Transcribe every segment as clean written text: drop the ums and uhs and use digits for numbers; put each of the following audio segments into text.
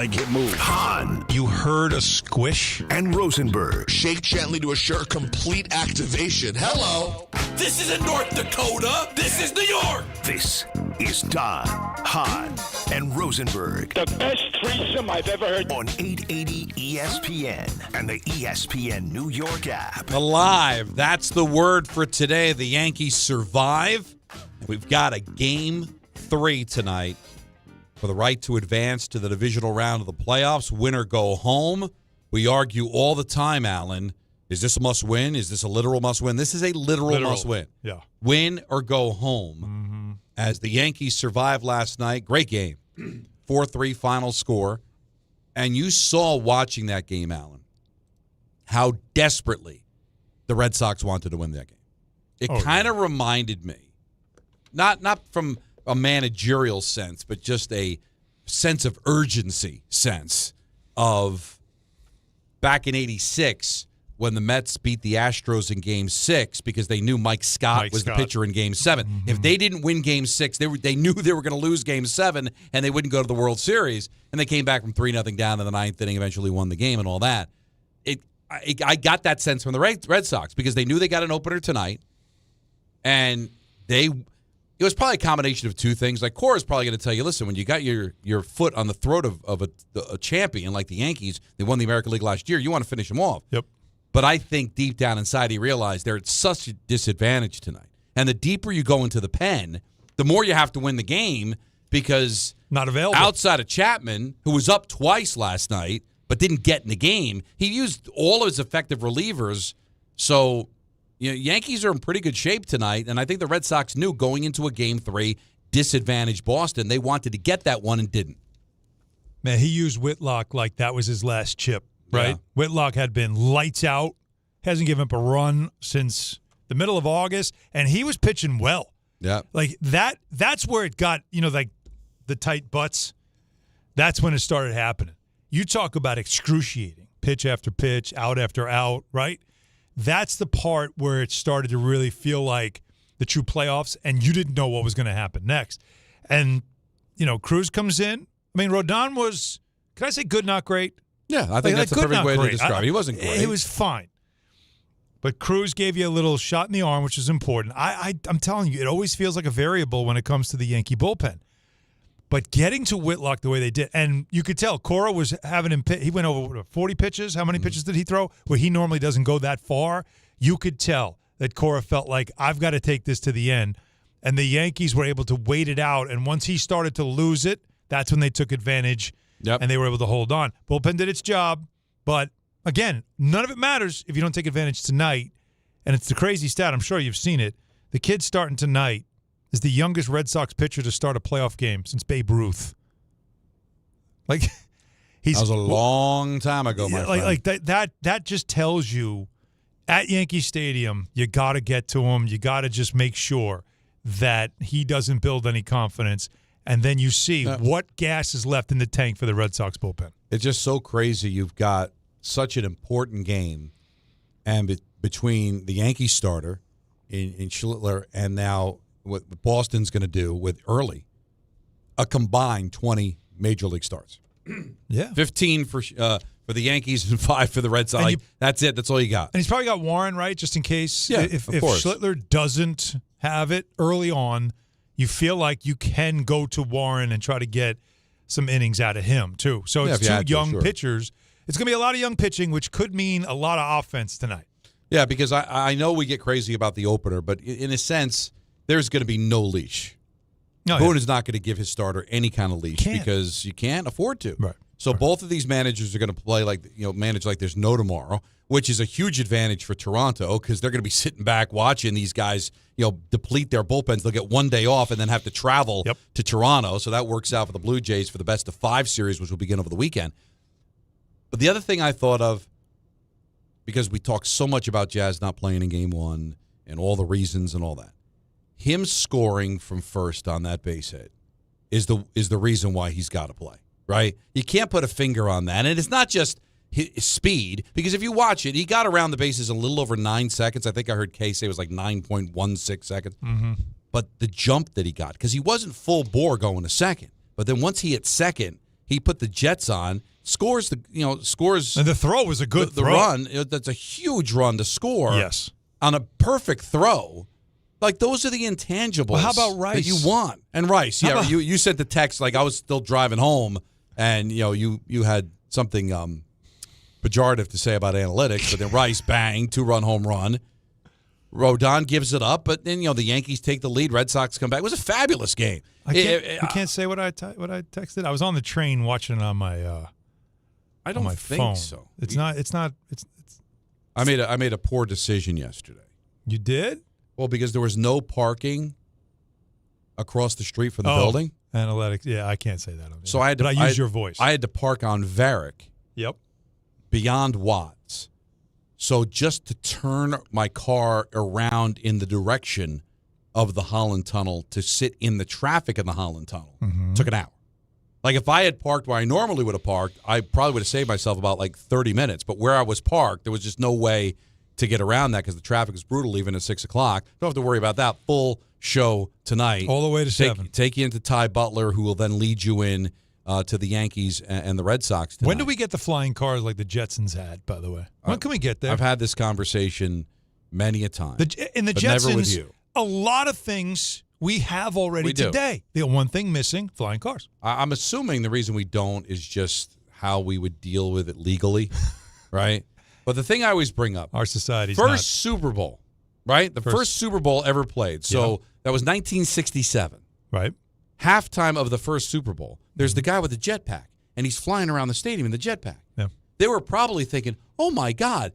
I get moved. Hahn. You heard a squish? And Rosenberg. Shake gently to assure complete activation. Hello. This isn't North Dakota. This is New York. This is Don, Hahn, and Rosenberg. The best threesome I've ever heard. On 880 ESPN and the ESPN New York app. Alive. That's the word for today. The Yankees survive. We've got a Game 3 tonight for the right to advance to the divisional round of the playoffs. Win or go home. We argue all the time, Alan. Is this a must-win? Is this a literal must-win? This is a literal must-win. Yeah. Win or go home. Mm-hmm. As the Yankees survived last night. Great game. 4-3 final score. And you saw watching that game, Alan, how desperately the Red Sox wanted to win that game. It kind of reminded me, not from a managerial sense, but just a sense of urgency sense of back in '86 when the Mets beat the Astros in Game 6 because they knew Mike Scott was the pitcher in Game 7. Mm-hmm. If they didn't win Game 6, they knew they were going to lose Game 7 and they wouldn't go to the World Series. And they came back from 3-0 down in the ninth inning, eventually won the game and all that. I got that sense from the Red Sox because they knew they got an opener tonight, and it was probably a combination of two things. Like Cora's probably going to tell you, listen, when you got your foot on the throat of a champion like the Yankees, they won the American League last year, you want to finish them off. Yep. But I think deep down inside he realized they're at such a disadvantage tonight. And the deeper you go into the pen, the more you have to win the game because not available. Outside of Chapman, who was up twice last night but didn't get in the game, he used all of his effective relievers. So Yankees are in pretty good shape tonight, and I think the Red Sox knew going into a Game 3, disadvantaged Boston. They wanted to get that one and didn't. Man, he used Whitlock like that was his last chip, right? Yeah. Whitlock had been lights out, hasn't given up a run since the middle of August, and he was pitching well. Yeah. Like that's where it got, like the tight butts. That's when it started happening. You talk about excruciating, pitch after pitch, out after out, right? That's the part where it started to really feel like the true playoffs, and you didn't know what was going to happen next. And, Cruz comes in. I mean, Rodon was, can I say good, not great? Yeah, I think that's the perfect way to describe it. He wasn't great. He was fine. But Cruz gave you a little shot in the arm, which is important. I'm telling you, it always feels like a variable when it comes to the Yankee bullpen. But getting to Whitlock the way they did, and you could tell Cora was having him he went over 40 pitches. How many pitches did he throw? Where he normally doesn't go that far. You could tell that Cora felt like, I've got to take this to the end. And the Yankees were able to wait it out. And once he started to lose it, that's when they took advantage. Yep. And they were able to hold on. Bullpen did its job. But, again, none of it matters if you don't take advantage tonight. And it's the crazy stat. I'm sure you've seen it. The kid starting tonight is the youngest Red Sox pitcher to start a playoff game since Babe Ruth. Like, that was a long time ago, my friend. Like that just tells you at Yankee Stadium, you got to get to him. You got to just make sure that he doesn't build any confidence. And then you see what gas is left in the tank for the Red Sox bullpen. It's just so crazy. You've got such an important game, and between the Yankee starter in Schlittler and now what Boston's going to do with early, a combined 20 Major League starts. Yeah. 15 for the Yankees and 5 for the Red Sox. That's it. That's all you got. And he's probably got Warren, right, just in case. Yeah, if course. Schlittler doesn't have it early on, you feel like you can go to Warren and try to get some innings out of him, too. So it's two young pitchers. It's going to be a lot of young pitching, which could mean a lot of offense tonight. Yeah, because I know we get crazy about the opener, but in a sense, there's going to be no leash. Boone is not going to give his starter any kind of leash because you can't afford to. Right. So both of these managers are going to play manage like there's no tomorrow, which is a huge advantage for Toronto because they're going to be sitting back watching these guys, deplete their bullpens. They'll get one day off and then have to travel to Toronto. So that works out for the Blue Jays for the best of 5 series, which will begin over the weekend. But the other thing I thought of, because we talk so much about Jazz not playing in Game 1 and all the reasons and all that, him scoring from first on that base hit is the reason why he's got to play, right? You can't put a finger on that. And it's not just his speed, because if you watch it, he got around the bases in a little over 9 seconds. I think I heard Kay say it was like 9.16 seconds. Mm-hmm. But the jump that he got, because he wasn't full bore going to second. But then once he hit second, He put the Jets on, scores. And the throw was a good the throw. run. That's a huge run to score. Yes. On a perfect throw. Like, those are the intangibles. Well, how about Rice? That you want. And Rice, you sent the text, like, I was still driving home, and, you had something pejorative to say about analytics, but then Rice, bang, 2-run home run. Rodon gives it up, but then, the Yankees take the lead. Red Sox come back. It was a fabulous game. I can't say what I texted. I was on the train watching it on my I don't my think phone. so. It's not. I made a poor decision yesterday. You did? Well, because there was no parking across the street from the building. Analytics. Yeah, I can't say that. So I had to. But I use your voice. I had to park on Varick. Yep. Beyond Watts. So just to turn my car around in the direction of the Holland Tunnel to sit in the traffic in the Holland Tunnel took an hour. Like, if I had parked where I normally would have parked, I probably would have saved myself about 30 minutes. But where I was parked, there was just no way to get around that because the traffic is brutal even at 6 o'clock. Don't have to worry about that. Full show tonight. All the way to 7. Take you into Ty Butler, who will then lead you in to the Yankees and the Red Sox tonight. When do we get the flying cars like the Jetsons had, by the way? When can we get there? I've had this conversation many a time. In the but Jetsons, never with you. A lot of things we have already today. The one thing missing, flying cars. I'm assuming the reason we don't is just how we would deal with it legally, right? But the thing I always bring up, our society's first Super Bowl, right? The first Super Bowl ever played. So that was 1967. Right. Halftime of the first Super Bowl, there's the guy with the jetpack, and he's flying around the stadium in the jetpack. Yeah. They were probably thinking, oh, my God,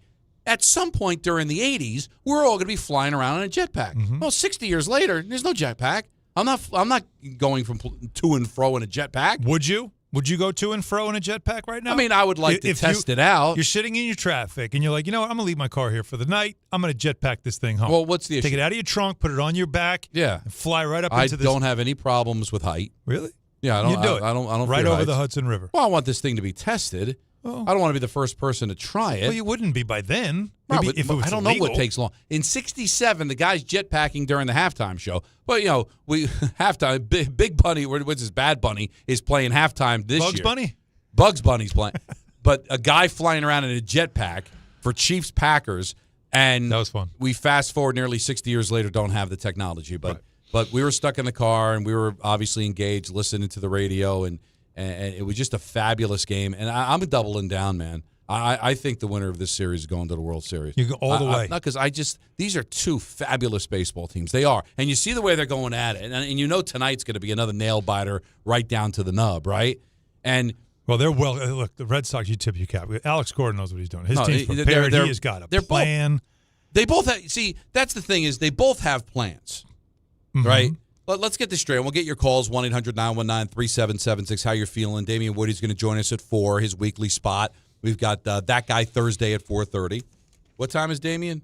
at some point during the 80s, we're all going to be flying around in a jetpack. Well, 60 years later, there's no jetpack. I'm not going from to and fro in a jetpack. Would you? Would you go to and fro in a jetpack right now? I mean, I would like to test it out. You're sitting in your traffic, and you're like, you know what? I'm going to leave my car here for the night. I'm going to jetpack this thing home. Well, what's the issue? Take it out of your trunk, put it on your back, and fly right up into this. I don't have any problems with height. Really? Yeah, I don't. You do it. I don't. Right fear over heights. the Hudson River. Well, I want this thing to be tested. Oh. I don't want to be the first person to try it. Well, you wouldn't be by then. No, if it was I don't illegal. know what takes long. In '67, the guy's jetpacking during the halftime show. But we halftime. Big Bunny, what's his Bad Bunny, is playing halftime this Bugs year. Bunny. Bugs Bunny's playing, but a guy flying around in a jetpack for Chiefs Packers, and that was fun. We fast forward nearly 60 years later, don't have the technology, but we were stuck in the car and we were obviously engaged, listening to the radio, and it was just a fabulous game. And I'm doubling down, man. I think the winner of this series is going to the World Series. You go all the way. Not because these are two fabulous baseball teams. They are. And you see the way they're going at it. And tonight's going to be another nail biter right down to the nub, right? And well, they're look, the Red Sox, you tip your cap. Alex Cora knows what he's doing. His team's prepared. He has got a plan. They both have, that's the thing is they both have plans, right? Let's get this straight. We'll get your calls, 1-800-919-3776, how you're feeling. Damien Woody's going to join us at 4, his weekly spot. We've got That Guy Thursday at 4:30. What time is Damien?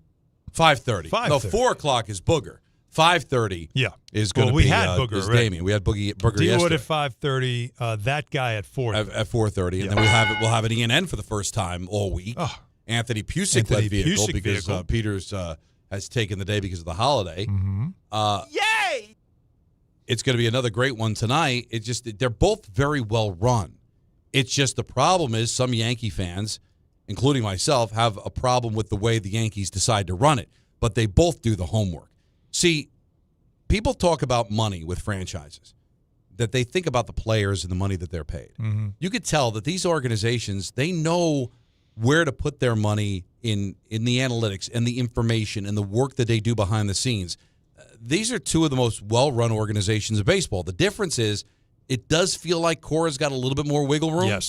5:30. No, 4 o'clock is Booger. 5:30 is going to be we had Booger is already. Damien. We had Booger yesterday. D-Wood at 5:30, That Guy at 4:30. At 4:30. And then we'll have an ENN for the first time all week. Oh. Anthony Pusick-led vehicle because Peters has taken the day because of the holiday. Yay! It's going to be another great one tonight. They're both very well run. It's just the problem is some Yankee fans, including myself, have a problem with the way the Yankees decide to run it. But they both do the homework. See, people talk about money with franchises, that they think about the players and the money that they're paid. You could tell that these organizations, they know where to put their money in the analytics and the information and the work that they do behind the scenes. These are two of the most well-run organizations of baseball. The difference is it does feel like Cora's got a little bit more wiggle room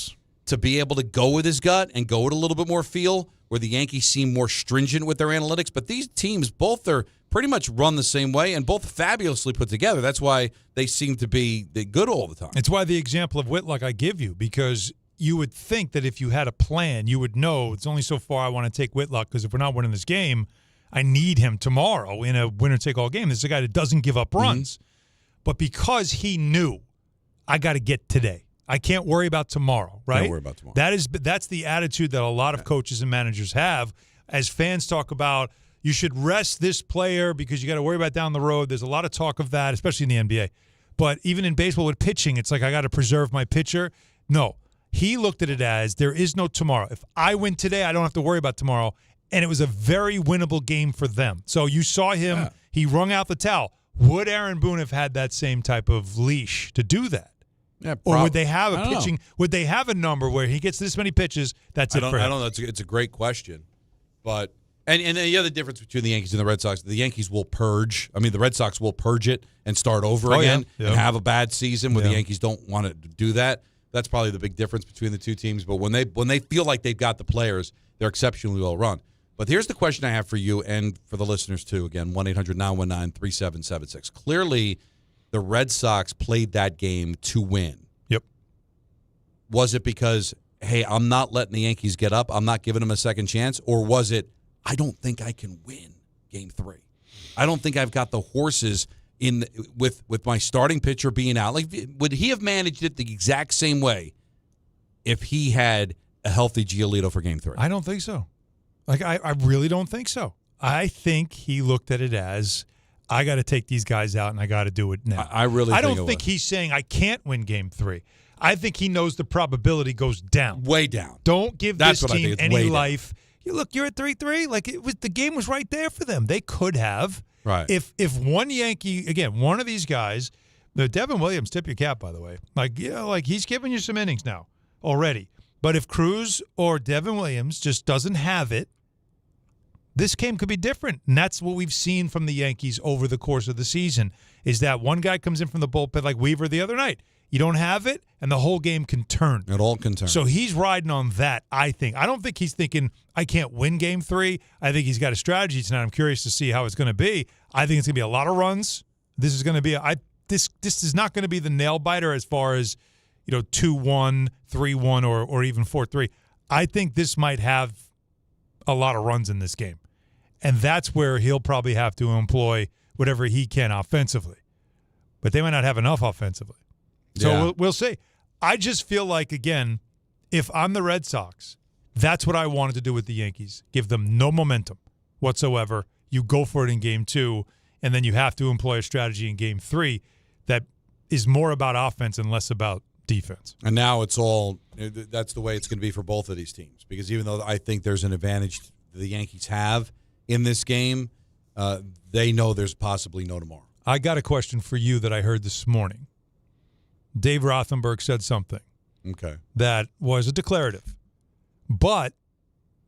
to be able to go with his gut and go with a little bit more feel, where the Yankees seem more stringent with their analytics. But these teams, both are pretty much run the same way and both fabulously put together. That's why they seem to be good all the time. It's why the example of Whitlock I give you, because you would think that if you had a plan, you would know it's only so far I want to take Whitlock, because if we're not winning this game, I need him tomorrow in a winner-take-all game. This is a guy that doesn't give up runs. But because he knew, I got to get today. I can't worry about tomorrow, right? Don't worry about tomorrow. That's the attitude that a lot of coaches and managers have. As fans talk about, you should rest this player because you got to worry about down the road. There's a lot of talk of that, especially in the NBA. But even in baseball with pitching, it's like I got to preserve my pitcher. No. He looked at it as there is no tomorrow. If I win today, I don't have to worry about tomorrow. And it was a very winnable game for them. So you saw him, he wrung out the towel. Would Aaron Boone have had that same type of leash to do that? Yeah, or would they have a pitching? Would they have a number where he gets this many pitches? That's it for him. I don't know. It's a great question. But and the other difference between the Yankees and the Red Sox, the Yankees will purge. I mean, the Red Sox will purge it and start over again and have a bad season where the Yankees don't want to do that. That's probably the big difference between the two teams. But when they feel like they've got the players, they're exceptionally well run. But here's the question I have for you and for the listeners too. Again, 1-800-919-3776. Clearly, the Red Sox played that game to win. Yep. Was it because, hey, I'm not letting the Yankees get up, I'm not giving them a second chance? Or was it, I don't think I can win Game 3. I don't think I've got the horses in with my starting pitcher being out. Like, would he have managed it the exact same way if he had a healthy Giolito for Game 3? I don't think so. Like, I really don't think so. I think he looked at it as, I got to take these guys out and I got to do it now. I don't think he's saying I can't win Game 3. I think he knows the probability goes down. Way down. Don't give this team any life. Look, you're at 3-3. Like, the game was right there for them. They could have. Right. If one Yankee, again, one of these guys, the Devin Williams, tip your cap, by the way. Like, like he's giving you some innings now already. But if Cruz or Devin Williams just doesn't have it, this game could be different. And that's what we've seen from the Yankees over the course of the season, is that one guy comes in from the bullpen like Weaver the other night. You don't have it, and the whole game can turn. It all can turn. So he's riding on that, I think. I don't think he's thinking, I can't win Game 3. I think he's got a strategy tonight. I'm curious to see how it's going to be. I think it's going to be a lot of runs. This is going to be this is not going to be the nail biter as far as 2-1, 3-1, or even 4-3. I think this might have a lot of runs in this game. And that's where he'll probably have to employ whatever he can offensively. But they might not have enough offensively. So we'll see. I just feel like, again, if I'm the Red Sox, that's what I wanted to do with the Yankees. Give them no momentum whatsoever. You go for it in Game 2, and then you have to employ a strategy in Game 3 that is more about offense and less about defense. And now that's the way it's going to be for both of these teams. Because even though I think there's an advantage the Yankees have in this game, they know there's possibly no tomorrow. I got a question for you that I heard this morning. Dave Rosenberg said something that was a declarative. But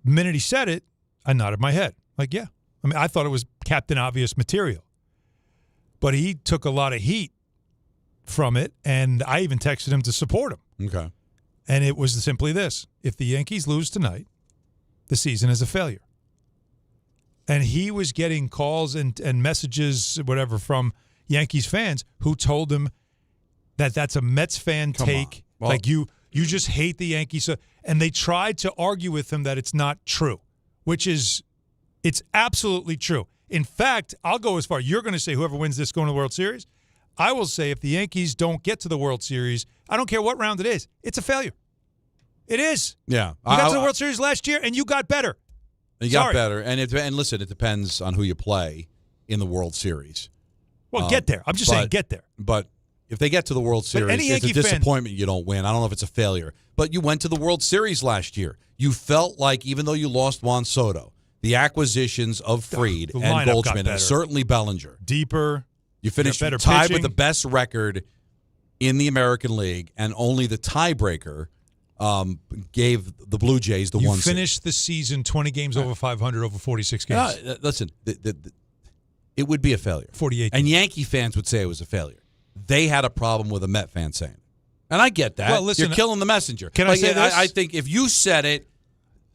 the minute he said it, I nodded my head. Like, yeah. I mean, I thought it was Captain Obvious material. But he took a lot of heat from it, and I even texted him to support him. Okay. And it was simply this. If the Yankees lose tonight, the season is a failure. And he was getting calls and messages, whatever, from Yankees fans who told him that's a Mets fan take. Well, like you just hate the Yankees. And they tried to argue with him that it's not true, which is, it's absolutely true. In fact, I'll go as far. You're going to say whoever wins this going to the World Series. I will say if the Yankees don't get to the World Series, I don't care what round it is, it's a failure. It is. Yeah. You got to the World Series last year, and you got better. You got better. And listen, it depends on who you play in the World Series. Well, get there. I'm just saying get there. But if they get to the World Series, it's a disappointment you don't win. I don't know if it's a failure. But you went to the World Series last year. You felt like, even though you lost Juan Soto, the acquisitions of Fried and Goldschmidt, and certainly Bellinger. Deeper. You finished tied with the best record in the American League, and only the tiebreaker gave the Blue Jays the 1 seed. You finished the season 20 games over 500 over 46 games. Listen, it would be a failure. 48. And Yankee fans would say it was a failure. They had a problem with a Met fan saying it. And I get that. Well, listen, you're killing the messenger. Can I say this? I think if you said it,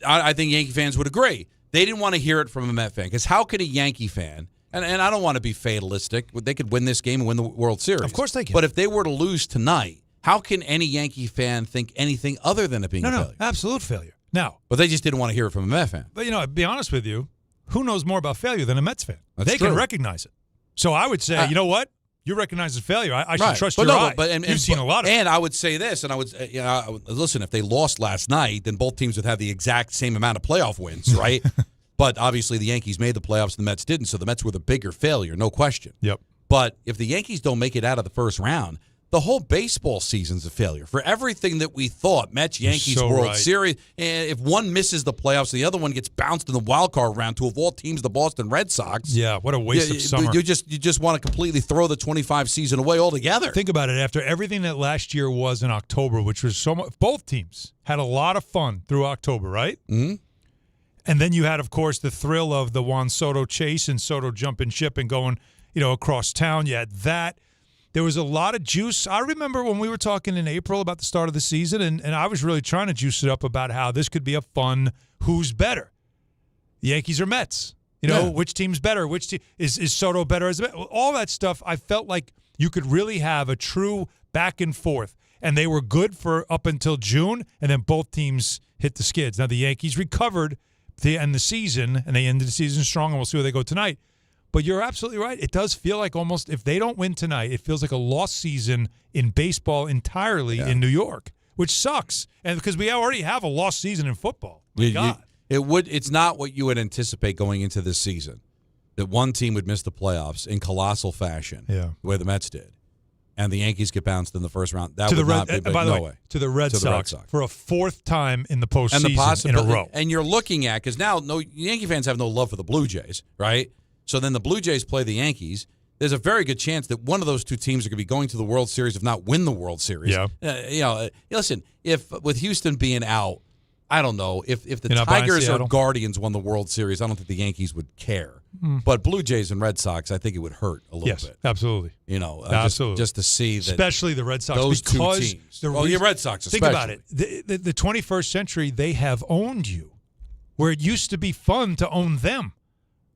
I think Yankee fans would agree. They didn't want to hear it from a Met fan. Because how could a Yankee fan, and I don't want to be fatalistic, they could win this game and win the World Series. Of course they can. But if they were to lose tonight, how can any Yankee fan think anything other than it being a failure? No, absolute failure. Now, but they just didn't want to hear it from a Met fan. But, to be honest with you, who knows more about failure than a Mets fan? That's they true. Can recognize it. So I would say, you know what? You recognize a failure. I should trust your eye. You've seen a lot of it. And I would say this, and I would listen, if they lost last night, then both teams would have the exact same amount of playoff wins, right? But obviously the Yankees made the playoffs and the Mets didn't, so the Mets were the bigger failure, no question. Yep. But if the Yankees don't make it out of the first round, the whole baseball season's a failure. For everything that we thought, Mets, Yankees, so World right. Series, and if one misses the playoffs, the other one gets bounced in the wild card round to, of all teams, the Boston Red Sox. Yeah, what a waste of summer. You just want to completely throw the 25 season away altogether. Think about it. After everything that last year was in October, which was so much, both teams had a lot of fun through October, right? Mm-hmm. And then you had, of course, the thrill of the Juan Soto chase and Soto jumping ship and going, across town. You had that. There was a lot of juice. I remember when we were talking in April about the start of the season, and I was really trying to juice it up about how this could be a fun who's better. The Yankees or Mets? Which team's better? Which team is Soto better as a Met? All that stuff, I felt like you could really have a true back and forth. And they were good for up until June, and then both teams hit the skids. Now, the Yankees recovered to end the season, and they ended the season strong, and we'll see where they go tonight. But you're absolutely right. It does feel like almost, if they don't win tonight, it feels like a lost season in baseball entirely in New York, which sucks. And because we already have a lost season in football. God. It's not what you would anticipate going into this season, that one team would miss the playoffs in colossal fashion, the way the Mets did, and the Yankees get bounced in the first round. That would not be, by the way, to the Red Sox for a fourth time in the postseason in a row. And you're looking at, because now Yankee fans have no love for the Blue Jays, right? So then the Blue Jays play the Yankees. There's a very good chance that one of those two teams are going to be going to the World Series, if not win the World Series. Yeah. Listen, if with Houston being out, I don't know. If the Tigers or Guardians won the World Series, I don't think the Yankees would care. But Blue Jays and Red Sox, I think it would hurt a little bit. Absolutely. Absolutely. Just to see that. Especially the Red Sox. Those because two teams. The Red Sox especially. Think about it. The 21st century, they have owned you, where it used to be fun to own them.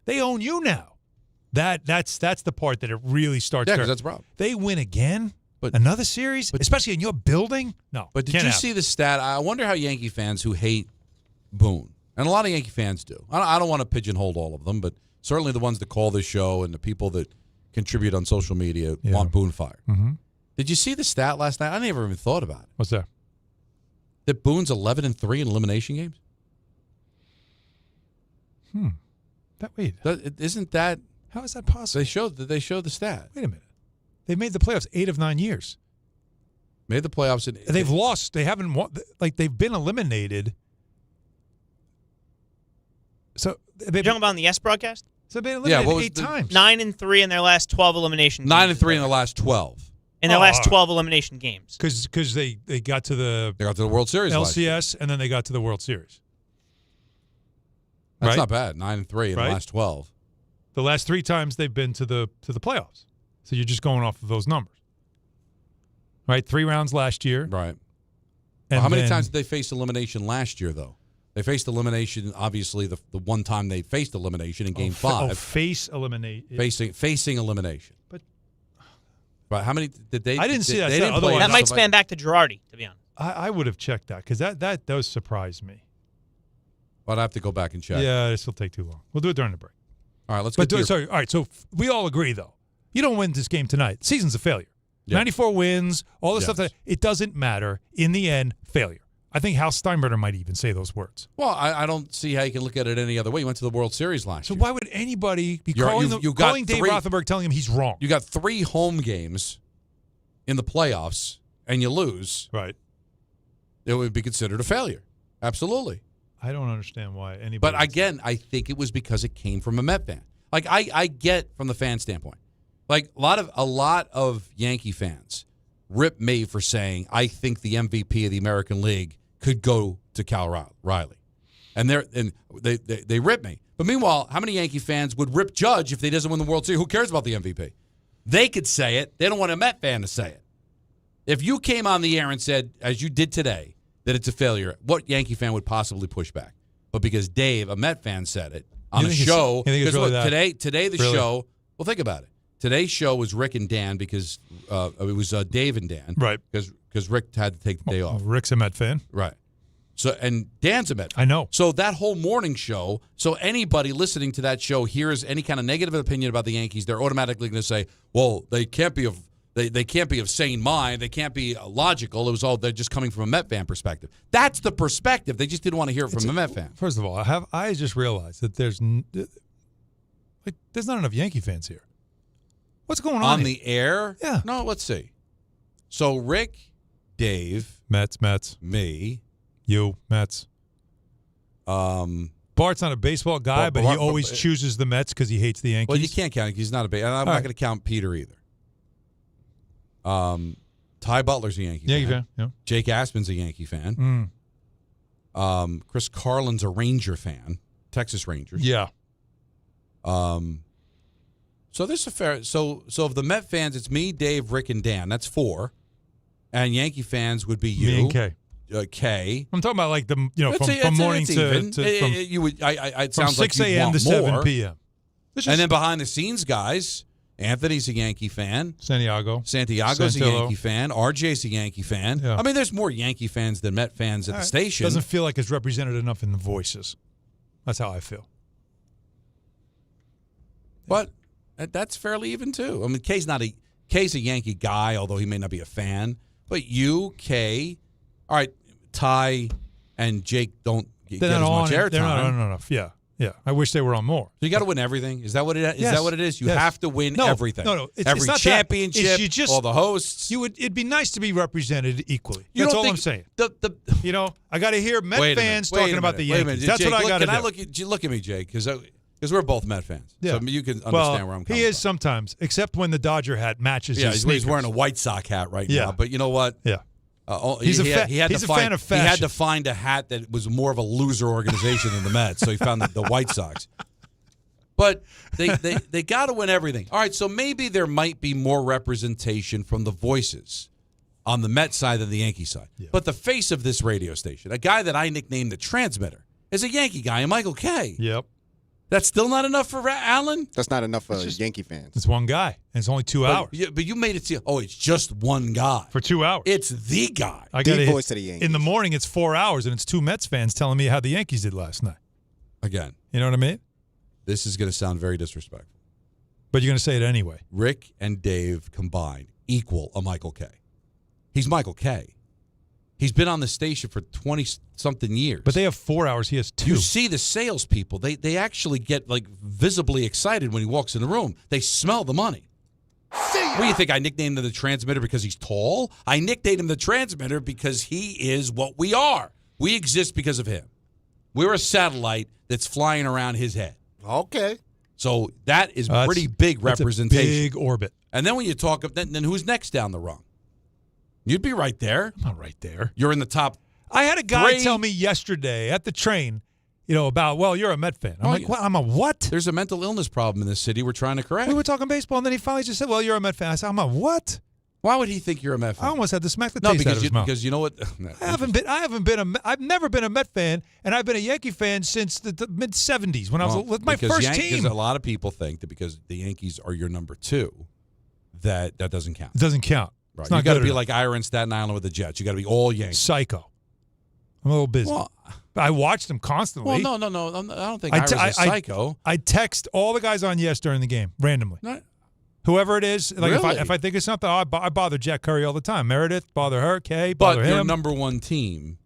They own you now. That's the part that it really starts. Yeah, because that's the problem. They win again, but another series, especially in your building. No, but did you see the stat? I wonder how Yankee fans who hate Boone, and a lot of Yankee fans do. I don't want to pigeonhole all of them, but certainly the ones that call this show and the people that contribute on social media want Boone fired. Mm-hmm. Did you see the stat last night? I never even thought about it. What's that? That Boone's 11-3 in elimination games. Isn't that? How is that possible? They showed the stat. Wait a minute. They made the playoffs 8 of 9 years. Made the playoffs. They've lost. They haven't won. Like, they've been eliminated. So you're talking about on the S broadcast? So they've been eliminated 8 times. 9-3 in their last 12 elimination games. 9-3 in the last 12. In their last 12 elimination games. Because they got to the World Series LCS, and then they got to the World Series. That's not bad. 9-3 in the last 12. The last 3 times they've been to the playoffs. So you're just going off of those numbers. Right? 3 rounds last year. Right. And how many times did they face elimination last year, though? They faced elimination, obviously, the one time they faced elimination in Game 5. Facing elimination. But how many did they? I didn't see that. That might span back to Girardi, to be honest. I would have checked that because that does surprise me. But I have to go back and check. Yeah, this will take too long. We'll do it during the break. All right, let's get all right, so we all agree, though. You don't win this game tonight. The season's a failure. Yeah. 94 wins, all the stuff. It doesn't matter. In the end, failure. I think Hal Steinbrenner might even say those words. Well, I don't see how you can look at it any other way. He went to the World Series last year. So why would anybody be calling Dave Rosenberg, telling him he's wrong? You got 3 home games in the playoffs, and you lose. Right. It would be considered a failure. Absolutely. I don't understand why anybody. But again, I think it was because it came from a Met fan. Like I get from the fan standpoint. Like a lot of Yankee fans rip me for saying I think the MVP of the American League could go to Cal Riley, and they rip me. But meanwhile, how many Yankee fans would rip Judge if he doesn't win the World Series? Who cares about the MVP? They could say it. They don't want a Met fan to say it. If you came on the air and said, as you did today, that it's a failure, what Yankee fan would possibly push back? But because Dave, a Met fan, said it on a show, because today the show. Well, think about it. Today's show was Rick and Dan because it was Dave and Dan, right? Because Rick had to take the day off. Rick's a Met fan, right? So and Dan's a Met fan. I know. So that whole morning show. So anybody listening to that show hears any kind of negative opinion about the Yankees, they're automatically going to say, "Well, they can't be of." They can't be of sane mind. They can't be logical. They're just coming from a Met fan perspective. That's the perspective. They just didn't want to hear it from a Met fan. First of all, I just realized that there's not enough Yankee fans here. What's going on the air? Yeah. No, let's see. So Rick, Dave, Mets, me, you, Mets. Bart's not a baseball guy, but he always chooses the Mets because he hates the Yankees. well, you can't count it. He's not a big. I'm not going to count Peter either. Ty Butler's a Yankee fan. Yeah. Jake Aspen's a Yankee fan. Chris Carlin's a Ranger fan, Texas Rangers. Yeah. So this is a fair. So of the Met fans, it's me, Dave, Rick, and Dan. That's 4. And Yankee fans would be you, Me and Kay. K. I'm talking about like the It's from morning even. to It from sounds 6 like a.m. to to 7 more. p.m. And then behind the scenes, guys, Anthony's a Yankee fan. Santiago's Santiago's a Santillo. Yankee fan. RJ's a Yankee fan. Yeah. I mean, there's more Yankee fans than Met fans at the station. Doesn't feel like it's represented enough in the voices. That's how I feel. But that's fairly even too. I mean, Kay's a Yankee guy, although he may not be a fan. But you, Kay, all right, Ty and Jake don't get as much airtime. They're not on enough. Yeah. I wish they were on more. So you got to win everything. Is that what it is? Yes. Is that what it is? You Yes. have to win everything. No. Every not championship, that. You just, all the hosts. It'd be nice to be represented equally. You That's don't all think I'm saying. I I got to hear Met Wait a fans minute, talking about the wait a Yankees. minute. That's Jake, what I got to do. Can I look at me, Jake? Because we're both Met fans. Yeah. So you can understand well, where I'm coming he is from. sometimes, except when the Dodger hat matches Yeah, his he's sneakers. wearing a White Sox hat right Yeah. now. But you know what? Yeah. He's a fan of fashion. He had to find a hat that was more of a loser organization than the Mets, so he found the White Sox. But they got to win everything. All right, so maybe there might be more representation from the voices on the Met side than the Yankee side. Yeah. But the face of this radio station, a guy that I nicknamed the Transmitter, is a Yankee guy, Michael Kay. Yep. That's still not enough for Allen? That's not enough for Yankee fans. It's one guy, and it's only 2 hours. But you made it seem, it's just one guy. For 2 hours. It's the guy. I got the voice of the Yankees. In the morning, it's 4 hours, and it's 2 Mets fans telling me how the Yankees did last night. Again. You know what I mean? This is going to sound very disrespectful. But you're going to say it anyway. Rick and Dave combined equal a Michael Kay. He's Michael Kay. He's been on the station for 20-something years. But they have 4 hours. He has 2. You see the salespeople. They actually get visibly excited when he walks in the room. They smell the money. What do you think? I nicknamed him the Transmitter because he's tall? I nicknamed him the Transmitter because he is what we are. We exist because of him. We're a satellite that's flying around his head. Okay. So that is pretty big representation. That's a big orbit. And then when you talk, then who's next down the rung? You'd be right there. I'm not right there. You're in the top. I had a guy 3. tell me yesterday at the train, about, well, you're a Met fan. I'm like, what? I'm a what? There's a mental illness problem in this city we're trying to correct. We were talking baseball, and then he finally just said, well, you're a Met fan. I said, I'm a what? Why would he think you're a Met fan? I almost had to smack the taste out of his mouth. Because you know what? I've never been a Met fan, and I've been a Yankee fan since the mid '70s when I was with my first team. Because a lot of people think that because the Yankees are your number 2, that doesn't count. It doesn't count. Right. It's not You got to good be enough. like Ira in Staten Island with the Jets. You got to be all Yankees. Psycho. I'm a little busy. Well, I watched them constantly. no. I don't think Ira's a psycho. I text all the guys on Yes during the game randomly. No. Whoever it is, like Really? if I think of something, I bother Jack Curry all the time. Meredith, bother her. Kay, But bother your him. number 1 team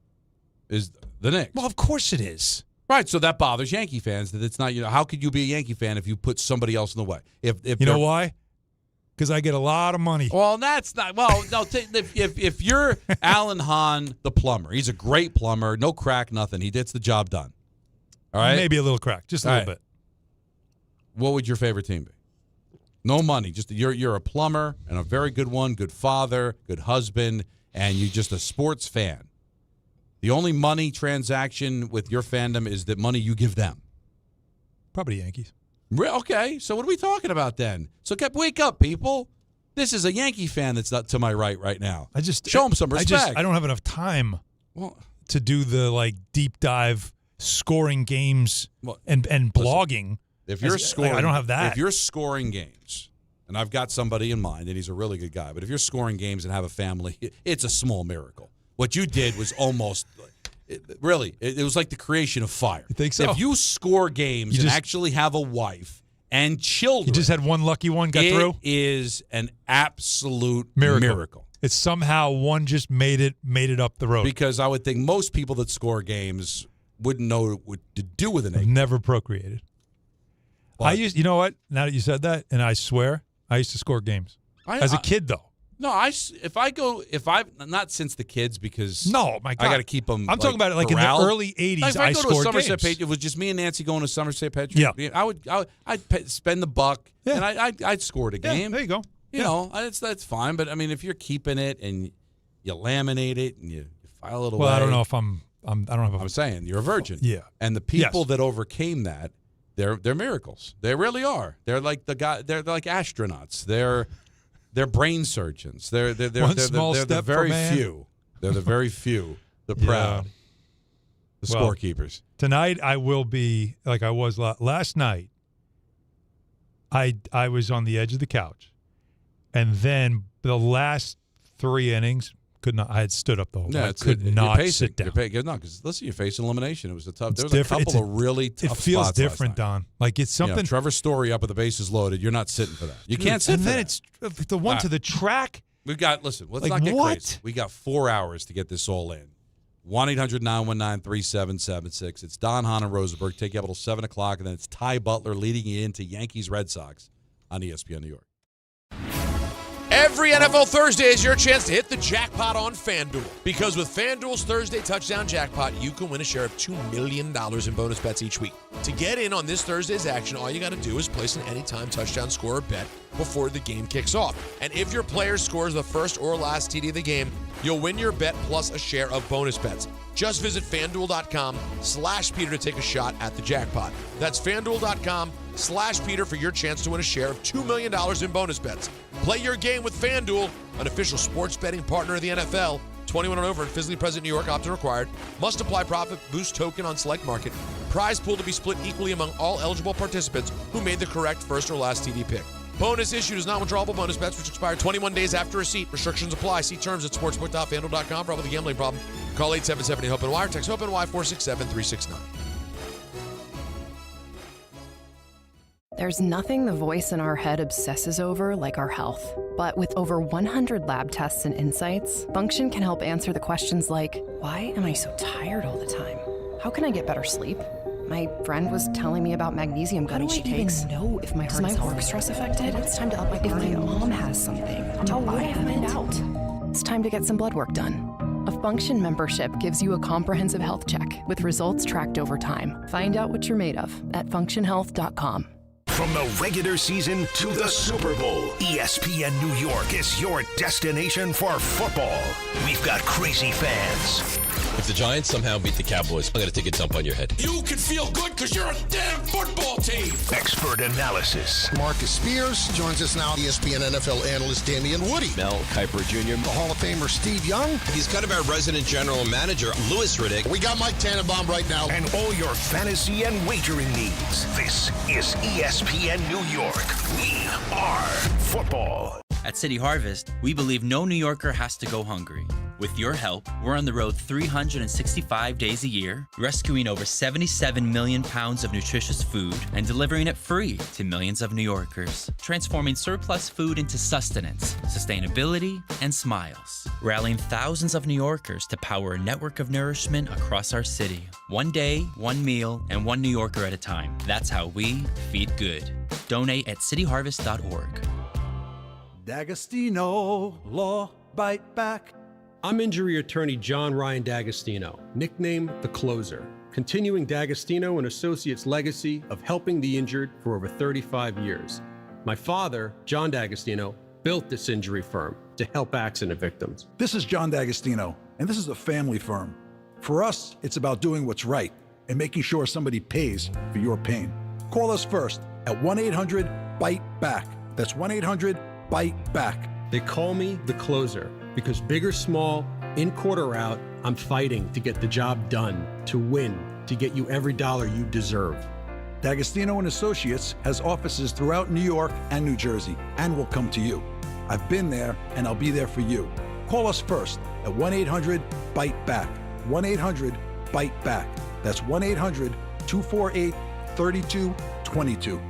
is the Knicks. Well, of course it is. Right, so that bothers Yankee fans that it's not. How could you be a Yankee fan if you put somebody else in the way? If You know why? Because I get a lot of money. Well, that's not. Well, no. If you're Alan Hahn, the plumber, he's a great plumber. No crack, nothing. He gets the job done. All right. Maybe a little crack, just a All little right. bit. What would your favorite team be? No money. Just you're a plumber and a very good one, good father, good husband, and you're just a sports fan. The only money transaction with your fandom is the money you give them. Probably Yankees. Okay, so what are we talking about then? So wake up, people. This is a Yankee fan that's not to my right now. I just show him some respect. I don't have enough time Well, to do the deep dive scoring games and blogging. if you're scoring, I don't have that. If you're scoring games, and I've got somebody in mind, and he's a really good guy, but if you're scoring games and have a family, it's a small miracle. What you did was almost. It was like the creation of fire. You think so? If you score games and actually have a wife and children, You just had one lucky one got through? It is an absolute Miracle. miracle. It's somehow one just made it up the road. Because I would think most people that score games wouldn't know what to do with an egg. Never procreated. You know what? Now that you said that, and I swear, I used to score games. As a kid, though. No, not since the kids because No, my God. I got to keep them. I'm talking about it like corralled. in the early 80s. Like if I I go to a scored Somerset games. Patriot, it was just me and Nancy going to Somerset Patriot. Yeah. I'd spend the buck, Yeah. and I'd score the game. There you go. You know, that's fine. But I mean, if you're keeping it and you laminate it and you file it away. Well, I don't know if I'm saying you're a virgin. Yeah. And the people Yes. that overcame that, they're miracles. They really are. They're like they're like astronauts. They're brain surgeons. They're the very few. They're the very few. The proud. The Well, scorekeepers. Tonight I will be like I was last night. I was on the edge of the couch, and then the last 3 innings could not. I had stood up the whole. I could not sit down. No, because listen, you're facing elimination. It was a tough. There was different. a couple of really tough. It feels spots different, last night. Don. Like it's something. Trevor Story up at the bases loaded. You're not sitting for that. You can't sit. And for then that. it's the one to the track. We've got. Listen, let's Like, not get what? crazy. We got 4 hours to get this all in. 1-800-919-3776. It's Don, Hahn, and Rosenberg. Take you up until 7 o'clock, and then it's Ty Butler leading you into Yankees Red Sox on ESPN New York. Every NFL Thursday is your chance to hit the jackpot on FanDuel. Because with FanDuel's Thursday Touchdown Jackpot, you can win a share of $2 million in bonus bets each week. To get in on this Thursday's action, all you got to do is place an anytime touchdown score or bet before the game kicks off. And if your player scores the first or last TD of the game, you'll win your bet plus a share of bonus bets. Just visit FanDuel.com/Peter to take a shot at the jackpot. That's FanDuel.com/Peter for your chance to win a share of $2 million in bonus bets. Play your game with FanDuel, an official sports betting partner of the NFL. 21 and over and physically present in New York, opt-in required. Must apply profit boost token on select market. Prize pool to be split equally among all eligible participants who made the correct first or last TD pick. Bonus issued is not withdrawable bonus bets which expire 21 days after receipt. Restrictions apply. See terms at sportsbook.fanduel.com. For all with a gambling problem, call 877-HOPE-NY or text HOPE-NY 467-369. There's nothing the voice in our head obsesses over like our health. But with over 100 lab tests and insights, Function can help answer the questions like, why am I so tired all the time? How can I get better sleep? My friend was telling me about magnesium gummies she takes. How do I even know if my heart is work stress affected? It's time to up my cardio. If my mom has something, how would I find out? It's time to get some blood work done. A Function membership gives you a comprehensive health check with results tracked over time. Find out what you're made of at functionhealth.com. From the regular season to the Super Bowl, ESPN New York is your destination for football. We've got crazy fans. If the Giants somehow beat the Cowboys, I'm going to take a dump on your head. You can feel good because you're a damn football team. Expert analysis. Marcus Spears joins us now. ESPN NFL analyst Damien Woody. Mel Kiper Jr. The Hall of Famer Steve Young. He's kind of our resident general manager, Louis Riddick. We got Mike Tannenbaum right now. And all your fantasy and wagering needs. This is ESPN New York. We are football. At City Harvest, we believe no New Yorker has to go hungry. With your help, we're on the road 365 days a year, rescuing over 77 million pounds of nutritious food and delivering it free to millions of New Yorkers, transforming surplus food into sustenance, sustainability, and smiles, rallying thousands of New Yorkers to power a network of nourishment across our city. One day, one meal, and one New Yorker at a time. That's how we feed good. Donate at cityharvest.org. D'Agostino, Law, Bite Back. I'm injury attorney John Ryan D'Agostino, nicknamed The Closer, continuing D'Agostino and Associates' legacy of helping the injured for over 35 years. My father, John D'Agostino, built this injury firm to help accident victims. This is John D'Agostino, and this is a family firm. For us, it's about doing what's right and making sure somebody pays for your pain. Call us first at 1-800-BITE-BACK. That's 1-800-BITE-BACK. They call me The Closer because big or small, in court or out, I'm fighting to get the job done, to win, to get you every dollar you deserve. D'Agostino and Associates has offices throughout New York and New Jersey and will come to you. I've been there and I'll be there for you. Call us first at 1-800-BITE-BACK. 1-800-BITE-BACK. That's 1-800-248-3222.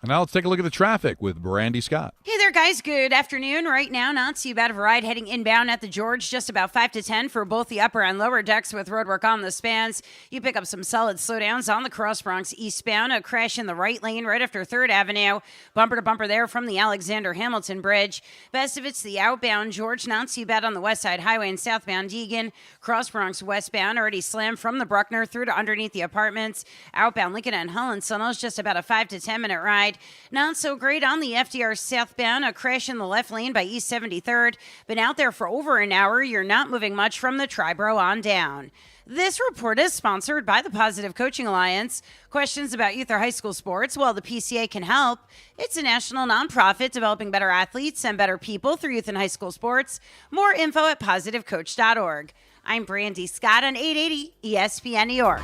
And now let's take a look at the traffic with Brandy Scott. Hey there, there, guys. Good afternoon. Right now, not too bad of a ride heading inbound at the George. Just about 5 to 10 for both the upper and lower decks with roadwork on the spans. You pick up some solid slowdowns on the Cross Bronx eastbound. A crash in the right lane right after 3rd Avenue. Bumper to bumper there from the Alexander Hamilton Bridge. Best of it's the outbound George. Not too bad on the West Side Highway and southbound Deegan. Cross Bronx westbound already slammed from the Bruckner through to underneath the apartments. Outbound Lincoln and Holland Sunnels just about a 5 to 10 minute ride. Not so great on the FDR southbound. A crash in the left lane by East 73rd. Been out there for over an hour. You're not moving much from the Triborough on down. This report is sponsored by the Positive Coaching Alliance. Questions about youth or high school sports? Well, the PCA can help. It's a national nonprofit developing better athletes and better people through youth and high school sports. More info at positivecoach.org. I'm Brandy Scott on 880 ESPN New York.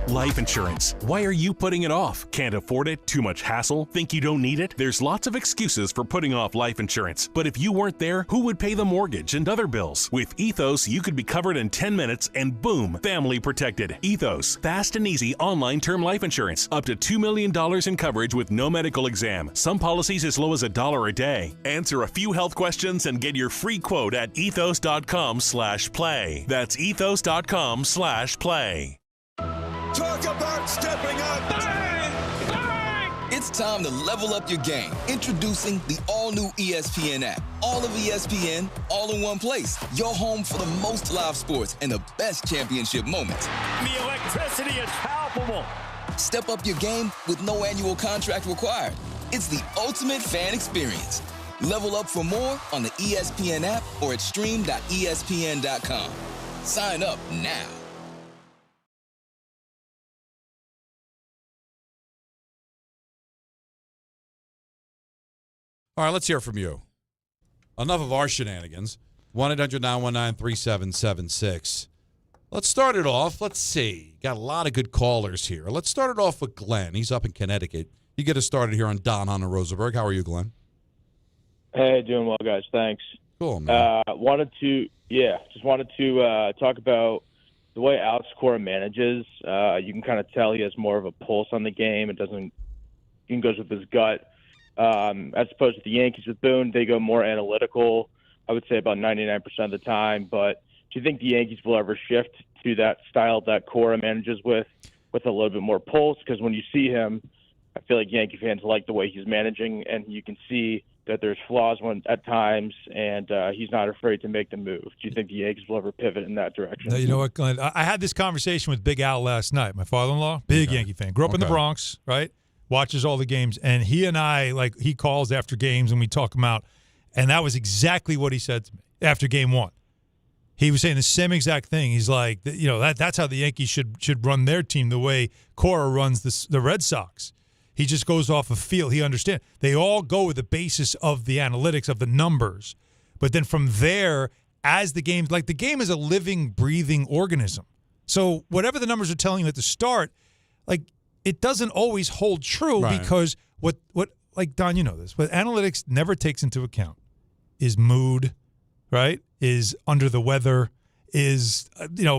Life insurance. Why are you putting it off? Can't afford it? Too much hassle? Think you don't need it? There's lots of excuses for putting off life insurance. But if you weren't there, who would pay the mortgage and other bills? With Ethos, you could be covered in 10 minutes and boom, family protected. Ethos, fast and easy online term life insurance. Up to $2 million in coverage with no medical exam. Some policies as low as $1 a day. Answer a few health questions and get your free quote at ethos.com/play. That's ethos.com/play. Talk about stepping up. Bang! Bang! It's time to level up your game. Introducing the all-new ESPN app. All of ESPN, all in one place. Your home for the most live sports and the best championship moments. The electricity is palpable. Step up your game with no annual contract required. It's the ultimate fan experience. Level up for more on the ESPN app or at stream.espn.com. Sign up now. All right, let's hear from you. Enough of our shenanigans. 1-800-919-3776. Let's start it off. Let's see. Got a lot of good callers here. Let's start it off with Glenn. He's up in Connecticut. You get us started here on Don, Hahn, and Rosenberg. How are you, Glenn? Hey, doing well, guys. Thanks. Cool, man. Wanted to talk about the way Alex Cora manages. You can kind of tell he has more of a pulse on the game. He goes with his gut. As opposed to the Yankees with Boone, they go more analytical, I would say about 99% of the time. But do you think the Yankees will ever shift to that style that Cora manages with a little bit more pulse? Because when you see him, I feel like Yankee fans like the way he's managing, and you can see that there's flaws at times, and he's not afraid to make the move. Do you think the Yankees will ever pivot in that direction? You know what, Glenn? I had this conversation with Big Al last night, my father-in-law, big Yankee fan. Grew up in the Bronx, right? Watches all the games, and he and I, he calls after games, and we talk them out, and that was exactly what he said to me after game one. He was saying the same exact thing. He's like, that's how the Yankees should run their team, the way Cora runs the Red Sox. He just goes off of feel. He understands. They all go with the basis of the analytics, of the numbers, but then from there, as the game, the game is a living, breathing organism. So whatever the numbers are telling you at the start, it doesn't always hold true because what Don, you know this, what analytics never takes into account is mood, right? Is under the weather, is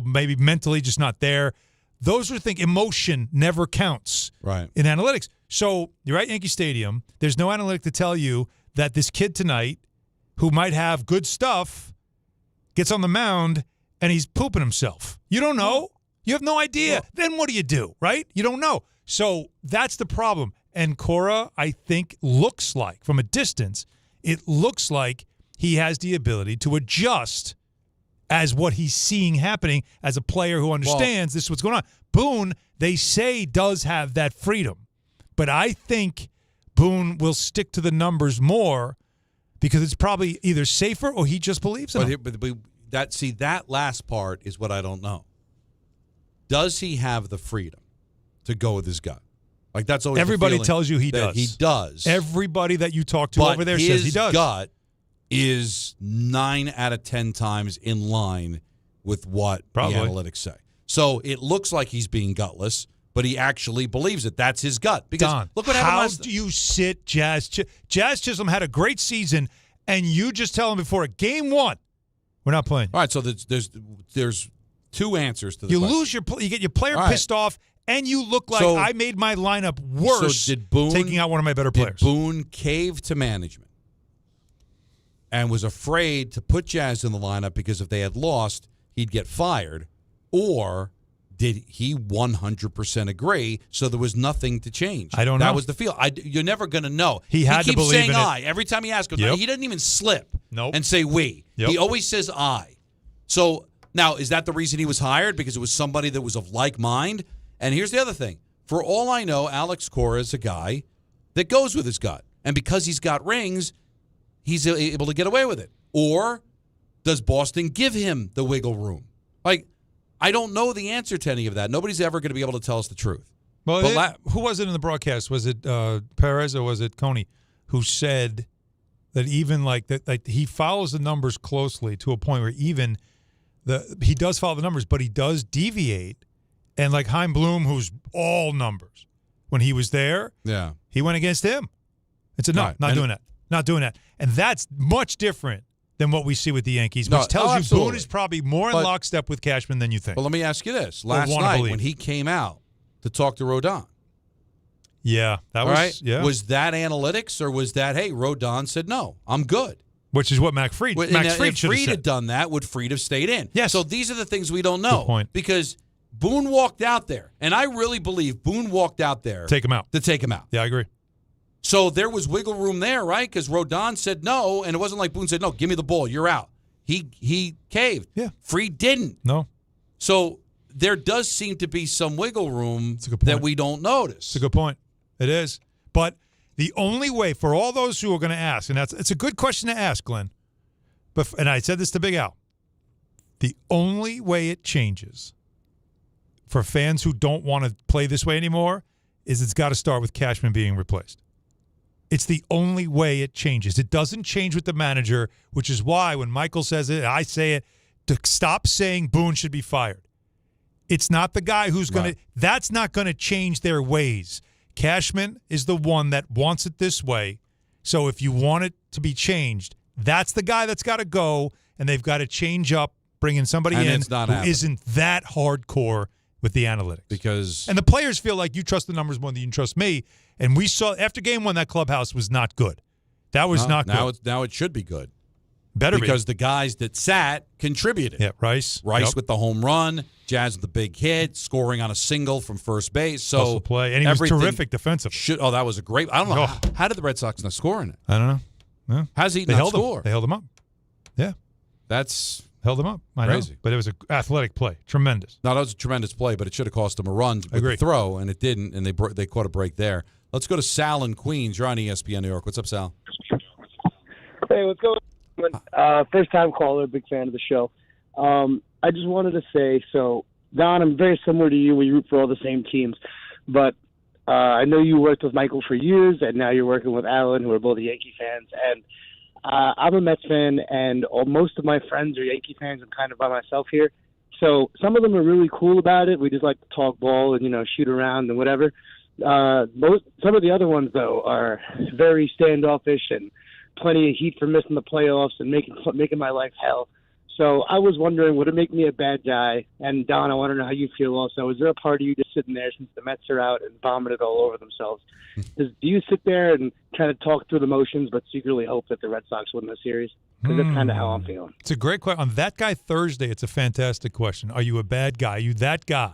maybe mentally just not there. Those are things. Emotion never counts in analytics. So you're at Yankee Stadium. There's no analytic to tell you that this kid tonight, who might have good stuff, gets on the mound and he's pooping himself. You don't know. You have no idea. Then what do? Right? You don't know. So that's the problem. And Cora, I think, looks like, from a distance, it looks like he has the ability to adjust as what he's seeing happening as a player who understands this is what's going on. Boone, they say, does have that freedom. But I think Boone will stick to the numbers more because it's probably either safer or he just believes in it. But that last part is what I don't know. Does he have the freedom to go with his gut? That's always everybody tells you he does. He does. Everybody that you talk to over there says he does. His gut is 9 out of 10 times in line with what the analytics say. So it looks like he's being gutless, but he actually believes it. That's his gut. Because Don, look what happened last. How do you sit Jazz? Jazz Chisholm had a great season, and you just tell him before game one, we're not playing. All right, so there's two answers to the question. You get your player pissed off, And you look like So- I made my lineup worse So did Boone, taking out one of my better players. Did Boone cave to management and was afraid to put Jazz in the lineup because if they had lost, he'd get fired? Or did he 100% agree so there was nothing to change? I don't know. That was the feel. You're never going to know. He had to keeps believe saying in it. I. Every time he asks him, Yep. he doesn't even slip Nope. and say we. Yep. He always says I. So now, is that the reason he was hired? Because it was somebody that was of like mind? And here's the other thing. For all I know, Alex Cora is a guy that goes with his gut. And because he's got rings, he's able to get away with it. Or does Boston give him the wiggle room? Like, I don't know the answer to any of that. Nobody's ever going to be able to tell us the truth. Well, But who was it in the broadcast? Was it Perez or was it Coney who said that even like he follows the numbers closely to a point where even he does follow the numbers, but he does deviate. And like Hahn Bloom, who's all numbers, when he was there, yeah, he went against him. It's not doing that. Not doing that. And that's much different than what we see with the Yankees, which tells you absolutely. Boone is probably more in lockstep with Cashman than you think. But let me ask you this. Last night when he came out to talk to Rodon. Yeah, that was right? yeah. Was that analytics or was that, hey, Rodon said, no, I'm good? Which is what Max Fried should have said. If Fried had done that, would Fried have stayed in? Yes. So these are the things we don't know. Good point. Because Boone walked out there, and I really believe Boone walked out there Take him out. to take him out. Yeah, I agree. So there was wiggle room there, right? Because Rodon said no, and it wasn't like Boone said, no, give me the ball, you're out. He caved. Yeah. Fried didn't. No. So there does seem to be some wiggle room that we don't notice. It's a good point. It is. But the only way for all those who are going to ask, and it's a good question to ask, Glenn, and I said this to Big Al, the only way it changes for fans who don't want to play this way anymore is it's got to start with Cashman being replaced. It's the only way it changes. It doesn't change with the manager, which is why when Michael says it, I say it, to stop saying Boone should be fired. It's not the guy who's going to – that's not going to change their ways. Cashman is the one that wants it this way. So if you want it to be changed, that's the guy that's got to go, and they've got to change up, bring in somebody And in it's not who happening. isn't that hardcore with the analytics. Because and the players feel like you trust the numbers more than you trust me. And we saw after game one that clubhouse was not good. That was not good. Now it should be good. Better because the guys that sat contributed. Yeah, Rice Rice with the home run, Jazz with the big hit, scoring on a single from first base. So Hustle play, and he was terrific defensively. That was a great. I don't know how did the Red Sox not score in it. I don't know. Yeah. How's he they not held score? Him. They held him up. Yeah, that's held him up. I crazy. know, but it was an athletic play, tremendous. No, that was a tremendous play, but it should have cost him a run with the throw, and it didn't. And they caught a break there. Let's go to Sal in Queens. You're on ESPN New York. What's up, Sal? Hey, what's going on? First-time caller, big fan of the show. I just wanted to say, so, Don, I'm very similar to you. We root for all the same teams. But I know you worked with Michael for years, and now you're working with Alan, who are both Yankee fans. And I'm a Mets fan, and most of my friends are Yankee fans. I'm kind of by myself here. So some of them are really cool about it. We just like to talk ball and, shoot around and whatever. Some of the other ones, though, are very standoffish and plenty of heat for missing the playoffs and making my life hell. So I was wondering, would it make me a bad guy? And Don, I want to know how you feel also. Is there a part of you just sitting there since the Mets are out and vomited all over themselves? Do you sit there and kind of talk through the motions but secretly hope that the Red Sox win the series? Because that's kind of how I'm feeling. It's a great question. On That Guy Thursday, it's a fantastic question. Are you a bad guy? Are you that guy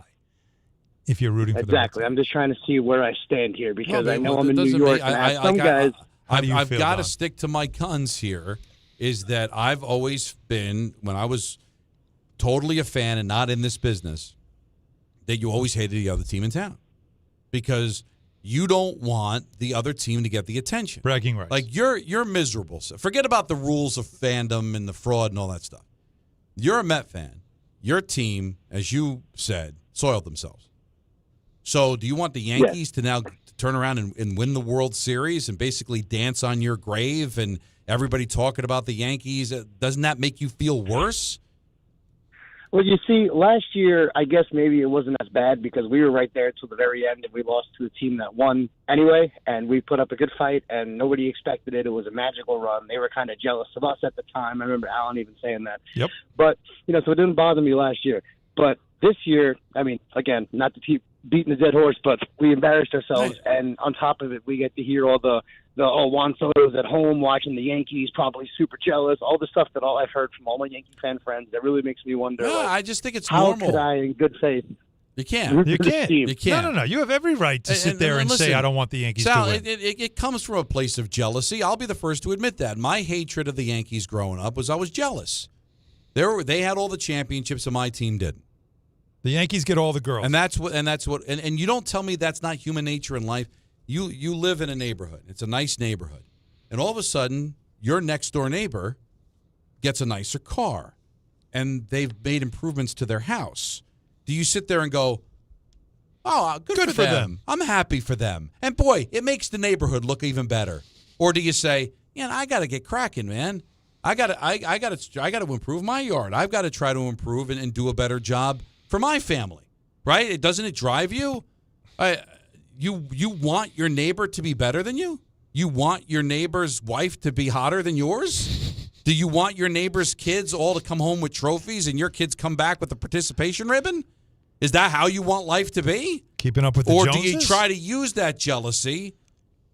if you're rooting for the Red Sox? Exactly. I'm just trying to see where I stand here because I know I'm in New York and I have some guys. I've got to stick to my guns here. Is that I've always been, when I was totally a fan and not in this business, that you always hated the other team in town because you don't want the other team to get the attention. Bragging rights. Like you're miserable. So forget about the rules of fandom and the fraud and all that stuff. You're a Met fan. Your team, as you said, soiled themselves. So do you want the Yankees to now turn around and win the World Series and basically dance on your grave and everybody talking about the Yankees? Doesn't that make you feel worse? Well, you see, last year, I guess maybe it wasn't as bad because we were right there till the very end and we lost to the team that won anyway, and we put up a good fight and nobody expected it. It was a magical run. They were kind of jealous of us at the time. I remember Alan even saying that. Yep. But, so it didn't bother me last year. But this year, I mean, again, not to keep beating a dead horse, but we embarrassed ourselves, and on top of it, we get to hear all the Juan Soto's at home watching the Yankees, probably super jealous, all the stuff that I've heard from all my Yankee fan friends. That really makes me wonder. No, I just think it's how normal. could I, in good faith, You can't. You can't. You can't. No. You have every right to sit there and listen, say, I don't want the Yankees Sal, to win. It comes from a place of jealousy. I'll be the first to admit that. My hatred of the Yankees growing up was I was jealous. They had all the championships and my team didn't. The Yankees get all the girls. And that's what you don't tell me that's not human nature in life. You live in a neighborhood. It's a nice neighborhood. And all of a sudden, your next door neighbor gets a nicer car and they've made improvements to their house. Do you sit there and go, "Oh, good for them. I'm happy for them." And boy, it makes the neighborhood look even better. Or do you say, "Yeah, I got to get cracking, man. I got to improve my yard. I've got to try to improve and do a better job for my family." Right? Doesn't it drive you? You want your neighbor to be better than you? You want your neighbor's wife to be hotter than yours? Do you want your neighbor's kids all to come home with trophies and your kids come back with a participation ribbon? Is that how you want life to be? Keeping up with the Or Joneses? do you try to use that jealousy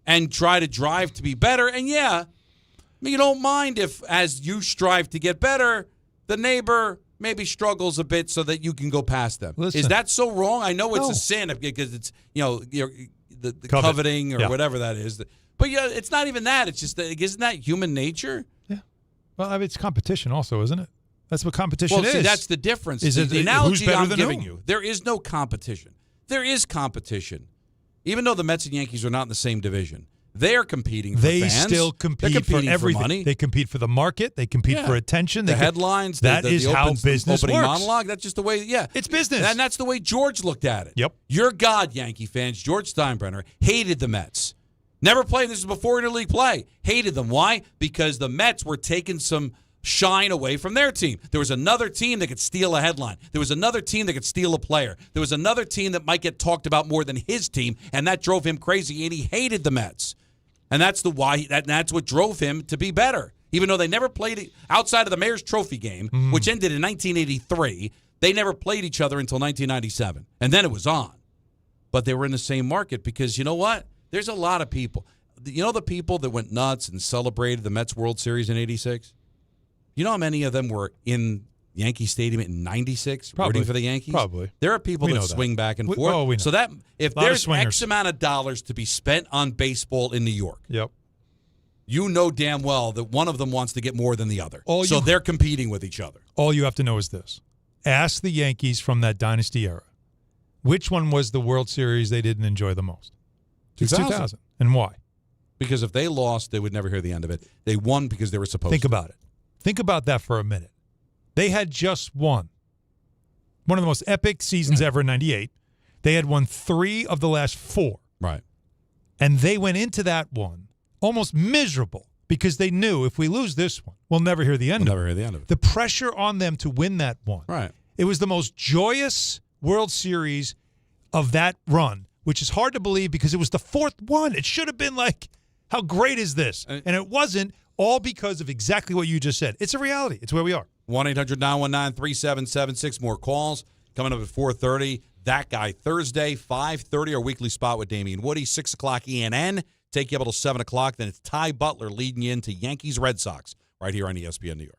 and try to drive to be better? And yeah, you don't mind if, as you strive to get better, the neighbor maybe struggles a bit so that you can go past them. Listen. Is that so wrong? I know it's a sin because it's the coveting or whatever that is. But yeah, it's not even that. It's just that, isn't that human nature? Yeah. Well, I mean, it's competition also, isn't it? That's what competition is. Well, see, that's the difference. Is it the analogy who's better I'm than giving who? you, there is no competition. There is competition. Even though the Mets and Yankees are not in the same division, they are competing for They fans. still They're compete for competing everything. money. They compete for the market. They compete for attention. The headlines. That is the how open, business opening works. monologue. That's just the way. Yeah, it's business, and that's the way George looked at it. Yep. Your God, Yankee fans, George Steinbrenner hated the Mets. Never played. This is before interleague play. Hated them. Why? Because the Mets were taking some shine away from their team. There was another team that could steal a headline. There was another team that could steal a player. There was another team that might get talked about more than his team, and that drove him crazy, and he hated the Mets. And that's that's what drove him to be better. Even though they never played it outside of the Mayor's Trophy game, which ended in 1983, they never played each other until 1997. And then it was on. But they were in the same market because you know what? There's a lot of people. You know the people that went nuts and celebrated the Mets World Series in 86? You know how many of them were in Yankee Stadium in 96 rooting for the Yankees? Probably. There are people that swing back and forth. We know. So that if there's X amount of dollars to be spent on baseball in New York, you know damn well that one of them wants to get more than the other. So they're competing with each other. All you have to know is this. Ask the Yankees from that dynasty era. Which one was the World Series they didn't enjoy the most? 2000. And why? Because if they lost, they would never hear the end of it. They won because they were supposed to. Think about it. Think about that for a minute. They had just won one of the most epic seasons ever in 98. They had won 3 of the last 4. Right. And they went into that one almost miserable because they knew if we lose this one, we'll never hear the end of it. Never hear the end of it. The pressure on them to win that one. Right. It was the most joyous World Series of that run, which is hard to believe because it was the 4th one. It should have been like, how great is this? And it wasn't, all because of exactly what you just said. It's a reality. It's where we are. 1-800-919-3776. More calls coming up at 4:30. That Guy Thursday, 5:30, our weekly spot with Damien Woody, 6 o'clock ENN. Take you up until 7 o'clock. Then it's Ty Butler leading you into Yankees Red Sox right here on ESPN New York.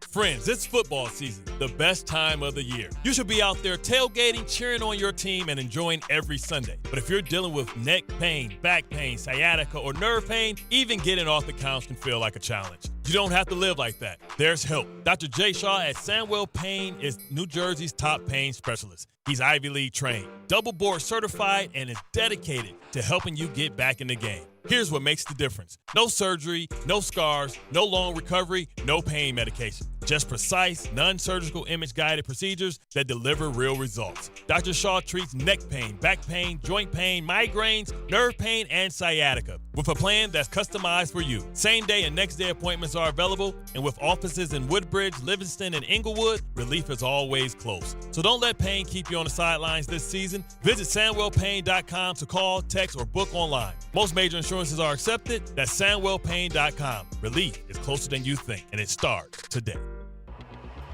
Friends, it's football season, the best time of the year. You should be out there tailgating, cheering on your team, and enjoying every Sunday. But if you're dealing with neck pain, back pain, sciatica, or nerve pain, even getting off the couch can feel like a challenge. You don't have to live like that. There's help. Dr. Jay Shaw at Sandwell Pain is New Jersey's top pain specialist. He's Ivy League trained, double board certified, and is dedicated to helping you get back in the game. Here's what makes the difference. No surgery, no scars, no long recovery, no pain medication. Just precise, non-surgical image-guided procedures that deliver real results. Dr. Shaw treats neck pain, back pain, joint pain, migraines, nerve pain, and sciatica with a plan that's customized for you. Same-day and next-day appointments are available, and with offices in Woodbridge, Livingston, and Inglewood, relief is always close. So don't let pain keep you on the sidelines this season. Visit SandwellPain.com to call, text, or book online. Most major insurances are accepted. That's SandwellPain.com. Relief is closer than you think, and it starts today.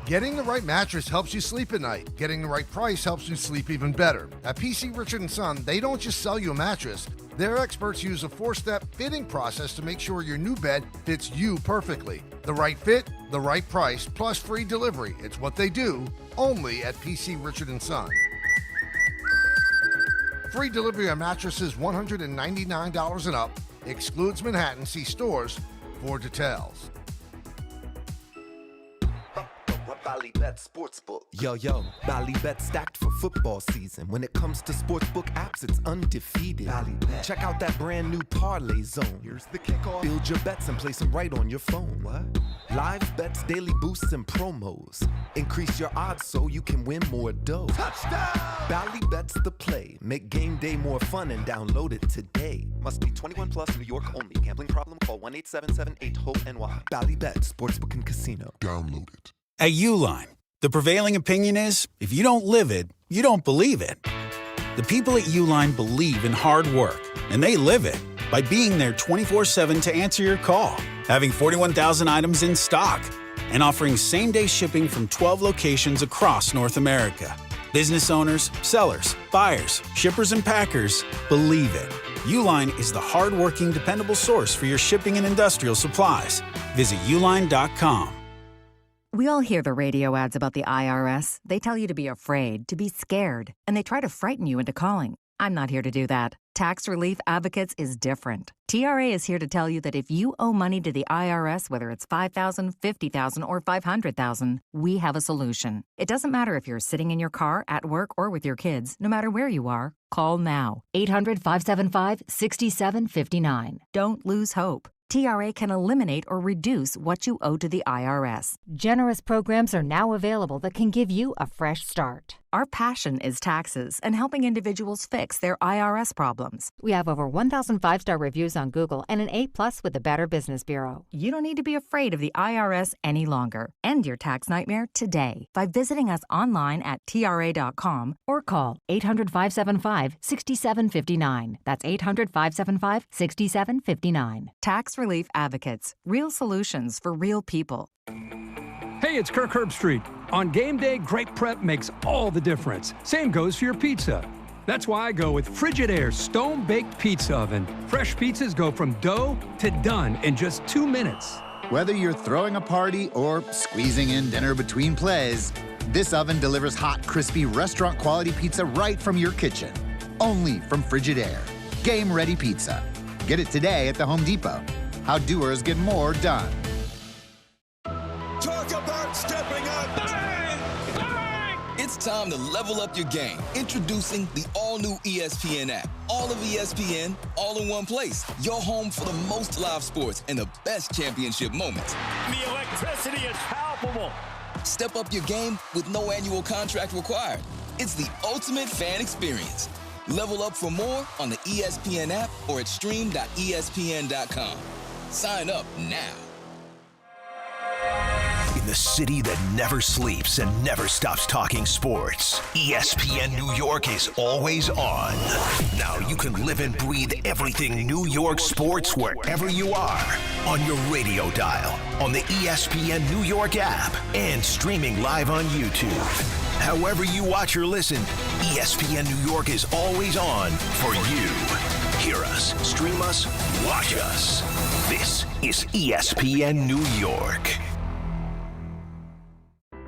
Getting the right mattress helps you sleep at night. Getting the right price helps you sleep even better. At PC Richard & Son, they don't just sell you a mattress. Their experts use a 4-step fitting process to make sure your new bed fits you perfectly. The right fit, the right price, plus free delivery. It's what they do, only at PC Richard & Son. Free delivery on mattresses $199 and up. Excludes Manhattan. See stores for details. Ballybet Sportsbook. Yo, Ballybet stacked for football season. When it comes to sportsbook apps, it's undefeated. Ballybet. Check out that brand new parlay zone. Here's the kickoff. Build your bets and place them right on your phone. What? Live bets, daily boosts, and promos. Increase your odds so you can win more dough. Touchdown! Ballybet's the play. Make game day more fun and download it today. Must be 21 plus, New York only. Gambling problem? Call 1-877-8-HOPE-NY. Ballybet Sportsbook and Casino. Download it. At Uline, the prevailing opinion is, if you don't live it, you don't believe it. The people at Uline believe in hard work, and they live it by being there 24/7 to answer your call, having 41,000 items in stock, and offering same-day shipping from 12 locations across North America. Business owners, sellers, buyers, shippers, and packers believe it. Uline is the hard-working, dependable source for your shipping and industrial supplies. Visit uline.com. We all hear the radio ads about the IRS. They tell you to be afraid, to be scared, and they try to frighten you into calling. I'm not here to do that. Tax Relief Advocates is different. TRA is here to tell you that if you owe money to the IRS, whether it's $5,000, $50,000, or $500,000, we have a solution. It doesn't matter if you're sitting in your car, at work, or with your kids. No matter where you are, call now. 800-575-6759. Don't lose hope. TRA can eliminate or reduce what you owe to the IRS. Generous programs are now available that can give you a fresh start. Our passion is taxes and helping individuals fix their IRS problems. We have over 1,000 5-star reviews on Google and an A+ with the Better Business Bureau. You don't need to be afraid of the IRS any longer. End your tax nightmare today by visiting us online at TRA.com or call 800-575-6759. That's 800-575-6759. Tax Relief Advocates. Real solutions for real people. Hey, it's Kirk Herbstreit. On game day, great prep makes all the difference. Same goes for your pizza. That's why I go with Frigidaire Stone-Baked Pizza Oven. Fresh pizzas go from dough to done in just 2 minutes. Whether you're throwing a party or squeezing in dinner between plays, this oven delivers hot, crispy, restaurant-quality pizza right from your kitchen. Only from Frigidaire. Game-ready pizza. Get it today at the Home Depot. How doers get more done. Talk about stepping up. Bang! Bang! It's time to level up your game. Introducing the all-new ESPN app. All of ESPN, all in one place. Your home for the most live sports and the best championship moments. The electricity is palpable. Step up your game with no annual contract required. It's the ultimate fan experience. Level up for more on the ESPN app or at stream.espn.com. Sign up now. In the city that never sleeps and never stops talking sports, ESPN New York is always on. Now you can live and breathe everything New York sports wherever you are. On your radio dial, on the ESPN New York app, and streaming live on YouTube. However you watch or listen, ESPN New York is always on for you. Hear us, stream us, watch us. This is ESPN New York.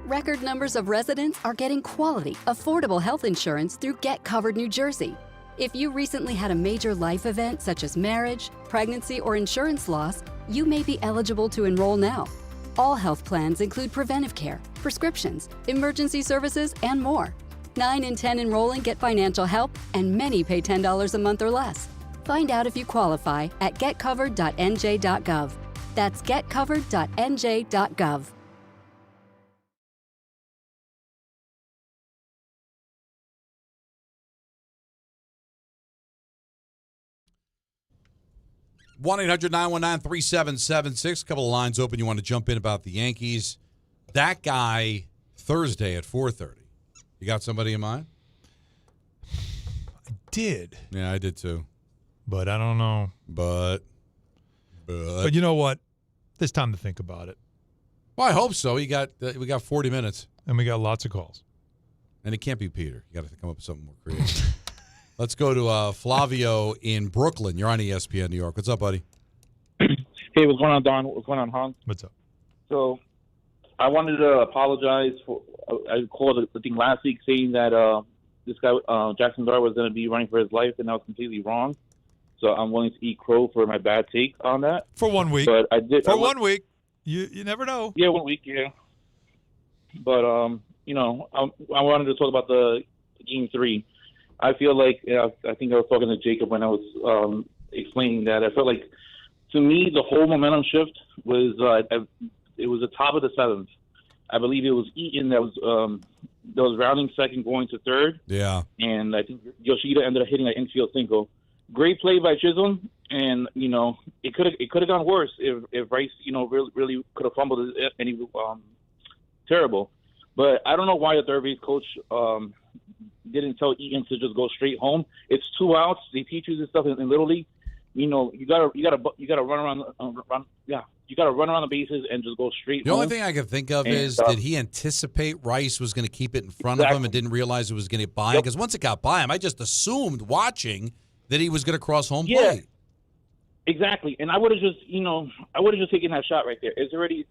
Record numbers of residents are getting quality, affordable health insurance through Get Covered New Jersey. If you recently had a major life event such as marriage, pregnancy, or insurance loss, you may be eligible to enroll now. All health plans include preventive care, prescriptions, emergency services, and more. 9 in 10 enrolling get financial help, and many pay $10 a month or less. Find out if you qualify at getcovered.nj.gov. That's getcovered.nj.gov. One 1-800-919-3776. A couple of lines open. You want to jump in about the Yankees. That guy Thursday at 4:30. You got somebody in mind? I did. Yeah, I did too. But I don't know. But you know what? There's time to think about it. Well, I hope so. We got 40 minutes. And we got lots of calls. And it can't be Peter. You got to come up with something more creative. Let's go to Flavio in Brooklyn. You're on ESPN New York. What's up, buddy? Hey, what's going on, Don? What's going on, Hahn? What's up? So, I wanted to apologize for I called the thing last week saying that this guy Jackson Dart was going to be running for his life, and that was completely wrong. So I'm willing to eat crow for my bad take on that. For 1 week. But I did for 1 week. You never know. Yeah, 1 week. Yeah. But I wanted to talk about the Game 3. I feel like I think I was talking to Jacob when I was explaining that. I felt like, to me, the whole momentum shift was it was the top of the seventh. I believe it was Eaton that was rounding second, going to third. Yeah. And I think Yoshida ended up hitting an infield single. Great play by Chisholm, and it could have gone worse if Rice really could have fumbled it, and he terrible. But I don't know why the third base coach didn't tell Eaton to just go straight home. It's 2 outs. They teach you this stuff in Little League. You gotta run around. You gotta run around the bases and just go straight. The only thing I can think of is, did he anticipate Rice was going to keep it in front of him and didn't realize it was going to get by him? Because once it got by him, I just assumed watching that he was going to cross home plate. Exactly. And I would have just taken that shot right there.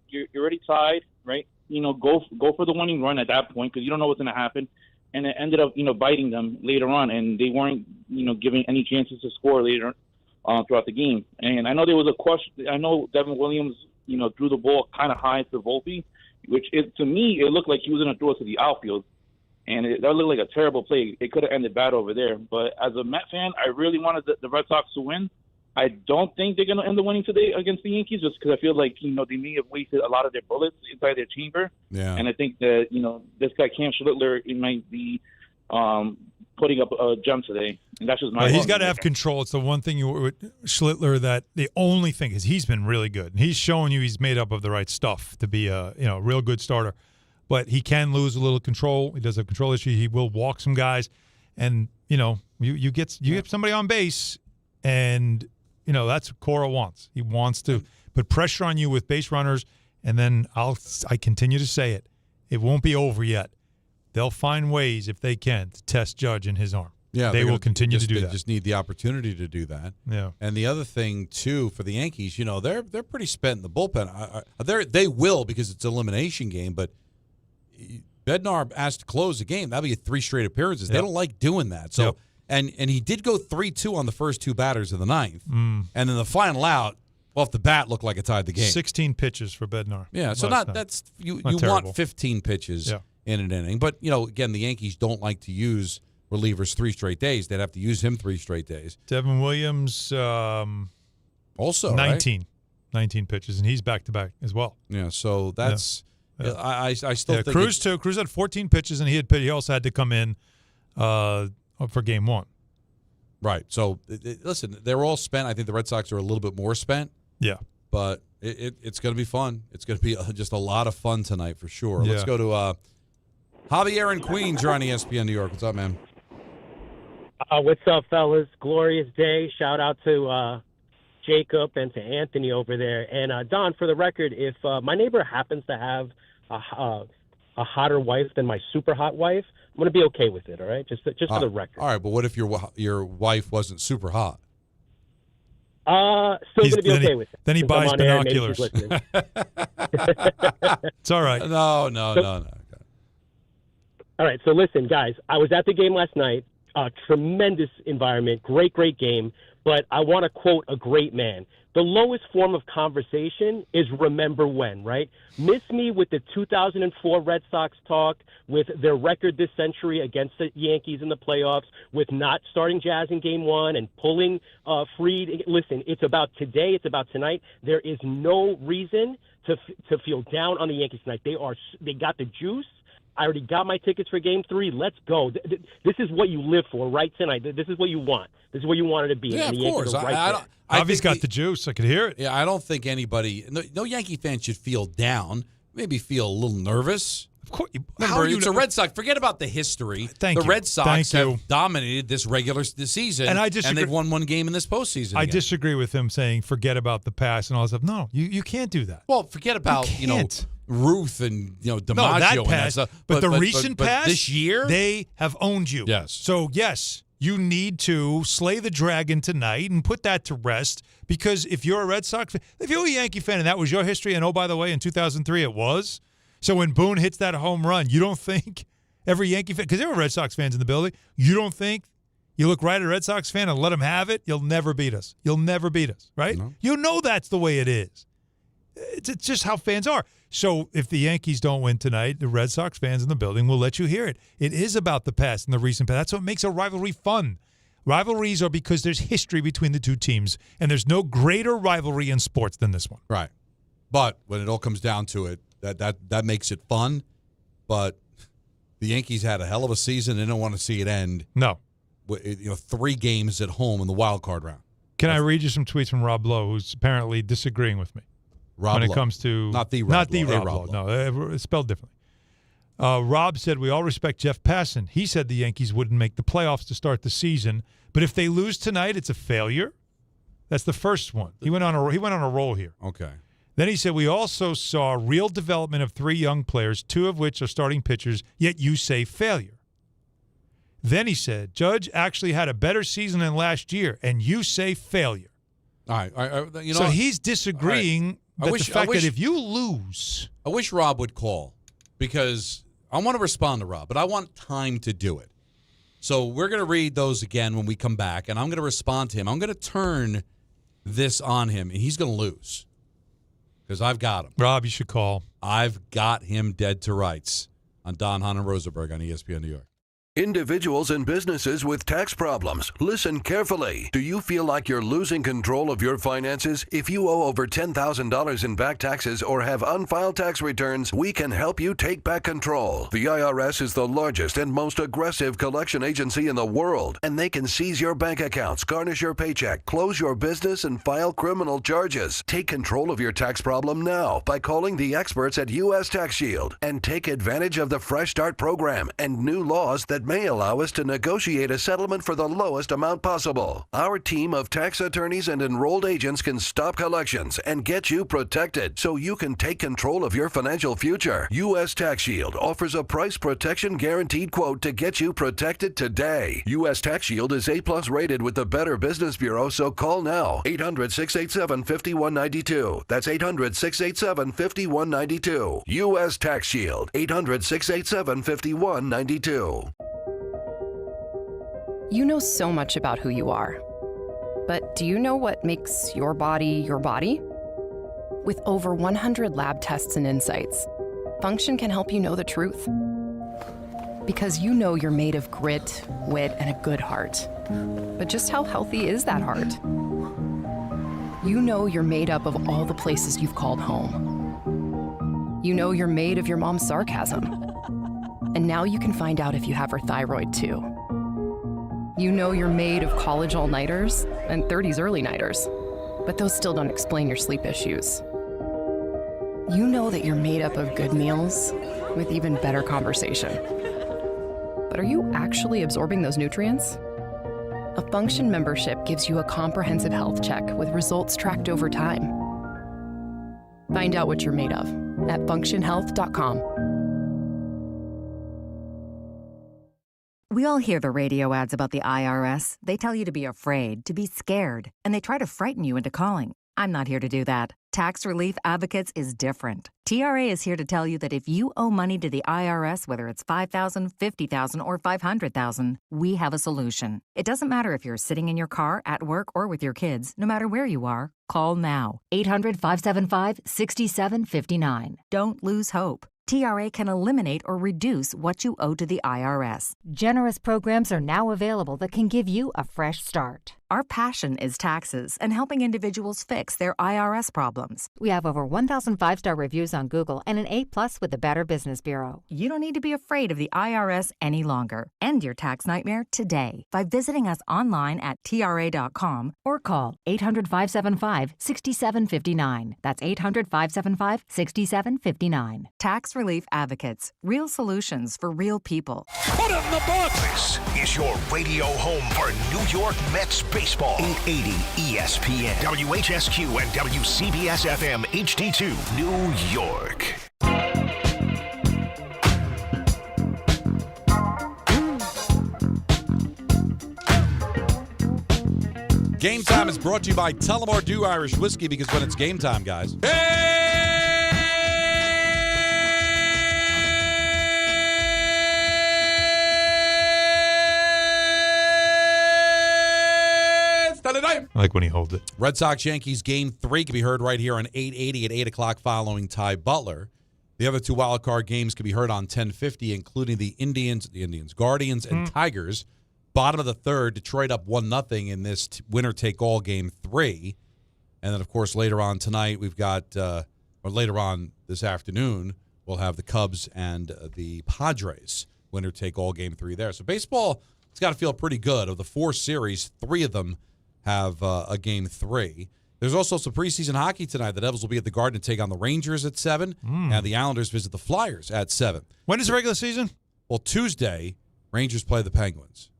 You're already tied, right? Go for the winning run at that point, because you don't know what's going to happen. And it ended up biting them later on, and they weren't giving any chances to score later throughout the game. And I know there was a question. I know Devin Williams threw the ball kind of high to Volpe, which to me it looked like he was going to throw it to the outfield. And that looked like a terrible play. It could have ended bad over there. But as a Met fan, I really wanted the Red Sox to win. I don't think they're going to end up winning today against the Yankees, just because I feel like, they may have wasted a lot of their bullets inside their chamber. Yeah. And I think that, this guy, Cam Schlittler, he might be putting up a gem today. And that's just my He's got to have control. It's the one thing with Schlittler that the only thing is he's been really good. And he's showing you he's made up of the right stuff to be a real good starter. But he can lose a little control. He does have a control issue. He will walk some guys. And, you get somebody on base, and that's what Cora wants. He wants to put pressure on you with base runners, and then I continue to say it. It won't be over yet. They'll find ways, if they can, to test Judge in his arm. Yeah, they will continue to do that. They just need the opportunity to do that. Yeah. And the other thing too for the Yankees, they're pretty spent in the bullpen. They will, because it's an elimination game, but Bednar asked to close the game. That'll be 3 straight appearances. They don't like doing that. So. And he did go 3-2 on the first 2 batters of the ninth. And then the final out, off the bat, looked like it tied the game. 16 pitches for Bednar. Yeah, so you want 15 pitches in an inning. But, again, the Yankees don't like to use relievers 3 straight days. They'd have to use him 3 straight days. Devin Williams also 19. Right? 19 pitches, and he's back-to-back as well. Yeah, so that's I still think Cruz too. Cruz had 14 pitches, and he also had to come in for Game 1. Right. So, listen, they're all spent. I think the Red Sox are a little bit more spent. Yeah. But it's going to be fun. It's going to be just a lot of fun tonight for sure. Yeah. Let's go to Javier in Queens. You're on ESPN New York. What's up, man? What's up, fellas? Glorious day. Shout out to Jacob and to Anthony over there. And, Don, for the record, if my neighbor happens to have a hotter wife than my super hot wife, I'm going to be okay with it, all right? Just for the record. All right, but what if your wife wasn't super hot? Still going to be okay with it. Then he buys binoculars. It's all right. No. All right, so listen, guys. I was at the game last night. Tremendous environment. Great game. But I want to quote a great man. The lowest form of conversation is remember when, right? Miss me with the 2004 Red Sox talk, with their record this century against the Yankees in the playoffs, with not starting Jazz in Game 1 and pulling Fried. Listen, it's about today. It's about tonight. There is no reason to feel down on the Yankees tonight. They got the juice. I already got my tickets for Game 3. Let's go. This is what you live for, right, tonight. This is what you want. This is what you wanted to be. Yeah, and of course. Avi's got the juice. I could hear it. Yeah, I don't think anybody, no Yankee fan should feel down. Maybe feel a little nervous. Of course. Remember, it's a Red Sox. Forget about the history. The Red Sox have dominated this season, and they've won 1 game in this postseason. I disagree with him saying forget about the past and all that stuff. No, you can't do that. Well, forget about Ruth and DiMaggio No, that and past, that stuff. but the recent past, this year, they have owned you. Yes. So yes, you need to slay the dragon tonight and put that to rest. Because if you're a Red Sox fan, if you're a Yankee fan and that was your history, and oh, by the way, in 2003 it was. So when Boone hits that home run, you don't think every Yankee fan, because there were Red Sox fans in the building, you don't think you look right at a Red Sox fan and let them have it? You'll never beat us. You'll never beat us, right? No. You know that's the way it is. It's just how fans are. So if the Yankees don't win tonight, the Red Sox fans in the building will let you hear it. It is about the past and the recent past. That's what makes a rivalry fun. Rivalries are because there's history between the two teams, and there's no greater rivalry in sports than this one. Right. But when it all comes down to it, that makes it fun. But the Yankees had a hell of a season. They don't want to see it end. No. 3 games at home in the wild card round. Can I read you some tweets from Rob Lowe, who's apparently disagreeing with me Rob when Lowe. it comes to Not the Rob Rob Lowe. No, it's spelled differently. Rob said, we all respect Jeff Passan. He said the Yankees wouldn't make the playoffs to start the season, but if they lose tonight, it's a failure. That's the first one. He went on a roll here. Okay. Then he said, we also saw real development of 3 young players, 2 of which are starting pitchers, yet you say failure. Then he said, Judge actually had a better season than last year, and you say failure. All right. So he's disagreeing that the fact that if you lose. I wish Rob would call, because I want to respond to Rob, but I want time to do it. So we're going to read those again when we come back, and I'm going to respond to him. I'm going to turn this on him, and he's going to lose because I've got him. Rob, you should call. I've got him dead to rights on Don, Hahn, and Rosenberg on ESPN New York. Individuals and businesses with tax problems, listen carefully. Do you feel like you're losing control of your finances? If you owe over $10,000 in back taxes or have unfiled tax returns, we can help you take back control. The IRS is the largest and most aggressive collection agency in the world, and they can seize your bank accounts, garnish your paycheck, close your business, and file criminal charges. Take control of your tax problem now by calling the experts at U.S. Tax Shield and take advantage of the Fresh Start program and new laws that may allow us to negotiate a settlement for the lowest amount possible. Our team of tax attorneys and enrolled agents can stop collections and get you protected so you can take control of your financial future. U.S. Tax Shield offers a price protection guaranteed quote to get you protected today. U.S. Tax Shield is A+ rated with the Better Business Bureau, so call now. 800-687-5192. That's 800-687-5192. U.S. Tax Shield. 800-687-5192. You know so much about who you are. But do you know what makes your body your body? With over 100 lab tests and insights, Function can help you know the truth. Because you know you're made of grit, wit, and a good heart. But just how healthy is that heart? You know you're made up of all the places you've called home. You know you're made of your mom's sarcasm. And now you can find out if you have her thyroid too. You know you're made of college all-nighters and 30s early-nighters, but those still don't explain your sleep issues. You know that you're made up of good meals with even better conversation. But are you actually absorbing those nutrients? A Function membership gives you a comprehensive health check with results tracked over time. Find out what you're made of at functionhealth.com. We all hear the radio ads about the IRS. They tell you to be afraid, to be scared, and they try to frighten you into calling. I'm not here to do that. Tax Relief Advocates is different. TRA is here to tell you that if you owe money to the IRS, whether it's $5,000, $50,000, or $500,000, we have a solution. It doesn't matter if you're sitting in your car, at work, or with your kids. No matter where you are, call now. 800-575-6759. Don't lose hope. TRA can eliminate or reduce what you owe to the IRS. Generous programs are now available that can give you a fresh start. Our passion is taxes and helping individuals fix their IRS problems. We have over 1,000 5-star reviews on Google and an A+ with the Better Business Bureau. You don't need to be afraid of the IRS any longer. End your tax nightmare today by visiting us online at TRA.com or call 800-575-6759. That's 800-575-6759. Tax Relief Advocates. Real solutions for real people. Put it in the box! This is your radio home for New York Mets baseball. 880 ESPN, WHSQ, and WCBS FM HD2, New York. Game Time is brought to you by Tullamore Dew Irish Whiskey, because when it's game time, guys. I like when he holds it. Red Sox Yankees Game 3 can be heard right here on 880 at 8 o'clock following Ty Butler. The other two wild card games can be heard on 1050, including the Guardians, and Tigers. Bottom of the third, Detroit up 1-0 in this winner-take-all Game 3. And then, of course, later on tonight, we've got, or later on this afternoon, we'll have the Cubs and the Padres winner-take-all Game 3 there. So baseball, it's got to feel pretty good. Of the 4 series, 3 of them have a Game 3. There's also some preseason hockey tonight. The Devils will be at the Garden to take on the Rangers at 7, and the Islanders visit the Flyers at 7. When is the regular season? Well, Tuesday, Rangers play the Penguins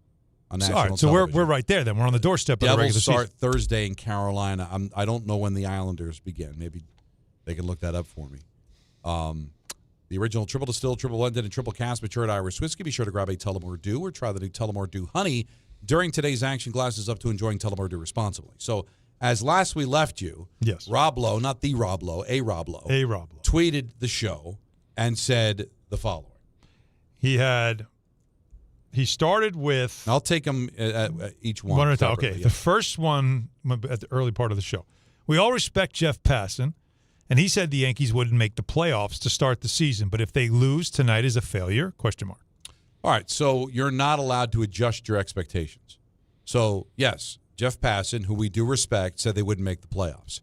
on national television. So we're right there then. We're on the doorstep of the regular season. Devils start Thursday in Carolina. I don't know when the Islanders begin. Maybe they can look that up for me. The original triple distilled, triple blended, and triple cast matured Irish whiskey. Be sure to grab a Tullamore Dew or try the new Tullamore Dew Honey during today's action. Glasses up to enjoying Tullamore Dew responsibly. So, as last we left you, yes, Rob Lowe, not the Rob Lowe, a Rob Lowe, tweeted the show and said the following. He started with... I'll take them each one. One at a time. Okay, the first one at the early part of the show. We all respect Jeff Passan, and he said the Yankees wouldn't make the playoffs to start the season, but if they lose, tonight is a failure? ? All right, so you're not allowed to adjust your expectations. So, yes, Jeff Passan, who we do respect, said they wouldn't make the playoffs.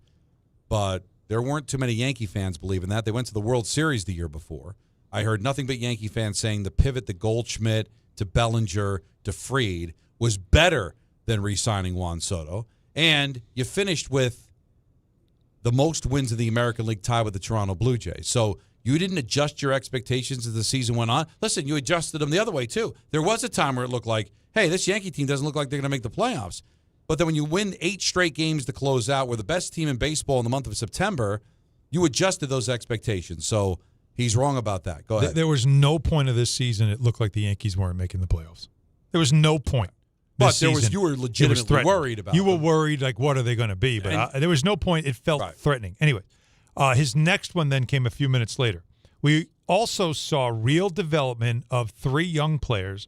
But there weren't too many Yankee fans believing that. They went to the World Series the year before. I heard nothing but Yankee fans saying the pivot to Goldschmidt, to Bellinger, to Fried was better than re-signing Juan Soto. And you finished with the most wins in the American League, tied with the Toronto Blue Jays. So you didn't adjust your expectations as the season went on. Listen, you adjusted them the other way, too. There was a time where it looked like, hey, this Yankee team doesn't look like they're going to make the playoffs. But then when you win 8 straight games to close out, we're the best team in baseball in the month of September, you adjusted those expectations. So he's wrong about that. Go ahead. There was no point of this season it looked like the Yankees weren't making the playoffs. There was no point. But you were legitimately worried about You were worried, like, what are they going to be? But there was no point. It felt threatening. Anyway, his next one then came a few minutes later. We also saw real development of 3 young players,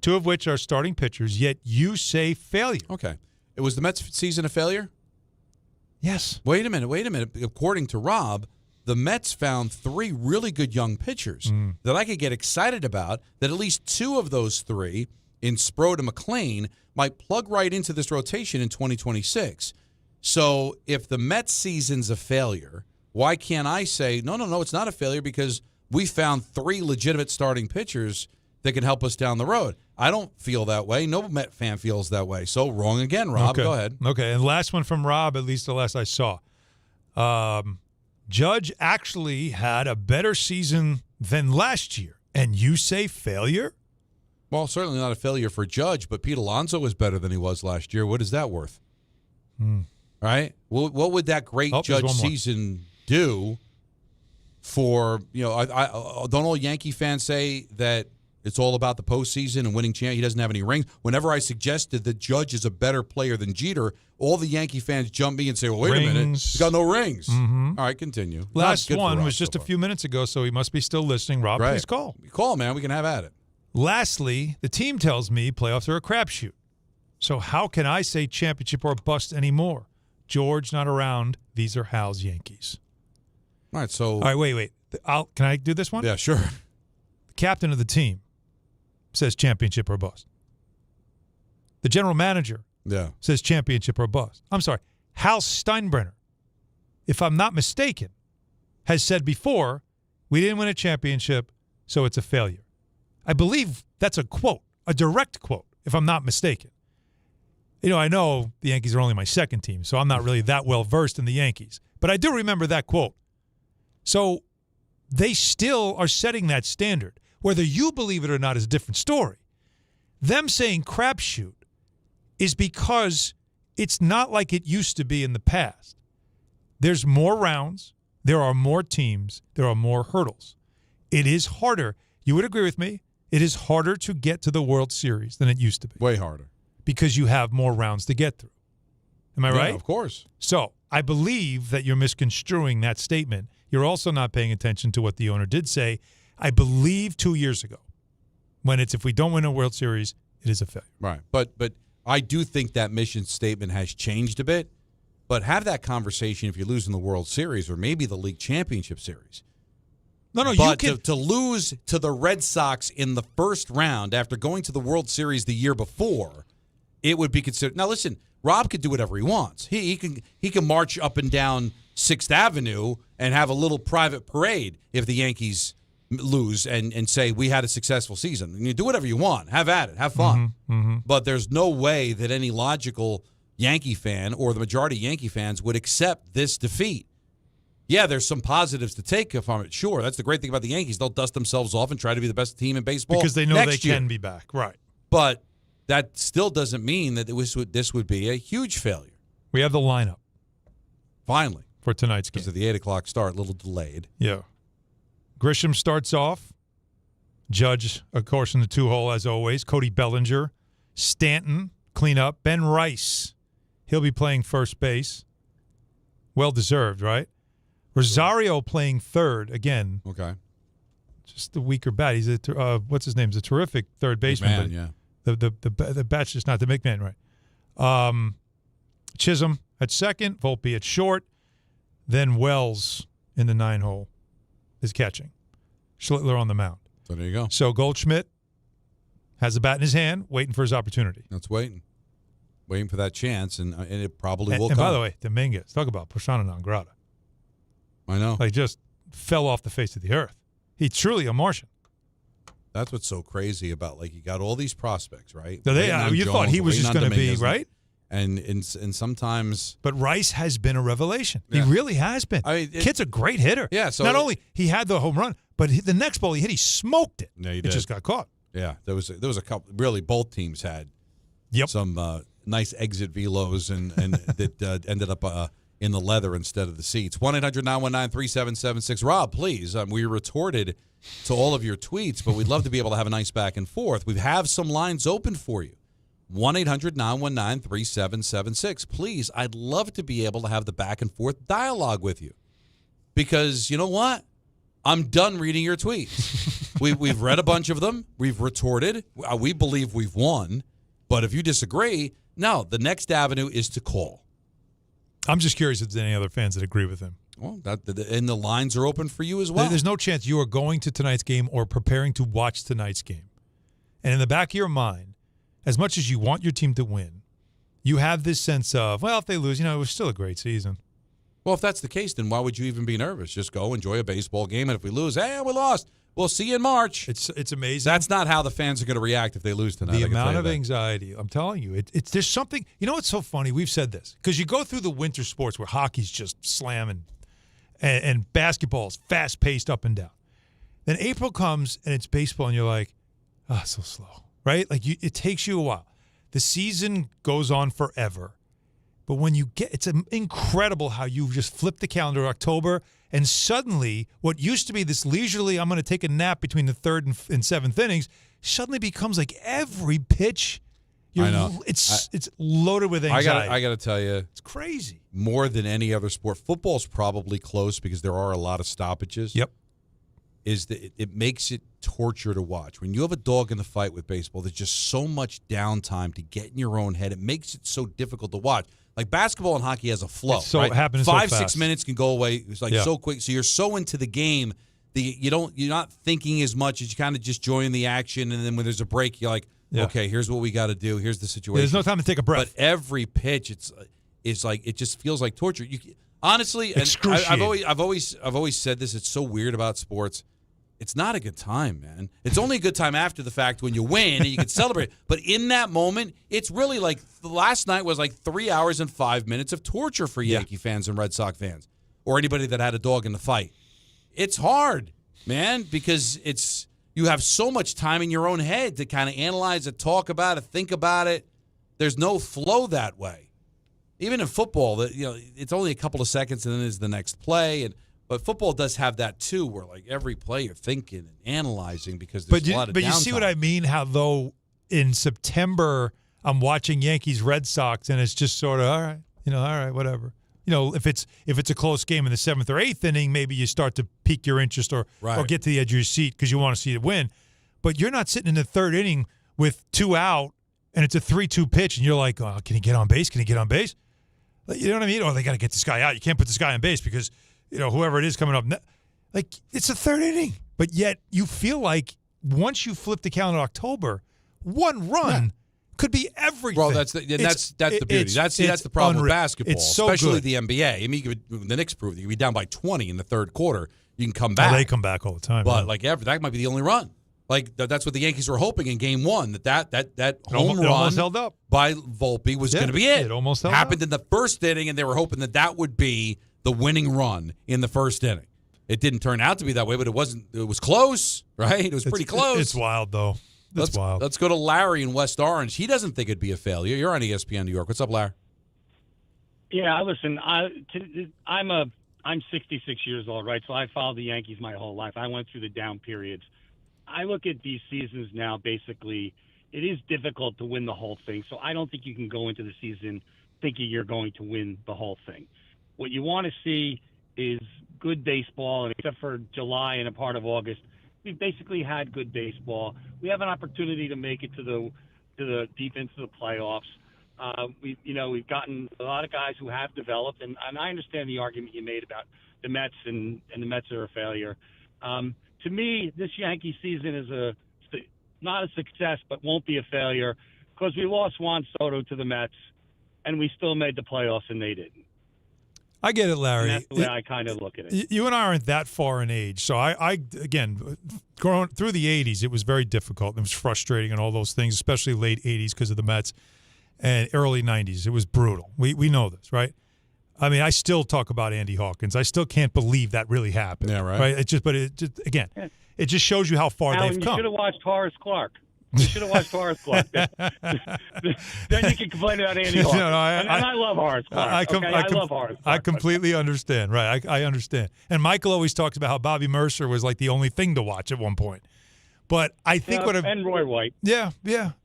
2 of which are starting pitchers, yet you say failure. Okay. It was the Mets season a failure? Yes. Wait a minute. According to Rob, the Mets found 3 really good young pitchers that I could get excited about, that at least 2 of those 3, in Sproat and McLean, might plug right into this rotation in 2026. So if the Mets season's a failure, why can't I say, no, it's not a failure because we found 3 legitimate starting pitchers that can help us down the road? I don't feel that way. No Met fan feels that way. So wrong again, Rob. Okay. Go ahead. Okay, and last one from Rob, at least the last I saw. Judge actually had a better season than last year, and you say failure? Well, certainly not a failure for Judge, but Pete Alonso was better than he was last year. What is that worth? Right? What would that great Judge season do for, I don't all Yankee fans say that it's all about the postseason and winning champ. He doesn't have any rings. Whenever I suggested that Judge is a better player than Jeter, all the Yankee fans jump me and say, well, wait a minute. He's got no rings. Mm-hmm. All right, continue. Last one was just a few minutes ago, so he must be still listening. Rob, please call. Call, man. We can have at it. Lastly, the team tells me playoffs are a crapshoot. So how can I say championship or bust anymore? George not around. These are Hal's Yankees. All right, so. All right, wait. Can I do this one? Yeah, sure. The captain of the team says championship or bust. The general manager says championship or bust. I'm sorry. Hal Steinbrenner, if I'm not mistaken, has said before, we didn't win a championship, so it's a failure. I believe that's a quote, a direct quote, if I'm not mistaken. I know the Yankees are only my second team, so I'm not really that well versed in the Yankees. But I do remember that quote. So they still are setting that standard. Whether you believe it or not is a different story. Them saying crapshoot is because it's not like it used to be in the past. There's more rounds. There are more teams. There are more hurdles. It is harder. You would agree with me. It is harder to get to the World Series than it used to be. Way harder. Because you have more rounds to get through. Am I right? Of course. So I believe that you're misconstruing that statement. You're also not paying attention to what the owner did say, I believe 2 years ago, when it's if we don't win a World Series, it is a failure. Right. But I do think that mission statement has changed a bit. But have that conversation if you're losing the World Series or maybe the League Championship Series. No, you can to lose to the Red Sox in the first round after going to the World Series the year before, it would be considered. Now, listen, Rob could do whatever he wants. He can march up and down 6th Avenue and have a little private parade if the Yankees lose and say we had a successful season. You do whatever you want. Have at it. Have fun. Mm-hmm. But there's no way that any logical Yankee fan or the majority of Yankee fans would accept this defeat. Yeah, there's some positives to take from it. Sure, that's the great thing about the Yankees. They'll dust themselves off and try to be the best team in baseball because they know they next year. can be back. Right. But that still doesn't mean that this would be a huge failure. We have the lineup. Finally. For tonight's game. Because of the 8 o'clock start, a little delayed. Yeah. Grisham starts off. Judge, of course, in the 2-hole as always. Cody Bellinger. Stanton, clean up. Ben Rice. He'll be playing first base. Well-deserved, right? Rosario playing third again. Okay. Just a weaker bat. He's what's his name? He's a terrific third baseman. McMahon, but the bat's just not the McMahon, right? Chisholm at second. Volpe at short. Then Wells in the 9-hole is catching. Schlittler on the mound. So there you go. So Goldschmidt has the bat in his hand, waiting for his opportunity. That's waiting for that chance, and it probably will come. And by the way, Dominguez, talk about persona non grata. I know. Like, just fell off the face of the earth. He's truly a Martian. That's what's so crazy about, like, you got all these prospects, right? You thought he was just going to be, right? And sometimes. But Rice has been a revelation. Yeah. He really has been. I mean, Kid's a great hitter. Yeah. So not only he had the home run, but the next ball he hit, he smoked it. Yeah, he did. It just got caught. Yeah. There was a couple. Really, both teams had some nice exit velos and that ended up in the leather instead of the seats. 1-800-919-3776. Rob, please. We retorted to all of your tweets, but we'd love to be able to have a nice back and forth. We have some lines open for you. 1-800-919-3776. Please, I'd love to be able to have the back and forth dialogue with you. Because you know what? I'm done reading your tweets. We've read a bunch of them. We've retorted. We believe we've won. But if you disagree, no, the next avenue is to call. I'm just curious if there's any other fans that agree with him. Well, and the lines are open for you as well. There's no chance you are going to tonight's game or preparing to watch tonight's game. And in the back of your mind, as much as you want your team to win, you have this sense of, well, if they lose, it was still a great season. Well, if that's the case, then why would you even be nervous? Just go enjoy a baseball game, and if we lose, hey, we lost. We'll see you in March. It's amazing. That's not how the fans are going to react if they lose tonight. The amount of anxiety, I'm telling you, there's something. You know what's so funny? We've said this because you go through the winter sports where hockey's just slamming, and basketball's fast paced up and down. Then April comes and it's baseball, and you're like, oh, so slow, right? Like it takes you a while. The season goes on forever. But when you it's incredible how you just flip the calendar October, and suddenly what used to be this leisurely, I'm going to take a nap between the third and seventh innings, suddenly becomes like every pitch. I know. It's loaded with anxiety. I got to tell you. It's crazy. More than any other sport. Football's probably close because there are a lot of stoppages. Yep. It makes it torture to watch. When you have a dog in the fight with baseball, there's just so much downtime to get in your own head. It makes it so difficult to watch. Like basketball and hockey has a flow. It happens 5-6 so fast. minutes can go away. It's so quick. So you're so into the game that you're not thinking as much as you kind of just join the action. And then when there's a break, you're like, okay, here's what we got to do. Here's the situation. There's no time to take a breath. But every pitch, it's like it just feels like torture. Honestly, and I've always said this. It's so weird about sports. It's not a good time, man. It's only a good time after the fact when you win and you can celebrate. But in that moment, it's really like the last night was like 3 hours and 5 minutes of torture for Yankee fans and Red Sox fans or anybody that had a dog in the fight. It's hard, man, because you have so much time in your own head to kind of analyze it, talk about it, think about it. There's no flow that way. Even in football, it's only a couple of seconds and then there's the next play. But football does have that, too, where, like, every play you're thinking and analyzing because there's a lot of downtime. But you see what I mean? How, though, in September, I'm watching Yankees Red Sox, and it's just sort of, all right, All right, whatever. If it's a close game in the 7th or 8th inning, maybe you start to pique your interest or get to the edge of your seat because you want to see it win. But you're not sitting in the 3rd inning with 2 out and it's a 3-2 pitch and you're like, oh, can he get on base? Can he get on base? You know what I mean? Or they got to get this guy out. You can't put this guy on base because, whoever it is coming up. Like, it's the 3rd inning. But yet you feel like once you flip the calendar October, one run could be everything. Well, that's the beauty. That's the problem with basketball, especially the NBA. I mean, the Knicks proved you can be down by 20 in the 3rd quarter. You can come back. They come back all the time. But that might be the only run. Like that's what the Yankees were hoping in Game 1 that home run almost held up by Volpe was going to be it. It almost happened in the 1st inning, and they were hoping that would be the winning run in the 1st inning. It didn't turn out to be that way, but it wasn't. It was close, right? It was pretty close. It's wild though. That's wild. Let's go to Larry in West Orange. He doesn't think it'd be a failure. You're on ESPN New York. What's up, Larry? Yeah, listen. I'm 66 years old, right? So I followed the Yankees my whole life. I went through the down periods. I look at these seasons now, basically, it is difficult to win the whole thing. So I don't think you can go into the season thinking you're going to win the whole thing. What you want to see is good baseball, and except for July and a part of August, we've basically had good baseball. We have an opportunity to make it to the deep into the playoffs. We've gotten a lot of guys who have developed, and I understand the argument you made about the Mets and the Mets are a failure. To me, this Yankee season is not a success, but won't be a failure because we lost Juan Soto to the Mets, and we still made the playoffs, and they didn't. I get it, Larry. And that's the way I kind of look at it. You and I aren't that far in age, so I again, growing through the 80s, it was very difficult. It was frustrating and all those things, especially late 80s because of the Mets, and early 90s. It was brutal. We know this, right? I mean, I still talk about Andy Hawkins. I still can't believe that really happened. Yeah, right. It just shows you how far Alan, they've come. You should have watched Horace Clark. You should have watched Horace Clark. Then you can complain about Andy Hawkins. I love Horace Clark. I love Horace Clark. I completely understand. Right. I understand. And Michael always talks about how Bobby Mercer was like the only thing to watch at one point. But I think and Roy White. Yeah.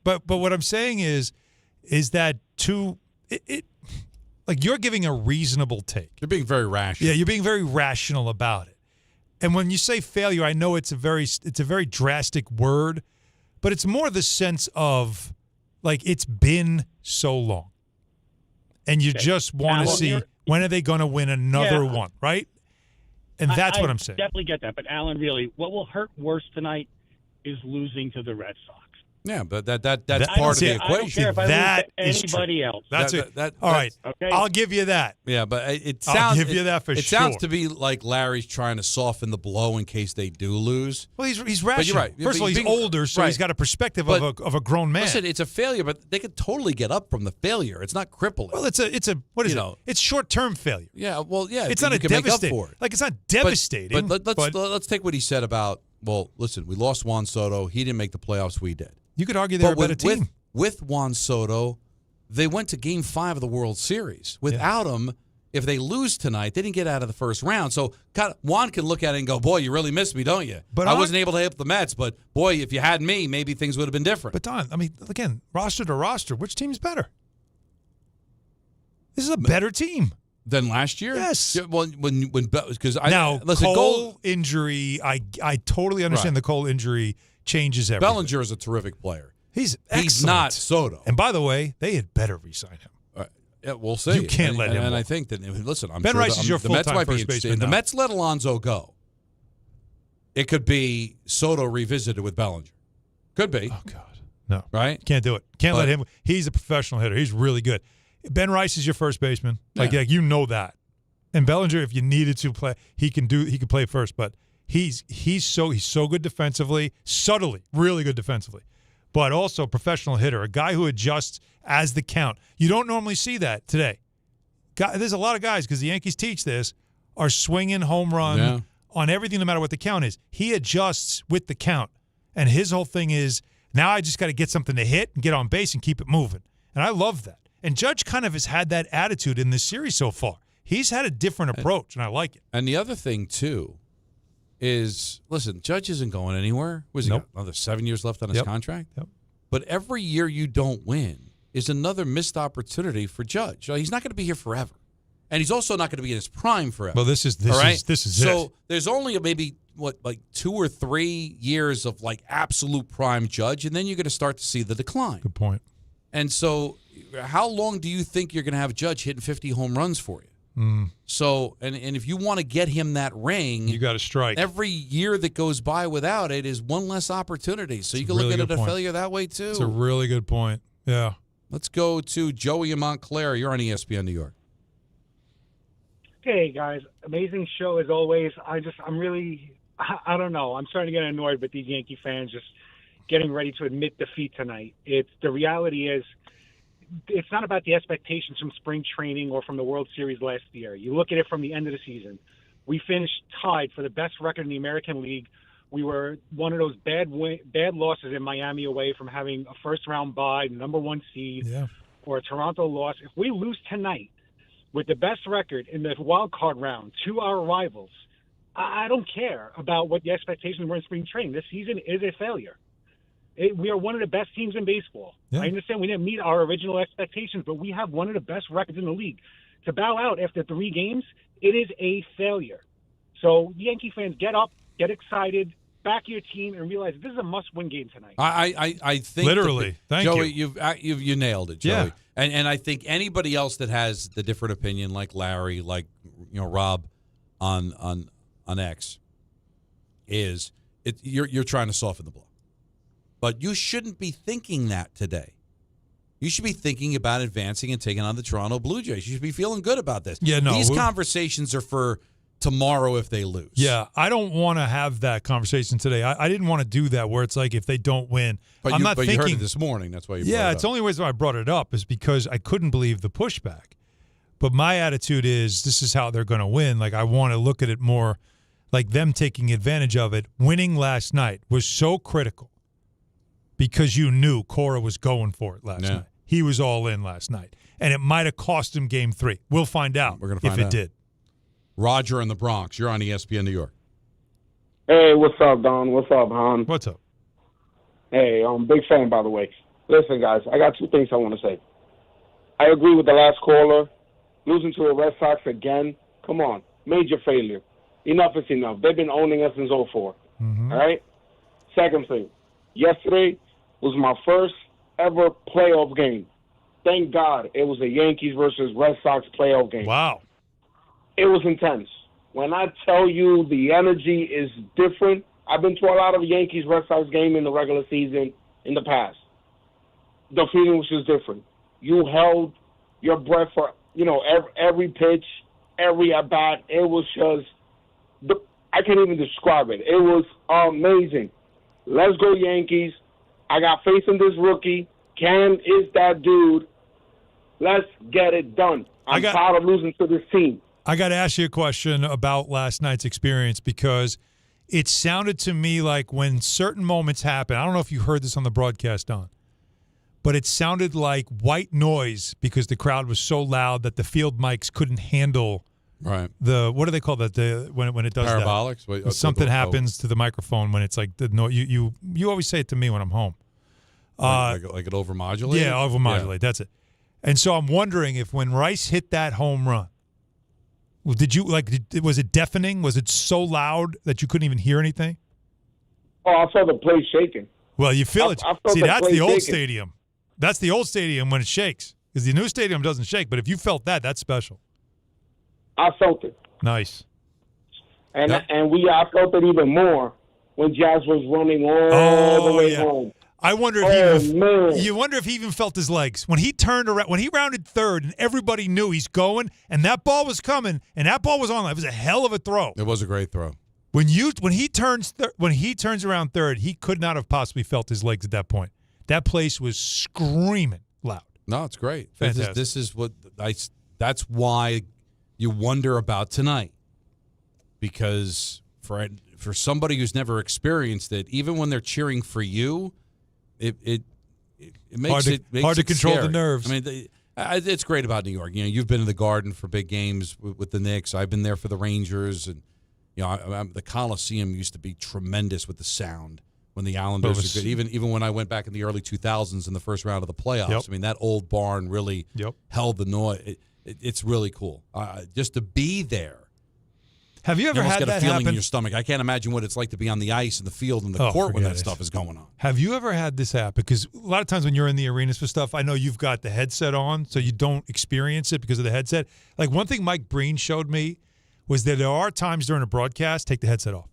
But what I'm saying is that like you're giving a reasonable take. You're being very rational. Yeah, you're being very rational about it. And when you say failure, I know it's a very drastic word, but it's more the sense of like it's been so long. And you just want to see when are they going to win another one, right? And that's what I'm saying. I definitely get that. But Alan, really, what will hurt worse tonight is losing to the Red Sox. Yeah, but that's part of the equation. I don't care if I lose to anybody else. That's it. All right. Okay. I'll give you that. Yeah, but I'll give you that for sure. It sounds to be like Larry's trying to soften the blow in case they do lose. Well, he's rational. But you're right. First of all, he's older, so he's got a perspective of a grown man. Listen, it's a failure, but they could totally get up from the failure. It's not crippling. Well, it's a what is it? It's short-term failure. Yeah, well, yeah. It's not a devastating. Like it's not devastating. But let's take what he said about. Well, listen, we lost Juan Soto. He didn't make the playoffs. We did. You could argue they're a better team. With Juan Soto, they went to Game 5 of the World Series. Without him, if they lose tonight, they didn't get out of the first round. So Juan can look at it and go, boy, you really missed me, don't you? But I wasn't able to hit the Mets, but, boy, if you had me, maybe things would have been different. But, Don, I mean, again, roster to roster, which team's better? This is a better team. Than last year? Yes. Yeah, well, because Cole injury, I totally understand the Cole injury changes everything. Bellinger is a terrific player. He's excellent. He's not Soto. And by the way, they had better re-sign him. Yeah, we'll see. You can't let him. And I think that listen, I'm Ben sure Rice is your full-time first baseman. If the Mets let Alonso go, it could be Soto revisited with Bellinger. Could be. Oh God, no. Right? Can't do it. Let him. He's a professional hitter. He's really good. Ben Rice is your first baseman. Like you know that. And Bellinger, if you needed to play, he can play first. But he's so good defensively, subtly, really good defensively, but also a professional hitter, a guy who adjusts as the count. You don't normally see that today. There's a lot of guys, because the Yankees teach this, are swinging home run on everything no matter what the count is. He adjusts with the count. And his whole thing is, now I just got to get something to hit and get on base and keep it moving. And I love that. And Judge kind of has had that attitude in this series so far. He's had a different approach, and I like it. And the other thing, too, is, listen, Judge isn't going anywhere. Was he got another 7 years left on his contract? Yep. But every year you don't win, is another missed opportunity for Judge. He's not going to be here forever. And he's also not going to be in his prime forever. Well, this is so it. there's only maybe 2 or 3 years of absolute prime Judge, and then you're going to start to see the decline. Good point. And so, how long do you think you're going to have Judge hitting 50 home runs for you? So, and if you want to get him that ring, you got to strike. Every year that goes by without it is one less opportunity. So you can look at it a failure that way too. It's a really good point. Yeah. Let's go to Joey in Montclair. You're on ESPN New York. Hey guys, amazing show as always. I don't know. I'm starting to get annoyed with these Yankee fans just getting ready to admit defeat tonight. The reality is, it's not about the expectations from spring training or from the World Series last year. You look at it from the end of the season. We finished tied for the best record in the American League. We were one of those bad losses in Miami away from having a first-round bye, number 1 seed, or a Toronto loss. If we lose tonight with the best record in the wild card round to our rivals, I don't care about what the expectations were in spring training. This season is a failure. We are one of the best teams in baseball. Yeah. I understand we didn't meet our original expectations, but we have one of the best records in the league. To bow out after 3 games, it is a failure. So Yankee fans, get up, get excited, back your team, and realize this is a must-win game tonight. I think literally, thank Joey, you. You nailed it, Joey. Yeah. And I think anybody else that has the different opinion, like Larry, like Rob, on X, you're trying to soften the blow. But you shouldn't be thinking that today. You should be thinking about advancing and taking on the Toronto Blue Jays. You should be feeling good about this. Yeah, no, these conversations are for tomorrow if they lose. Yeah, I don't want to have that conversation today. I didn't want to do that where it's like if they don't win. But I'm not thinking. You heard it this morning. That's why you brought it up. It's the only reason why I brought it up is because I couldn't believe the pushback. But my attitude is this is how they're going to win. Like I want to look at it more like them taking advantage of it. Winning last night was so critical. Because you knew Cora was going for it last night. He was all in last night. And it might have cost him Game 3. We'll find out if it did. Roger in the Bronx. You're on ESPN New York. Hey, what's up, Don? What's up, Hahn? What's up? Hey, big fan, by the way. Listen, guys, I got 2 things I want to say. I agree with the last caller. Losing to the Red Sox again, come on. Major failure. Enough is enough. They've been owning us since 2004. All right? Second thing. Yesterday was my first ever playoff game. Thank God it was a Yankees versus Red Sox playoff game. Wow. It was intense. When I tell you the energy is different, I've been to a lot of Yankees-Red Sox game in the regular season in the past. The feeling was just different. You held your breath for, every pitch, every at-bat. It was just, I can't even describe it. It was amazing. Let's go Yankees. I got faith in this rookie. Cam is that dude. Let's get it done. I'm tired of losing to this team. I got to ask you a question about last night's experience because it sounded to me like when certain moments happen, I don't know if you heard this on the broadcast, Don, but it sounded like white noise because the crowd was so loud that the field mics couldn't handle right. What do they call that? When it does parabolics? That? Something happens to the microphone when it's like the noise. You always say it to me when I'm home. Like it overmodulated? Yeah, overmodulate. Yeah. That's it. And so I'm wondering if when Rice hit that home run, was it deafening? Was it so loud that you couldn't even hear anything? Oh, I saw the place shaking. Well, you feel it. See, that's the old shaking. stadium. That's the old stadium when it shakes. Because the new stadium doesn't shake. But if you felt that, that's special. I felt it. Nice. And I felt it even more when Jazz was running all the way home. I wonder if you wonder if he even felt his legs when he turned around, when he rounded third, and everybody knew he's going, and that ball was coming, and that ball was on. It was a hell of a throw. It was a great throw. When he turns around third, he could not have possibly felt his legs at that point. That place was screaming loud. No, it's great. Fantastic. This is what that's why you wonder about tonight, because for somebody who's never experienced it, even when they're cheering for you. It makes it hard to control scary. the nerves. I mean, it's great about New York. You've been in the Garden for big games with the Knicks. I've been there for the Rangers, and the Coliseum used to be tremendous with the sound when the Islanders are good. Even when I went back in the early 2000s in the first round of the playoffs, Yep. I mean, that old barn really held the noise. It's really cool. Just to be there. Have you ever You almost had get that a feeling happen? in your stomach. I can't imagine what it's like to be on the ice and the field and the court when that stuff is going on. Have you ever had this happen? Because a lot of times when you're in the arenas for stuff, I know you've got the headset on, so you don't experience it because of the headset. Like one thing Mike Breen showed me was that there are times during a broadcast, take the headset off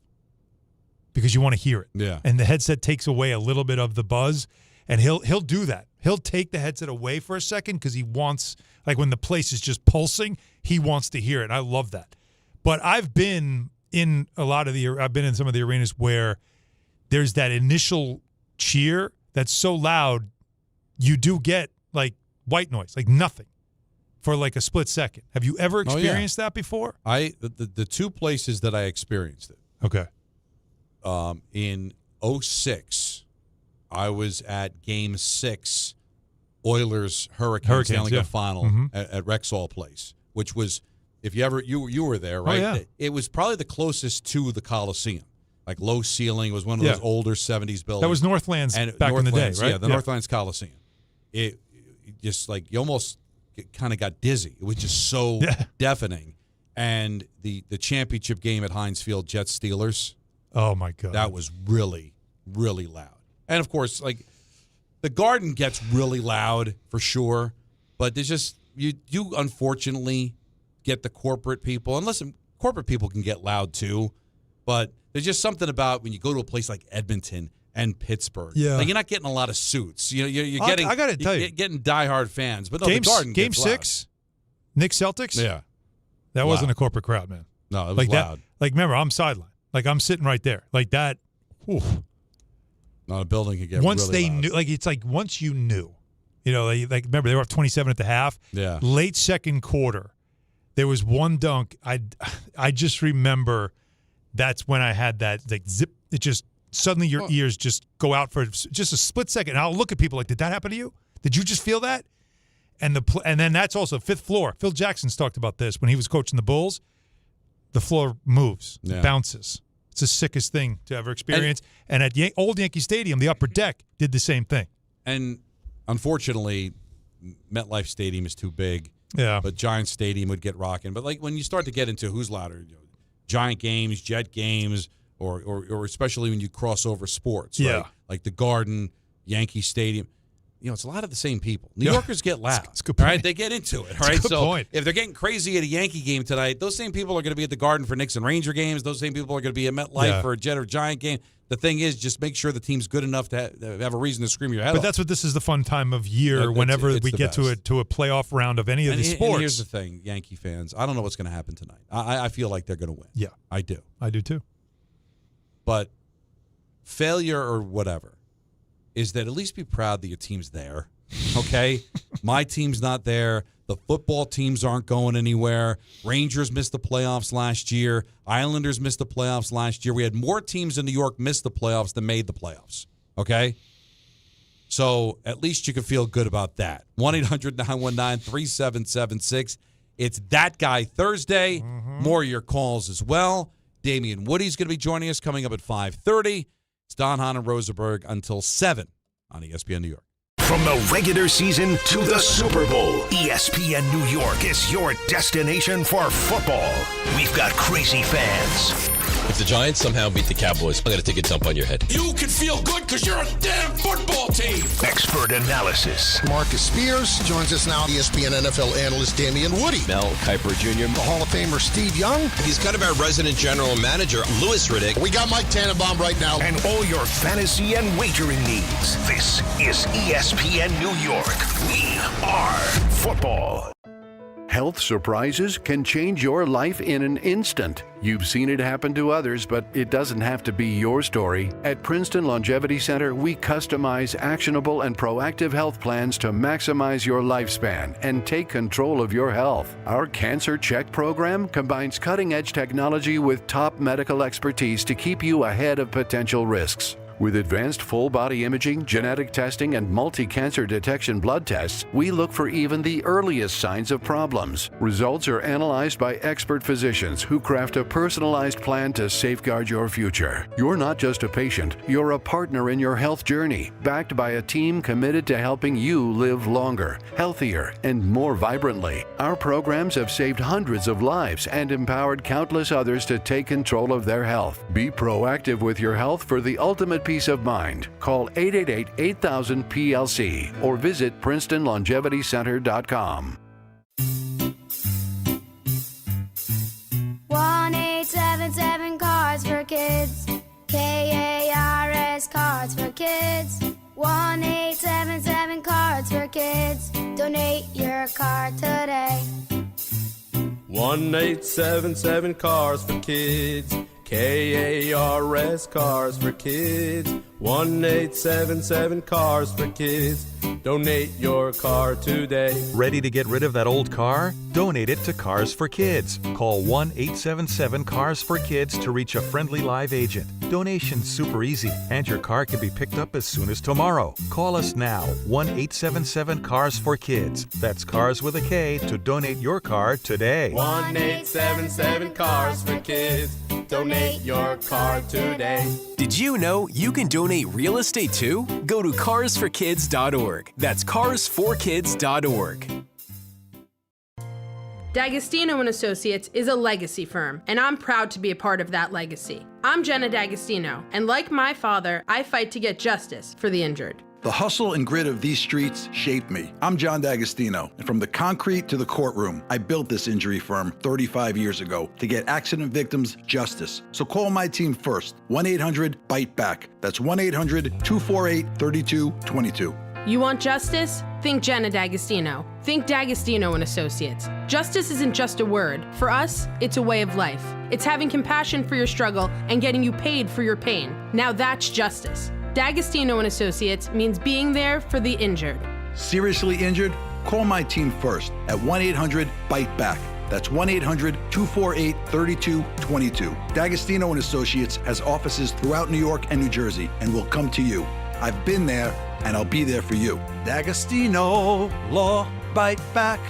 because you want to hear it. Yeah. And the headset takes away a little bit of the buzz, and he'll do that. He'll take the headset away for a second because he wants, like when the place is just pulsing, he wants to hear it. And I love that. But I've been in I've been in some of the arenas where there's that initial cheer that's so loud, you do get like white noise, like nothing for like a split second. Have you ever experienced that before? The two places that I experienced it. Okay. In 2006, I was at Game 6, Oilers Hurricanes Stanley Cup final at Rexall Place, which was, if you ever you were there, right? Oh, yeah. It was probably the closest to the Coliseum, like low ceiling. It was one of those older 70s buildings. That was Northlands back in the day, right? Yeah, the Northlands Coliseum. It just like you almost kind of got dizzy. It was just so deafening. And the championship game at Heinz Field, Jets Steelers. Oh my God, that was really, really loud. And of course, like the Garden gets really loud for sure, but there's just you unfortunately get the corporate people. And listen, corporate people can get loud too, but there's just something about when you go to a place like Edmonton and Pittsburgh. Yeah, like you're not getting a lot of suits. You're getting. I got to tell you, getting diehard fans. But no, the Garden Game gets 6, Knicks Celtics. Yeah, that wasn't a corporate crowd, man. No, it was like loud. That, like remember, I'm sideline. Like I'm sitting right there. Like that. Whew. Not a building could get once really they loud. knew, like it's like once you knew, like remember they were up 27 at the half. Yeah. Late second quarter, there was one dunk. I just remember that's when I had that like zip. It just suddenly your ears just go out for just a split second. And I'll look at people like, did that happen to you? Did you just feel that? And then that's also fifth floor. Phil Jackson's talked about this when he was coaching the Bulls. The floor moves, bounces. It's the sickest thing to ever experience. And at old Yankee Stadium, the upper deck did the same thing. And unfortunately, MetLife Stadium is too big. Yeah. But Giant Stadium would get rocking. But like when you start to get into who's louder, Giant games, Jet games, or especially when you cross over sports, right? Like the Garden, Yankee Stadium. It's a lot of the same people. New Yorkers get loud. That's a good point. Right? They get into it. That's Right? a good So point. if they're getting crazy at a Yankee game tonight, those same people are going to be at the Garden for Knicks and Ranger games. Those same people are going to be at MetLife for a Jet or Giant game. The thing is, just make sure the team's good enough to have a reason to scream your head off. But that's what this is the fun time of year. Whenever we get to a playoff round of any of these sports. And here's the thing, Yankee fans. I don't know what's going to happen tonight. I feel like they're going to win. Yeah, I do. I do too. But failure or whatever is that at least be proud that your team's there. Okay? My team's not there. The football teams aren't going anywhere. Rangers missed the playoffs last year. Islanders missed the playoffs last year. We had more teams in New York miss the playoffs than made the playoffs. Okay? So at least you can feel good about that. 1-800-919-3776. It's That Guy Thursday. More of your calls as well. Damien Woody's going to be joining us coming up at 5:30. It's Don, Hahn, and Rosenberg until 7 on ESPN New York. From the regular season to the Super Bowl, ESPN New York is your destination for football. We've got crazy fans. If the Giants somehow beat the Cowboys, I'm going to take a dump on your head. You can feel good because you're a damn football team. Expert analysis. Marcus Spears joins us now. ESPN NFL analyst Damien Woody. Mel Kiper Jr. The Hall of Famer Steve Young. He's kind of our resident general manager, Louis Riddick. We got Mike Tannenbaum right now. And all your fantasy and wagering needs. This is ESPN New York. We are football. Health surprises can change your life in an instant. You've seen it happen to others, but it doesn't have to be your story. At Princeton Longevity Center, we customize actionable and proactive health plans to maximize your lifespan and take control of your health. Our Cancer Check program combines cutting-edge technology with top medical expertise to keep you ahead of potential risks. With advanced full-body imaging, genetic testing, and multi-cancer detection blood tests, we look for even the earliest signs of problems. Results are analyzed by expert physicians who craft a personalized plan to safeguard your future. You're not just a patient, you're a partner in your health journey, backed by a team committed to helping you live longer, healthier, and more vibrantly. Our programs have saved hundreds of lives and empowered countless others to take control of their health. Be proactive with your health for the ultimate peace of mind. Call 888-8000-PLC or visit PrincetonLongevityCenter.com. 1-877 Cards for Kids. KARS Cards for Kids. 1-877 Cards for Kids. Donate your card today. 1-877 Cars for Kids. KARS Cars for Kids. 1-877 Cars for Kids. Donate your car today. Ready to get rid of that old car? Donate it to Cars for Kids. Call 1-877-CARS-FOR-KIDS to reach a friendly live agent. Donation's super easy, and your car can be picked up as soon as tomorrow. Call us now, 1-877-CARS-FOR-KIDS. That's Cars with a K to donate your car today. 1-877 Cars for Kids. Donate your car today. Did you know you can donate real estate too? Go to carsforkids.org. That's carsforkids.org. D'Agostino & Associates is a legacy firm, and I'm proud to be a part of that legacy. I'm Jenna D'Agostino, and like my father, I fight to get justice for the injured. The hustle and grit of these streets shaped me. I'm John D'Agostino, and from the concrete to the courtroom, I built this injury firm 35 years ago to get accident victims justice. So call my team first, 1-800-BITE-BACK. That's 1-800-248-3222. You want justice? Think Jenna D'Agostino. Think D'Agostino & Associates. Justice isn't just a word. For us, it's a way of life. It's having compassion for your struggle and getting you paid for your pain. Now that's justice. D'Agostino & Associates means being there for the injured. Seriously injured? Call my team first at 1-800-BITE-BACK. That's 1-800-248-3222. D'Agostino & Associates has offices throughout New York and New Jersey and will come to you. I've been there, and I'll be there for you. D'Agostino Law Bite Back.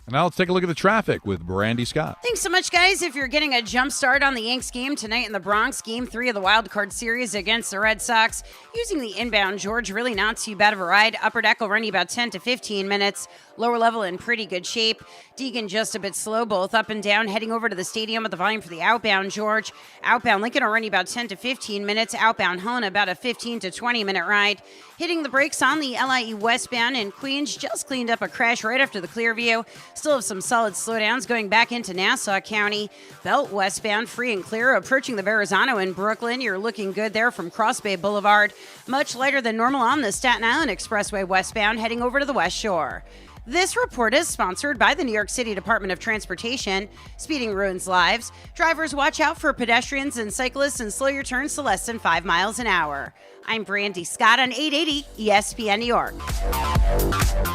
And now let's take a look at the traffic with Brandy Scott. Thanks so much, guys. If you're getting a jump start on the Yanks game tonight in the Bronx, Game 3 of the Wild Card Series against the Red Sox, using the inbound George, really not too bad of a ride. Upper deck will run you about 10 to 15 minutes. Lower level in pretty good shape. Deegan just a bit slow, both up and down. Heading over to the stadium with the volume for the outbound George. Outbound Lincoln will run you about 10 to 15 minutes. Outbound Hahn about a 15 to 20 minute ride. Hitting the brakes on the LIE westbound in Queens. Just cleaned up a crash right after the Clearview. Still have some solid slowdowns going back into Nassau County. Belt westbound free and clear. Approaching the Verrazano in Brooklyn. You're looking good there from Cross Bay Boulevard. Much lighter than normal on the Staten Island Expressway westbound heading over to the West Shore. This report is sponsored by the New York City Department of Transportation. Speeding ruins lives. Drivers, watch out for pedestrians and cyclists and slow your turns to less than 5 miles an hour. I'm Brandy Scott on 880 ESPN New York.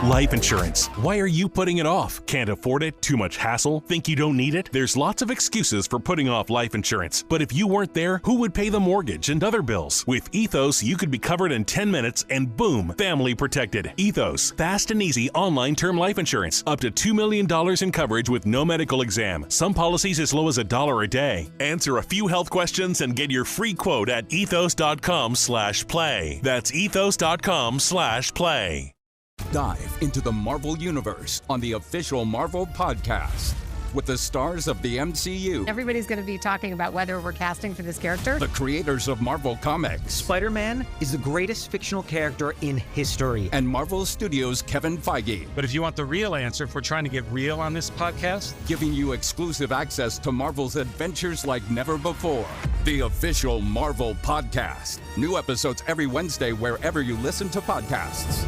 Life insurance. Why are you putting it off? Can't afford it? Too much hassle? Think you don't need it? There's lots of excuses for putting off life insurance. But if you weren't there, who would pay the mortgage and other bills? With Ethos, you could be covered in 10 minutes and boom, family protected. Ethos, fast and easy online term life insurance. Up to $2 million in coverage with no medical exam. Some policies as low as $1 a day. Answer a few health questions and get your free quote at ethos.com/play. That's ethos.com/play. Dive into the Marvel Universe on the official Marvel Podcast with the stars of the MCU. Everybody's going to be talking about whether we're casting for this character. The creators of Marvel Comics. Spider-Man is the greatest fictional character in history. And Marvel Studios' Kevin Feige. But if you want the real answer, if we're trying to get real on this podcast, giving you exclusive access to Marvel's adventures like never before. The official Marvel Podcast. New episodes every Wednesday wherever you listen to podcasts.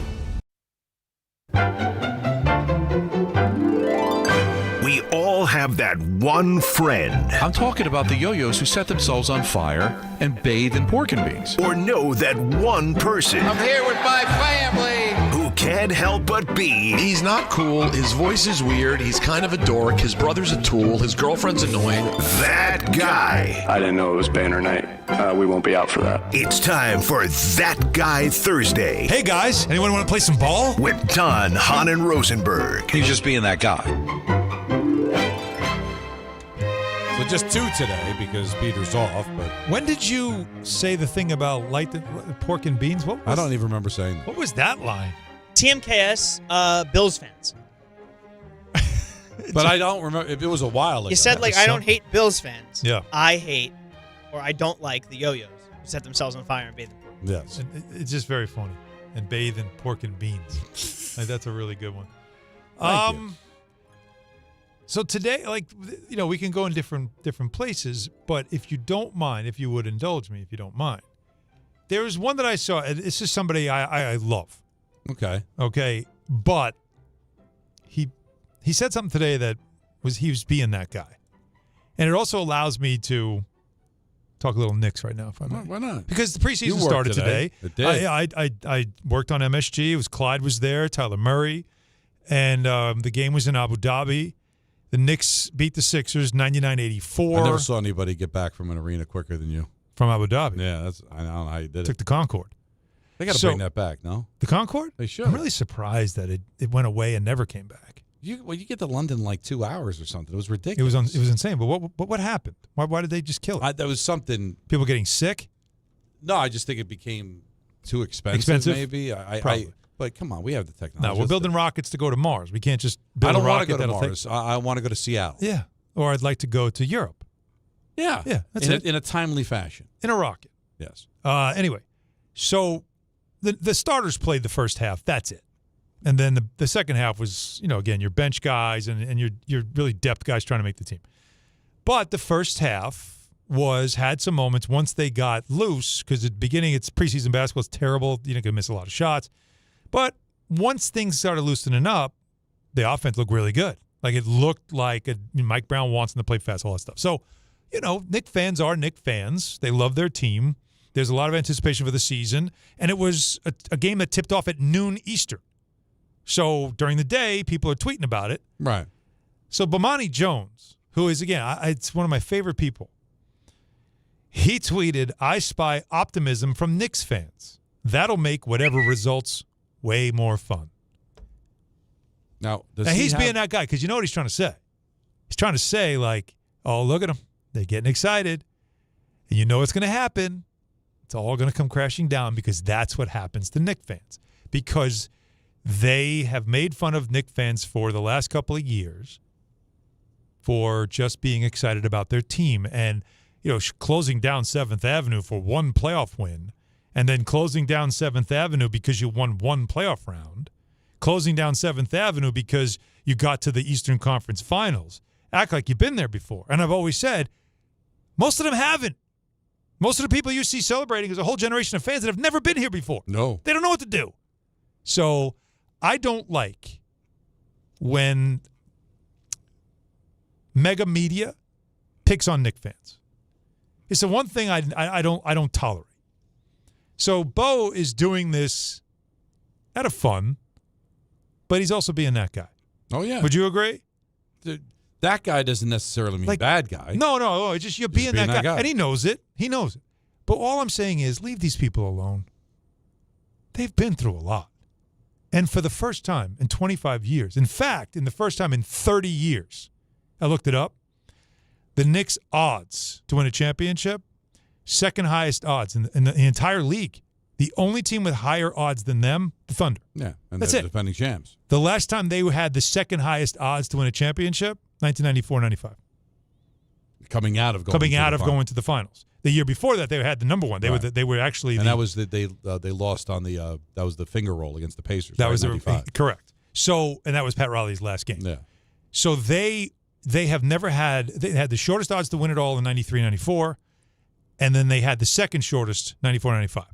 We all have that one friend. I'm talking about the yo-yos who set themselves on fire and bathe in pork and beans. Or know that one person. I'm here with my family. Who can't help but be. He's not cool. His voice is weird. He's kind of a dork. His brother's a tool. His girlfriend's annoying. That guy. I didn't know it was banner night. We won't be out for that. It's time for That Guy Thursday. Hey, guys. Anyone want to play some ball? With Don, Hahn, and Rosenberg. He's just being that guy. So just 2 today because Peter's off. But when did you say the thing about light the pork and beans? I don't even remember saying that. What was that line? TMKS, Bills fans. But I don't remember. If it was a while ago. You said, like, I don't hate Bills fans. Yeah. I hate, or I don't like the yo-yos who set themselves on fire and bathe in pork. Yes. It's just very funny. And bathe in pork and beans. Like, that's a really good one. Thank you. So today, like, you know, we can go in different places, but if you don't mind, if you would indulge me, if you don't mind, there was one that I saw. And this is somebody I love. Okay. But he said something today that he was being that guy. And it also allows me to talk a little Knicks right now, if I may. Why not? Because the preseason started today. It did. I worked on MSG. It was Clyde was there, Tyler Murray, and the game was in Abu Dhabi. The Knicks beat the Sixers 99-84. I never saw anybody get back from an arena quicker than you. From Abu Dhabi. Yeah, I don't know how you did it. Took the Concorde. They got to bring that back, no? The Concorde? They should. I'm really surprised that it went away and never came back. You get to London in like 2 hours or something. It was ridiculous. It was insane. But what happened? Why did they just kill it? There was something. People getting sick? No, I just think it became too expensive. Maybe. Probably. But come on, we have the technology. No, we're building rockets to go to Mars. We can't just build I don't a want rocket to go to Mars. I want to go to Seattle. Yeah. Or I'd like to go to Europe. Yeah. Yeah. That's it. In a timely fashion. In a rocket. Yes. Anyway, so the starters played the first half. That's it. And then the second half was, you know, again, your bench guys and your really depth guys trying to make the team. But the first half had some moments once they got loose, because at the beginning, it's preseason basketball. It's terrible. You're not going to miss a lot of shots. But once things started loosening up, the offense looked really good. Like, it looked like Mike Brown wants them to play fast, all that stuff. So, you know, Knicks fans are Knicks fans. They love their team. There's a lot of anticipation for the season. And it was a game that tipped off at noon Eastern. So during the day, people are tweeting about it. Right. So Bomani Jones, who is, again, it's one of my favorite people, he tweeted, "I spy optimism from Knicks fans. That'll make whatever results way more fun." Now he's being that guy, because you know what he's trying to say? He's trying to say, like, oh, look at them. They're getting excited. And you know what's going to happen. It's all going to come crashing down, because that's what happens to Knicks fans. Because they have made fun of Knicks fans for the last couple of years for just being excited about their team. And, you know, closing down 7th Avenue for one playoff win, and then closing down 7th Avenue because you won one playoff round, closing down 7th Avenue because you got to the Eastern Conference Finals. Act like you've been there before. And I've always said, most of them haven't. Most of the people you see celebrating is a whole generation of fans that have never been here before. No. They don't know what to do. So I don't like when mega media picks on Knicks fans. It's the one thing I don't tolerate. So Bo is doing this out of fun, but he's also being that guy. Oh, yeah. Would you agree? That guy doesn't necessarily mean bad guy. No. It's just you're being that guy. And he knows it. He knows it. But all I'm saying is leave these people alone. They've been through a lot. And for the first time in 25 years, in fact, in the first time in 30 years, I looked it up, the Knicks' odds to win a championship, second highest odds in the entire league. The only team with higher odds than them, the Thunder. Yeah, and that's they're it. Defending champs. The last time they had the second highest odds to win a championship, 1994-95. Coming out of going to the finals. The year before that, they had the number one. They were actually, and that was they lost on the that was the finger roll against the Pacers. That was correct. So, and that was Pat Riley's last game. Yeah. So they have never had. They had the shortest odds to win it all in 93-94, and then they had the second shortest 94-95.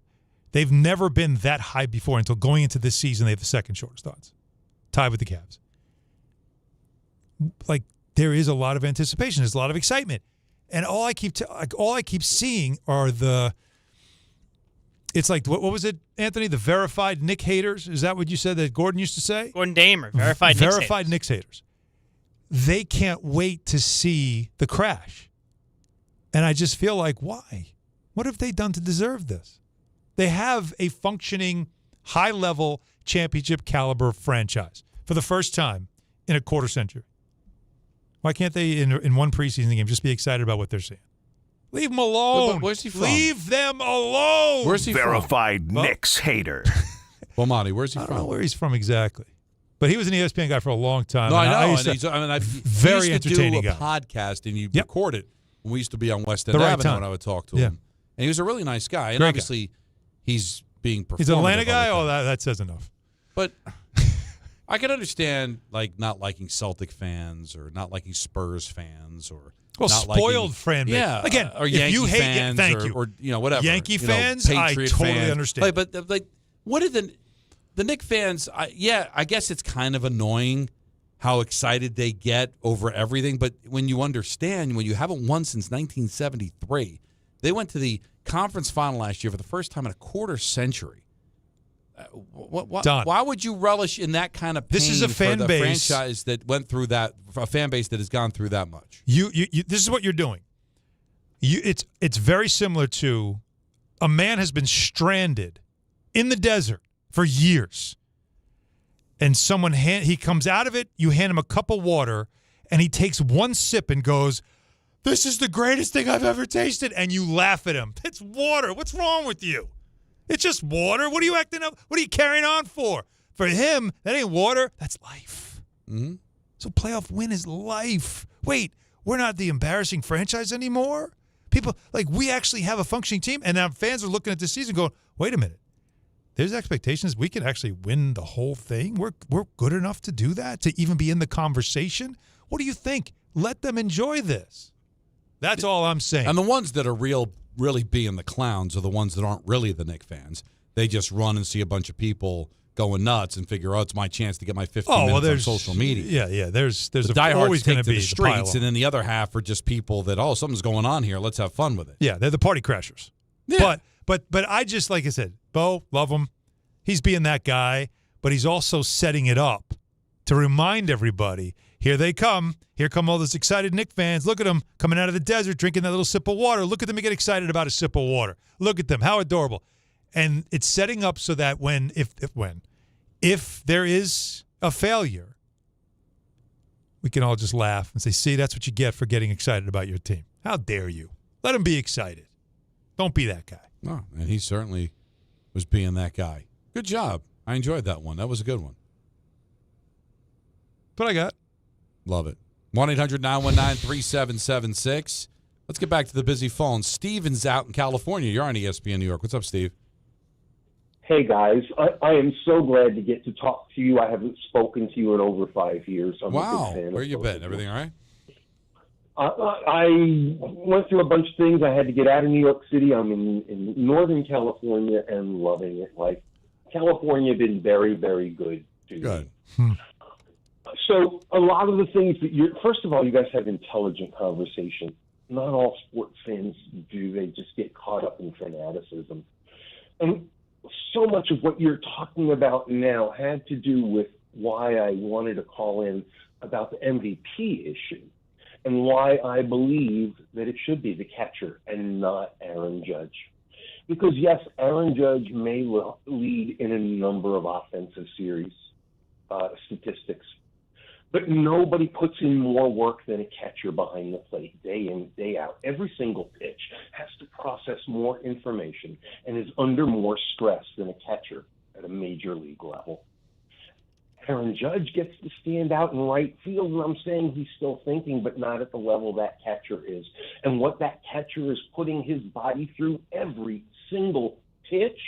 They've never been that high before until going into this season. They have the second shortest odds, tied with the Cavs. Like, there is a lot of anticipation. There's a lot of excitement. And all I keep seeing are the It's like, what was it, Anthony? The verified Nick haters? Is that what you said that Gordon used to say? Gordon Damer, verified Knicks haters. They can't wait to see the crash. And I just feel like, why? What have they done to deserve this? They have a functioning, high-level, championship caliber franchise for the first time in a quarter century. Why can't they, in one preseason game, just be excited about what they're seeing? Leave them alone. Where's he from? Leave them alone. Where's he Verified Knicks hater. Well, Monty, where's he I from? don't know where he's from exactly. But he was an ESPN guy for a long time. No, I know. Very he used to entertaining do a guy. podcast, and you record it. When we used to be on West End The right Avenue, time. and I would talk to Yeah. him. And he was a really nice guy. And Great obviously, he's being performative. He's an Atlanta guy? all Oh, the time. that says enough. But I can understand not liking Celtic fans or not liking Spurs fans or not spoiled liking, fan base. Yeah, Again, or if Yankee you hate, fans thank or, you. or whatever. Yankee fans, Patriot I totally fans. understand. But what are the Knicks fans? I guess it's kind of annoying how excited they get over everything. But when you understand, when you haven't won since 1973, they went to the conference final last year for the first time in a quarter century. Done. Why would you relish in that kind of pain This is a fan for the base. franchise that went through that, a fan base that has gone through that much? You this is what you're doing. It's very similar to a man has been stranded in the desert for years. And he comes out of it, you hand him a cup of water, and he takes one sip and goes, "This is the greatest thing I've ever tasted," and you laugh at him. It's water. What's wrong with you? It's just water. What are you acting up? What are you carrying on for? For him, that ain't water. That's life. Mm-hmm. So playoff win is life. Wait, we're not the embarrassing franchise anymore? People, we actually have a functioning team, and now fans are looking at this season going, wait a minute. There's expectations we can actually win the whole thing. We're good enough to do that, to even be in the conversation. What do you think? Let them enjoy this. That's all I'm saying. And the ones that are really being the clowns are the ones that aren't really the Knicks fans. They just run and see a bunch of people going nuts and figure, it's my chance to get my 15 minutes on social media. Yeah. There's the always diehards going take to to be the streets, and then the other half are just people that, something's going on here. Let's have fun with it. Yeah, they're the party crashers. Yeah. But I just, like I said, Bo, love him. He's being that guy, but he's also setting it up to remind everybody, here they come. Here come all those excited Knicks fans. Look at them coming out of the desert, drinking that little sip of water. Look at them get excited about a sip of water. Look at them. How adorable. And it's setting up so that if there is a failure, we can all just laugh and say, see, that's what you get for getting excited about your team. How dare you? Let them be excited. Don't be that guy. No, and he certainly was being that guy. Good job. I enjoyed that one. That was a good one. That's what I got. Love it. 1-800-919-3776. Let's get back to the busy phone. Steven's out in California. You're on ESPN New York. What's up, Steve? Hey, guys. I am so glad to get to talk to you. I haven't spoken to you in over 5 years. I'm a Wow. big fan Where of you both been? of you. Everything all right? I went through a bunch of things. I had to get out of New York City. I'm in Northern California and loving it. California been very, very good to me. Good. So a lot of the things that first of all, you guys have intelligent conversation. Not all sports fans do. They just get caught up in fanaticism. And so much of what you're talking about now had to do with why I wanted to call in about the MVP issue and why I believe that it should be the catcher and not Aaron Judge. Because, yes, Aaron Judge may lead in a number of offensive series statistics, but nobody puts in more work than a catcher behind the plate day in, day out. Every single pitch has to process more information and is under more stress than a catcher at a major league level. Aaron Judge gets to stand out in right field, and I'm saying he's still thinking, but not at the level that catcher is. And what that catcher is putting his body through every single pitch,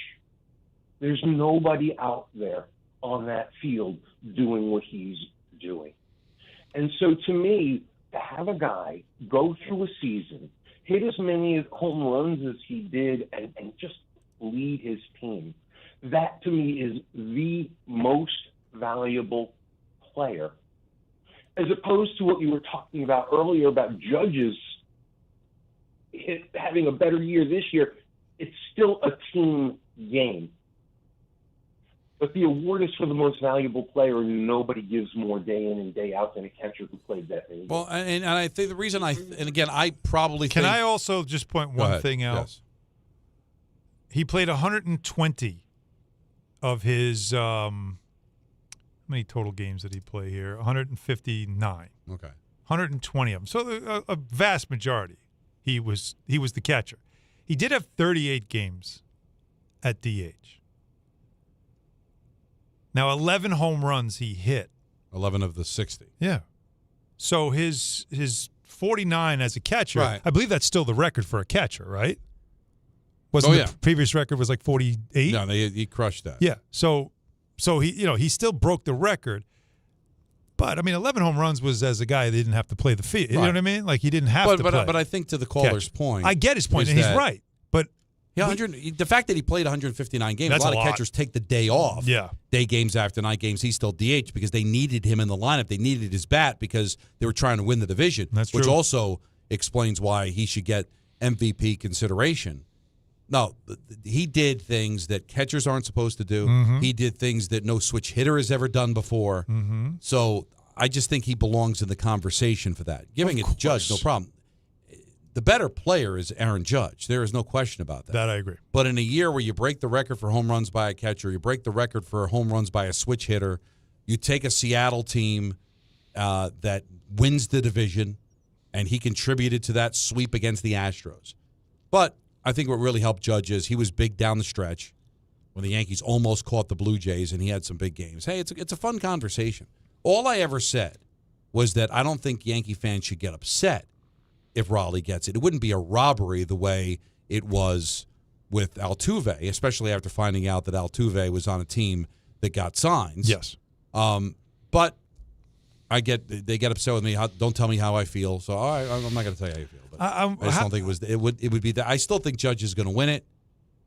there's nobody out there on that field doing what he's doing. And so to me, to have a guy go through a season, hit as many home runs as he did, and just lead his team, that to me is the most valuable player, as opposed to what you were talking about earlier about Judges having a better year this year. It's still a team game. But the award is for the most valuable player, and nobody gives more day in and day out than a catcher who played that many. Well, and I think the reason and again, I probably Can think, I also just point one thing out? Yes. He played 120 of his how many total games did he play here? 159. Okay. 120 of them. So a vast majority. He was the catcher. He did have 38 games at DH. Now 11 home runs he hit. 11 of the 60. Yeah. So his 49 as a catcher, Right. I believe that's still the record for a catcher, right? Wasn't the previous record was like 48? No, he crushed that. Yeah. So he still broke the record. But I mean 11 home runs was as a guy that didn't have to play the field. You know what I mean? Like he didn't have to play. But I think to the caller's point. I get his point, and he's right. But the fact that he played 159 games, That's a lot a of lot. catchers take the day off. Yeah. Day games after night games. He's still DH because they needed him in the lineup. They needed his bat because they were trying to win the division. That's which true. also explains why he should get MVP consideration. No, he did things that catchers aren't supposed to do. Mhm. He did things that no switch hitter has ever done before. Mm-hmm. So I just think he belongs in the conversation for that. Giving it to Judge, no problem. The better player is Aaron Judge. There is no question about that. That I agree. But in a year where you break the record for home runs by a catcher, you break the record for home runs by a switch hitter, you take a Seattle team that wins the division, and he contributed to that sweep against the Astros. But I think what really helped Judge is he was big down the stretch when the Yankees almost caught the Blue Jays, and he had some big games. Hey, it's a fun conversation. All I ever said was that I don't think Yankee fans should get upset if Raleigh gets it. It wouldn't be a robbery the way it was with Altuve, especially after finding out that Altuve was on a team that got signs. Yes. But they get upset with me. Don't tell me how I feel. So all right, I'm not going to tell you how you feel. But I just don't think it would be that. I still think Judge is going to win it,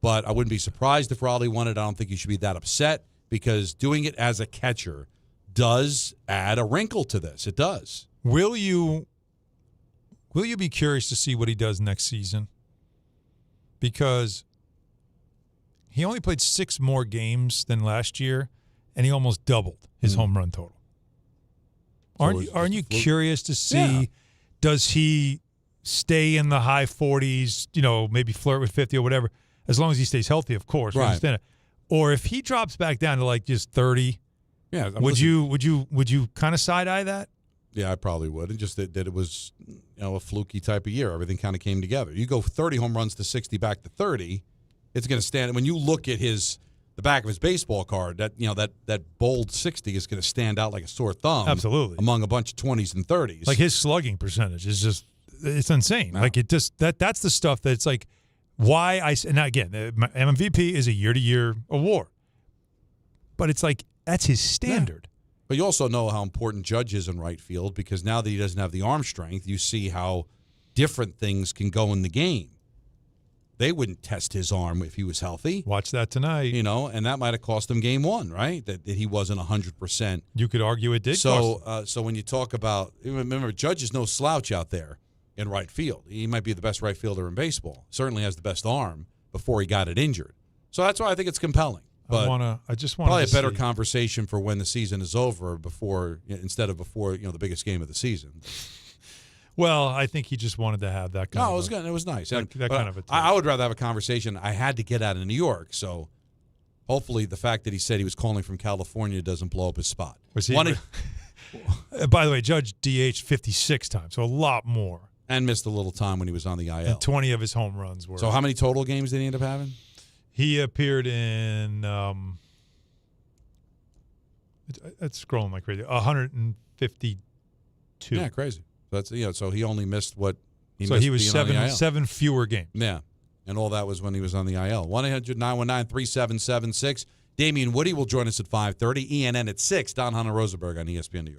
but I wouldn't be surprised if Raleigh won it. I don't think you should be that upset because doing it as a catcher does add a wrinkle to this. It does. Will you be curious to see what he does next season? Because he only played 6 more games than last year, and he almost doubled his home run total. Aren't you curious to see, does he stay in the high 40s, maybe flirt with 50 or whatever, as long as he stays healthy, of course. We Right. understand it. Or if he drops back down to like just 30, would you kind of side-eye that? Yeah, I probably would. And just that it was, a fluky type of year. Everything kind of came together. You go 30 home runs to 60 back to 30, it's going to stand. When you look at the back of his baseball card, that bold 60 is going to stand out like a sore thumb. Absolutely. Among a bunch of 20s and 30s. Like his slugging percentage is just, it's insane. No. Like it just, that's the stuff that's like why and again, MVP is a year-to-year award. But it's like, that's his standard. Yeah. But you also know how important Judge is in right field because now that he doesn't have the arm strength, you see how different things can go in the game. They wouldn't test his arm if he was healthy. Watch that tonight. And that might have cost him game 1, right? That he wasn't 100%. You could argue it did cost him. So when you talk about, remember, Judge is no slouch out there in right field. He might be the best right fielder in baseball. Certainly has the best arm before he got it injured. So that's why I think it's compelling. But I just want probably a better conversation for when the season is over instead of before the biggest game of the season. Well, I think he just wanted to have that kind of it was nice. That kind of a I would rather have a conversation. I had to get out of New York, so hopefully the fact that he said he was calling from California doesn't blow up his spot. Was he? By the way, Judge DH 56 times, so a lot more. And missed a little time when he was on the IL. And 20 of his home runs were. So how many total games did he end up having? He appeared in, it's scrolling like crazy, 152. Yeah, crazy. That's so he only missed what he so missed. He was seven fewer games. Yeah, and all that was when he was on the IL. 1-800-919-3776. Damien Woody will join us at 5:30. ENN at 6. Don, Hahn, and Rosenberg on ESPN New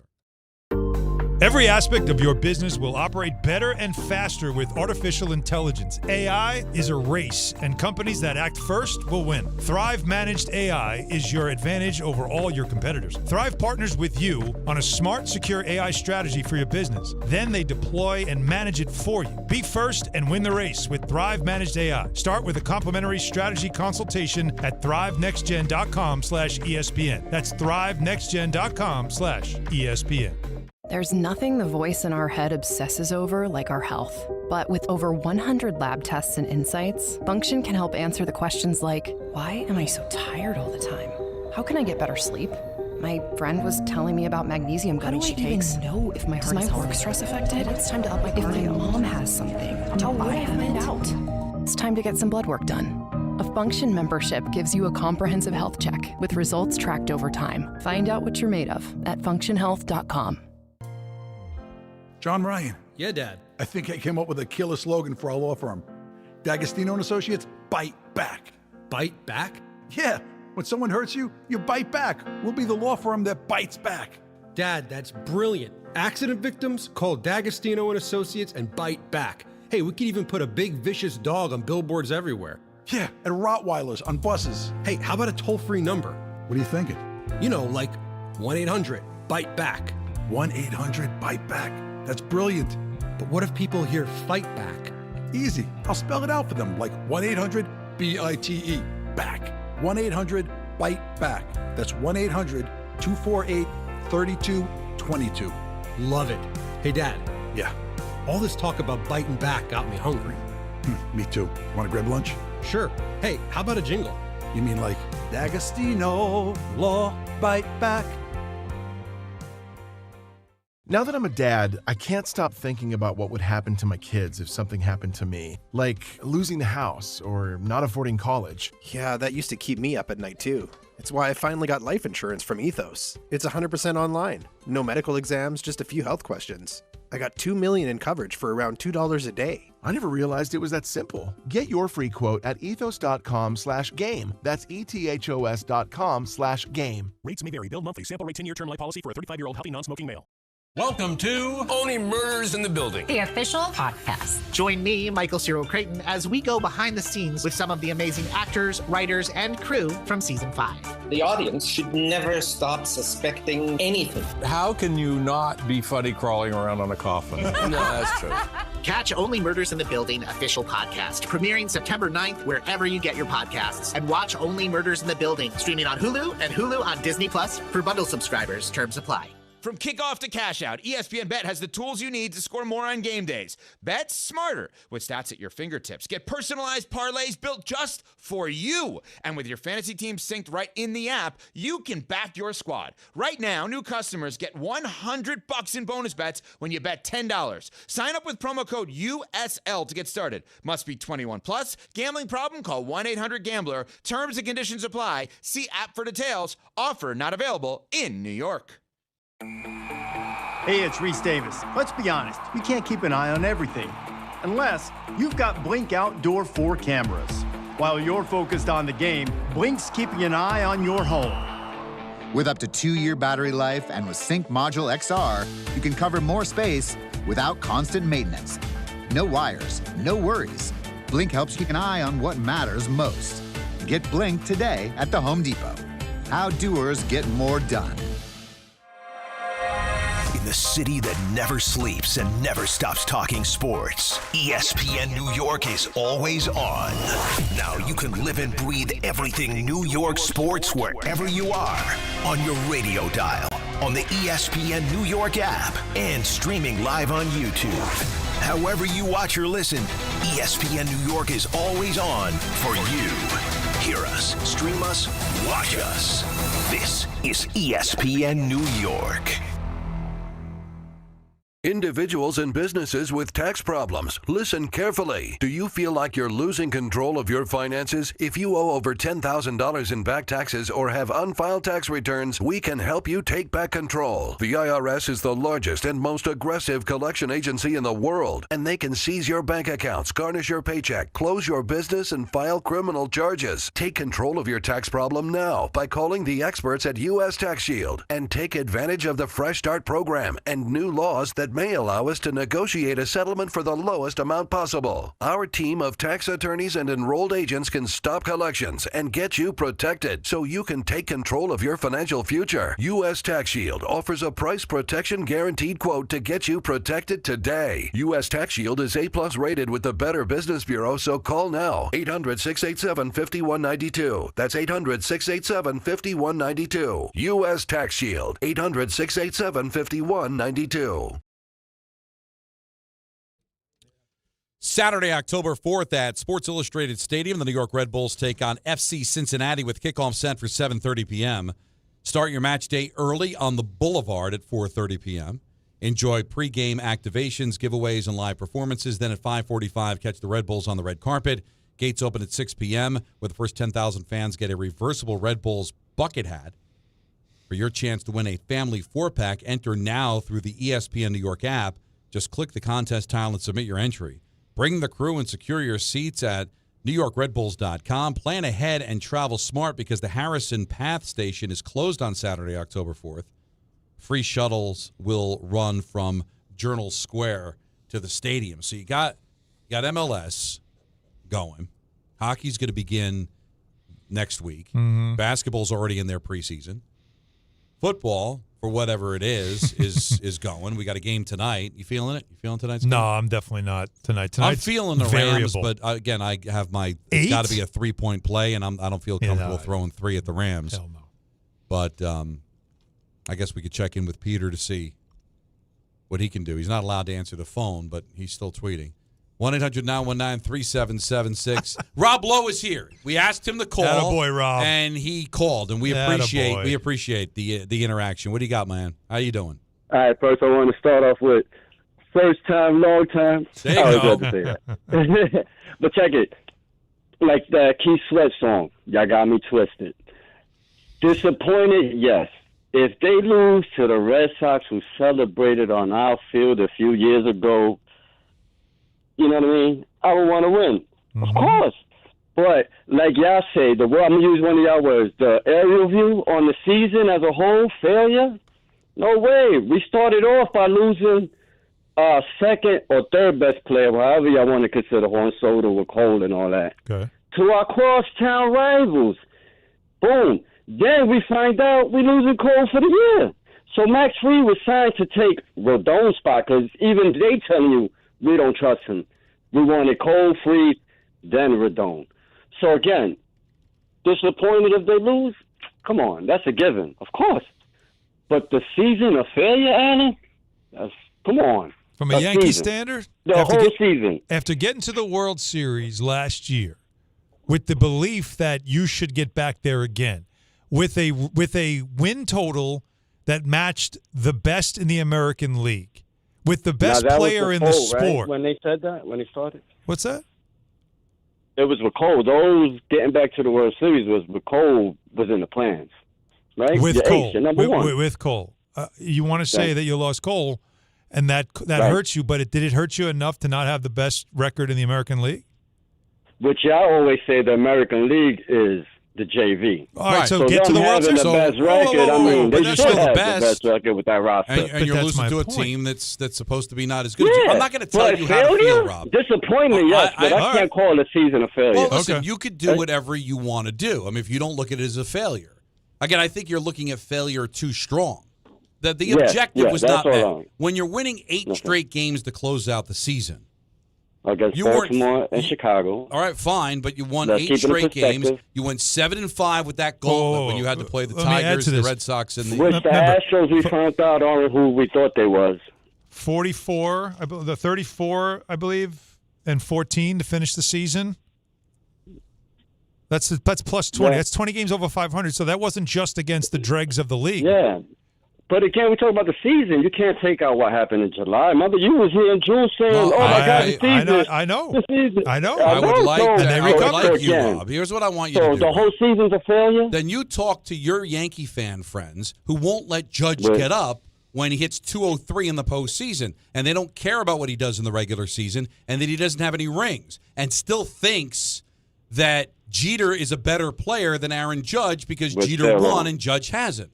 York. Every aspect of your business will operate better and faster with artificial intelligence. AI is a race, and companies that act first will win. Thrive Managed AI is your advantage over all your competitors. Thrive partners with you on a smart, secure AI strategy for your business. Then they deploy and manage it for you. Be first and win the race with Thrive Managed AI. Start with a complimentary strategy consultation at thrivenextgen.com/ESPN. That's thrivenextgen.com/ESPN. There's nothing the voice in our head obsesses over like our health. But with over 100 lab tests and insights, Function can help answer the questions like, why am I so tired all the time? How can I get better sleep? My friend was telling me about magnesium gummies she takes. How do I even know if my heart is work stress affected? It's time to up my cardio. If my mom has something, how would I find out? It's time to get some blood work done. A Function membership gives you a comprehensive health check with results tracked over time. Find out what you're made of at functionhealth.com. John Ryan. Yeah, Dad. I think I came up with a killer slogan for our law firm. D'Agostino and Associates, bite back. Bite back? Yeah. When someone hurts you, you bite back. We'll be the law firm that bites back. Dad, that's brilliant. Accident victims, call D'Agostino and Associates and bite back. Hey, we could even put a big vicious dog on billboards everywhere. Yeah, and Rottweilers on buses. Hey, how about a toll-free number? What are you thinking? You know, like 1-800-BITE-BACK. 1-800-BITE-BACK. That's brilliant. But what if people hear fight back? Easy. I'll spell it out for them, like 1-800-BITE, back. 1-800-BITE-BACK. That's 1-800-248-3222. Love it. Hey, Dad. Yeah. All this talk about biting back got me hungry. Me too. Want to grab lunch? Sure. Hey, how about a jingle? You mean like D'Agostino, law, bite back? Now that I'm a dad, I can't stop thinking about what would happen to my kids if something happened to me, like losing the house or not affording college. Yeah, that used to keep me up at night too. It's why I finally got life insurance from Ethos. It's 100% online. No medical exams, just a few health questions. I got $2 million in coverage for around $2 a day. I never realized it was that simple. Get your free quote at ethos.com/game. That's ethos.com/game. Rates may vary. Bill monthly. Sample rate 10-year term life policy for a 35-year-old healthy non-smoking male. Welcome to Only Murders in the Building, the official podcast. Join me, Michael Cyril Creighton, as we go behind the scenes with some of the amazing actors, writers, and crew from Season 5. The audience should never stop suspecting anything. How can you not be funny crawling around on a coffin? No, that's true. Catch Only Murders in the Building official podcast, premiering September 9th wherever you get your podcasts. And watch Only Murders in the Building, streaming on Hulu and Hulu on Disney Plus for bundle subscribers. Terms apply. From kickoff to cash out, ESPN Bet has the tools you need to score more on game days. Bet smarter with stats at your fingertips. Get personalized parlays built just for you. And with your fantasy team synced right in the app, you can back your squad. Right now, new customers get $100 in bonus bets when you bet $10. Sign up with promo code USL to get started. Must be 21 plus. Gambling problem? Call 1-800-GAMBLER. Terms and conditions apply. See app for details. Offer not available in New York. Hey, it's Reese Davis. Let's be honest, we can't keep an eye on everything. Unless you've got Blink Outdoor 4 cameras. While you're focused on the game, Blink's keeping an eye on your home. With up to 2-year battery life and with Sync Module XR, you can cover more space without constant maintenance. No wires, no worries. Blink helps keep an eye on what matters most. Get Blink today at the Home Depot. How doers get more done. The city that never sleeps and never stops talking sports. ESPN New York is always on. Now you can live and breathe everything New York sports wherever you are. On your radio dial, on the ESPN New York app, and streaming live on YouTube. However you watch or listen, ESPN New York is always on for you. Hear us, stream us, watch us. This is ESPN New York. Individuals and businesses with tax problems, listen carefully. Do you feel like you're losing control of your finances? If you owe over $10,000 in back taxes or have unfiled tax returns, we can help you take back control. The IRS is the largest and most aggressive collection agency in the world, and they can seize your bank accounts, garnish your paycheck, close your business, and file criminal charges. Take control of your tax problem now by calling the experts at U.S. Tax Shield and take advantage of the Fresh Start program and new laws that may allow us to negotiate a settlement for the lowest amount possible. Our team of tax attorneys and enrolled agents can stop collections and get you protected so you can take control of your financial future. U.S. Tax Shield offers a price protection guaranteed quote to get you protected today. U.S. Tax Shield is A+ rated with the Better Business Bureau, so call now. 800-687-5192. That's 800-687-5192. U.S. Tax Shield. 800-687-5192. Saturday, October 4th at Sports Illustrated Stadium, the New York Red Bulls take on FC Cincinnati with kickoff set for 7:30 p.m. Start your match day early on the Boulevard at 4:30 p.m. Enjoy pregame activations, giveaways, and live performances. Then at 5:45, catch the Red Bulls on the red carpet. Gates open at 6 p.m. where the first 10,000 fans get a reversible Red Bulls bucket hat. For your chance to win a family 4-pack, enter now through the ESPN New York app. Just click the contest tile and submit your entry. Bring the crew and secure your seats at NewYorkRedBulls.com. Plan ahead and travel smart because the Harrison Path Station is closed on Saturday, October 4th. Free shuttles will run from Journal Square to the stadium. So you got MLS going. Hockey's going to begin next week. Mm-hmm. Basketball's already in their preseason. Football, for whatever it is going. We got a game tonight. You feeling it? You feeling tonight's game? No, I'm definitely not tonight. I'm feeling the Rams, variable. but again, I have it's got to be a 3-point play, and I don't feel comfortable throwing 3 at the Rams. Hell no. But I guess we could check in with Peter to see what he can do. He's not allowed to answer the phone, but he's still tweeting. 1-800-919-3776. Rob Lowe is here. We asked him to call. Attaboy, Rob. And he called, and we appreciate the interaction. What do you got, man? How you doing? All right, first I want to start off with first time, long time. There you I go. was about to say that. But check it. Like the Keith Sweat song, y'all got me twisted. Disappointed, yes. If they lose to the Red Sox, who celebrated on our field a few years ago, you know what I mean? I would want to win. Mm-hmm. Of course. But like y'all say, I'm going to use one of y'all words, the aerial view on the season as a whole, failure? No way. We started off by losing second or third best player, however y'all want to consider Horn Soda with Cole and all that, okay, to our crosstown rivals. Boom. Then we find out we losing Cole for the year. So Max Fried was signed to take Rodon's spot because even they telling you, we don't trust him. We wanted Cole, Fried, then Rodon. So, again, disappointed if they lose? Come on, that's a given, of course. But the season of failure, Allen? Come on. From a Yankee standard? The whole season. After getting to the World Series last year, with the belief that you should get back there again, with a win total that matched the best in the American League, with the best player in the sport. Right? When they said that, when they started? What's that? It was with Cole. Those getting back to the World Series was with Cole was in the plans, right? With your Cole. Ace, your number one. With Cole. You want to say that you lost Cole, and that right. hurts you, but did it hurt you enough to not have the best record in the American League? Which y'all always say the American League is the JV. All right, so get to the World Series. The best record, I mean, they should have the best record with that roster. And you're losing to a team that's supposed to be not as good as you. I'm not going to tell you how to feel, Rob. Disappointment, yes, but I can't call the season a failure. Well, listen, you could do whatever you want to do. I mean, if you don't look at it as a failure. Again, I think you're looking at failure too strong. The objective was not met. When you're winning 8 straight games to close out the season, against Baltimore and Chicago. All right, fine, but you won 8 straight games. You went 7-5 with that gauntlet when you had to play the Tigers, the Red Sox, and the Which the Astros we found out aren't who we thought they was. 44, the 34, I believe, and 14 to finish the season. That's plus 20. Yeah. That's 20 games over 500. So that wasn't just against the dregs of the league. Yeah. But again, we talk about the season. You can't take out what happened in July. Remember, you was here in June saying, "Oh my God, the season." I know. The season. I know. I would like you, again. Rob. Here's what I want you to do. So the whole season's a failure? Then you talk to your Yankee fan friends who won't let Judge get up when he hits 203 in the postseason, and they don't care about what he does in the regular season, and that he doesn't have any rings, and still thinks that Jeter is a better player than Aaron Judge because Jeter won and Judge hasn't.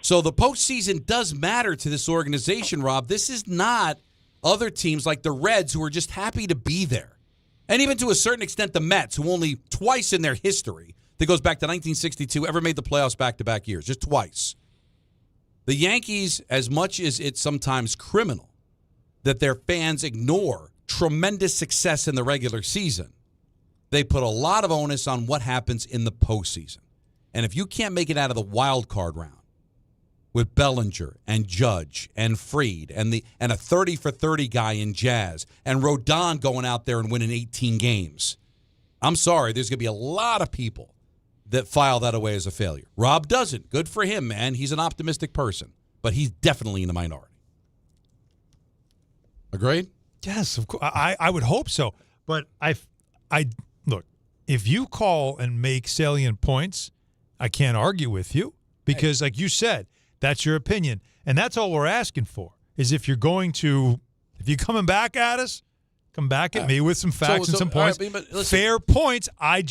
So the postseason does matter to this organization, Rob. This is not other teams like the Reds who are just happy to be there. And even to a certain extent, the Mets, who only twice in their history, that goes back to 1962, ever made the playoffs back-to-back years, just twice. The Yankees, as much as it's sometimes criminal that their fans ignore tremendous success in the regular season, they put a lot of onus on what happens in the postseason. And if you can't make it out of the wild card round, with Bellinger and Judge and Fried and a 30-for-30 guy in Jazz and Rodon going out there and winning 18 games. I'm sorry, there's going to be a lot of people that file that away as a failure. Rob doesn't. Good for him, man. He's an optimistic person, but he's definitely in the minority. Agreed? Yes, of course. I would hope so. But I look, if you call and make salient points, I can't argue with you because, like you said, that's your opinion. And that's all we're asking for is if you're coming back at us, come back at me with some facts and some points. Right, but listen, fair points. But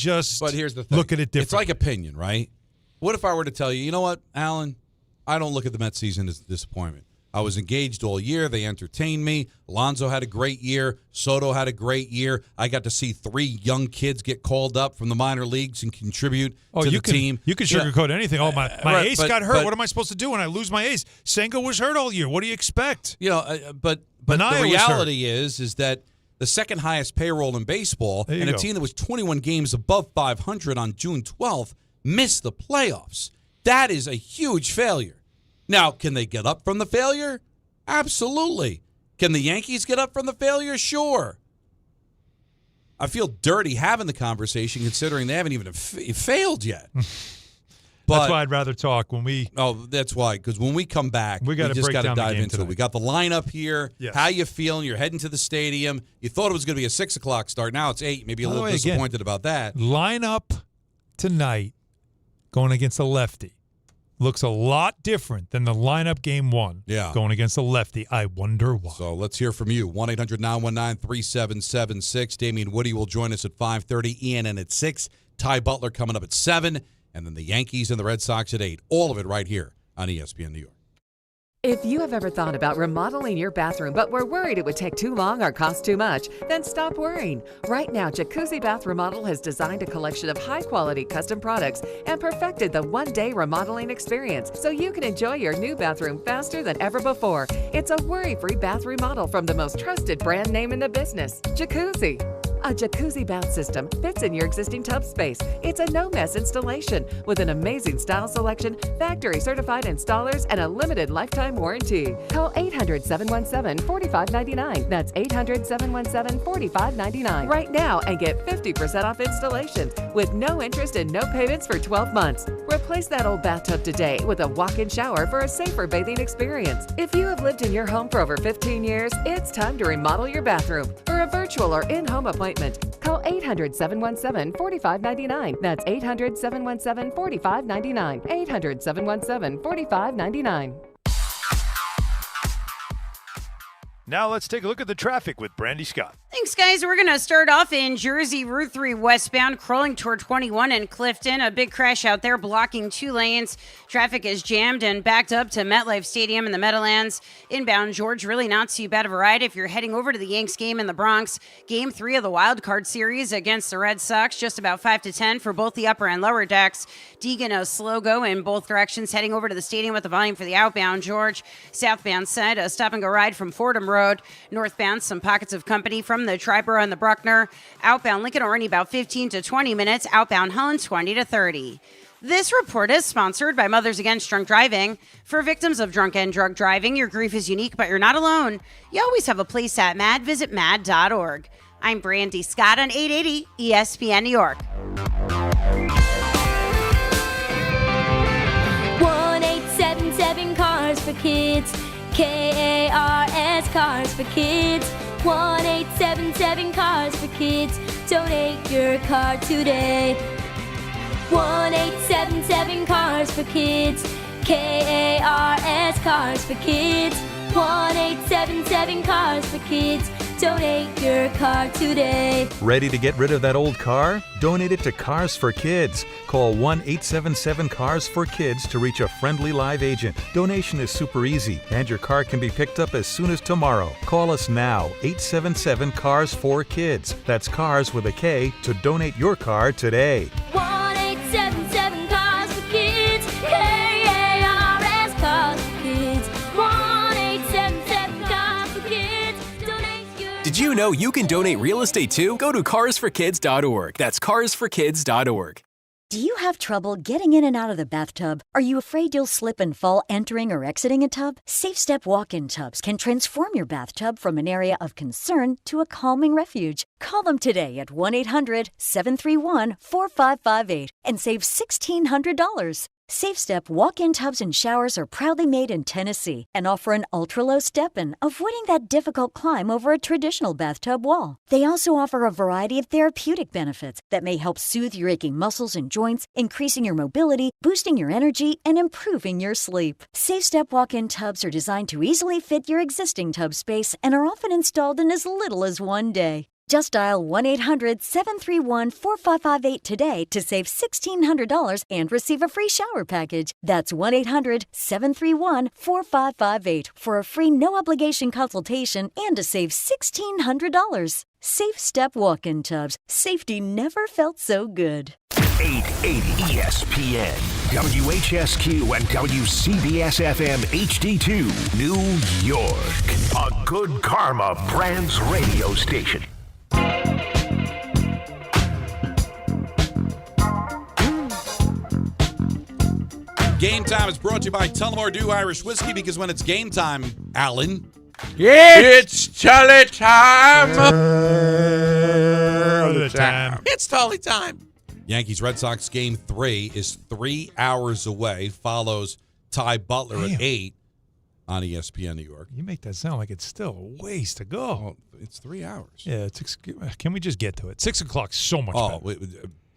here's the thing. Look at it differently. It's like opinion, right? What if I were to tell you know what, Alan, I don't look at the Mets season as a disappointment. I was engaged all year. They entertained me. Alonso had a great year. Soto had a great year. I got to see 3 young kids get called up from the minor leagues and contribute to the team. You can sugarcoat anything. Oh, my ace got hurt. What am I supposed to do when I lose my ace? Senga was hurt all year. What do you expect? But the reality is that the second highest payroll in baseball and a team that was 21 games above 500 on June 12th missed the playoffs. That is a huge failure. Now, can they get up from the failure? Absolutely. Can the Yankees get up from the failure? Sure. I feel dirty having the conversation considering they haven't even failed yet. But, that's why I'd rather talk when we. Oh, that's why. Because when we come back, we just got to dive into it. We got the lineup here. Yes. How you feeling? You're heading to the stadium. You thought it was going to be a 6 o'clock start. Now it's 8. Maybe a little disappointed about that. Lineup tonight going against a lefty looks a lot different than the lineup game 1 going against a lefty. I wonder why. So let's hear from you. 1-800-919-3776. Damien Woody will join us at 5:30. ENN at 6. Ty Butler coming up at 7. And then the Yankees and the Red Sox at 8. All of it right here on ESPN New York. If you have ever thought about remodeling your bathroom but were worried it would take too long or cost too much, then stop worrying. Right now, Jacuzzi Bath Remodel has designed a collection of high-quality custom products and perfected the one-day remodeling experience so you can enjoy your new bathroom faster than ever before. It's a worry-free bath remodel from the most trusted brand name in the business, Jacuzzi. A jacuzzi bath system fits in your existing tub space. It's a no-mess installation with an amazing style selection, factory-certified installers, and a limited lifetime warranty. Call 800-717-4599. That's 800-717-4599 right now and get 50% off installation with no interest and no payments for 12 months. Replace that old bathtub today with a walk-in shower for a safer bathing experience. If you have lived in your home for over 15 years, it's time to remodel your bathroom. For a virtual or in-home appointment, call 800-717-4599. That's 800-717-4599. 800-717-4599. Now let's take a look at the traffic with Brandy Scott. Thanks, guys. We're going to start off in Jersey, Route 3 westbound, crawling toward 21 in Clifton. A big crash out there blocking 2 lanes. Traffic is jammed and backed up to MetLife Stadium in the Meadowlands. Inbound, George, really not too bad of a ride if you're heading over to the Yanks game in the Bronx. Game 3 of the Wild Card series against the Red Sox, just about 5 to 10 for both the upper and lower decks. Deegan, a slow go in both directions, heading over to the stadium with the volume for the outbound, George. Southbound side, a stop-and-go ride from Fordham Road. Northbound, some pockets of company from the Triborough and the Bruckner. Outbound Lincoln Orney about 15 to 20 minutes. Outbound Helen 20 to 30. This report is sponsored by Mothers Against Drunk Driving. For victims of drunk and drug driving, your grief is unique, but you're not alone. You always have a place at MAD. Visit mad.org. I'm Brandy Scott on 880 ESPN New York. 1-877 kids. KARS, Cars for Kids. 1-877 for Kids. Donate your car today. 1-877 for Kids. KARS, Cars for Kids. 1-877 for Kids. Donate your car today. Ready to get rid of that old car? Donate it to Cars for Kids. Call 1-877-CARS-FOR-KIDS to reach a friendly live agent. Donation is super easy, and your car can be picked up as soon as tomorrow. Call us now, 877-CARS-FOR-KIDS. That's cars with a K to donate your car today. 1-877 Cars for Kids. KARS, Cars for Kids. 1-877 Cars for Kids. Donate your. Did you know you can donate real estate too? Go to carsforkids.org. That's carsforkids.org. Do you have trouble getting in and out of the bathtub? Are you afraid you'll slip and fall entering or exiting a tub? Safe Step walk-in tubs can transform your bathtub from an area of concern to a calming refuge. Call them today at 1-800-731-4558 and save $1,600. Safe Step walk-in tubs and showers are proudly made in Tennessee and offer an ultra-low step-in, avoiding that difficult climb over a traditional bathtub wall. They also offer a variety of therapeutic benefits that may help soothe your aching muscles and joints, increasing your mobility, boosting your energy, and improving your sleep. Safe Step walk-in tubs are designed to easily fit your existing tub space and are often installed in as little as one day. Just dial 1-800-731-4558 today to save $1,600 and receive a free shower package. That's 1-800-731-4558 for a free no-obligation consultation and to save $1,600. Safe Step walk-in tubs. Safety never felt so good. 880 ESPN, WHSQ, and WCBS-FM HD2, New York. A Good Karma Brands radio station. Game Time is brought to you by Tullamore Dew Irish Whiskey, because when it's game time, Alan, it's Tully time. It's Tully time. Yankees Red Sox Game 3 is 3 hours away. Follows Ty Butler at 8 on ESPN New York. You make that sound like it's still a ways to go. Well, it's 3 hours. Yeah, can we just get to it? 6 o'clock's so much better.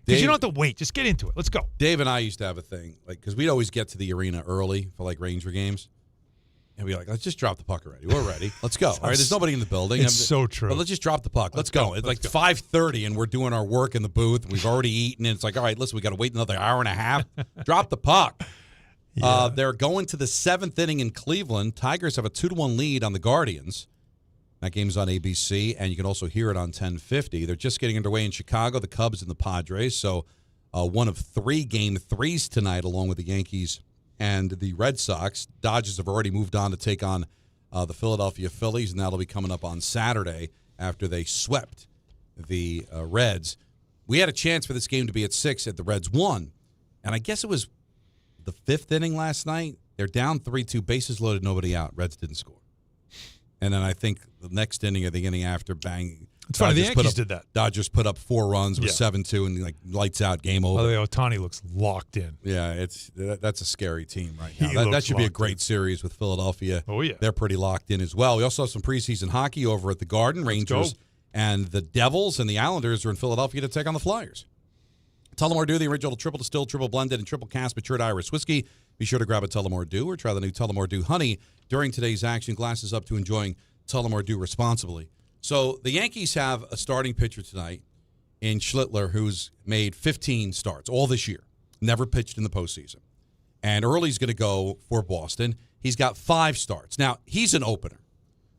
Dave, you don't have to wait. Just get into it. Let's go. Dave and I used to have a thing, like, because we'd always get to the arena early for like Ranger games, and we'd be like, "Let's just drop the puck already. We're ready. Let's go." All right, there's nobody in the building. It's so true. But let's just drop the puck. Let's go. It's like 5:30, and we're doing our work in the booth. And we've already eaten, and it's like, all right, listen, we got to wait another hour and a half. Drop the puck. Yeah. They're going to the 7th inning in Cleveland. Tigers have a 2-1 lead on the Guardians. That game's on ABC, and you can also hear it on 1050. They're just getting underway in Chicago, the Cubs and the Padres. So one of 3 Game 3s tonight, along with the Yankees and the Red Sox. Dodgers have already moved on to take on the Philadelphia Phillies, and that'll be coming up on Saturday after they swept the Reds. We had a chance for this game to be at 6 at the Reds won, and I guess it was the 5th inning last night. They're down 3-2, bases loaded, nobody out. Reds didn't score. And then I think the next inning or the inning after, bang. It's funny, the Yankees did that. Dodgers put up 4 runs with 7-2 and like lights out, game over. By the way, Ohtani looks locked in. Yeah, that's a scary team right now. That should be a great series with Philadelphia. Oh, yeah. They're pretty locked in as well. We also have some preseason hockey over at the Garden. Rangers and the Devils and the Islanders are in Philadelphia to take on the Flyers. Tullamore Dew, the original triple distilled, triple blended, and triple cast matured Irish whiskey. Be sure to grab a Tullamore Dew or try the new Tullamore Dew Honey during today's action. Glasses up to enjoying Tullamore Dew responsibly. So the Yankees have a starting pitcher tonight in Schlittler who's made 15 starts all this year, never pitched in the postseason. And Early's going to go for Boston. He's got 5 starts. Now, he's an opener,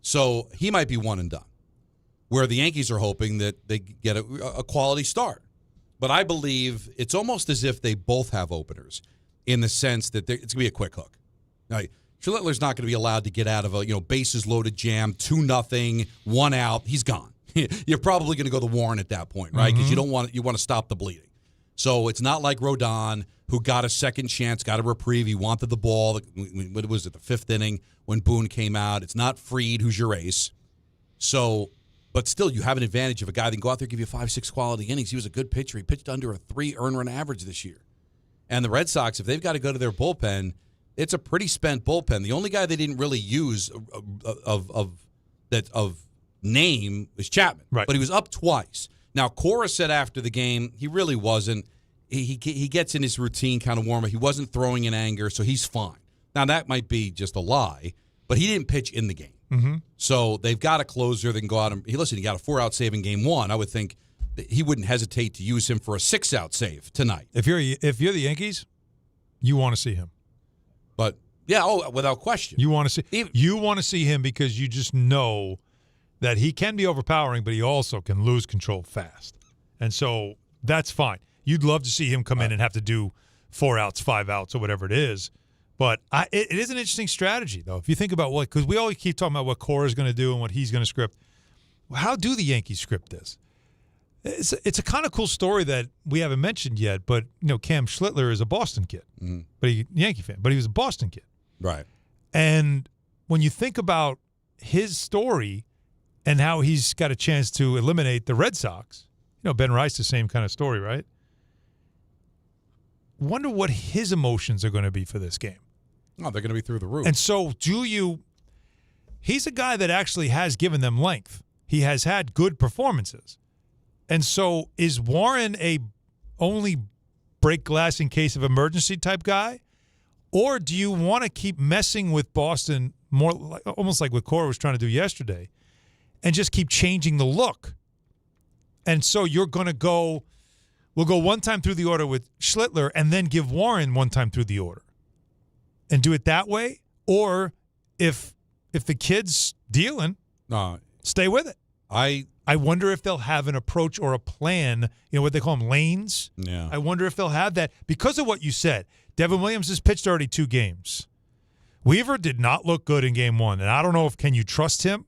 so he might be one and done, where the Yankees are hoping that they get a quality start. But I believe it's almost as if they both have openers in the sense that it's going to be a quick hook. Now, Schlittler's not going to be allowed to get out of a bases loaded jam, 2-0, 1 out. He's gone. You're probably going to go to Warren at that point, right? Because you want to stop the bleeding. So it's not like Rodon, who got a second chance, got a reprieve. He wanted the ball. What was it, the 5th inning when Boone came out? It's not Fried, who's your ace. So, but still, you have an advantage of a guy that can go out there and give you 5-6 quality innings. He was a good pitcher. He pitched under a 3 earned run average this year. And the Red Sox, if they've got to go to their bullpen, it's a pretty spent bullpen. The only guy they didn't really use of name was Chapman, right? But he was up twice. Now, Cora said after the game he really wasn't. He gets in his routine kind of warmer. He wasn't throwing in anger, so he's fine. Now, that might be just a lie, but he didn't pitch in the game. Mm-hmm. So they've got a closer. They can go out and he got a 4-out save in game 1. I would think that he wouldn't hesitate to use him for a 6-out save tonight. If you're the Yankees, you want to see him. But without question, you want to see him because you just know that he can be overpowering, but he also can lose control fast, and so that's fine. You'd love to see him come in and have to do 4 outs, 5 outs, or whatever it is. But it is an interesting strategy, though. If you think about because we always keep talking about what Cora is going to do and what he's going to script. How do the Yankees script this? It's a kind of cool story that we haven't mentioned yet. But Cam Schlittler is a Boston kid, but Yankee fan. But he was a Boston kid, right? And when you think about his story and how he's got a chance to eliminate the Red Sox, Ben Rice, the same kind of story, right? Wonder what his emotions are going to be for this game. Oh, they're going to be through the roof. And so he's a guy that actually has given them length. He has had good performances. And so is Warren a only break glass in case of emergency type guy? Or do you want to keep messing with Boston more almost like what Cora was trying to do yesterday and just keep changing the look? And so you're going to we'll go one time through the order with Schlittler and then give Warren one time through the order and do it that way? Or if the kid's dealing, stay with it. I wonder if they'll have an approach or a plan, what they call them, lanes. Yeah. I wonder if they'll have that because of what you said. Devin Williams has pitched already 2 games. Weaver did not look good in game 1, and I don't know can you trust him?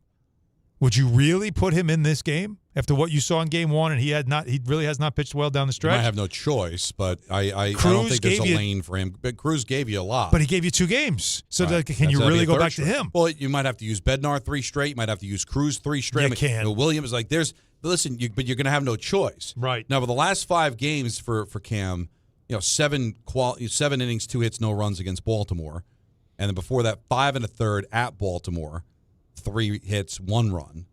Would you really put him in this game after what you saw in game 1 and he really has not pitched well down the stretch? I have no choice, but I don't think there's a lane for him. But Cruz gave you a lot. But he gave you 2 games. So can you really go back to him? Well, you might have to use Bednar 3 straight. You might have to use Cruz 3 straight. You can. Williams, but you're going to have no choice. Right. Now, for the last 5 games for Cam, 7 innings, 2 hits, no runs against Baltimore. And then before that, 5 1/3 at Baltimore, 3 hits, 1 run.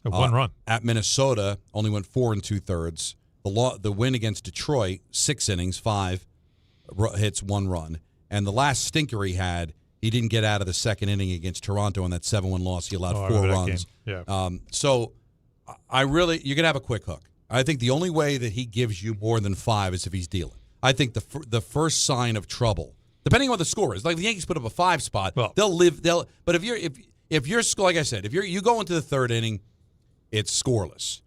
1 run. At Minnesota, only went 4 2/3. The win against Detroit, 6 innings, 5 hits, 1 run. And the last stinker he didn't get out of the second inning against Toronto in that 7-1 loss. He allowed 4 runs. Yeah. So you're going to have a quick hook. I think the only way that he gives you more than 5 is if he's dealing. I think the first sign of trouble, depending on what the score is, like the Yankees put up a 5 spot, but if you're like I said, if you go into the 3rd inning, it's scoreless,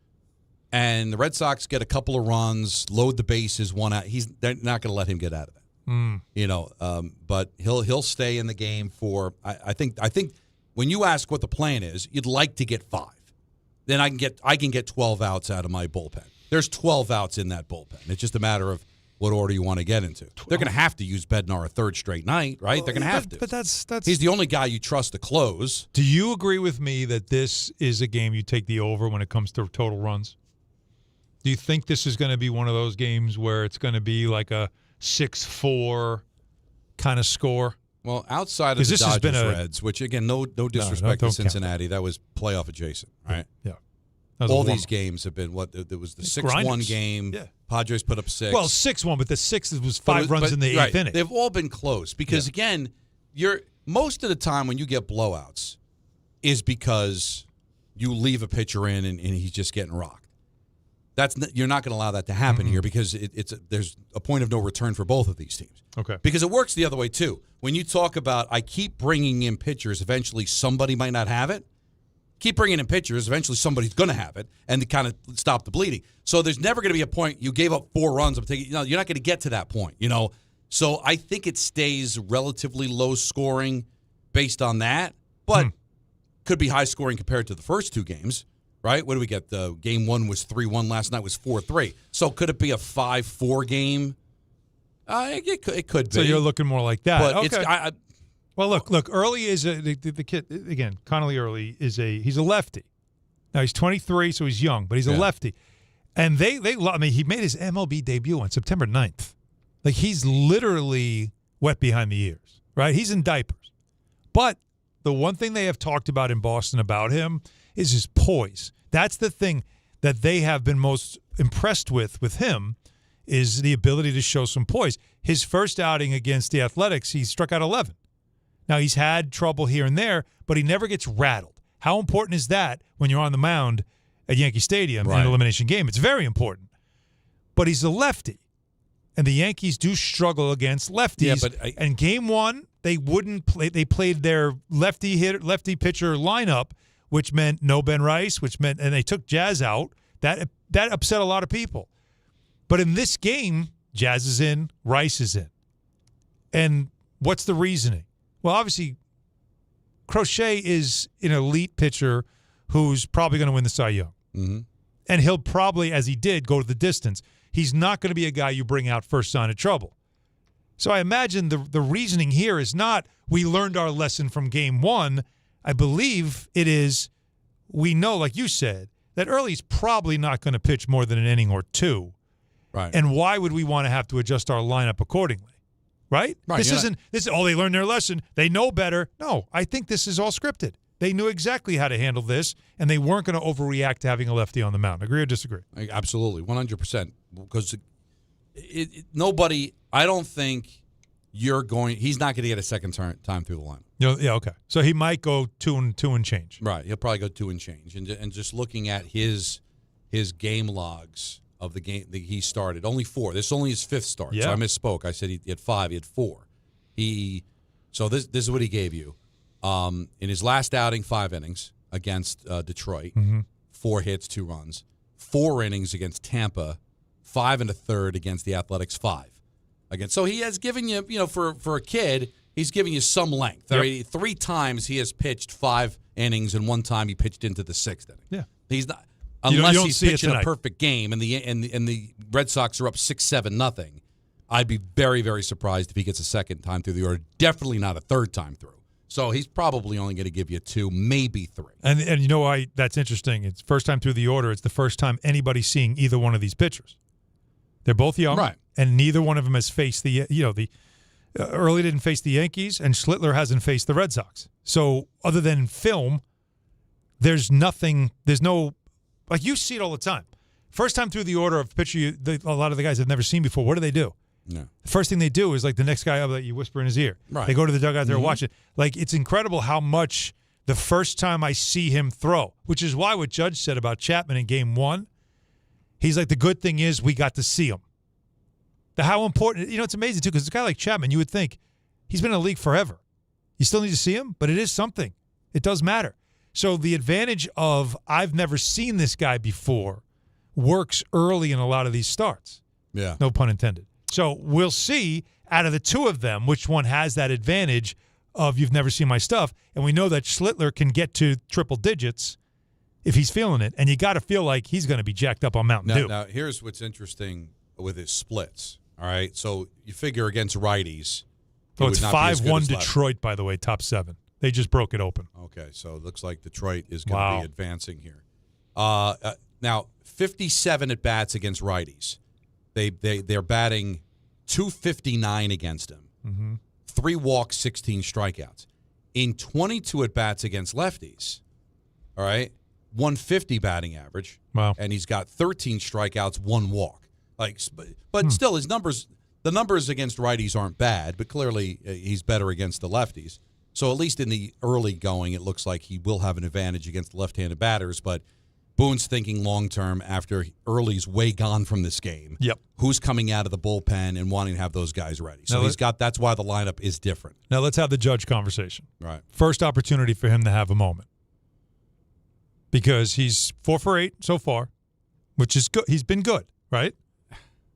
and the Red Sox get a couple of runs, load the bases, 1 out. They're not going to let him get out of that. But he'll stay in the game for. I think when you ask what the plan is, you'd like to get 5. Then I can get 12 outs out of my bullpen. There's 12 outs in that bullpen. It's just a matter of what order you want to get into. They're going to have to use Bednar a 3rd straight night, right? They're going to have to. But that's he's the only guy you trust to close. Do you agree with me that this is a game you take the over when it comes to total runs? Do you think this is going to be one of those games where it's going to be like a 6-4 kind of score? Well, outside of the Dodgers Reds, which again, no disrespect to Cincinnati, that was playoff adjacent, right? Yeah. All these games have been there was the 6-1 game. Yeah. Padres put up 6. Well, 6-1, but the 6 was 5 runs in the 8th inning. They've all been close because again, most of the time when you get blowouts is because you leave a pitcher in and he's just getting rocked. You're not going to allow that to happen here because there's a point of no return for both of these teams. Okay. Because it works the other way too. When you talk about I keep bringing in pitchers, eventually somebody might not have it. Keep bringing in pitchers, eventually somebody's going to have it, and to kind of stop the bleeding. So there's never going to be a point you gave up 4 runs. You're not going to get to that point, So I think it stays relatively low scoring based on that, but could be high scoring compared to the first 2 games, right? What do we get? Game 1 was 3-1. Last night was 4-3. So could it be a 5-4 game? It could be. So you're looking more like that. But okay. Well, look. Early is the kid again. Connolly Early he's a lefty. Now he's 23, so he's young, but he's a lefty. And he made his MLB debut on September 9th. Like he's literally wet behind the ears. right? He's in diapers. But the one thing they have talked about in Boston about him is his poise. That's the thing that they have been most impressed with him, is the ability to show some poise. His first outing against the Athletics, he struck out 11. Now, he's had trouble here and there, but he never gets rattled. How important is that when you're on the mound at Yankee Stadium in an elimination game? It's very important. But he's a lefty, and the Yankees do struggle against lefties. Yeah, and game one, they wouldn't play. They played their lefty pitcher lineup, which meant no Ben Rice, and they took Jazz out. That upset a lot of people. But in this game, Jazz is in, Rice is in. And what's the reasoning? Well, obviously, Crochet is an elite pitcher who's probably going to win the Cy Young. Mm-hmm. And he'll probably, as he did, go to the distance. He's not going to be a guy you bring out first sign of trouble. So I imagine the reasoning here is not we learned our lesson from game one. I believe it is we know, like you said, that Early's probably not going to pitch more than an inning or two. Right. And why would we want to have to adjust our lineup accordingly? Right? This isn't they learned their lesson. They know better. No, I think this is all scripted. They knew exactly how to handle this, and they weren't going to overreact to having a lefty on the mound. Agree or disagree? Absolutely, 100%. Because nobody, I don't think he's not going to get a second time through the line. Yeah, okay. So he might go two and change. Right, he'll probably go 2 and change. And just looking at his game logs of the game that he started, only 4. This is only his 5th start. Yeah. So I misspoke. I said he had 5. He had 4. So this is what he gave you. In his last outing, 5 innings against Detroit, 4 hits, 2 runs. 4 innings against Tampa, 5 1/3 against the Athletics, 5. Again, so he has given you, for a kid, he's giving you some length. Yep. 3 times he has pitched 5 innings, and 1 time he pitched into the 6th inning. Yeah, he's not you unless don't he's see it pitching a tonight. perfect game, and the Red Sox are up 6-7-0. I'd be very, very surprised if he gets a second time through the order. Definitely not a third time through. So he's probably only going to give you 2, maybe 3. And you know why that's interesting? It's first time through the order. It's the first time anybody's seeing either one of these pitchers. They're both young, right? And neither one of them has faced the Early didn't face the Yankees, and Schlittler hasn't faced the Red Sox. So other than film, there's nothing. There's no, like, you see it all the time. First time through the order of pitcher, a lot of the guys have never seen before. What do? No. The first thing they do is, like, the next guy up that you whisper in his ear. Right. They go to the dugout there, watch it. Like, it's incredible how much the first time I see him throw, which is why what Judge said about Chapman in game 1, he's like, the good thing is we got to see him. How important, it's amazing, too, because a guy like Chapman, you would think he's been in the league forever. You still need to see him, but it is something. It does matter. So the advantage of I've never seen this guy before works early in a lot of these starts. Yeah. No pun intended. So we'll see out of the 2 of them which one has that advantage of you've never seen my stuff. And we know that Schlittler can get to triple digits if he's feeling it. And you got to feel like he's going to be jacked up on Mountain Dew. Now, here's what's interesting with his splits. All right, so you figure against righties. Oh, it's 5-1 Detroit, by the way, top 7. They just broke it open. Okay, so it looks like Detroit is going to be advancing here. Now, 57 at bats against righties. They're batting .259 against him. 3 walks, 16 strikeouts. In 22 at bats against lefties, all right, 150 batting average. Wow, and he's got 13 strikeouts, 1 walk. But still, the numbers against righties aren't bad, but clearly he's better against the lefties. So at least in the early going, it looks like he will have an advantage against the left-handed batters. But Boone's thinking long-term after Early's way gone from this game. Yep. Who's coming out of the bullpen and wanting to have those guys ready. So that's why the lineup is different. Now let's have the Judge conversation. Right. First opportunity for him to have a moment. Because he's 4 for 8 so far, which is good. He's been good, right?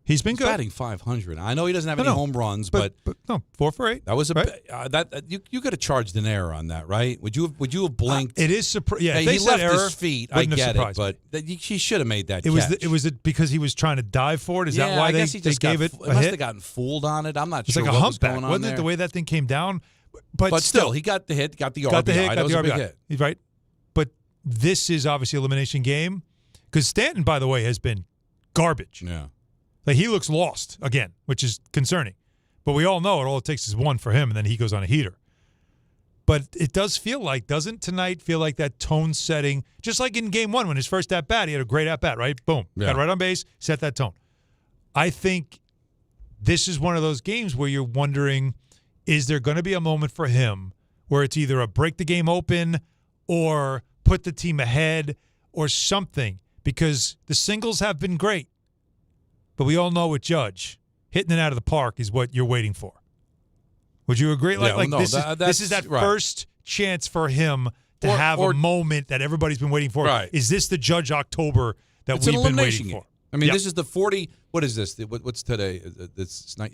He's been good. Batting .500. I know he doesn't have any home runs, but no, 4 for 8. That was right? You could have charged an error on that, right? Would you have blinked? It is surprising. Yeah, hey, if they he said left error, his feet. I get it, but he should have made that. It was because he was trying to dive for it. Is that why I guess he they just gave it? Must have gotten fooled on it. I'm not it's sure. It's like what a was humpback, going on wasn't there. it? The way that thing came down, but still, he got the hit, got the RBI. That was a big hit, right? But this is obviously an elimination game because Stanton, by the way, has been garbage. Yeah. Like, he looks lost again, which is concerning. But we all know all it takes is one for him, and then he goes on a heater. But it does feel like, doesn't tonight feel like that tone setting, just like in game one when his first at-bat, he had a great at-bat, right? Boom. Got right on base, set that tone. I think this is one of those games where you're wondering, is there going to be a moment for him where it's either a break the game open or put the team ahead or something? Because the singles have been great. But we all know with Judge, hitting it out of the park is what you're waiting for. Would you agree? This is that first chance for him to have a moment that everybody's been waiting for. Right. Is this the Judge October that we've been waiting for? I mean, this is the 40. What is this? What's today? It's not.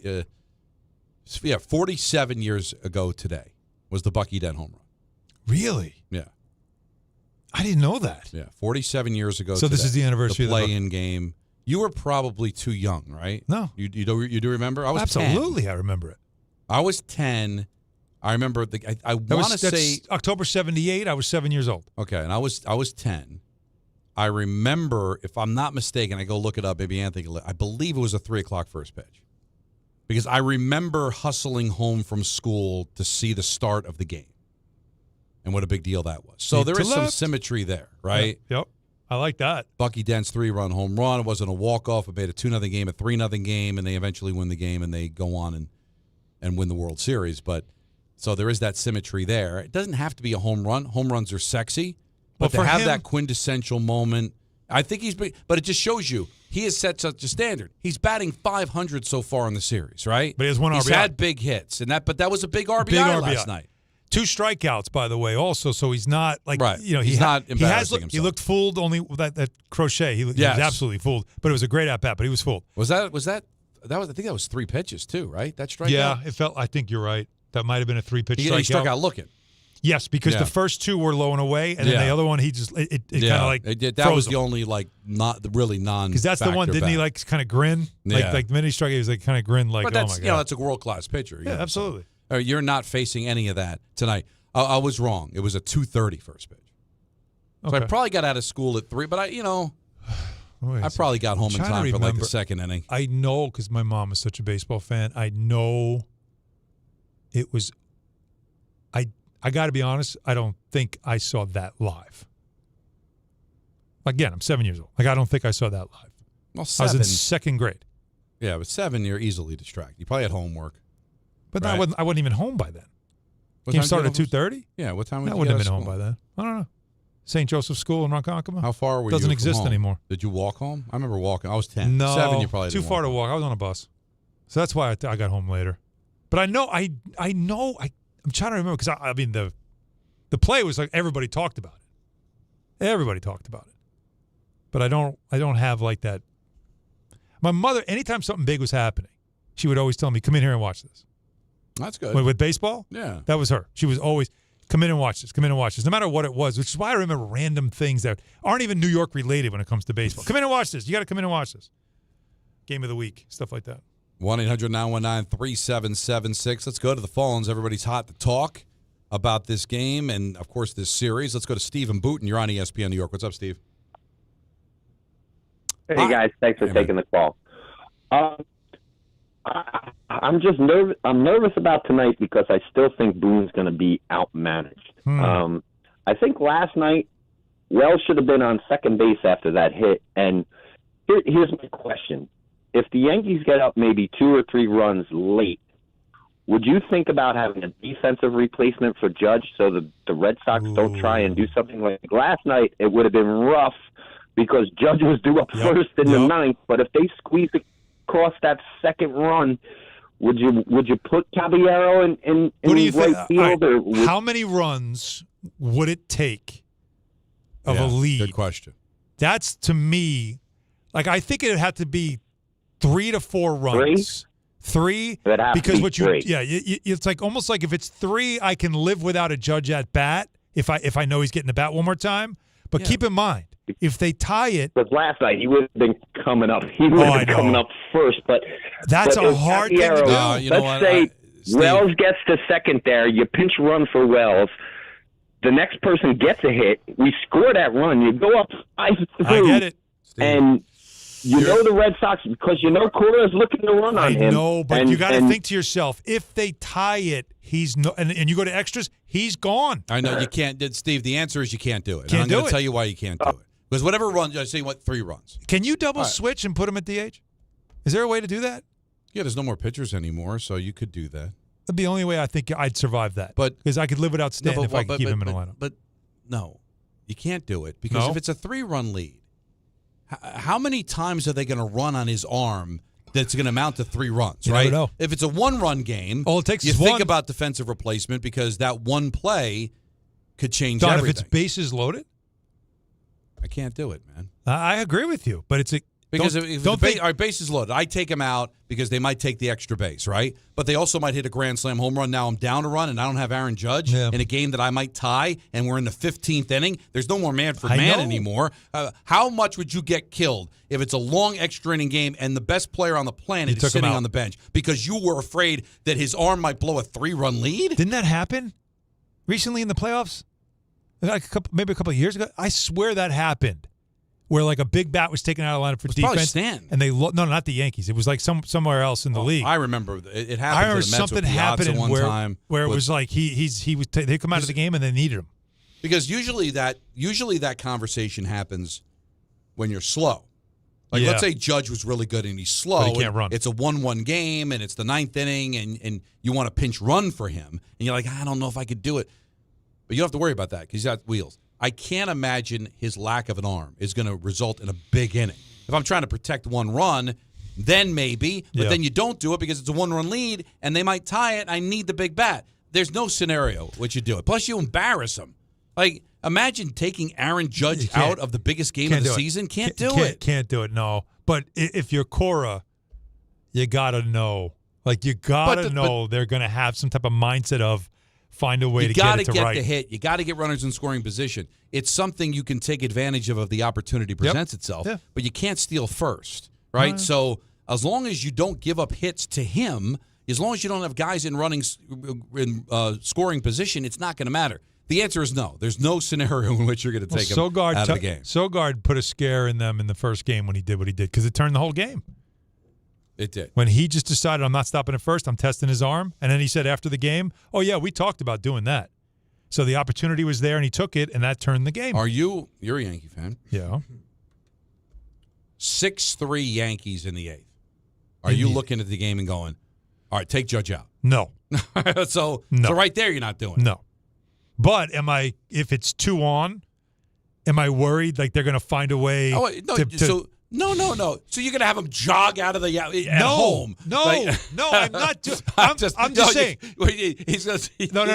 47 years ago today was the Bucky Dent home run. Really? Yeah. I didn't know that. Yeah, 47 years ago. So this is the anniversary the of the play-in game. You were probably too young, right? No. You do remember? I was absolutely. 10. I remember it. I was 10. I remember I want to say October 78. I was 7 years old. Okay, and I was 10. I remember, if I'm not mistaken, I go look it up. Maybe Anthony. I believe it was a 3:00 first pitch, because I remember hustling home from school to see the start of the game, and what a big deal that was. So there is some symmetry there, right? Yep. I like that. Bucky Dent's 3-run home run. It wasn't a walk-off. It made a 2-0 game, a 3-0 game, and they eventually win the game, and they go on and win the World Series. But so there is that symmetry there. It doesn't have to be a home run. Home runs are sexy. But to have that quintessential moment, I think but it just shows you he has set such a standard. He's batting .500 so far in the series, right? But he has one RBI. He's had big hits, but that was a big RBI last night. 2 strikeouts, by the way, also. So he's not he's not embarrassing himself. He looked fooled only with that crochet. He was absolutely fooled. But it was a great at bat. But he was fooled. I think that was 3 pitches too, right? That strikeout. Yeah, it felt. I think you're right. That might have been a 3-pitch strikeout. He struck out looking. Yes, because the first 2 were low and away, and then the other one he just it kind of like that was the only not really non. Because that's the one, didn't he like kind of grin? Like the minute he struck, he was like kind of grin like, but oh my god. That's a world class pitcher. Yeah, absolutely. So, you're not facing any of that tonight. I was wrong. It was a 2:30 first pitch. So I probably got out of school at 3, but I probably got home in time for like the second inning. I know because my mom is such a baseball fan. I know it was. I got to be honest, I don't think I saw that live. Again, I'm 7 years old. I don't think I saw that live. Well, 7. I was in 2nd grade. Yeah, but 7, you're easily distracted. You probably had homework. But I wasn't even home by then. Game started at 2:30? Yeah, what time I wouldn't have been home by then. I don't know. St. Joseph's School in Ronkonkoma. How far were you Doesn't from exist home? Anymore. Did you walk home? I remember walking. I was 10. No, 7, you probably too didn't far to home. walk. I was on a bus. So that's why I got home later. But I know, I'm trying to remember because, I mean, the play was like everybody talked about it. Everybody talked about it. But I don't have like that. My mother, anytime something big was happening, she would always tell me, come in here and watch this. That's good. With baseball? Yeah. That was her. She was always, come in and watch this, come in and watch this, no matter what it was, which is why I remember random things that aren't even New York related when it comes to baseball. Come in and watch this. You got to come in and watch this. Game of the week, stuff like that. 1-800-919-3776. Let's go to the phones. Everybody's hot to talk about this game and, of course, this series. Let's go to Steve in Boone. You're on ESPN New York. What's up, Steve? Hey, guys. Thanks for taking the call. I'm just nervous. I'm nervous about tonight because I still think Boone's going to be outmanaged. I think last night, Wells should have been on second base after that hit. And here's my question. If the Yankees get up maybe 2 or 3 runs late, would you think about having a defensive replacement for Judge so the Red Sox don't try and do something like last night? It would have been rough because Judge was due up first in the 9th. But if they squeeze across that second run, would you put Caballero in right field? Right. How many runs would it take of a lead? Good question. That's, to me, like I think it would have to be 3 to 4 runs. 3 because it's like almost like if it's 3, I can live without a Judge at bat if I know he's getting the bat one more time. But keep in mind, if they tie it, but last night he would have been coming up. He would have been coming up first. But that's a hard thing to do. Let's say Wells gets to second there. You pinch run for Wells. The next person gets a hit. We score that run. You go up 5-2. I get it, and You know the Red Sox because you know Cora is looking to run on him. I know, but you got to think to yourself, if they tie it, he's no, and you go to extras, he's gone. I know you can't, Steve. The answer is you can't do it. Can't I'm going to tell you why you can't do it. Because whatever run, I say 3 runs. Can you double switch and put him at DH? Is there a way to do that? Yeah, there's no more pitchers anymore, so you could do that. That'd be the only way I think I'd survive that. But because I could live without Stanton if I could keep him in a lineup. But no, you can't do it because if it's a 3-run lead, how many times are they going to run on his arm that's going to amount to 3 runs, right? Never know. If it's a 1-run game, all it takes you is think one. about defensive replacement because that one play could change Don, everything. if it's bases loaded? I can't do it, man. I agree with you, but it's a because if our base is loaded, I take them out because they might take the extra base, right? But they also might hit a grand slam home run. Now I'm down a run, and I don't have Aaron Judge in a game that I might tie, and we're in the 15th inning. There's no more man for man anymore. How much would you get killed if it's a long extra inning game and the best player on the planet is sitting on the bench because you were afraid that his arm might blow a 3-run lead? Didn't that happen recently in the playoffs? Maybe a couple of years ago? I swear that happened. Where like a big bat was taken out of line for defense, Stanton. And they no, not the Yankees. It was like somewhere else in the league. I remember it happened. I remember to the Mets something with Piazza happening one where it was like they come out of the game and they needed him because usually that conversation happens when you're slow. Like let's say Judge was really good and he's slow. But he can't run. It's a 1-1 game and it's the 9th inning and you want a pinch run for him and you're like I don't know if I could do it, but you don't have to worry about that because he's got wheels. I can't imagine his lack of an arm is going to result in a big inning. If I'm trying to protect 1 run, then maybe, but then you don't do it because it's a 1-run lead and they might tie it. I need the big bat. There's no scenario which you do it. Plus, you embarrass him. Like, imagine taking Aaron Judge out of the biggest game of the season. Can't do it. Can't do it, no. But if you're Cora, you got to know. Like, you got to know they're going to have some type of mindset of, find a way to get it to right. You got to get the hit. You got to get runners in scoring position. It's something you can take advantage of if the opportunity presents itself, but you can't steal first, right? So as long as you don't give up hits to him, as long as you don't have guys in scoring position, it's not going to matter. The answer is no. There's no scenario in which you're going to take him out of the game. Sogard put a scare in them in the first game when he did what he did because it turned the whole game. It did. When he just decided, I'm not stopping at first, I'm testing his arm. And then he said after the game, oh, yeah, we talked about doing that. So the opportunity was there, and he took it, and that turned the game. You're a Yankee fan. Yeah. 6-3 Yankees in the 8th. Are you looking at the game and going, all right, take Judge out? No. So right there, you're not doing it. No. But if it's 2 on, am I worried like they're going to find a way to No. So you're going to have him jog out of the at home? No, I'm not. I'm just saying. He's going to no.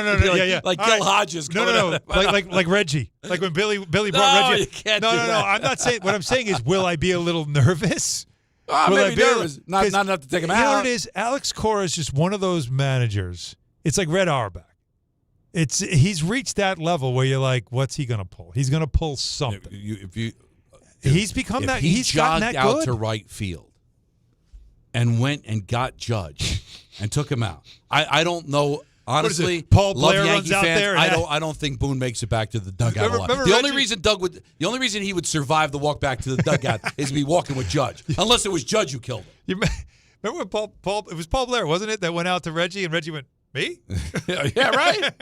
Like Gil Hodges. No. Like Reggie. Like when Billy brought Reggie. You can't no. do that. I'm not saying. What I'm saying is, will I be a little nervous? Maybe nervous. Not enough to take him out. You know what it is? Alex Cora is just one of those managers. It's like Red Auerbach. He's reached that level where you're like, what's he going to pull? He's going to pull something. He's become that. He's gotten that good. He jogged out to right field and went and got Judge and took him out. I don't know. Honestly, Paul love Blair Yankee runs out fans. there. I don't think Boone makes it back to the dugout. The only reason he would survive the walk back to the dugout is to be walking with Judge, unless it was Judge who killed him. Remember when Paul? It was Paul Blair, wasn't it? That went out to Reggie, and Reggie went, "Me?" Yeah, right.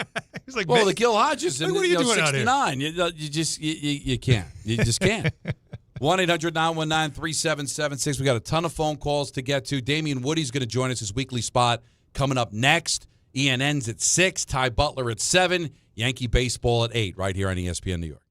He's like, well, the Gil Hodges in what are you doing 69. Out here? You can't. You just can't. 1-800-919-3776. We got a ton of phone calls to get to. Damien Woody's going to join us, his weekly spot coming up next. ENN's at 6, Ty Butler at 7, Yankee baseball at 8, right here on ESPN New York.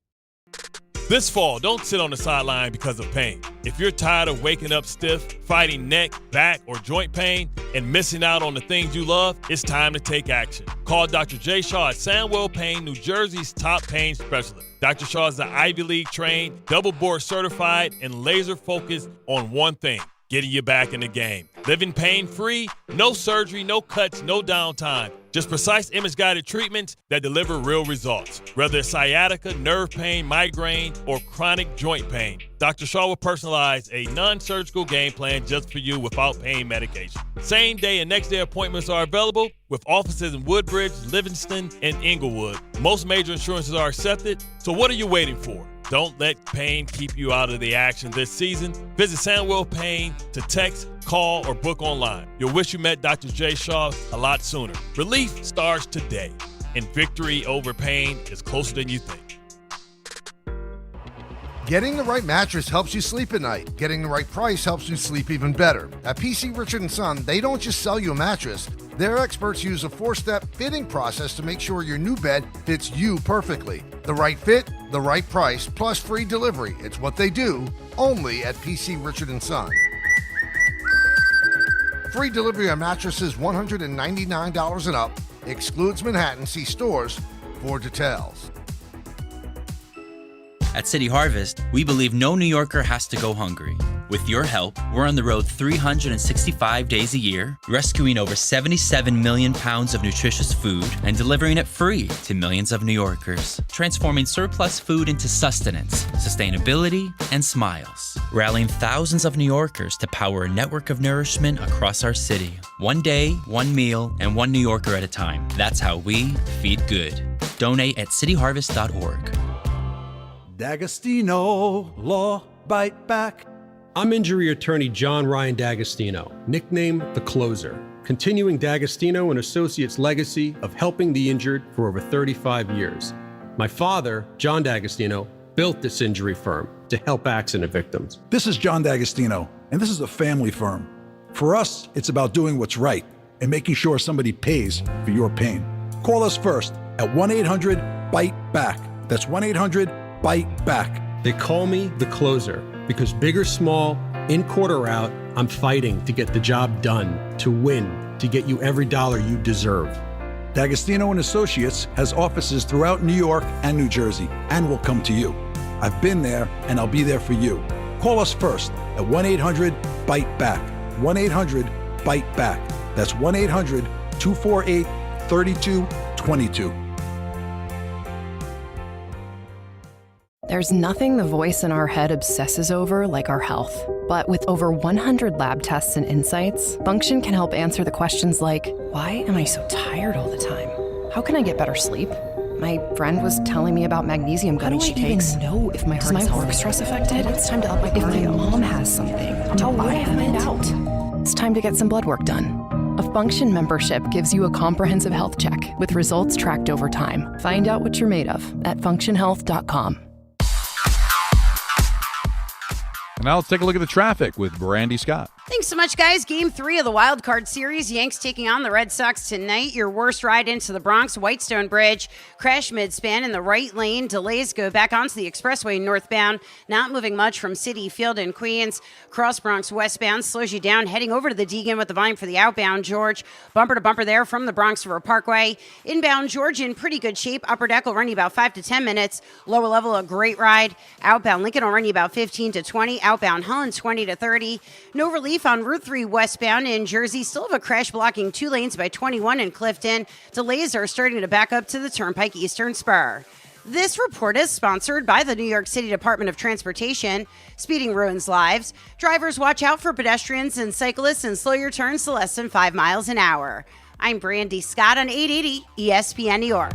This fall, don't sit on the sideline because of pain. If you're tired of waking up stiff, fighting neck, back, or joint pain, and missing out on the things you love, it's time to take action. Call Dr. Jay Shaw at Sandwell Pain, New Jersey's top pain specialist. Dr. Shaw is the Ivy League trained, double board certified, and laser focused on one thing: getting you back in the game. Living pain-free, no surgery, no cuts, no downtime. Just precise image-guided treatments that deliver real results. Whether it's sciatica, nerve pain, migraine, or chronic joint pain, Dr. Shaw will personalize a non-surgical game plan just for you without pain medication. Same-day and next-day appointments are available with offices in Woodbridge, Livingston, and Inglewood. Most major insurances are accepted, so what are you waiting for? Don't let pain keep you out of the action this season. Visit Samuel Pain to text, call, or book online. You'll wish you met Dr. J. Shaw a lot sooner. Relief starts today, and victory over pain is closer than you think. Getting the right mattress helps you sleep at night. Getting the right price helps you sleep even better. At PC Richard & Son, they don't just sell you a mattress. Their experts use a 4-step fitting process to make sure your new bed fits you perfectly. The right fit, the right price, plus free delivery. It's what they do, only at PC Richard & Son. Free delivery on mattresses $199 and up. Excludes Manhattan. See stores for details. At City Harvest, we believe no New Yorker has to go hungry. With your help, we're on the road 365 days a year, rescuing over 77 million pounds of nutritious food and delivering it free to millions of New Yorkers, transforming surplus food into sustenance, sustainability, and smiles, rallying thousands of New Yorkers to power a network of nourishment across our city. One day, one meal, and one New Yorker at a time. That's how we feed good. Donate at cityharvest.org. D'Agostino, Law, Bite Back. I'm injury attorney John Ryan D'Agostino, nicknamed The Closer, continuing D'Agostino and Associates' legacy of helping the injured for over 35 years. My father, John D'Agostino, built this injury firm to help accident victims. This is John D'Agostino, and this is a family firm. For us, it's about doing what's right and making sure somebody pays for your pain. Call us first at 1-800-BITE-BACK. That's 1-800-BITE BACK. They call me The Closer because big or small, in court or out, I'm fighting to get the job done, to win, to get you every dollar you deserve. D'Agostino and Associates has offices throughout New York and New Jersey and will come to you. I've been there and I'll be there for you. Call us first at 1-800-BITE-BACK. 1-800-BITE-BACK. That's 1-800-248-3222. There's nothing the voice in our head obsesses over like our health. But with over 100 lab tests and insights, Function can help answer the questions like, why am I so tired all the time? How can I get better sleep? My friend was telling me about magnesium gummies she takes. How do I even know if my heart is work stress affected? It's time to up my cardio. If my mom has something, how will I find out? It's time to get some blood work done. A Function membership gives you a comprehensive health check with results tracked over time. Find out what you're made of at functionhealth.com. And now let's take a look at the traffic with Brandy Scott. Thanks so much, guys. Game 3 of the Wild Card Series. Yanks taking on the Red Sox tonight. Your worst ride into the Bronx, Whitestone Bridge. Crash mid-span in the right lane. Delays go back onto the expressway northbound. Not moving much from Citi Field in Queens. Cross Bronx westbound slows you down. Heading over to the Deegan with the volume for the outbound, George. Bumper to bumper there from the Bronx River Parkway. Inbound, George in pretty good shape. Upper deck will run you about 5 to 10 minutes. Lower level, a great ride. Outbound, Lincoln will run you about 15 to 20. Outbound, Hahn, 20 to 30. No relief on Route 3 westbound in Jersey. Still have a crash blocking 2 lanes by 21 in Clifton. Delays are starting to back up to the Turnpike Eastern Spur. This report is sponsored by the New York City Department of Transportation. Speeding ruins lives. Drivers, watch out for pedestrians and cyclists and slow your turns to less than 5 miles an hour. I'm Brandy Scott on 880 ESPN New York.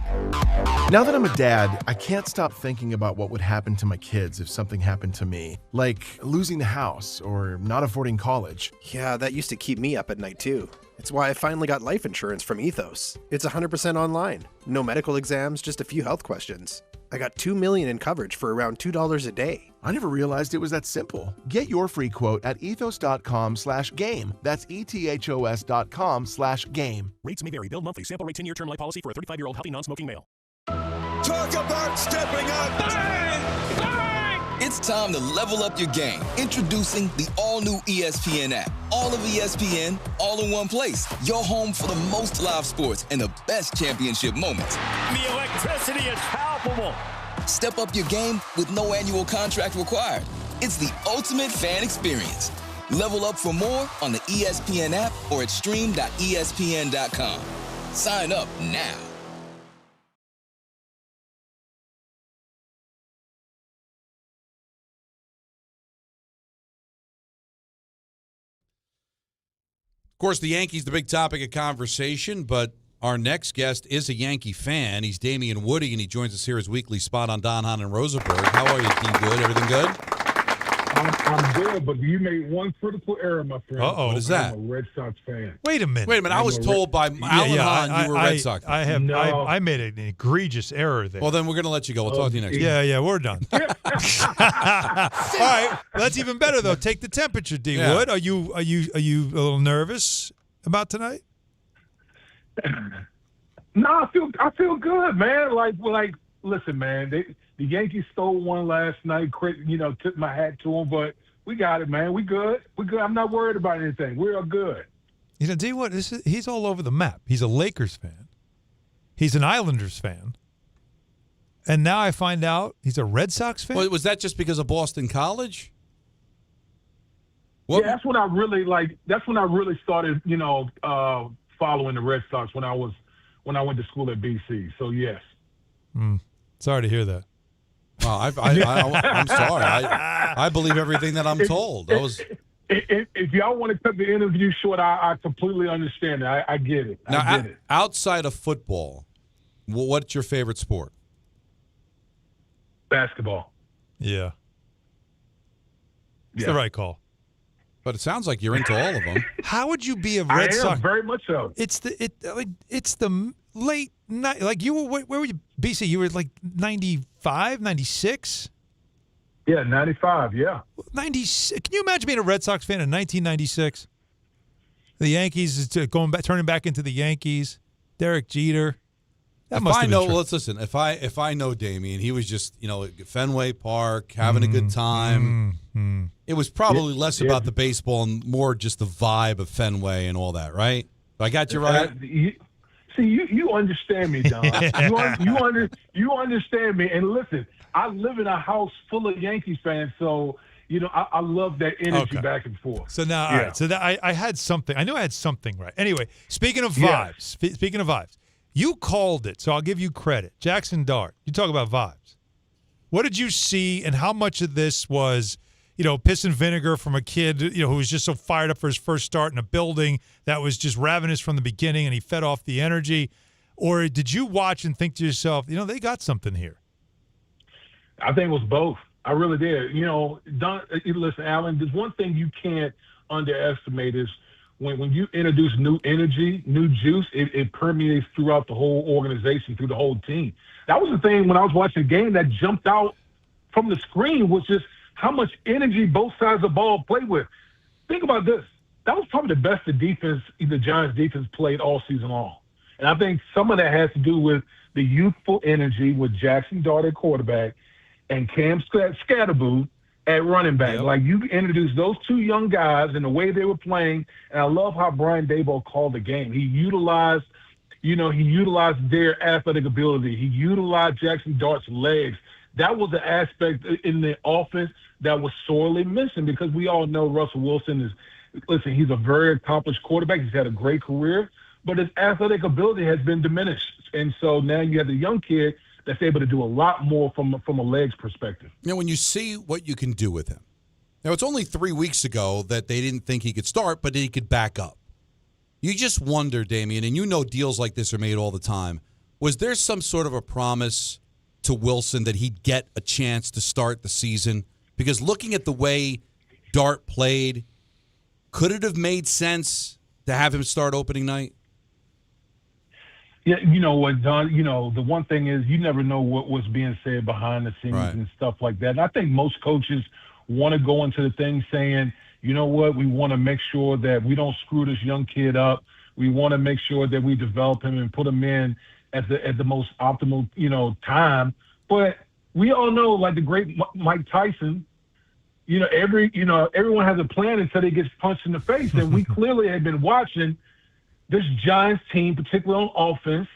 Now that I'm a dad, I can't stop thinking about what would happen to my kids if something happened to me, like losing the house or not affording college. Yeah, that used to keep me up at night too. It's why I finally got life insurance from Ethos. It's 100% online. No medical exams, just a few health questions. I got $2 million in coverage for around $2 a day. I never realized it was that simple. Get your free quote at ethos.com/game. That's ethos.com/game. Rates may vary. Bill monthly. Sample rate 10-year term life policy for a 35-year-old healthy non-smoking male. Talk about stepping up. Bang! Bang! It's time to level up your game. Introducing the all-new ESPN app. All of ESPN, all in one place. Your home for the most live sports and the best championship moments. The electricity is palpable. Step up your game with no annual contract required. It's the ultimate fan experience. Level up for more on the ESPN app or at stream.espn.com. Sign up now. Of course, the Yankees, the big topic of conversation, but Our next guest is a Yankee fan. He's Damien Woody, and he joins us here as weekly spot on Don, Hahn, and Rosenberg. How are you, D? Good? Everything good? I'm good, but you made one critical error, my friend. Uh-oh. What is that? I'm a Red Sox fan. Wait a minute. I was told by Alan Hahn you were a Red Sox fan. I made an egregious error there. Well, then we're going to let you go. We'll talk to you next week. Yeah, we're done. All right, that's even better though. Take the temperature, D. Yeah. Wood. Are you a little nervous about tonight? No, I feel good, man. Like, listen, man. The Yankees stole one last night. Took my hat to them, but we got it, man. We good. I'm not worried about anything. We are good. D. Wood, he's all over the map. He's a Lakers fan. He's an Islanders fan. And now I find out he's a Red Sox fan. Well, was that just because of Boston College? Yeah, that's when I really started, following the Red Sox when I went to school at BC. So yes. Sorry to hear that. Well, I'm sorry. I believe everything that I'm told. If y'all want to cut the interview short, I completely understand it. I get it. I get it. Outside of football, what's your favorite sport? Basketball. Yeah. It's the right call. But it sounds like you're into all of them. How would you be a Red Sox? Very much so. It's the late night. Like you were, where were you? BC, you were like 95, 96? Yeah, 95, yeah. 96. Can you imagine being a Red Sox fan in 1996? The Yankees is turning back into the Yankees. Derek Jeter. Let's listen. If I know Damien, he was just, Fenway Park, having a good time. It was probably less about the baseball and more just the vibe of Fenway and all that, right? I got you right? You understand me, Don. you understand me. And listen, I live in a house full of Yankees fans, so I love that energy back and forth. So now, all right. So that I had something. I knew I had something right. Anyway, speaking of vibes, you called it, so I'll give you credit. Jackson Dart, you talk about vibes. What did you see, and how much of this was, piss and vinegar from a kid, who was just so fired up for his first start in a building that was just ravenous from the beginning, and he fed off the energy? Or did you watch and think to yourself, they got something here? I think it was both. I really did. Listen, Alan, there's one thing you can't underestimate is when you introduce new energy, new juice, it permeates throughout the whole organization, through the whole team. That was the thing when I was watching the game that jumped out from the screen was just how much energy both sides of the ball played with. Think about this. That was probably the best the Giants defense played all season long. And I think some of that has to do with the youthful energy with Jackson Dart at quarterback and Cam Scatterboo at running back. Yep. Like, you introduced those two young guys and the way they were playing, and I love how Brian Daboll called the game. He utilized their athletic ability. He utilized Jackson Dart's legs. That was the aspect in the offense that was sorely missing, because we all know Russell Wilson he's a very accomplished quarterback. He's had a great career, but his athletic ability has been diminished. And so now you have the young kid that's able to do a lot more from a legs perspective. When you see what you can do with him. Now, it's only 3 weeks ago that they didn't think he could start, but he could back up. You just wonder, Damien, and deals like this are made all the time. Was there some sort of a promise to Wilson that he'd get a chance to start the season? Because looking at the way Dart played, could it have made sense to have him start opening night? Yeah, you know what, Don, the one thing is you never know what was being said behind the scenes and stuff like that. And I think most coaches want to go into the thing saying, you know what, we want to make sure that we don't screw this young kid up. We want to make sure that we develop him and put him in at the most optimal, time. But we all know, like the great Mike Tyson, everyone has a plan until they get punched in the face. And we clearly have been watching this Giants team, particularly on offense,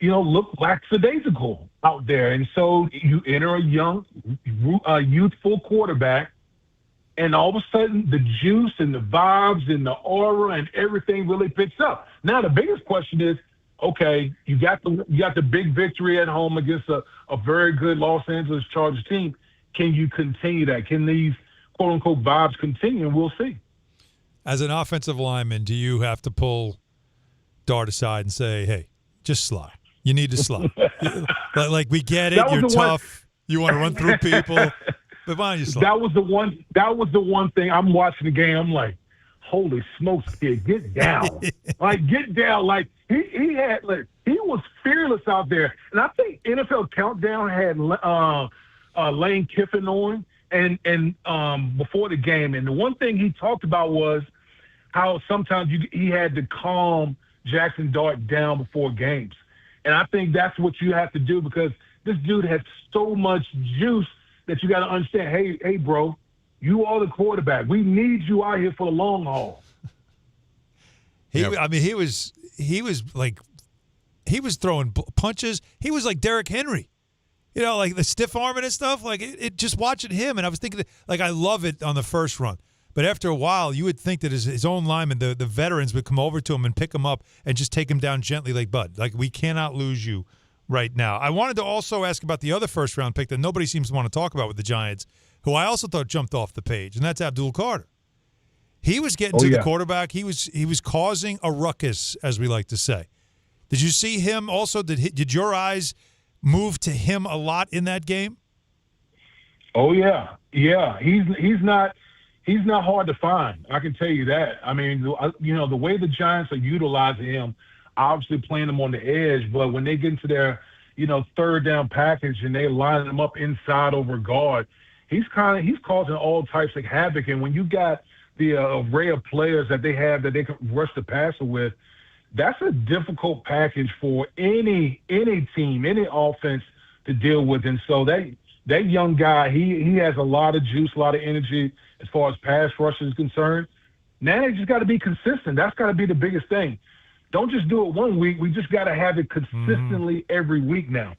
look lackadaisical out there. And so you enter a young, youthful quarterback, and all of a sudden the juice and the vibes and the aura and everything really picks up. Now the biggest question is, okay, you got the big victory at home against a very good Los Angeles Chargers team. Can you continue that? Can these quote-unquote vibes continue? And we'll see. As an offensive lineman, do you have to pull Dart aside and say, hey, just slide. You need to slide. Like, we get it. You're tough. You want to run through people. But why don't you slide? That was the one thing. I'm watching the game. I'm like, holy smokes, kid, get down. Get down. He was fearless out there. And I think NFL Countdown had Lane Kiffin on and before the game. And the one thing he talked about was how sometimes he had to calm Jackson Dart down before games. And I think that's what you have to do because this dude has so much juice that you got to understand, hey, bro, you are the quarterback. We need you out here for the long haul. He was throwing punches. He was like Derrick Henry, like the stiff arming and stuff. Like it just watching him, and I was thinking, I love it on the first run, but after a while, you would think that his own linemen, the veterans, would come over to him and pick him up and just take him down gently, like bud. Like we cannot lose you right now. I wanted to also ask about the other first round pick that nobody seems to want to talk about with the Giants, who I also thought jumped off the page, and that's Abdul Carter. He was getting to the quarterback. He was causing a ruckus, as we like to say. Did you see him also? Did your eyes move to him a lot in that game? Oh yeah. He's not hard to find. I can tell you that. I mean, the way the Giants are utilizing him, obviously playing him on the edge, but when they get into their, third down package and they line him up inside over guard, he's causing all types of havoc. And when you got the array of players that they have that they can rush the passer with, that's a difficult package for any team, any offense to deal with. And so that young guy, he has a lot of juice, a lot of energy as far as pass rush is concerned. Now they just got to be consistent. That's got to be the biggest thing. Don't just do it one week. We just got to have it consistently every week now.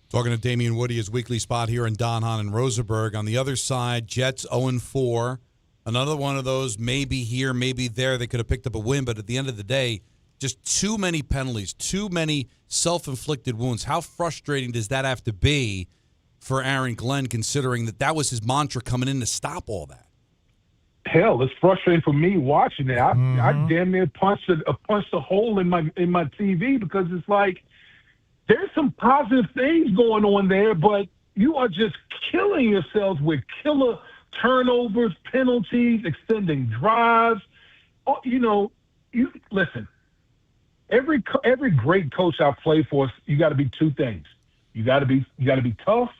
Talking to Damien Woody, his weekly spot here in Hahn and Rosenberg. On the other side, Jets 0-4. Another one of those, maybe here, maybe there, they could have picked up a win, but at the end of the day, just too many penalties, too many self-inflicted wounds. How frustrating does that have to be for Aaron Glenn, considering that was his mantra coming in to stop all that? Hell, it's frustrating for me watching it. I damn near punched a hole in my TV because it's like there's some positive things going on there, but you are just killing yourselves with killer turnovers, penalties, extending drives. You listen. Every great coach I've played for, you got to be two things. You got to be tough,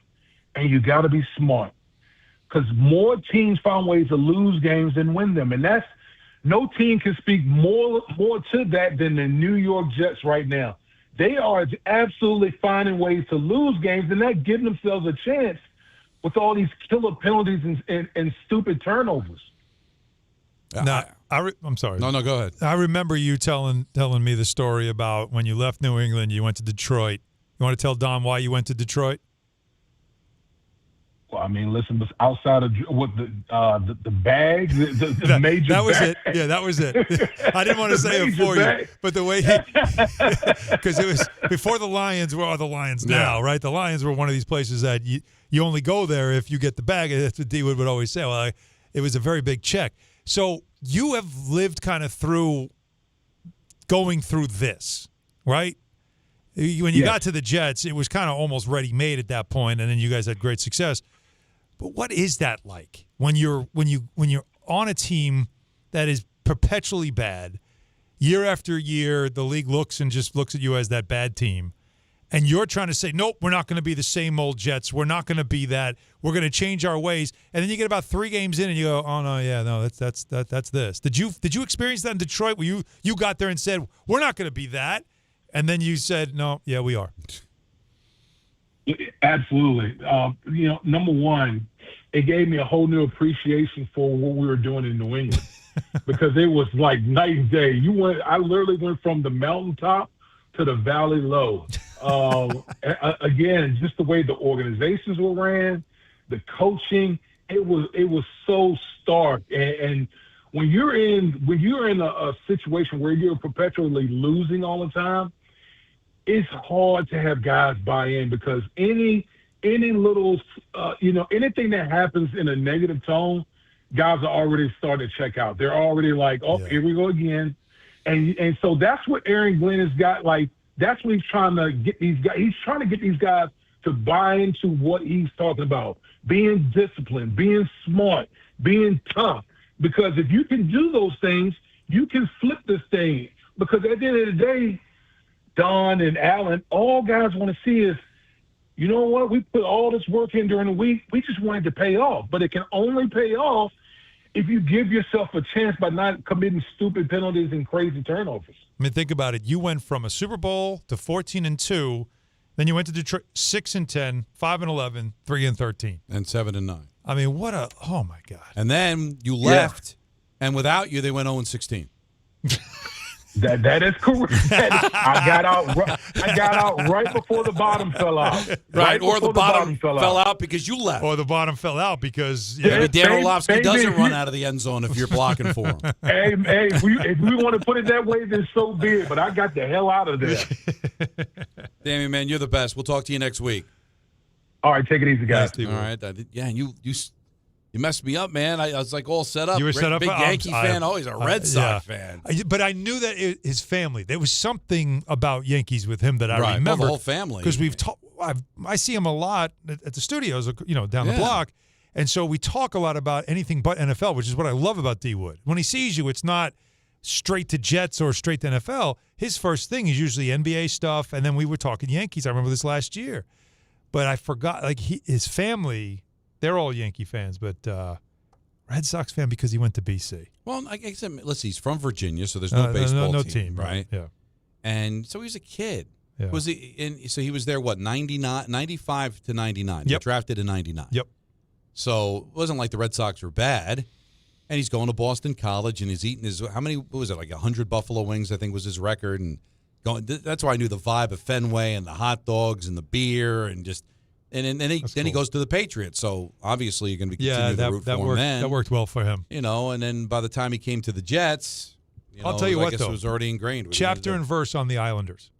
and you got to be smart. Because more teams find ways to lose games than win them, and that's no team can speak more to that than the New York Jets right now. They are absolutely finding ways to lose games, and not giving themselves a chance with all these killer penalties and stupid turnovers. I'm sorry. No, go ahead. I remember you telling me the story about when you left New England, you went to Detroit. You want to tell Don why you went to Detroit? Well, I mean, listen, outside of what the bag, the major. That was bag. it. Yeah, that was it. I didn't want to say it for you, but the way because it was before the Lions were the Lions now, right? The Lions were one of these places that you only go there if you get the bag. That's what D Wood would always say. Well, it was a very big check. So you have lived kind of going through this, right? When you got to the Jets, it was kind of almost ready-made at that point, and then you guys had great success. But what is that like when you're on a team that is perpetually bad, year after year? The league looks at you as that bad team, and you're trying to say, nope, we're not going to be the same old Jets. We're not going to be that. We're going to change our ways. And then you get about 3 games in, and you go, oh no, yeah, no, that's this. Did you experience that in Detroit, where you got there and said, we're not going to be that? And then you said, no, yeah, we are. Absolutely. Number one, it gave me a whole new appreciation for what we were doing in New England because it was like night and day. I literally went from the mountaintop to the valley low. Again, just the way the organizations were ran, the coaching, it was so stark. And when you're in a situation where you're perpetually losing all the time, it's hard to have guys buy in because any little, anything that happens in a negative tone, guys are already starting to check out. They're already like, here we go again. And so that's what Aaron Glenn has got. Like, that's what he's trying to get these guys. He's trying to get these guys to buy into what he's talking about, being disciplined, being smart, being tough. Because if you can do those things, you can flip this thing. Because at the end of the day, Don and Allen, all guys want to see is, you know what? We put all this work in during the week. We just wanted to pay off. But it can only pay off if you give yourself a chance by not committing stupid penalties and crazy turnovers. I mean, think about it. You went from a Super Bowl to 14-2, then you went to Detroit 6-10, 5-11, 3-13, and 7-9. I mean, oh my God! And then you left, and without you, they went 0-16. That is correct. I got out right before the bottom fell out. Right, or the bottom fell out because you left. Or the bottom fell out because maybe Dan Orlovsky doesn't run out of the end zone if you're blocking for him. Hey, if we want to put it that way, then so be it. But I got the hell out of there. Damien, man, you're the best. We'll talk to you next week. All right, take it easy, guys. All right. Yeah, you messed me up, man. I was like all set up. You were set up. Big Yankee fan. Oh, he's a Red Sox fan. But I knew that his family. There was something about Yankees with him that I remember. Well, the whole family. Because I see him a lot at the studios, down the block, and so we talk a lot about anything but NFL, which is what I love about D Wood. When he sees you, it's not straight to Jets or straight to NFL. His first thing is usually NBA stuff, and then we were talking Yankees. I remember this last year, but I forgot. Like his family. They're all Yankee fans, but Red Sox fan because he went to BC. Well, like I said, listen, he's from Virginia, so there's no baseball team, right? Yeah. And so he was a kid. Yeah. Was he? So he was there, 95 to 99. Yep. He drafted in 99. Yep. So it wasn't like the Red Sox were bad. And he's going to Boston College, and he's eating what was it, like 100 buffalo wings, I think was his record. And that's why I knew the vibe of Fenway and the hot dogs and the beer and just – And then he goes to the Patriots, so obviously you're going to be continuing to root for him then. That worked well for him. And then by the time he came to the Jets, I'll tell you what, it was already ingrained. Chapter and verse on the Islanders.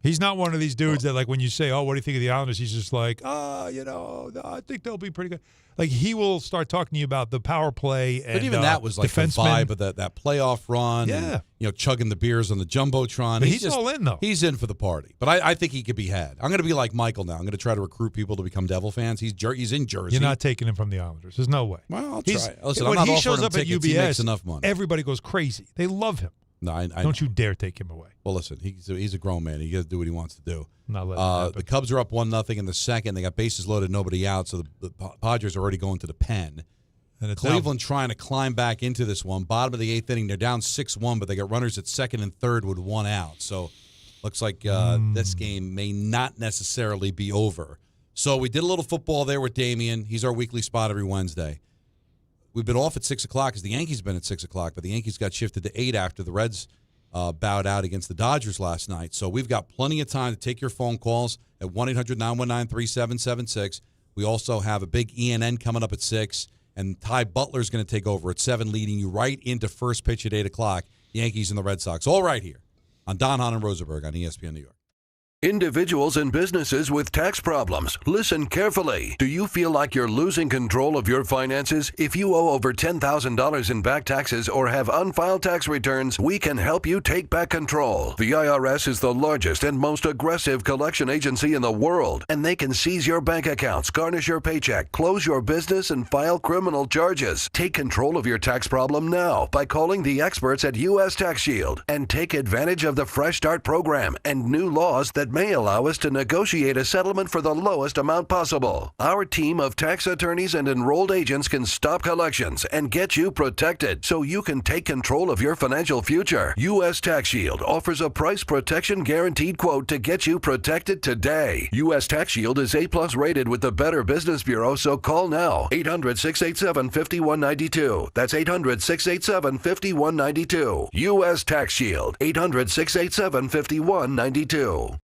He's not one of these dudes that, like, when you say, oh, what do you think of the Islanders? He's just like, I think they'll be pretty good. Like, he will start talking to you about the power play and but even that was like defensemen. The vibe of that playoff run. Yeah. And, chugging the beers on the Jumbotron. But he's all in, though. He's in for the party. But I think he could be had. I'm going to be like Michael now. I'm going to try to recruit people to become Devil fans. He's in Jersey. You're not taking him from the Islanders. There's no way. Well, I'll try. Listen, when I'm not he offering shows him up at tickets. UBS, he makes enough money. Everybody goes crazy. They love him. No, I Don't you dare take him away. Well, listen, he's a grown man. He got to do what he wants to do. Not letting it happen. The Cubs are up 1-0 in the second. They got bases loaded, nobody out, so the Padres are already going to the pen. And it's Cleveland trying to climb back into this one. Bottom of the eighth inning, they're down 6-1, but they got runners at second and third with one out. So looks like this game may not necessarily be over. So we did a little football there with Damien. He's our weekly spot every Wednesday. We've been off at 6 o'clock because the Yankees have been at 6 o'clock, but the Yankees got shifted to 8 after the Reds bowed out against the Dodgers last night. So we've got plenty of time to take your phone calls at 1-800-919-3776. We also have a big ENN coming up at 6, and Ty Butler's going to take over at 7, leading you right into first pitch at 8 o'clock, the Yankees and the Red Sox. All right here on Don, Hahn, and Rosenberg on ESPN New York. Individuals and businesses with tax problems, listen carefully. Do you feel like you're losing control of your finances? If you owe over $10,000 in back taxes or have unfiled tax returns, we can help you take back control. The IRS is the largest and most aggressive collection agency in the world, and they can seize your bank accounts, garnish your paycheck, close your business, and file criminal charges. Take control of your tax problem now by calling the experts at U.S. Tax Shield and take advantage of the Fresh Start program and new laws that may allow us to negotiate a settlement for the lowest amount possible. Our team of tax attorneys and enrolled agents can stop collections and get you protected so you can take control of your financial future. U.S. Tax Shield offers a price protection guaranteed quote to get you protected today. U.S. Tax Shield is A+ rated with the Better Business Bureau, so call now. 800-687-5192. That's 800-687-5192. U.S. Tax Shield. 800-687-5192.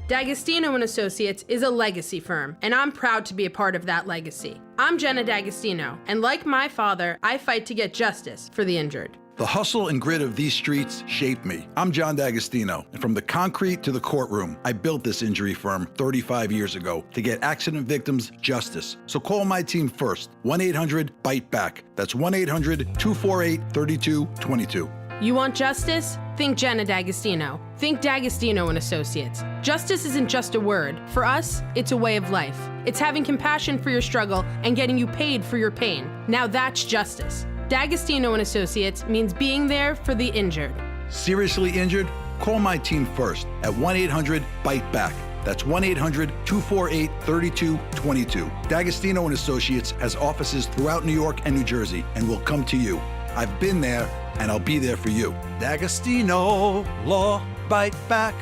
D'Agostino & Associates is a legacy firm, and I'm proud to be a part of that legacy. I'm Jenna D'Agostino, and like my father, I fight to get justice for the injured. The hustle and grit of these streets shaped me. I'm John D'Agostino, and from the concrete to the courtroom, I built this injury firm 35 years ago to get accident victims justice. So call my team first, 1-800-BITE-BACK. That's 1-800-248-3222. You want justice? Think Jenna D'Agostino. Think D'Agostino and Associates. Justice isn't just a word. For us, it's a way of life. It's having compassion for your struggle and getting you paid for your pain. Now that's justice. D'Agostino and Associates means being there for the injured. Seriously injured? Call my team first at 1-800-BITE-BACK. That's 1-800-248-3222. D'Agostino and Associates has offices throughout New York and New Jersey and will come to you. I've been there, and I'll be there for you. D'Agostino Law Bite Back.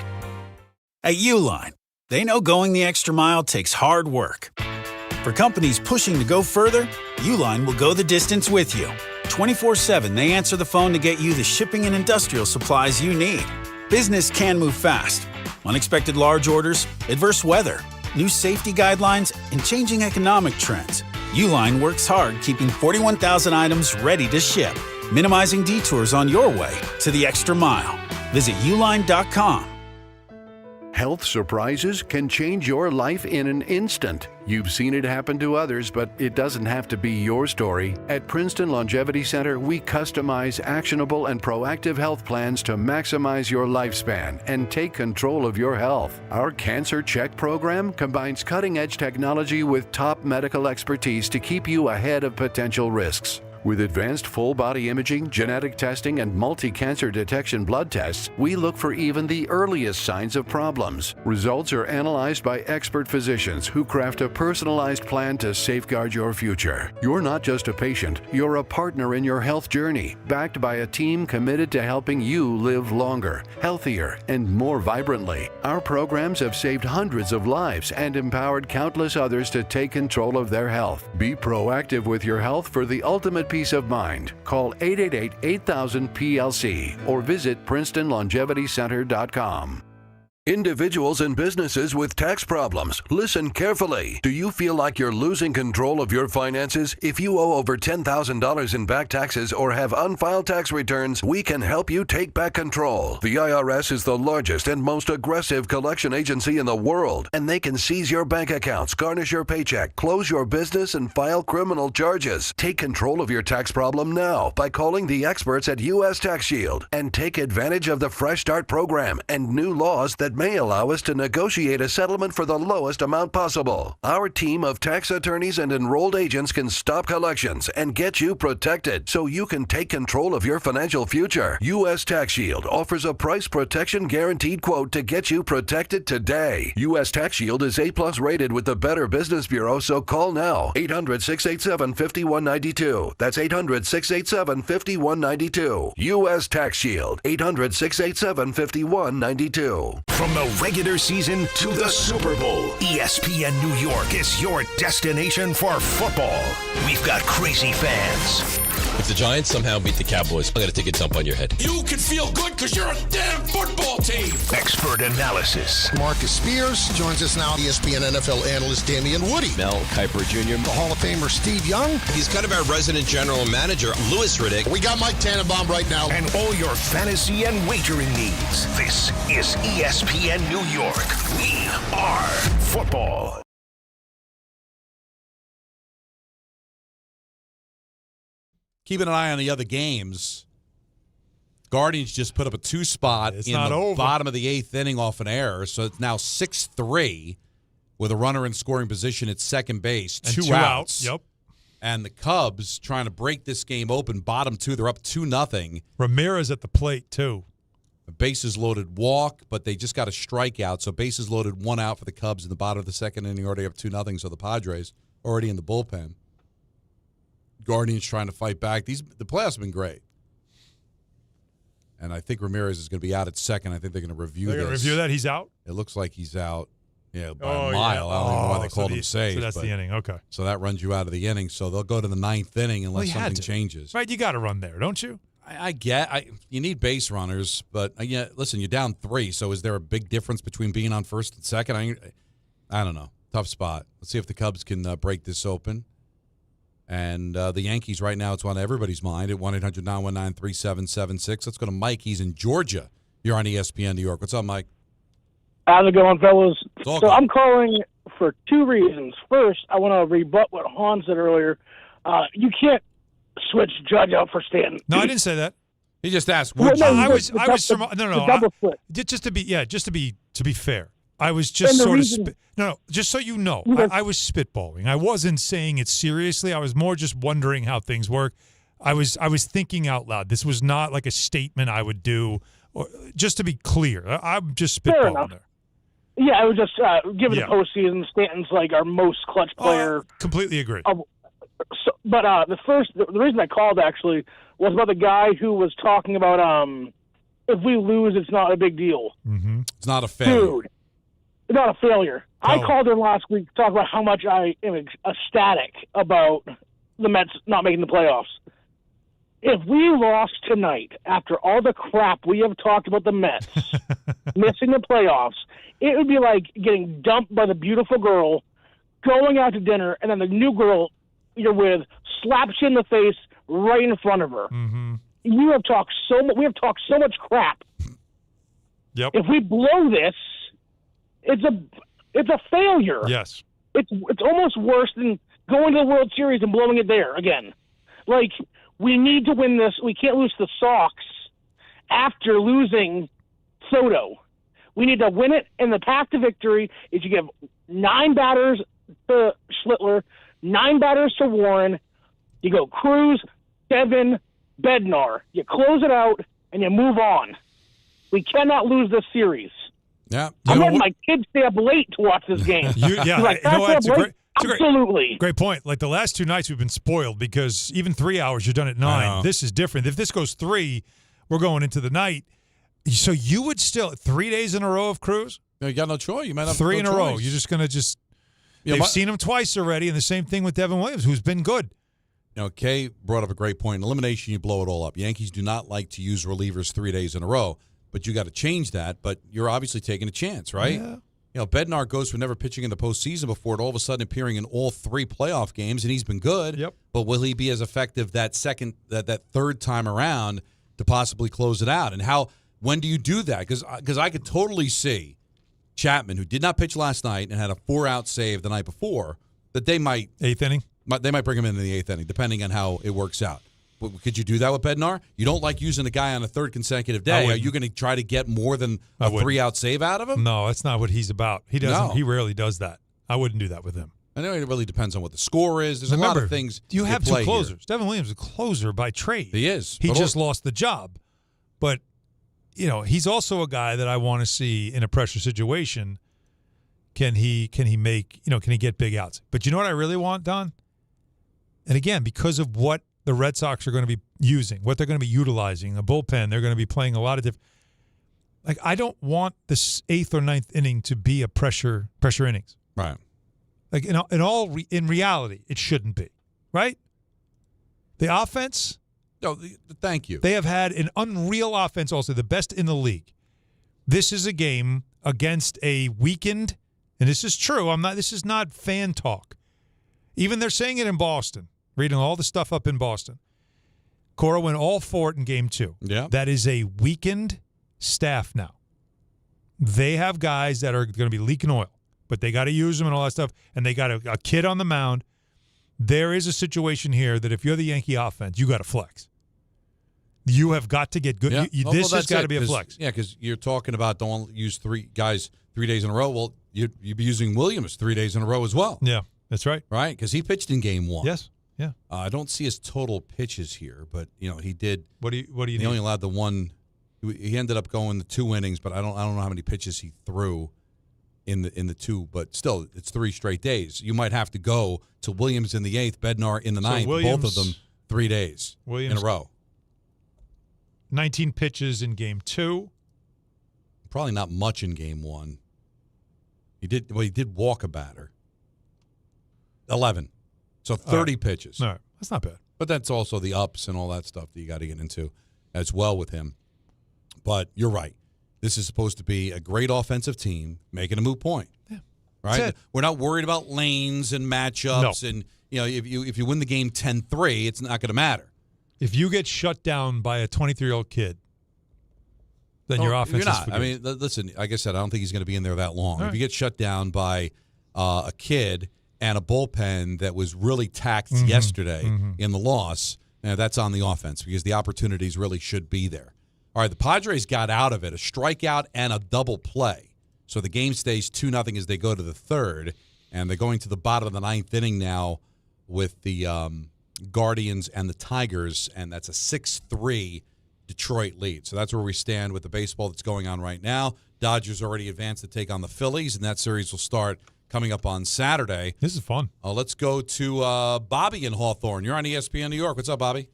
At Uline, they know going the extra mile takes hard work. For companies pushing to go further, Uline will go the distance with you. 24/7, they answer the phone to get you the shipping and industrial supplies you need. Business can move fast. Unexpected large orders, adverse weather, new safety guidelines, and changing economic trends. Uline works hard keeping 41,000 items ready to ship, minimizing detours on your way to the extra mile. Visit uline.com. Health surprises can change your life in an instant. You've seen it happen to others, but it doesn't have to be your story. At Princeton Longevity Center, we customize actionable and proactive health plans to maximize your lifespan and take control of your health. Our Cancer Check program combines cutting-edge technology with top medical expertise to keep you ahead of potential risks. With advanced full-body imaging, genetic testing, and multi-cancer detection blood tests, we look for even the earliest signs of problems. Results are analyzed by expert physicians who craft a personalized plan to safeguard your future. You're not just a patient, you're a partner in your health journey, backed by a team committed to helping you live longer, healthier, and more vibrantly. Our programs have saved hundreds of lives and empowered countless others to take control of their health. Be proactive with your health for the ultimate peace of mind. Call 888-8000-PLC or visit PrincetonLongevityCenter.com. Individuals and businesses with tax problems, listen carefully. Do you feel like you're losing control of your finances? If you owe over $10,000 in back taxes or have unfiled tax returns, we can help you take back control. The IRS is the largest and most aggressive collection agency in the world, and they can seize your bank accounts, garnish your paycheck, close your business, and file criminal charges. Take control of your tax problem now by calling the experts at U.S. Tax Shield and take advantage of the Fresh Start program and new laws that may allow us to negotiate a settlement for the lowest amount possible. Our team of tax attorneys and enrolled agents can stop collections and get you protected so you can take control of your financial future. U.S. Tax Shield offers a price protection guaranteed quote to get you protected today. U.S. Tax Shield is A+ rated with the Better Business Bureau, so call now. 800-687-5192. That's 800-687-5192. U.S. Tax Shield. 800-687-5192. From the regular season to the Super Bowl, ESPN New York is your destination for football. We've got crazy fans. If the Giants somehow beat the Cowboys, I'm going to take a dump on your head. You can feel good because you're a damn football team. Expert analysis. Marcus Spears joins us now. ESPN NFL analyst Damien Woody. Mel Kiper Jr. The Hall of Famer Steve Young. He's kind of our resident general manager, Louis Riddick. We got Mike Tannenbaum right now. And all your fantasy and wagering needs. This is ESPN New York. We are football. Keeping an eye on the other games. Guardians just put up a 2-spot in the bottom of the 8th inning off an error, so it's now 6-3 with a runner in scoring position at second base. Two outs. Yep. And the Cubs trying to break this game open. Bottom 2, they're up 2-0. Ramirez at the plate, too. A bases loaded walk, but they just got a strikeout, so bases loaded, 1 out for the Cubs in the bottom of the second inning, already up 2-0, so the Padres already in the bullpen. Guardians trying to fight back. The playoffs have been great. And I think Ramirez is going to be out at second. I think they're going to review this. They're going to review that? He's out? It looks like he's out, by a mile. Yeah. I don't know why they called him safe. So that's the inning. Okay. So that runs you out of the inning. So they'll go to the 9th inning unless something changes. Right, you got to run there, don't you? I get you need base runners, but listen, you're down 3, so is there a big difference between being on first and second? I don't know. Tough spot. Let's see if the Cubs can break this open. And the Yankees right now, it's on everybody's mind at 1-800-919-3776. Let's go to Mike. He's in Georgia. You're on ESPN New York. What's up, Mike? How's it going, fellas? So good. I'm calling for 2 reasons. First, I want to rebut what Hahn said earlier. You can't switch Judge out for Stanton. No, I didn't say that. He just asked. No, Just to be fair. I was just just so you know, I was spitballing. I wasn't saying it seriously. I was more just wondering how things work. I was thinking out loud. This was not like a statement I would do. Or, just to be clear, I'm just spitballing there. Yeah, I was just given the postseason, Stanton's like our most clutch player. Completely agree. But the reason I called actually was about the guy who was talking about if we lose, it's not a big deal. Mm-hmm. It's not a failure. Dude, it's not a failure. I called in last week to talk about how much I am ecstatic about the Mets not making the playoffs. If we lost tonight, after all the crap we have talked about the Mets missing the playoffs, it would be like getting dumped by the beautiful girl, going out to dinner, and then the new girl you're with slaps you in the face right in front of her. Mm-hmm. We have talked so much crap. Yep. If we blow this, it's a failure. Yes. It's almost worse than going to the World Series and blowing it there again. Like, we need to win this. We can't lose the Sox after losing Soto. We need to win it, and the path to victory is you give 9 batters to Schlittler, 9 batters to Warren. You go Cruz, Devin, Bednar. You close it out, and you move on. We cannot lose this series. Yeah. I'm letting my kids stay up late to watch this game. Absolutely. Great point. Like the last 2 nights we've been spoiled because even 3 hours, you're done at 9. This is different. If this goes 3, we're going into the night. So you would still 3 days in a row of Cruz? No, you got no choice. You might have 3 in a row. choice. You're just going to they've seen him twice already, and the same thing with Devin Williams, who's been good. You know, Kay brought up a great point. In elimination, you blow it all up. Yankees do not like to use relievers 3 days in a row, but you got to change that. But you're obviously taking a chance, right? Yeah. You know, Bednar goes from never pitching in the postseason before to all of a sudden appearing in all 3 playoff games, and he's been good. Yep. But will he be as effective that third time around to possibly close it out? And when do you do that? Because I could totally see Chapman, who did not pitch last night and had a 4-out save the night before, that they might 8th inning. They might bring him in the 8th inning, depending on how it works out. Could you do that with Bednar? You don't like using a guy on a 3rd consecutive day. Are you going to try to get more than a 3-out save out of him? No, that's not what he's about. He doesn't. No. He rarely does that. I wouldn't do that with him. I know it really depends on what the score is. There's a lot of things. You have 2 closers. Here. Devin Williams is a closer by trade. He is. He just lost the job. But, you know, he's also a guy that I want to see in a pressure situation. Can he make, can he get big outs? But you know what I really want, Don? And again, because of what the Red Sox are going to be using, what they're going to be utilizing, a bullpen, they're going to be playing a lot of different. Like, I don't want this 8th or 9th inning to be a pressure innings. Right. Like in reality, it shouldn't be. Right. The offense. No, thank you. They have had an unreal offense, also the best in the league. This is a game against a weakened, and this is true. This is not fan talk. Even they're saying it in Boston. Reading all the stuff up in Boston. Cora went all for it in Game 2. Yeah. That is a weakened staff now. They have guys that are going to be leaking oil, but they got to use them and all that stuff, and they got a kid on the mound. There is a situation here that if you're the Yankee offense, you got to flex. You have got to get good. Yeah. This has got to be a flex. Yeah, because you're talking about don't use 3 guys 3 days in a row. Well, you'd be using Williams 3 days in a row as well. Yeah, that's right. Right, because he pitched in Game 1. Yes. Yeah. I don't see his total pitches here, but he did. What do you He need? only allowed the 1. He ended up going the 2 innings, but I don't know how many pitches he threw in the 2. But still, it's 3 straight days. You might have to go to Williams in the 8th, Bednar in the 9th, both of them 3 days in a row. 19 pitches in Game 2. Probably not much in Game 1. He did walk a batter. 11. So 30 pitches. No, that's not bad. But that's also the ups and all that stuff that you got to get into as well with him. But you're right. This is supposed to be a great offensive team making a moot point. Yeah. Right? We're not worried about lanes and matchups. No. And, if you win the game 10-3, it's not going to matter. If you get shut down by a 23-year-old kid, then your offense is not. Forget. I mean, listen, like I said, I don't think he's going to be in there that long. All if you get shut down by a kid and a bullpen that was really taxed yesterday in the loss, Yeah, that's on the offense because the opportunities really should be there. All right, the Padres got out of it, a strikeout and a double play. So the game stays 2-0 as they go to the third, and they're going to the bottom of the ninth inning now with the Guardians and the Tigers, and that's a 6-3 Detroit lead. So that's where we stand with the baseball that's going on right now. Dodgers already advanced to take on the Phillies, and that series will start coming up on Saturday. This is fun. Let's go to Bobby in Hawthorne. You're on ESPN New York. What's up, Bobby?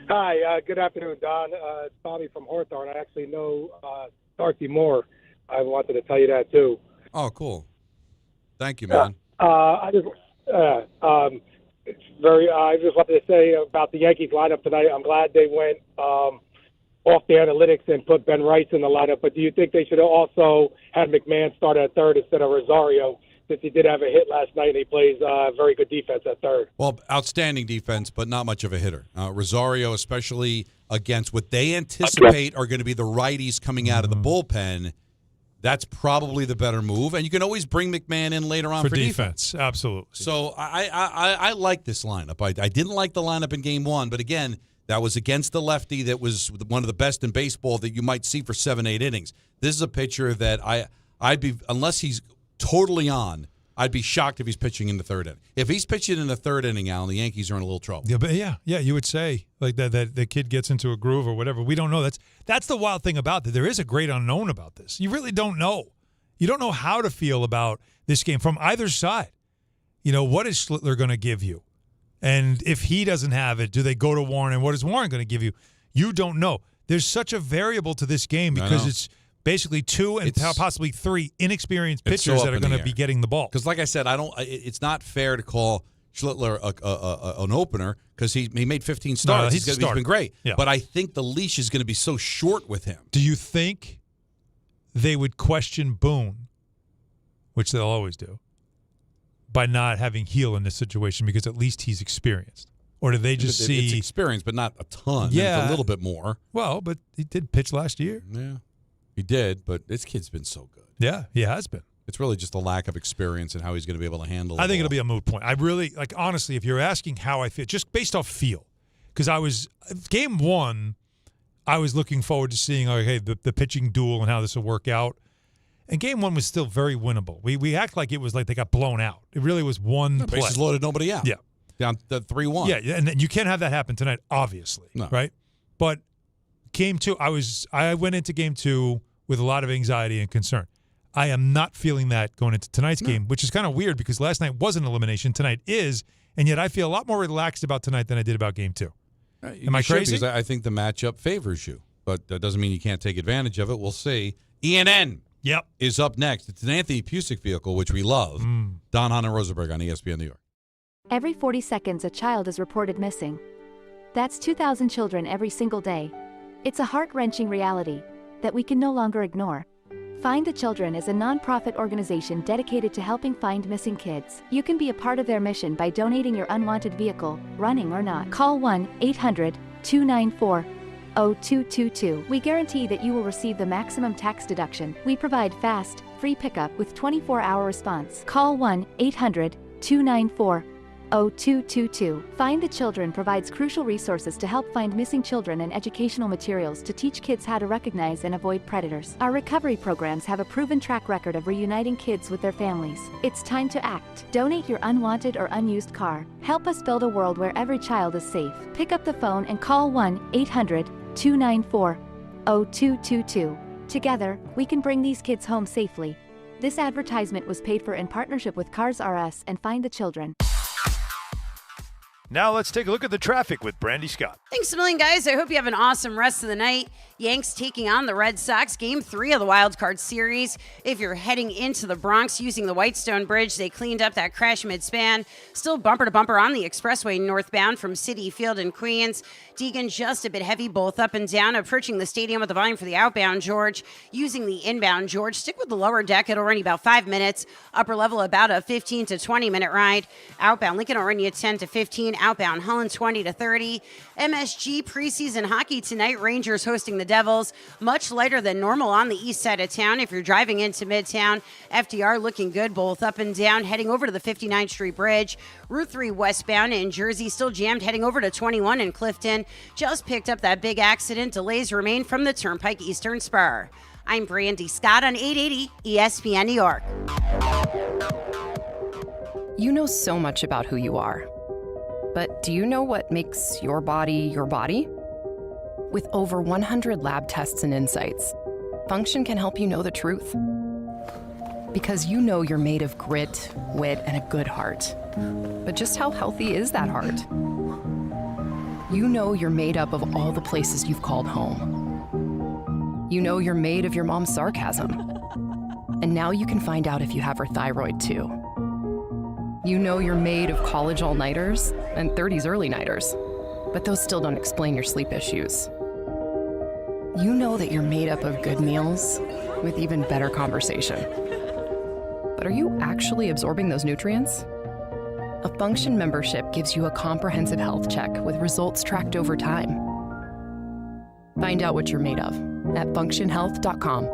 Hi, good afternoon, Don. It's Bobby from Hawthorne. I actually know Darcy Moore. I wanted to tell you that, too. Oh, cool. Thank you, man. I just wanted to say about the Yankees lineup tonight. I'm glad they went off the analytics and put Ben Rice in the lineup. But do you think they should have also had McMahon start at third instead of Rosario, since he did have a hit last night and he plays very good defense at third? Well, outstanding defense, but not much of a hitter. Rosario, especially against what they anticipate are going to be the righties coming out of the bullpen, that's probably the better move. And you can always bring McMahon in later on for defense. Absolutely. So I like this lineup. I didn't like the lineup in Game 1, but again, that was against the lefty that was one of the best in baseball that you might see for 7-8 innings. This is a pitcher that I'd be, unless he's totally on, I'd be shocked if he's pitching in the third inning. If he's pitching in the third inning, Alan, the Yankees are in a little trouble. Yeah, but you would say like that the kid gets into a groove or whatever. We don't know. That's the wild thing about it. There is a great unknown about this. You really don't know. You don't know how to feel about this game from either side. You know, what is Schlittler going to give you? And if he doesn't have it, do they go to Warren? And what is Warren going to give you? You don't know. There's such a variable to this game because it's basically 2 and possibly 3 inexperienced pitchers that are going to be getting the ball. Because, like I said, it's not fair to call Schlittler an opener because he made 15 starts. No, he's been great. Yeah. But I think the leash is going to be so short with him. Do you think they would question Boone, which they'll always do, by not having Heel in this situation because at least he's experienced? Or do they just see... It's experience, but not a ton. Yeah. It's a little bit more. Well, but he did pitch last year. Yeah. He did, but this kid's been so good. Yeah, he has been. It's really just a lack of experience and how he's going to be able to handle it. I think it'll be a moot point. I really, honestly, if you're asking how I feel, just based off feel, because Game 1, I was looking forward to seeing, the pitching duel and how this will work out. And Game 1 was still very winnable. We act like it was like they got blown out. It really was one play. Bases loaded, nobody out. Yeah. Down to 3-1. Yeah, and you can't have that happen tonight, obviously, right? But Game 2, I went into Game 2 with a lot of anxiety and concern. I am not feeling that going into tonight's game, which is kind of weird because last night was an elimination. Tonight is, and yet I feel a lot more relaxed about tonight than I did about Game 2. Am I crazy? Because I think the matchup favors you, but that doesn't mean you can't take advantage of it. We'll see. ENN is up next. It's an Anthony Pusick vehicle, which we love. Don, Hahn, and Rosenberg on ESPN New York. Every 40 seconds, a child is reported missing. That's 2,000 children every single day. It's a heart-wrenching reality that we can no longer ignore. Find the Children is a non-profit organization dedicated to helping find missing kids. You can be a part of their mission by donating your unwanted vehicle, running or not. Call 1-800-294-0222. We guarantee that you will receive the maximum tax deduction. We provide fast, free pickup with 24-hour response. Call 1-800-294-0222. Find the Children provides crucial resources to help find missing children and educational materials to teach kids how to recognize and avoid predators. Our recovery programs have a proven track record of reuniting kids with their families. It's time to act. Donate your unwanted or unused car. Help us build a world where every child is safe. Pick up the phone and call 1-800-294-0222. Together, we can bring these kids home safely. This advertisement was paid for in partnership with Cars R Us and Find the Children. Now let's take a look at the traffic with Brandy Scott. Thanks a million, guys. I hope you have an awesome rest of the night. Yanks taking on the Red Sox, Game 3 of the Wild Card Series. If you're heading into the Bronx using the Whitestone Bridge, they cleaned up that crash mid-span. Still bumper to bumper on the expressway northbound from City Field in Queens. Deegan just a bit heavy, both up and down, approaching the stadium with the volume for the outbound George. Using the inbound George, stick with the lower deck. It'll run you about 5 minutes. Upper level, about a 15 to 20 minute ride. Outbound Lincoln will run you 10 to 15. outbound. Holland 20-30. MSG preseason hockey tonight. Rangers hosting the Devils. Much lighter than normal on the east side of town. If you're driving into Midtown, FDR looking good both up and down. Heading over to the 59th Street Bridge. Route 3 westbound in Jersey still jammed. Heading over to 21 in Clifton. Just picked up that big accident. Delays remain from the Turnpike Eastern Spur. I'm Brandy Scott on 880 ESPN New York. You know so much about who you are. But do you know what makes your body your body? With over 100 lab tests and insights, Function can help you know the truth. Because you know you're made of grit, wit, and a good heart. But just how healthy is that heart? You know you're made up of all the places you've called home. You know you're made of your mom's sarcasm. And now you can find out if you have her thyroid too. You know you're made of college all-nighters and 30s early-nighters, but those still don't explain your sleep issues. You know that you're made up of good meals with even better conversation. But are you actually absorbing those nutrients? A Function membership gives you a comprehensive health check with results tracked over time. Find out what you're made of at functionhealth.com.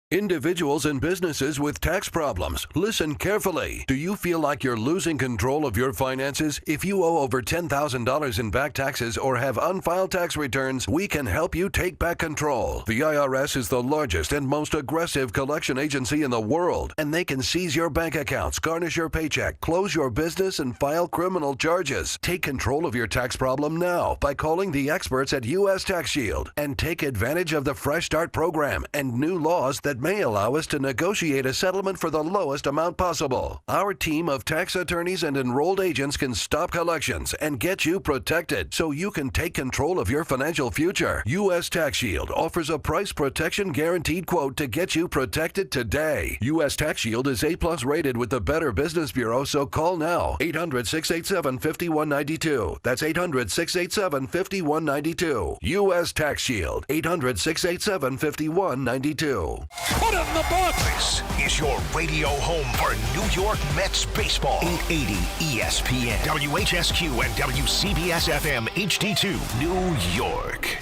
Individuals and businesses with tax problems, listen carefully. Do you feel like you're losing control of your finances? If you owe over $10,000 in back taxes or have unfiled tax returns, we can help you take back control. The IRS is the largest and most aggressive collection agency in the world, and they can seize your bank accounts, garnish your paycheck, close your business, and file criminal charges. Take control of your tax problem now by calling the experts at U.S. Tax Shield and take advantage of the Fresh Start program and new laws that may allow us to negotiate a settlement for the lowest amount possible. Our team of tax attorneys and enrolled agents can stop collections and get you protected so you can take control of your financial future. U.S. Tax Shield offers a price protection guaranteed quote to get you protected today. U.S. Tax Shield is A+ rated with the Better Business Bureau, so call now. 800-687-5192. That's 800-687-5192. U.S. Tax Shield. 800-687-5192. Put it in the book. This is your radio home for New York Mets baseball. 880 ESPN, WHSQ, and WCBS-FM HD2, New York.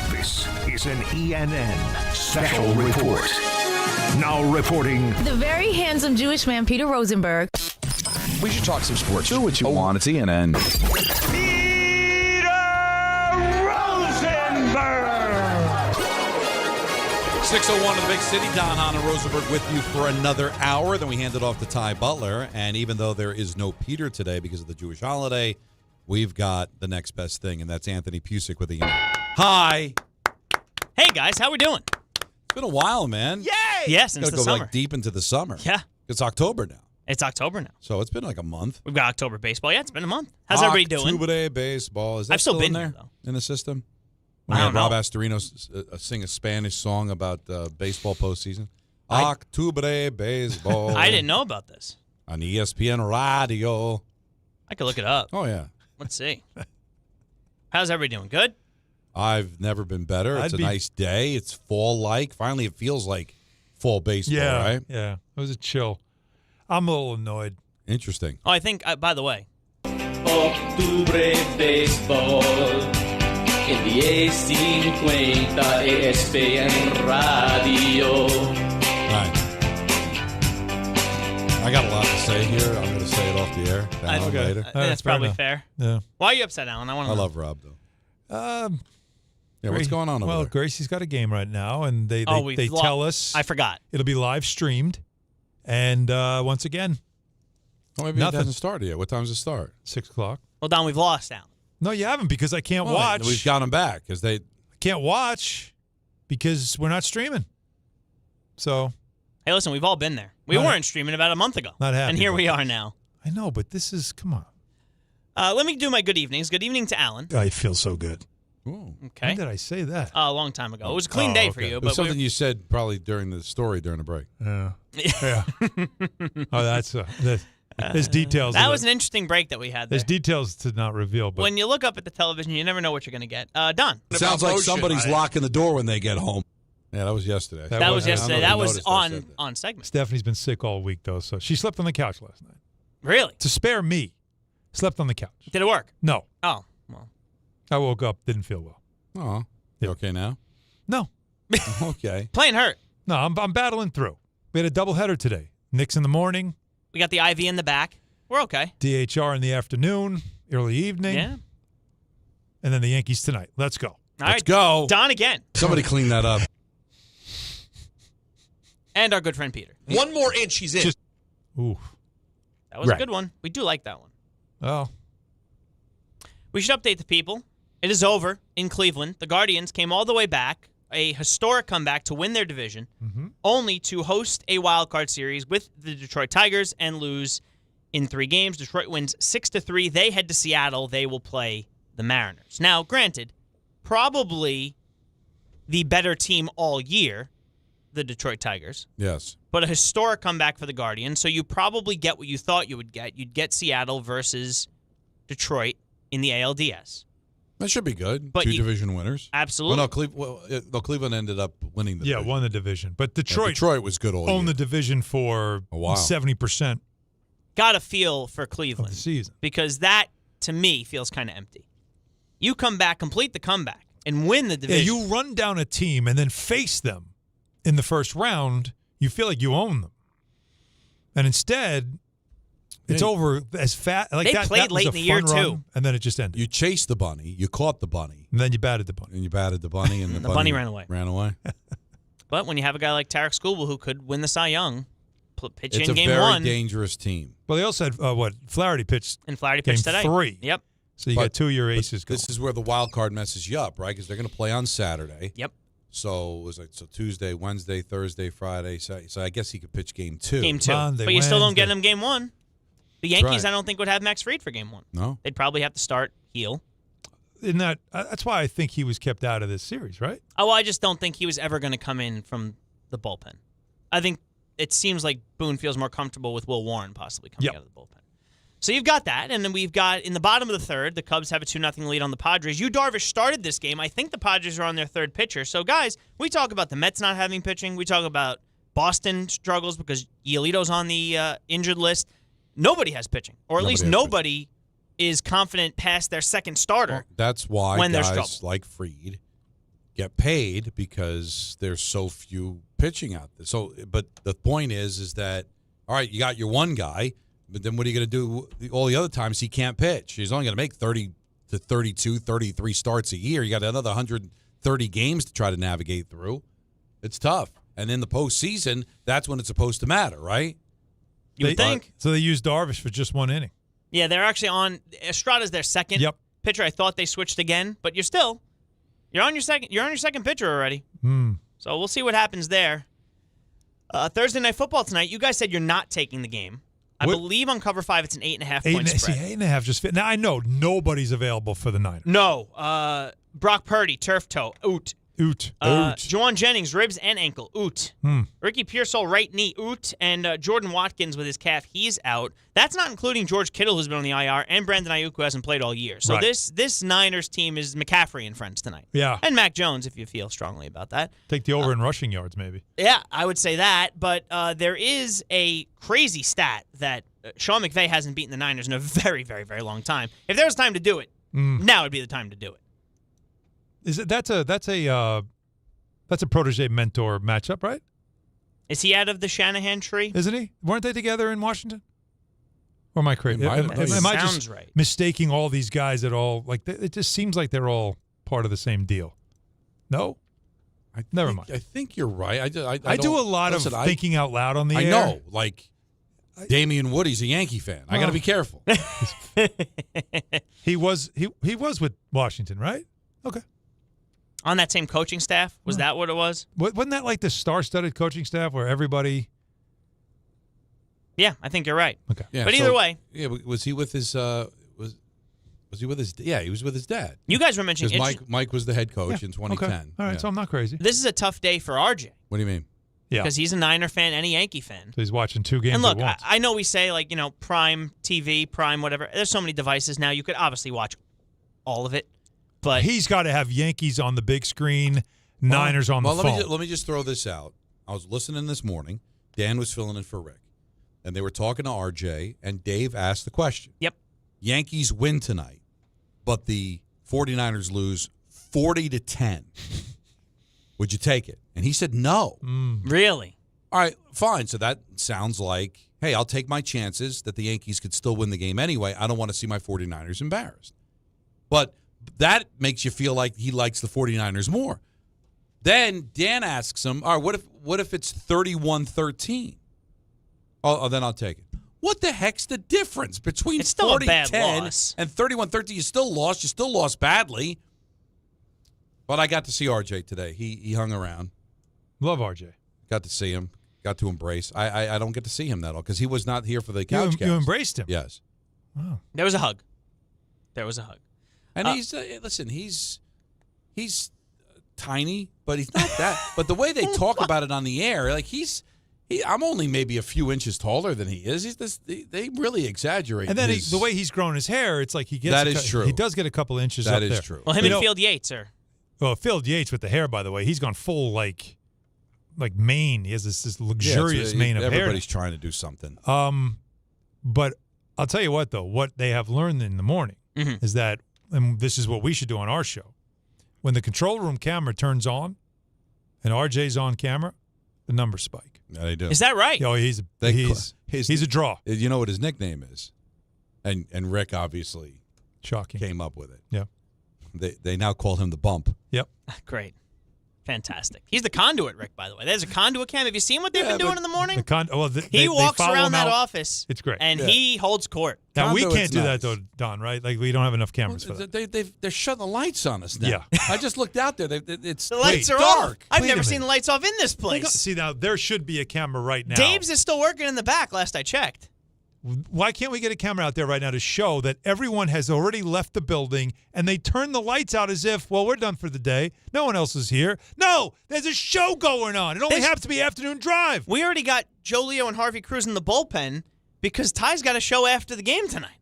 This is an ENN special report. Now reporting. The very handsome Jewish man, Peter Rosenberg. We should talk some sports. Do what you want. It's ENN. Rosenberg. 6:01 in the big city. Don Hahn and Rosenberg with you for another hour. Then we hand it off to Ty Butler. And even though there is no Peter today because of the Jewish holiday, we've got the next best thing, and that's Anthony Pusick with the Hi. Hey, guys. How we doing? It's been a while, man. Yay! Yeah, since the go summer. Like deep into the summer. Yeah. It's October now. It's October now. So it's been like a month. We've got October baseball. Yeah, it's been a month. How's everybody doing? October baseball. Is that I've still been in there here, though. in the system? I don't know. Rob Astorino sing a Spanish song about baseball postseason. Octubre baseball. I didn't know about this. On ESPN radio. I could look it up. Oh, yeah. Let's see. How's everybody doing? Good? I've never been better. It's a nice day. It's fall-like. Finally, it feels like fall baseball, right? Yeah. It was a chill. I'm a little annoyed. Interesting. Oh, I think, by the way. Octubre baseball. En 10:50 ESPN Radio. Right. I got a lot to say here. I'm going to say it off the air. Later. That's probably fair. Yeah. Why are you upset, Alan? I want to know. I love Rob, though. What's going on over well, there? Gracie's got a game right now, and they tell us. I forgot. It'll be live streamed. And once again, maybe nothing. It hasn't started yet. What time does it start? 6 o'clock. Well, Don, we've lost Alan. No, you haven't, because I can't watch. We've got them back because they can't watch because we're not streaming. So, hey, listen, we've all been there. We weren't streaming about a month ago. Not happy. And here we are now. I know, but this is come on. Let me do my good evenings. Good evening to Alan. I feel so good. Ooh. Okay. When did I say that? A long time ago. It was a clean day for you. It was something you said probably during the story during the break. Yeah. Yeah. Oh, that's there's details. That was an interesting break that we had there. There's details to not reveal. But when you look up at the television, you never know what you're going to get. Don. It sounds like somebody's locking the door when they get home. Yeah, that was yesterday. That was yesterday. That was on segment. Stephanie's been sick all week, though, so she slept on the couch last night. Really? To spare me, slept on the couch. Did it work? No. Oh, well. I woke up, didn't feel well. Oh, you okay now? No. Okay. Playing hurt. No, I'm battling through. We had a doubleheader today. Knicks in the morning. We got the IV in the back. We're okay. DHR in the afternoon, early evening. Yeah. And then the Yankees tonight. Let's go. Let's go. Don again. Somebody clean that up. And our good friend Peter. One more inch, he's in. Ooh. That was a good one. We do like that one. Oh. We should update the people. It is over in Cleveland. The Guardians came all the way back, a historic comeback to win their division, only to host a wild card series with the Detroit Tigers and lose in 3 games. Detroit wins 6-3. They head to Seattle. They will play the Mariners. Now, granted, probably the better team all year, the Detroit Tigers. Yes. But a historic comeback for the Guardians, so you probably get what you thought you would get. You'd get Seattle versus Detroit in the ALDS. That should be good. But 2 division winners. Absolutely. Cleveland ended up winning the division. Won the division. But Detroit was good all year. Owned the division for a while. 70%. Got a feel for Cleveland. Of the season. Because that, to me, feels kind of empty. You come back, complete the comeback, and win the division. Yeah, you run down a team and then face them in the first round, you feel like you own them. And instead, it's over as fast. Like they that, played that was late a in the year, fun run, too. And then it just ended. You chased the bunny. You caught the bunny. And then you batted the bunny. And the bunny ran away. Ran away. But when you have a guy like Tarek Skubal who could win the Cy Young, pitch it's in game a very 1. dangerous team. Well, they also had, Flaherty pitched. And Flaherty pitched game today. 3. Yep. So you got 2 of your aces going. This is where the wild card messes you up, right? Because they're going to play on Saturday. Yep. So it was like Tuesday, Wednesday, Thursday, Friday. So I guess he could pitch game 2. Game 2. Monday, but you still don't Wednesday. get him game 1. The Yankees, right. I don't think, would have Max Fried for game 1. No. They'd probably have to start Heel. That's why I think he was kept out of this series, right? Oh, I just don't think he was ever going to come in from the bullpen. I think it seems like Boone feels more comfortable with Will Warren possibly coming out of the bullpen. So you've got that, and then we've got, in the bottom of the third, the Cubs have a 2-0 lead on the Padres. Yu Darvish started this game. I think the Padres are on their third pitcher. So, guys, we talk about the Mets not having pitching. We talk about Boston struggles because Giolito's on the injured list. Nobody has pitching, or at least nobody is confident past their second starter. Well, that's why when guys like Fried get paid because there's so few pitching out there. So, but the point is that, all right, you got your one guy, but then what are you going to do all the other times he can't pitch? He's only going to make 30 to 32, 33 starts a year. You got another 130 games to try to navigate through. It's tough. And in the postseason, that's when it's supposed to matter, right? You would think. So they used Darvish for just 1 inning. Yeah, they're actually on Estrada's their second pitcher. I thought they switched again, but you're on your second pitcher already. So we'll see what happens there. Thursday Night Football tonight. You guys said you're not taking the game. I believe on Cover 5 it's an 8.5 point spread. 8.5 just fit. Now I know nobody's available for the Niners. No. Brock Purdy, turf toe, oot. Juwan Jennings, ribs and ankle, oot. Ricky Pearsall, right knee, oot. And Jordan Watkins with his calf, he's out. That's not including George Kittle, who's been on the IR, and Brandon Ayuk, who hasn't played all year. So this Niners team is McCaffrey and friends tonight. Yeah. And Mac Jones, if you feel strongly about that. Take the over in rushing yards, maybe. Yeah, I would say that. But there is a crazy stat that Sean McVay hasn't beaten the Niners in a very, very, very long time. If there's time to do it, now would be the time to do it. That's a protege mentor matchup, right? Is he out of the Shanahan tree? Isn't he? Weren't they together in Washington? Or am I crazy? Am I just mistaking all these guys at all? Like it just seems like they're all part of the same deal. No, never mind. I think you're right. I do a lot of thinking out loud on the air. I know, like Damien Woody's a Yankee fan. I got to be careful. He was with Washington, right? Okay. On that same coaching staff? Was that what it was? Wasn't that like the star-studded coaching staff where everybody... Yeah, I think you're right. Okay. Yeah, but either way... Yeah, was he with his... was he with his... Yeah, he was with his dad. You guys were mentioning... Because Mike was the head coach in 2010. Okay. All right, so I'm not crazy. This is a tough day for RJ. What do you mean? Yeah. Because he's a Niner fan and a Yankee fan. So he's watching 2 games and look, at once. I know we say, like, Prime TV, Prime whatever. There's so many devices now. You could obviously watch all of it. But he's got to have Yankees on the big screen, Niners on the phone. Let me just throw this out. I was listening this morning. Dan was filling in for Rick. And they were talking to RJ, and Dave asked the question. Yep. Yankees win tonight, but the 49ers lose 40-10. Would you take it? And he said no. Really? All right, fine. So that sounds like, hey, I'll take my chances that the Yankees could still win the game anyway. I don't want to see my 49ers embarrassed. But that makes you feel like he likes the 49ers more. Then Dan asks him, all right, what if it's 31-13? Oh, then I'll take it. What the heck's the difference between 40-10 and 31-13? You still lost. You still lost badly. But I got to see RJ today. He hung around. Love RJ. Got to see him. Got to embrace. I don't get to see him that all because he was not here for the couch cast. You embraced him? Yes. Wow. There was a hug. And he's listen. He's tiny, but he's not that. But the way they talk about it on the air, like I'm only maybe a few inches taller than he is. They really exaggerate. And then the way he's grown his hair, it's like he gets. That is true. He does get a couple inches up there. That is true. Well, him and Field Yates are. Well, Field Yates with the hair, by the way, he's gone full like mane. He has this luxurious mane of hair. Everybody's trying to do something. But I'll tell you what, though, what they have learned in the morning is that, and this is what we should do on our show, when the control room camera turns on and RJ's on camera, the numbers spike. Yeah, they do. Is that right? Oh, he's a draw. You know what his nickname is, and Rick obviously came up with it. Yeah. They now call him the Bump. Yep. Great. Fantastic. He's the conduit, Rick, by the way. There's a conduit cam. Have you seen what they've been doing in the morning? He walks around that office. It's great. And he holds court. Now, we can't do that, though, Don, right? Like, we don't have enough cameras for that. They're shutting the lights on us now. Yeah. I just looked out there. The lights are dark. off. I've never seen the lights off in this place. See, now, there should be a camera right now. Dave's is still working in the back, last I checked. Why can't we get a camera out there right now to show that everyone has already left the building and they turn the lights out as if, well, we're done for the day. No one else is here. No, there's a show going on. It only happens to be afternoon drive. We already got Joe Leo and Harvey Cruz in the bullpen because Ty's got a show after the game tonight.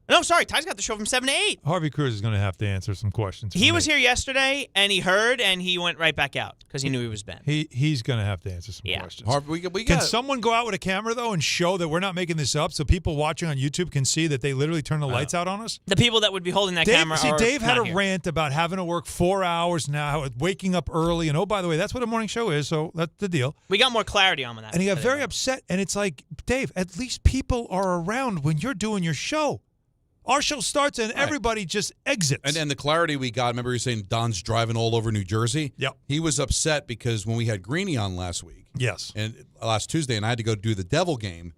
No, sorry, Ty's got the show from 7 to 8. Harvey Cruz is going to have to answer some questions. He was here yesterday, and he heard, and he went right back out because he knew he was banned. He's going to have to answer some questions. Harvey, can someone go out with a camera, though, and show that we're not making this up so people watching on YouTube can see that they literally turn the lights out on us? The people that would be holding that camera are Dave had not a here. rant about having to work 4 hours now, waking up early, and, oh, by the way, that's what a morning show is, so that's the deal. We got more clarity on that. And he got very upset, and it's like, Dave, at least people are around when you're doing your show. Our show starts and everybody just exits. And the clarity we got, remember you were saying Don's driving all over New Jersey? Yep. He was upset because when we had Greeny on last week. Yes. And last Tuesday, and I had to go do the Devil game,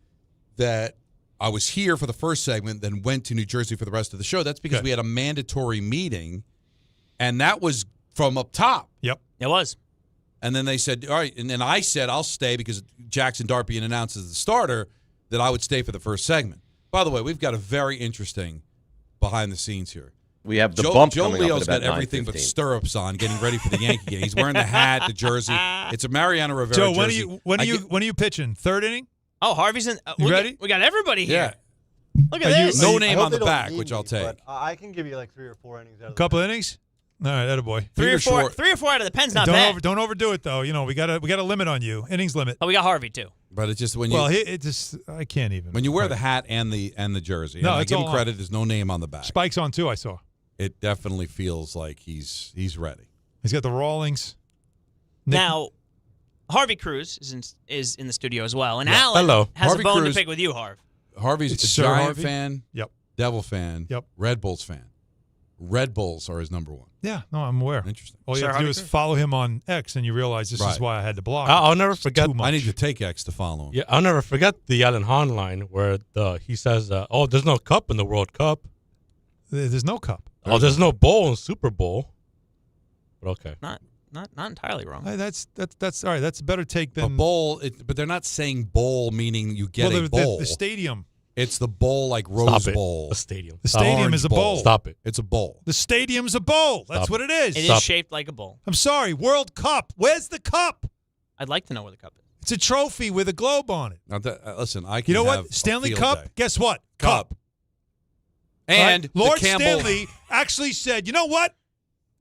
that I was here for the first segment, then went to New Jersey for the rest of the show. That's because we had a mandatory meeting, and that was from up top. Yep. It was. And then they said, all right, and then I said I'll stay because Jackson Darpian announced as the starter that I would stay for the first segment. By the way, we've got a very interesting behind the scenes here. We have the bump Joe coming Leo's up at got about everything but 9:15. stirrups on, getting ready for the Yankee game. He's wearing the hat, the jersey. It's a Mariano Rivera Joe, jersey. when are you pitching? Third inning? Oh, Harvey's in. You ready? We got everybody here. Yeah. Look at this. No name on the back, which I'll take. But I can give you like 3 or 4 innings out of Couple innings? All right, attaboy. Three or four out of the pen's not bad. Don't overdo it though. You know we got a limit on you. Innings limit. Oh, we got Harvey too. But it's just when you I can't even. When you wear the hat and the jersey. No, and I it's give him all credit. on. There's no name on the back. Spike's on too. I saw. It definitely feels like he's ready. He's got the Rawlings. Now, Harvey Cruz is in the studio as well, and Yeah. Alan Hello. has Harvey a bone Cruz. to pick with you, Harv. Harvey's It's a Sir Giant Harvey? fan. Yep. Devil fan. Yep. Red Bulls fan. Red Bulls are his number one. Yeah, no, I'm aware. Interesting. All you Sir have to do Harvey is Cruz? follow him on X, and you realize this is Right. why I had to block. I'll never It's forget. too much. I need to take X to follow him. Yeah, I'll never forget the Alan Hahn line where he says, "Oh, there's no cup in the World Cup. There's no cup. Oh, there's no bowl in Super Bowl." But okay, Not entirely wrong. Hey, that's all right. That's a better take than A bowl, but they're not saying bowl meaning you get a bowl. The stadium. It's the bowl like Rose Stop it. Bowl. The stadium. The stadium Orange is a bowl. Stop it. It's a bowl. The stadium's a bowl. That's Stop what it is. It Stop. is shaped like a bowl. I'm sorry. World Cup. Where's the cup? I'd like to know where the cup is. It's a trophy with a globe on it. Now listen, I can You know have what? Stanley a field Cup. day. Guess what? Cup. And Right? Lord the Campbell. Stanley actually said, "You know what?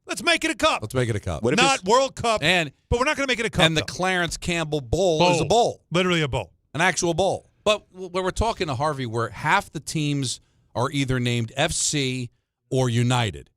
Let's make it a cup. Let's make it a cup. Not World Cup, but we're not going to make it a cup. And the Clarence Campbell Bowl is a bowl. Literally a bowl. An actual bowl. But we're talking to Harvey where half the teams are either named FC or United.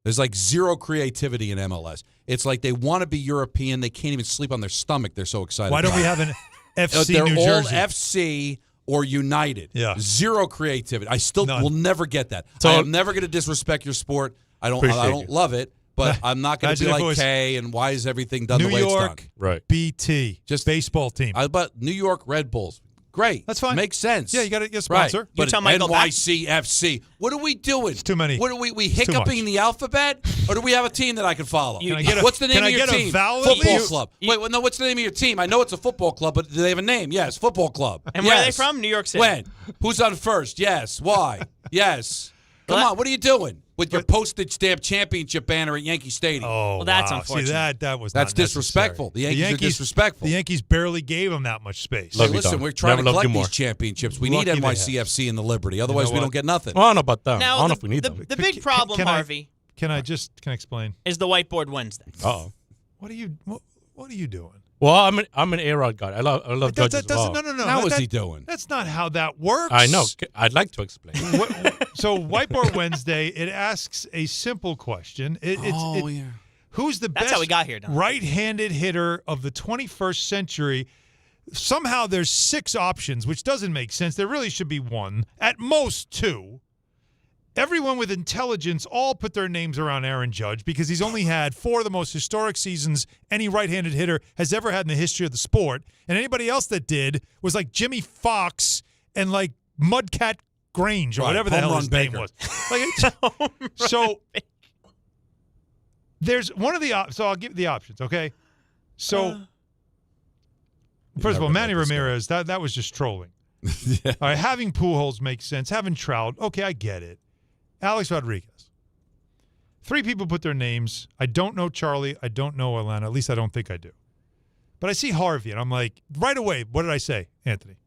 There's like zero creativity in MLS. It's like they want to be European. They can't even sleep on their stomach. They're so excited. Why don't we have an FC They're New all Jersey? FC or United. Yeah. Zero creativity. I still will never get that. So- I am never going to disrespect your sport. I don't Appreciate love it, but I'm not going to be Imagine if it like was Kay and why is everything done New the way it's done. York, Right. BT, just baseball team. But New York Red Bulls. Great. That's fine. Makes sense. Yeah, you got to get a sponsor. Right. But NYCFC. What are we doing? It's too many. What are we too hiccuping much. the alphabet? Or do we have a team that I can follow? Can I get a- What's the name can of I your get a team? vowel at Football least? club. Wait, no, what's the name of your team? I know it's a football club, but do they have a name? Yes, football club. And where are they Yes. from? New York City. When? Who's on first? Yes. Why? Yes. Come on, what are you doing with your postage stamp championship banner at Yankee Stadium? Oh, Well, that's wow. unfortunate. See, that was That's not disrespectful. necessary. The Yankees are disrespectful. The Yankees barely gave them that much space. Hey, listen, we're trying to Never loved collect you more. these championships. We Lucky need they NYCFC and the Liberty. Otherwise, know we what? don't get nothing. Well, I don't know about them. Now, I don't know the- if we need them. The big problem, can I- Harvey, Can I explain? is the whiteboard Wednesday. Uh-oh. What are you doing? Well, I'm an A-Rod guy. I love Judge as well. No. How is he doing? That's not how that works. I know. I'd like to explain. So Whiteboard Wednesday, it asks a simple question. Who's the That's best how we got here, Don. right-handed hitter of the 21st century? Somehow there's 6 options, which doesn't make sense. There really should be 1, at most 2. Everyone with intelligence all put their names around Aaron Judge because he's only had 4 of the most historic seasons any right-handed hitter has ever had in the history of the sport. And anybody else that did was like Jimmy Fox and like Mudcat Grange or whatever the hell his name was. So there's one of the so I'll give you the options, okay? So first of all, Manny Ramirez, that was just trolling. Yeah. All right, having Pujols makes sense. Having Trout, okay, I get it. Alex Rodriguez. 3 people put their names. I don't know Charlie. I don't know Atlanta. At least I don't think I do. But I see Harvey, and I'm like, right away, what did I say, Anthony?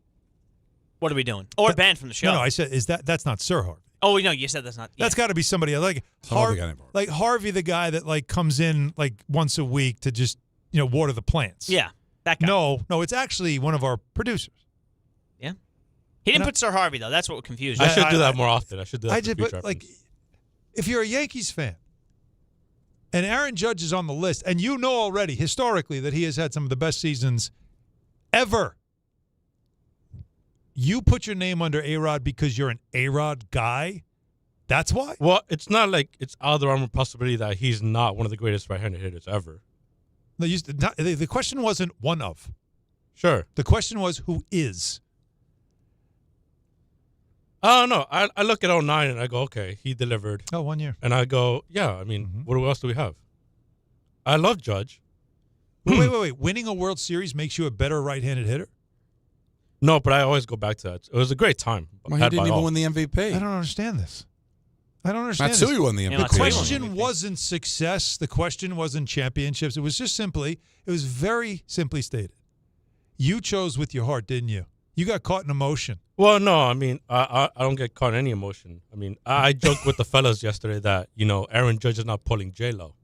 What are we doing? Or banned from the show. No, I said, that's not Sir Harvey. Oh, no, you said that's not. That's got to be somebody else. Like Harvey, the guy that like comes in like once a week to just water the plants. Yeah, that guy. No, it's actually one of our producers. Yeah, he didn't put Sir Harvey though. That's what confused me. I should do that more often. I should do that. I for just future but like, episodes. if you're a Yankees fan, and Aaron Judge is on the list, and you know already historically that he has had some of the best seasons ever. You put your name under A-Rod because you're an A-Rod guy? That's why? Well, it's not like it's out of the realm of possibility that he's not one of the greatest right-handed hitters ever. No, the question wasn't one of. Sure. The question was who is. Oh, no. I look at 09 and I go, okay, he delivered. Oh, 1 year. And I go, yeah, I mean, what else do we have? I love Judge. Wait. Winning a World Series makes you a better right-handed hitter? No, but I always go back to that. It was a great time. Well, he didn't even win the MVP. I don't understand this. I don't understand Matsui this. won the MVP. The question wasn't success. The question wasn't championships. It was just simply, it was very simply stated. You chose with your heart, didn't you? You got caught in emotion. Well, no, I mean, I don't get caught in any emotion. I mean, I joked with the fellas yesterday that, Aaron Judge is not pulling J-Lo.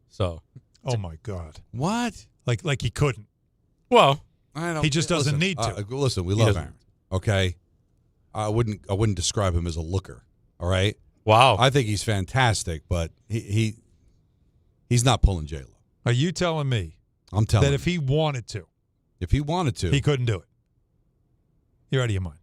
So. Oh, my God. What? Like he couldn't. Well. He just doesn't need to. Listen, we love Aaron. Okay? I wouldn't describe him as a looker. All right? Wow. I think he's fantastic, but he's not pulling J-Lo. Are you telling me I'm telling that if he wanted to, he couldn't do it? You're out of your mind.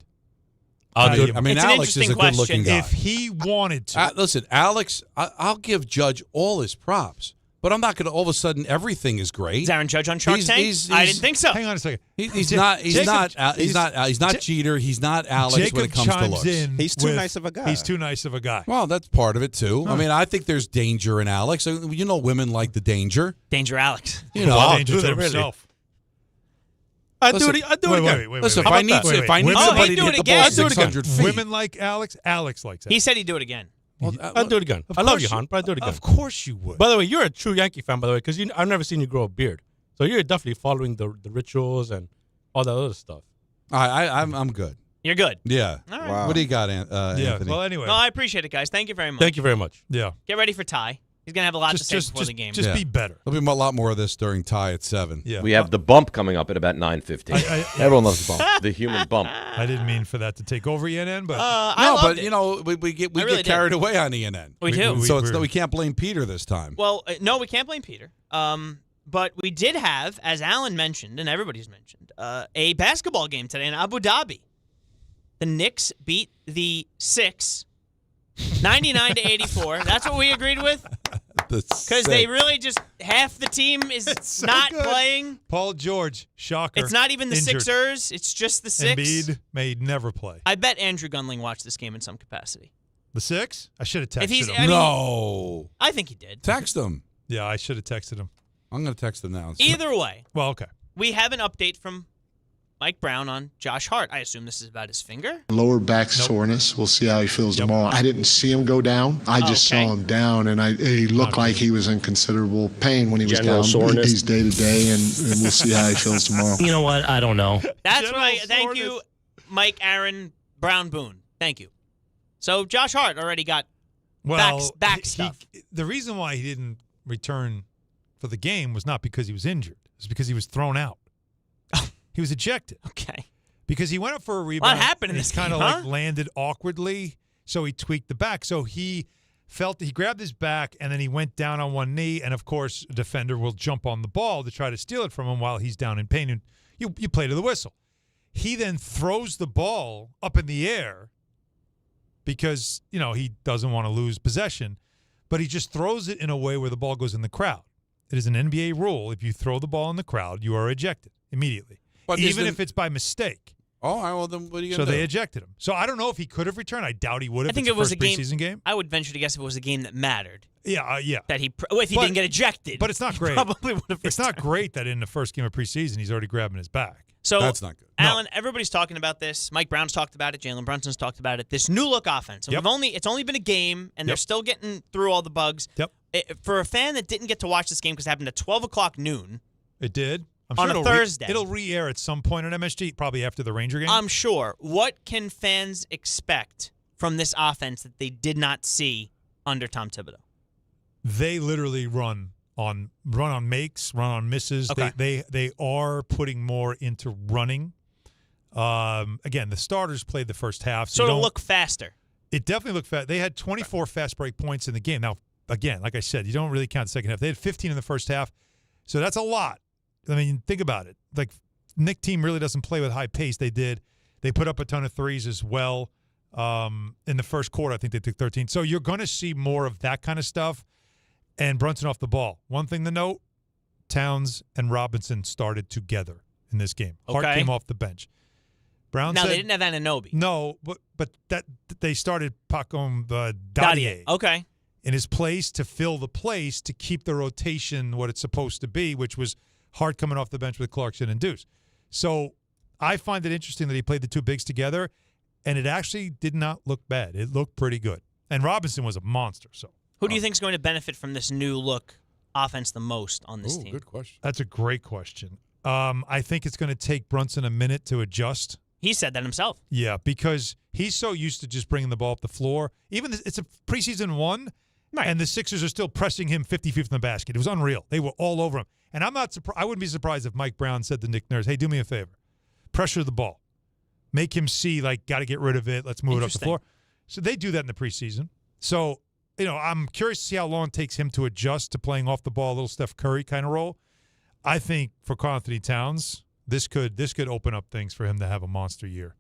I mean, Alex is a good-looking guy. If he wanted to. Listen, Alex, I'll give Judge all his props. But I'm not going to all of a sudden everything is great. Is Aaron Judge on Shark Tank? I didn't think so. Hang on a second. He's not Jeter. He's not Alex Jacob when it comes to looks. He's too nice of a guy. He's too nice of a guy. Well, that's part of it too. I mean, I think there's danger in Alex. Women like the danger. Danger Alex. Danger to himself. I do it again. Wait, listen, if I need somebody to hit the ball 600 feet. Women like Alex. Alex likes that. He said he'd do it again. Well, I'll do it again. I love you, Hahn, but I'll do it again. Of course you would. By the way, you're a true Yankee fan, by the way, because I've never seen you grow a beard. So you're definitely following the rituals and all that other stuff. I'm good. You're good. Yeah. All right. Wow. What do you got, Anthony? Well, anyway. No, I appreciate it, guys. Thank you very much. Thank you very much. Yeah. Get ready for Ty. He's going to have a lot to say before the game. Just be better. There'll be a lot more of this during tie at 7. Yeah. We have the bump coming up at about 9:15. Everyone loves the bump. The human bump. I didn't mean for that to take over ENN, but we get carried away on ENN. We do. So we can't blame Peter this time. Well, no, we can't blame Peter. But we did have, as Alan mentioned, and everybody's mentioned, a basketball game today in Abu Dhabi. The Knicks beat the Six 99-84. That's what we agreed with? Because they really just, half the team is not playing. Paul George, shocker. It's not even the injured. Sixers. It's just the Six. Embiid may never play. I bet Andrew Gunling watched this game in some capacity. The Six? I should have texted him. No. I think he did. Text him. Yeah, I should have texted him. I'm going to text him now. Either way. Well, okay. We have an update from Mike Brown on Josh Hart. I assume this is about his finger. Lower back soreness. We'll see how he feels tomorrow. I didn't see him go down. I just saw him down, and he looked like he was in considerable pain when he was General down. soreness. He's day to day, and we'll see how he feels tomorrow. You know what? I don't know. That's right. Thank you, Mike, Aaron, Brown, Boone. Thank you. So Josh Hart already got back stuff. The reason why he didn't return for the game was not because he was injured. It was because he was thrown out. He was ejected. Okay. Because he went up for a rebound. What happened in and this he kind of game, like landed awkwardly, so he tweaked the back. So he grabbed his back, and then he went down on one knee, and of course a defender will jump on the ball to try to steal it from him while he's down in pain. And you play to the whistle. He then throws the ball up in the air because, he doesn't want to lose possession, but he just throws it in a way where the ball goes in the crowd. It is an NBA rule. If you throw the ball in the crowd, you are ejected immediately. But even if it's by mistake. Oh, well, then what are you So going to do? they ejected him. So I don't know if he could have returned. I doubt he would have. I think it's it was the a first game. preseason game. I would venture to guess if it was a game that mattered. Yeah, yeah. That if he didn't get ejected. But it's not great. Probably would have. It's not great that in the first game of preseason he's already grabbing his back. So that's not good. Alan, everybody's talking about this. Mike Brown's talked about it. Jalen Brunson's talked about it. This new look offense. So it's only been a game, and they're still getting through all the bugs. Yep. For a fan that didn't get to watch this game because it happened at 12 o'clock noon. It did. I'm on sure a Thursday. It'll re-air at some point on MSG, probably after the Ranger game. I'm sure. What can fans expect from this offense that they did not see under Tom Thibodeau? They literally run on makes, run on misses. Okay. They are putting more into running. Again, the starters played the first half. So it'll look faster. It definitely looked fast. They had 24 fast break points in the game. Now, again, like I said, you don't really count the second half. They had 15 in the first half. So that's a lot. I mean, think about it. Like, Nick team really doesn't play with high pace. They did. They put up a ton of threes as well. In the first quarter, I think they took 13. So you're going to see more of that kind of stuff. And Brunson off the ball. One thing to note, Towns and Robinson started together in this game. Hart came off the bench. Brown now, said, they didn't have Anunoby. No, but that they started Pacom Dadier okay, in his place to fill the place to keep the rotation what it's supposed to be, which was Hart coming off the bench with Clarkson and Deuce. So I find it interesting that he played the two bigs together, and it actually did not look bad. It looked pretty good. And Robinson was a monster. So who do you think is going to benefit from this new look offense the most on this team? Good question. That's a great question. I think it's going to take Brunson a minute to adjust. He said that himself. Yeah, because he's so used to just bringing the ball up the floor. Even it's a preseason one, and the Sixers are still pressing him 50 feet from the basket. It was unreal. They were all over him. And I'm not surprised. I wouldn't be surprised if Mike Brown said to Nick Nurse, "Hey, do me a favor, pressure the ball, make him see got to get rid of it. Let's move it up the floor." So they do that in the preseason. So I'm curious to see how long it takes him to adjust to playing off the ball, a little Steph Curry kind of role. I think for Karl Anthony Towns, this could open up things for him to have a monster year.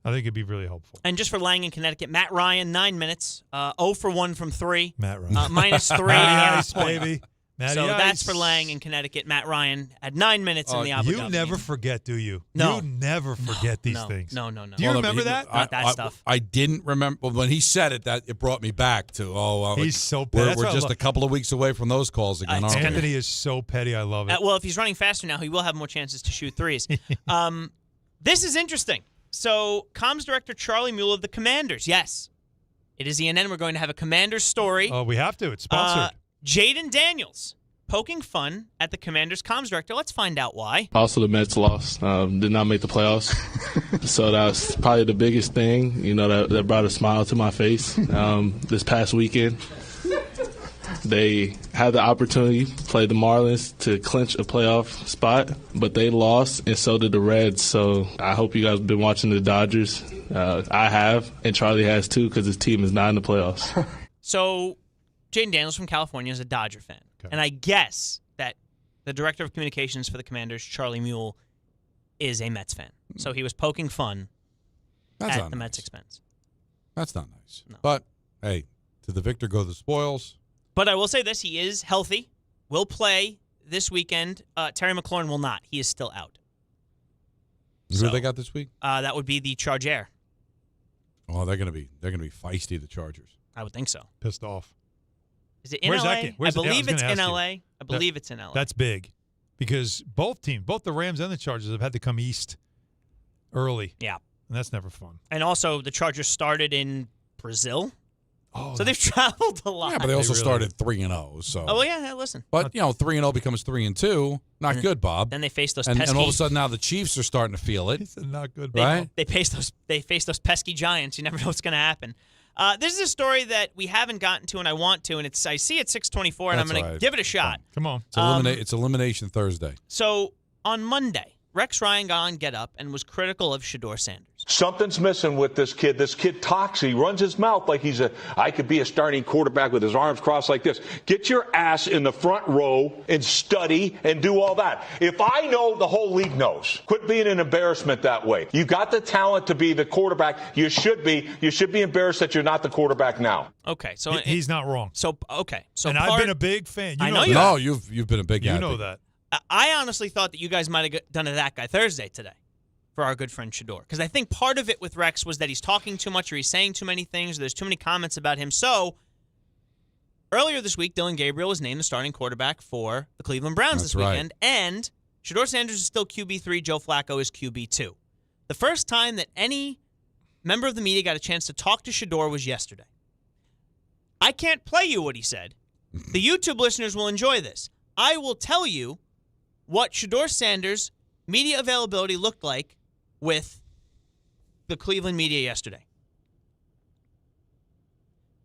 I think it'd be really helpful. And just for Lang in Connecticut, Matt Ryan, 9 minutes, 0 for 1 from 3. Matt Ryan. Minus 3. Nice, baby. Matty so Ice. that's for Lang in Connecticut. Matt Ryan had 9 minutes in the Abu Dhabi You never game. forget, do you? No. You never forget these things. No. Do you remember that? Not that stuff. I didn't remember. When he said it, that it brought me back to, he's so petty. We're just a couple of weeks away from those calls again, aren't we? Anthony is so petty. I love it. Well, if he's running faster now, he will have more chances to shoot threes. This is interesting. So, comms director Charlie Mueller of the Commanders. Yes, it is ENN. We're going to have a Commanders story. Oh, we have to. It's sponsored. Jaden Daniels poking fun at the Commanders comms director. Let's find out why. Also, the Mets lost. Did not make the playoffs. So that's probably the biggest thing, that brought a smile to my face this past weekend. They had the opportunity to play the Marlins to clinch a playoff spot, but they lost, and so did the Reds. So I hope you guys have been watching the Dodgers. I have, and Charlie has too, because his team is not in the playoffs. So Jaden Daniels from California is a Dodger fan. Okay. And I guess that the director of communications for the Commanders, Charlie Mule, is a Mets fan. So he was poking fun at the Mets' expense. That's not nice. No. But, hey, to the victor go the spoils. But I will say this, he is healthy, will play this weekend. Terry McLaurin will not. He is still out. Who they got this week? That would be the Chargers. Oh, they're gonna be feisty, the Chargers. I would think so. Pissed off. Is it in LA? I believe it's in LA. I believe it's in LA. That's big because both the Rams and the Chargers have had to come east early. Yeah. And that's never fun. And also the Chargers started in Brazil. Oh, so they've traveled a lot. Yeah, but they also started 3-0. So. Oh, yeah, listen. But, 3-0 becomes 3-2. Not good, Bob. Then they face those pesky. And all of a sudden now the Chiefs are starting to feel it. He said not good, right? They face those pesky Giants. You never know what's going to happen. This is a story that we haven't gotten to, and I want to, and I see it 6:24, and I'm going to give it a shot. Come on. It's Elimination Thursday. So on Monday, Rex Ryan got on Get Up and was critical of Shedeur Sanders. Something's missing with this kid. This kid talks. He runs his mouth like I could be a starting quarterback with his arms crossed like this. Get your ass in the front row and study and do all that. If I know, the whole league knows. Quit being an embarrassment that way. You got the talent to be the quarterback. You should be embarrassed that you're not the quarterback now. Okay, so he's not wrong. So I've been a big fan. I know you. No, you've been a big. You know that. I honestly thought that you guys might have done a That Guy Thursday today for our good friend Shedeur. Because I think part of it with Rex was that he's talking too much or he's saying too many things or there's too many comments about him. So earlier this week, Dylan Gabriel was named the starting quarterback for the Cleveland Browns this weekend. Right. And Shedeur Sanders is still QB3. Joe Flacco is QB2. The first time that any member of the media got a chance to talk to Shedeur was yesterday. I can't play you what he said. The YouTube listeners will enjoy this. I will tell you what Shedeur Sanders' media availability looked like with the Cleveland media yesterday.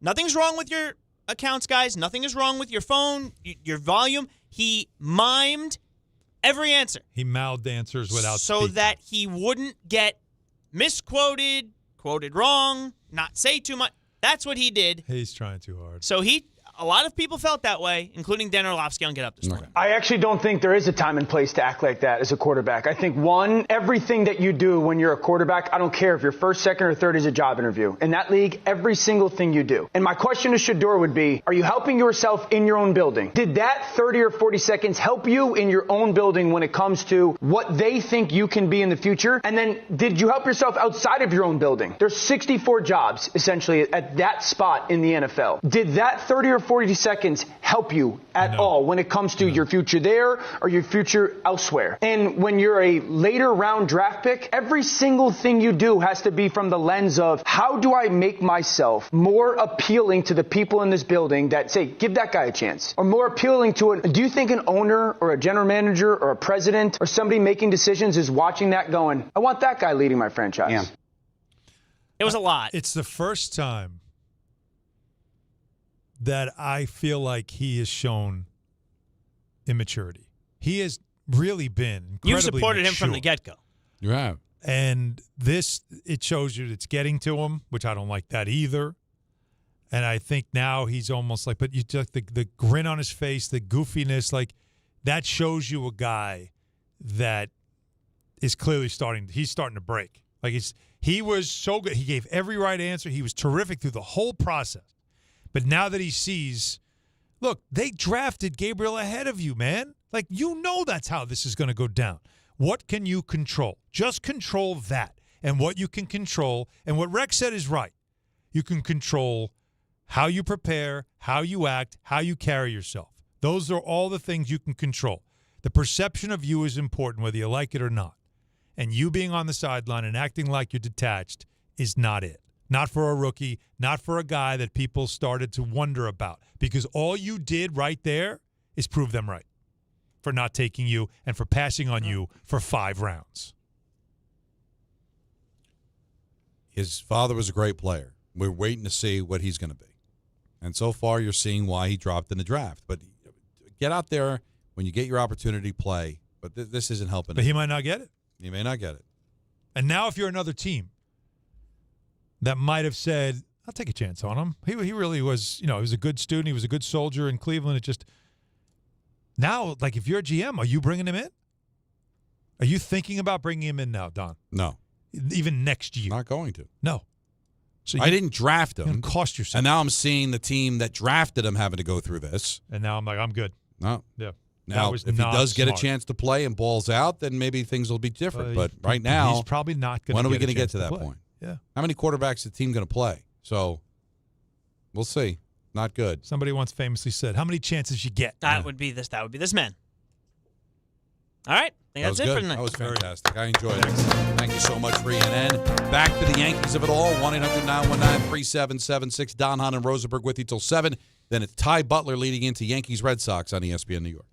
Nothing's wrong with your accounts, guys. Nothing is wrong with your phone, your volume. He mimed every answer. He mouthed answers without so speaking. that he wouldn't get misquoted, quoted wrong, not say too much. That's what he did. He's trying too hard. So a lot of people felt that way, including Dan Orlovsky on Get Up this morning. I actually don't think there is a time and place to act like that as a quarterback. I think, one, everything that you do when you're a quarterback, I don't care if you're first, second, or third is a job interview. In that league, every single thing you do. And my question to Shedeur would be, are you helping yourself in your own building? Did that 30 or 40 seconds help you in your own building when it comes to what they think you can be in the future? And then did you help yourself outside of your own building? There's 64 jobs, essentially, at that spot in the NFL. Did that 30 or 40 seconds help you at all when it comes to your future there or your future elsewhere? And when you're a later round draft pick, every single thing you do has to be from the lens of how do I make myself more appealing to the people in this building that say, give that guy a chance, or more appealing to it. Do you think an owner or a general manager or a president or somebody making decisions is watching that going, I want that guy leading my franchise? Yeah. It was a lot. It's the first time that I feel like he has shown immaturity. He has really been incredibly You've supported mature. him from the get-go. You have. And it shows you it's getting to him, which I don't like that either. And I think now he's almost like, but you just the grin on his face, the goofiness, like that shows you a guy that is clearly starting to break. Like he was so good. He gave every right answer. He was terrific through the whole process. But now that he sees, look, they drafted Gabriel ahead of you, man. Like, you know that's how this is going to go down. What can you control? Just control that. And what you can control, and what Rex said is right. You can control how you prepare, how you act, how you carry yourself. Those are all the things you can control. The perception of you is important, whether you like it or not. And you being on the sideline and acting like you're detached is not it. Not for a rookie, not for a guy that people started to wonder about. Because all you did right there is prove them right for not taking you and for passing on you for 5 rounds. His father was a great player. We're waiting to see what he's going to be. And so far, you're seeing why he dropped in the draft. But get out there when you get your opportunity, play. But this isn't helping. But he might not get it. He may not get it. And now if you're another team that might have said, I'll take a chance on him. He really was, he was a good student. He was a good soldier in Cleveland. It just now, like if you're a GM, are you bringing him in? Are you thinking about bringing him in now, Don? No. Even next year? Not going to. No. So I didn't draft him. Cost yourself. And now I'm seeing the team that drafted him having to go through this. And now I'm like, I'm good. No. Yeah. Now, if he does get a chance to play and balls out, then maybe things will be different. But right now, he's probably not going to. When are we going to get to that point? Yeah. How many quarterbacks is the team going to play? So we'll see. Not good. Somebody once famously said, "How many chances you get?" That would be this. That would be this man. All right. I think that's it for tonight. That was fantastic. I enjoyed it. Thank you so much for ENN. Back to the Yankees of it all. 1-800-919-3776. Don, Hahn, and Rosenberg with you till 7. Then it's Ty Butler leading into Yankees Red Sox on ESPN New York.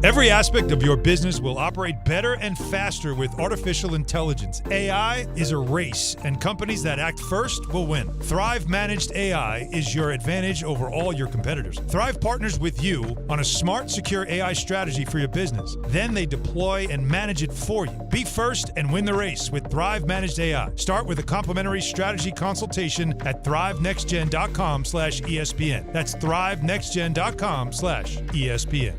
Every aspect of your business will operate better and faster with artificial intelligence. AI is a race, and companies that act first will win. Thrive Managed AI is your advantage over all your competitors. Thrive partners with you on a smart, secure AI strategy for your business. Then they deploy and manage it for you. Be first and win the race with Thrive Managed AI. Start with a complimentary strategy consultation at thrivenextgen.com/ESPN. That's thrivenextgen.com/ESPN.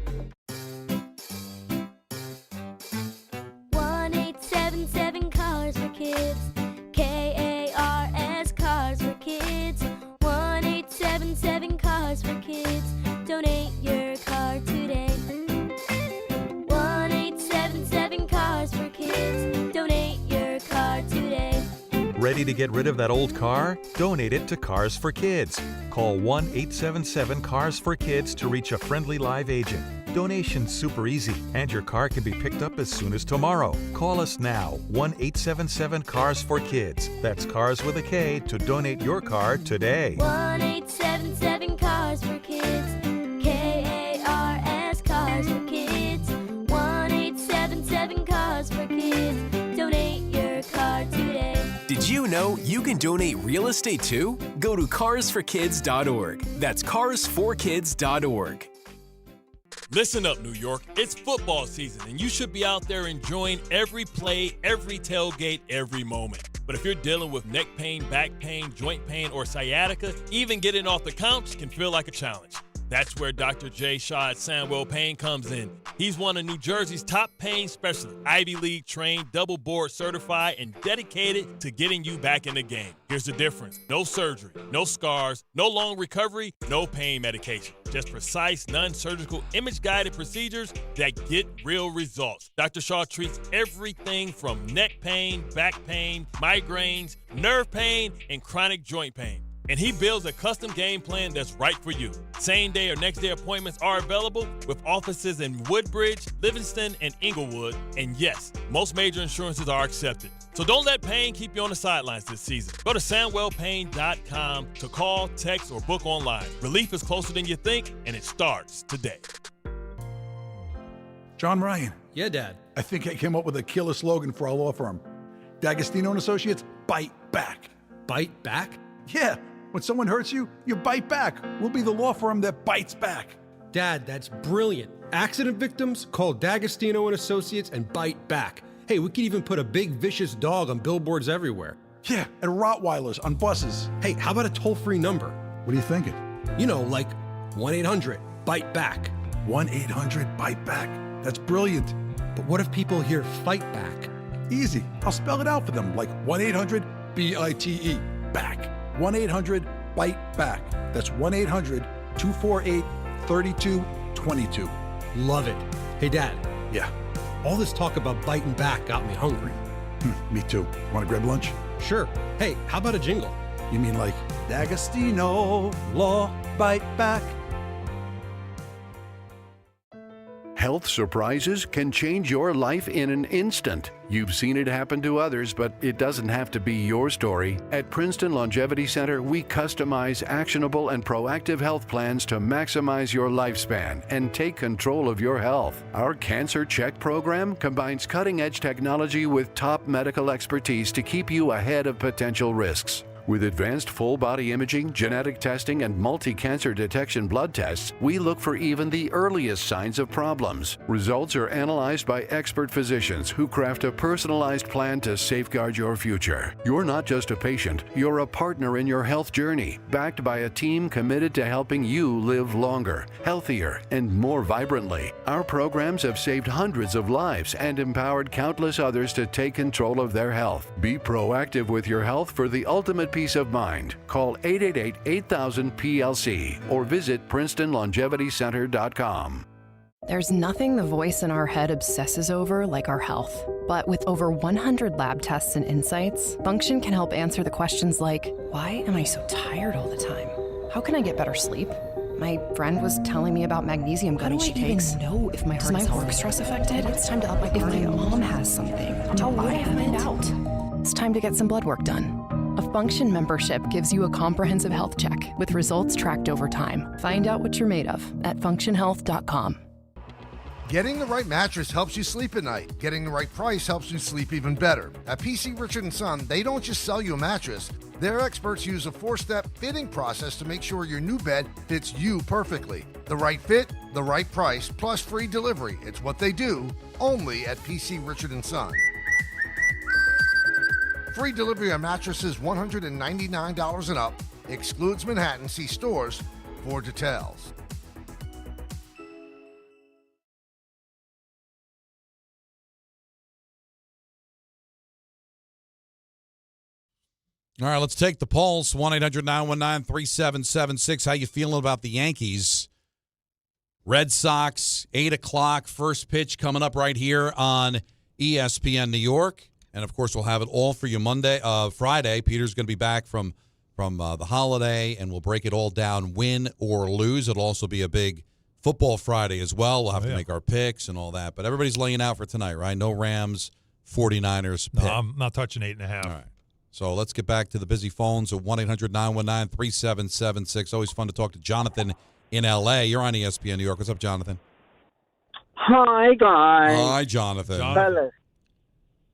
1-877 Cars for Kids. KARS Cars for Kids. 1-877 Cars for Kids. Donate your car today. 1-877 Cars for Kids. Donate your car today. Ready to get rid of that old car? Donate it to Cars for Kids. Call 1-877-CARS-FOR-KIDS to reach a friendly live agent. Donation's super easy, and your car can be picked up as soon as tomorrow. Call us now, 1-877-CARS-FOR-KIDS. That's Cars with a K to donate your car today. 1-877 Cars for Kids. KARS Cars for Kids. 1-877 Cars for Kids. Donate your car today. Did you know you can donate real estate too? Go to carsforkids.org. That's carsforkids.org. Listen up, New York. It's football season, and you should be out there enjoying every play, every tailgate, every moment. But if you're dealing with neck pain, back pain, joint pain, or sciatica, even getting off the couch can feel like a challenge. That's where Dr. Jay Shaw at Sandwell Pain comes in. He's one of New Jersey's top pain specialists, Ivy League trained, double board certified, and dedicated to getting you back in the game. Here's the difference. No surgery, no scars, no long recovery, no pain medication. Just precise, non-surgical, image-guided procedures that get real results. Dr. Shaw treats everything from neck pain, back pain, migraines, nerve pain, and chronic joint pain. And he builds a custom game plan that's right for you. Same day or next day appointments are available with offices in Woodbridge, Livingston, and Inglewood. And yes, most major insurances are accepted. So don't let pain keep you on the sidelines this season. Go to SandwellPain.com to call, text, or book online. Relief is closer than you think, and it starts today. John Ryan. Yeah, Dad. I think I came up with a killer slogan for our law firm. D'Agostino & Associates, bite back. Bite back? Yeah. When someone hurts you, you bite back. We'll be the law firm that bites back. Dad, that's brilliant. Accident victims, call D'Agostino & Associates and bite back. Hey, we could even put a big vicious dog on billboards everywhere. Yeah, and Rottweilers on buses. Hey, how about a toll-free number? What are you thinking? You know, like 1-800-BITE-BACK. 1-800-BITE-BACK. That's brilliant. But what if people hear fight back? Easy. I'll spell it out for them, like 1-800-BITE, back. 1-800-BITE-BACK. That's 1-800-248-3222. Love it. Hey, Dad. Yeah. All this talk about biting back got me hungry. Me too. Want to grab lunch? Sure. Hey, how about a jingle? You mean like D'Agostino, Law, Bite Back? Health surprises can change your life in an instant. You've seen it happen to others, but it doesn't have to be your story. At Princeton Longevity Center, we customize actionable and proactive health plans to maximize your lifespan and take control of your health. Our Cancer Check program combines cutting-edge technology with top medical expertise to keep you ahead of potential risks. With advanced full-body imaging, genetic testing, and multi-cancer detection blood tests, we look for even the earliest signs of problems. Results are analyzed by expert physicians who craft a personalized plan to safeguard your future. You're not just a patient, you're a partner in your health journey, backed by a team committed to helping you live longer, healthier, and more vibrantly. Our programs have saved hundreds of lives and empowered countless others to take control of their health. Be proactive with your health for the ultimate peace of mind. Call 888-8000-PLC or visit PrincetonLongevityCenter.com. There's nothing the voice in our head obsesses over like our health. But with over 100 lab tests and insights, Function can help answer the questions like, why am I so tired all the time? How can I get better sleep? My friend was telling me about magnesium gummies she takes. Know if my heart is work stress affected? It's time to up my cardio. If my mom has something, how will I find out? It's time to get some blood work done. A Function membership gives you a comprehensive health check with results tracked over time. Find out what you're made of at functionhealth.com. Getting the right mattress helps you sleep at night. Getting the right price helps you sleep even better. At PC Richard & Son, they don't just sell you a mattress. Their experts use a 4-step fitting process to make sure your new bed fits you perfectly. The right fit, the right price, plus free delivery. It's what they do, only at PC Richard & Son. Free delivery on mattresses $199 and up. Excludes Manhattan. See stores for details. All right, let's take the pulse. 1-800-919-3776. How you feeling about the Yankees? Red Sox, 8 o'clock, first pitch coming up right here on ESPN New York. And, of course, we'll have it all for you Friday. Peter's going to be back from the holiday, and we'll break it all down, win or lose. It'll also be a big football Friday as well. We'll have to make our picks and all that. But everybody's laying out for tonight, right? No Rams, 49ers pick. No, I'm not touching 8.5. All right. So let's get back to the busy phones at 1-800-919-3776. Always fun to talk to Jonathan in L.A. You're on ESPN New York. What's up, Jonathan? Hi, guys. Hi, Jonathan. Fellas,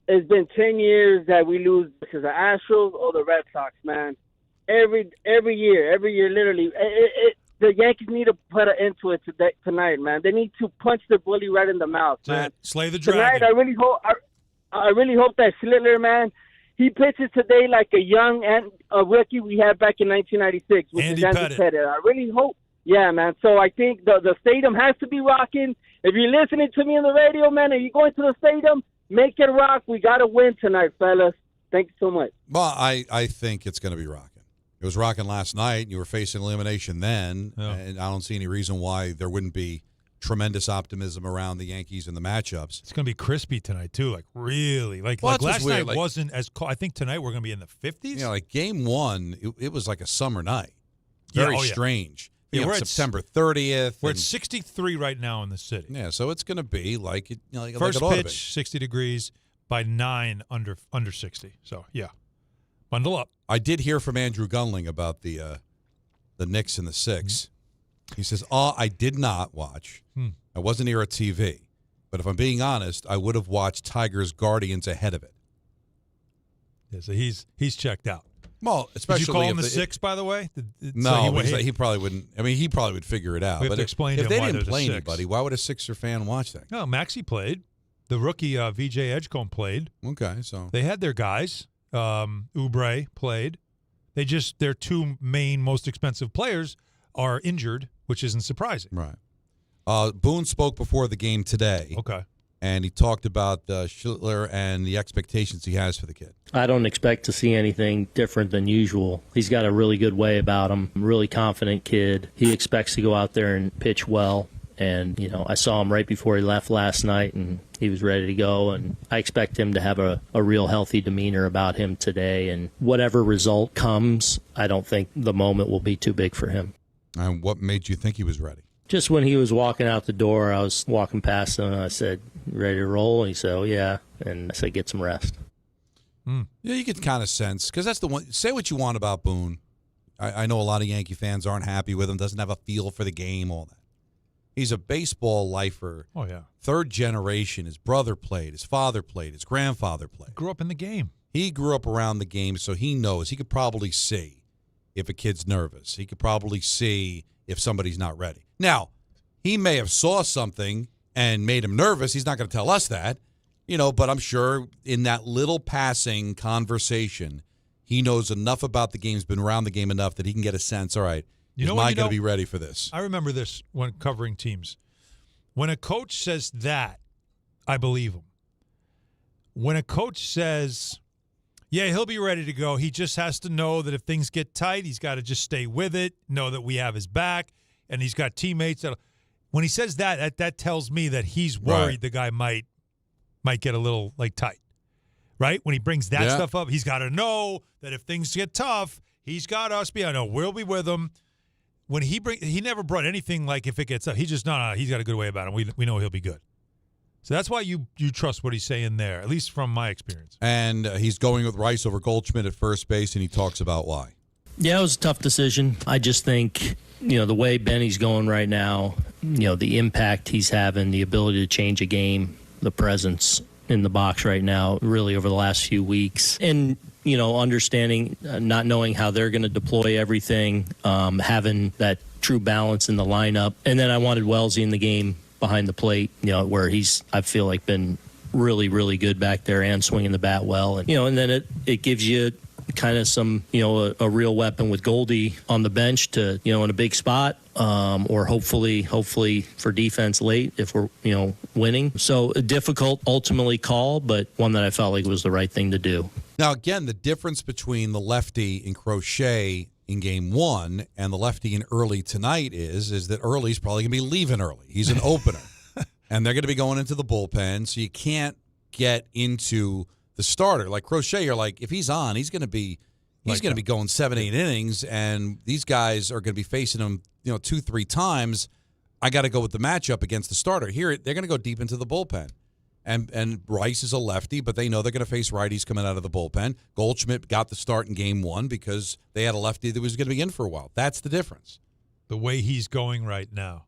it's been 10 years that we lose to the Astros or the Red Sox, man. Every year, literally. The Yankees need to put an end to it tonight, man. They need to punch the bully right in the mouth, man. Slay the dragon. Tonight, I really hope that Schlittler, man, he pitches today like a young rookie we had back in 1996, which is Andy Pettit. I really hope. Yeah, man. So I think the stadium has to be rocking. If you're listening to me on the radio, man, and you're going to the stadium, make it rock. We got to win tonight, fellas. Thank you so much. Well, I think it's going to be rocking. It was rocking last night. You were facing elimination then, and I don't see any reason why there wouldn't be tremendous optimism around the Yankees and the matchups. It's going to be crispy tonight, too. Like, really. Like last night wasn't as cold. I think tonight we're going to be in the 50s. Yeah, like game one, it was like a summer night. Very strange. Yeah, we're September 30th. We're at 63 right now in the city. Yeah, so it's going to be like it. First like it pitch, 60 degrees. By 9 under 60. So, yeah. Bundle up. I did hear from Andrew Gunling about the Knicks and the Six. He says, I did not watch. I wasn't near a TV. But if I'm being honest, I would have watched Tigers Guardians ahead of it. Yeah, so he's checked out. Well, especially did you call him the Six, by the way? No, so he probably wouldn't. I mean, he probably would figure it out. We have to explain if to him they why didn't play there's a anybody, why would a Sixer fan watch that? No, Maxey played. The rookie VJ Edgecombe played. Okay, so they had their guys. Oubre played. Their two main most expensive players are injured, which isn't surprising. Right. Boone spoke before the game today. Okay. And he talked about Schlittler and the expectations he has for the kid. I don't expect to see anything different than usual. He's got a really good way about him, really confident kid. He expects to go out there and pitch well. And, I saw him right before he left last night, and he was ready to go. And I expect him to have a real healthy demeanor about him today. And whatever result comes, I don't think the moment will be too big for him. And what made you think he was ready? Just when he was walking out the door, I was walking past him, and I said, ready to roll? And he said, oh, yeah. And I said, get some rest. Yeah, you can kind of sense, because that's the one. Say what you want about Boone. I know a lot of Yankee fans aren't happy with him, doesn't have a feel for the game, all that. He's a baseball lifer. Oh, yeah. Third generation. His brother played. His father played. His grandfather played. Grew up in the game. He grew up around the game, so he knows. He could probably see if a kid's nervous. He could probably see if somebody's not ready. Now, he may have saw something and made him nervous. He's not going to tell us that, but I'm sure in that little passing conversation, he knows enough about the game, has been around the game enough that he can get a sense, all right, is Mike going to be ready for this? I remember this when covering teams. When a coach says that, I believe him. When a coach says, yeah, he'll be ready to go, he just has to know that if things get tight, he's got to just stay with it, know that we have his back, and he's got teammates. When he says that tells me that he's worried the guy might get a little, tight. Right? When he brings that stuff up, he's got to know that if things get tough, he's got us. I know we'll be with him. When he never brought anything like if it gets up. He just, no, he's got a good way about him. We know he'll be good. So that's why you trust what he's saying there, at least from my experience. And he's going with Rice over Goldschmidt at first base, and he talks about why. Yeah, it was a tough decision. I just think, the way Benny's going right now, the impact he's having, the ability to change a game, the presence in the box right now, really over the last few weeks. And, understanding, not knowing how they're going to deploy everything, having that true balance in the lineup. And then I wanted Wellesley in the game behind the plate, where I feel like been really, really good back there and swinging the bat well. And, and then it gives you kind of some, a real weapon with Goldie on the bench to, in a big spot, or hopefully for defense late if we're, winning. So a difficult ultimately call, but one that I felt like was the right thing to do. Now, again, the difference between the lefty in Crochet in game one and the lefty in early tonight is that Early's probably going to be leaving early. He's an opener. And they're going to be going into the bullpen, so you can't get into the starter. Like Crochet, you're like, if he's on, he's going to be going 7-8 innings, and these guys are going to be facing him, 2-3 times. I got to go with the matchup against the starter. Here, they're going to go deep into the bullpen. And Rice is a lefty, but they know they're going to face righties coming out of the bullpen. Goldschmidt got the start in game one because they had a lefty that was going to be in for a while. That's the difference. The way he's going right now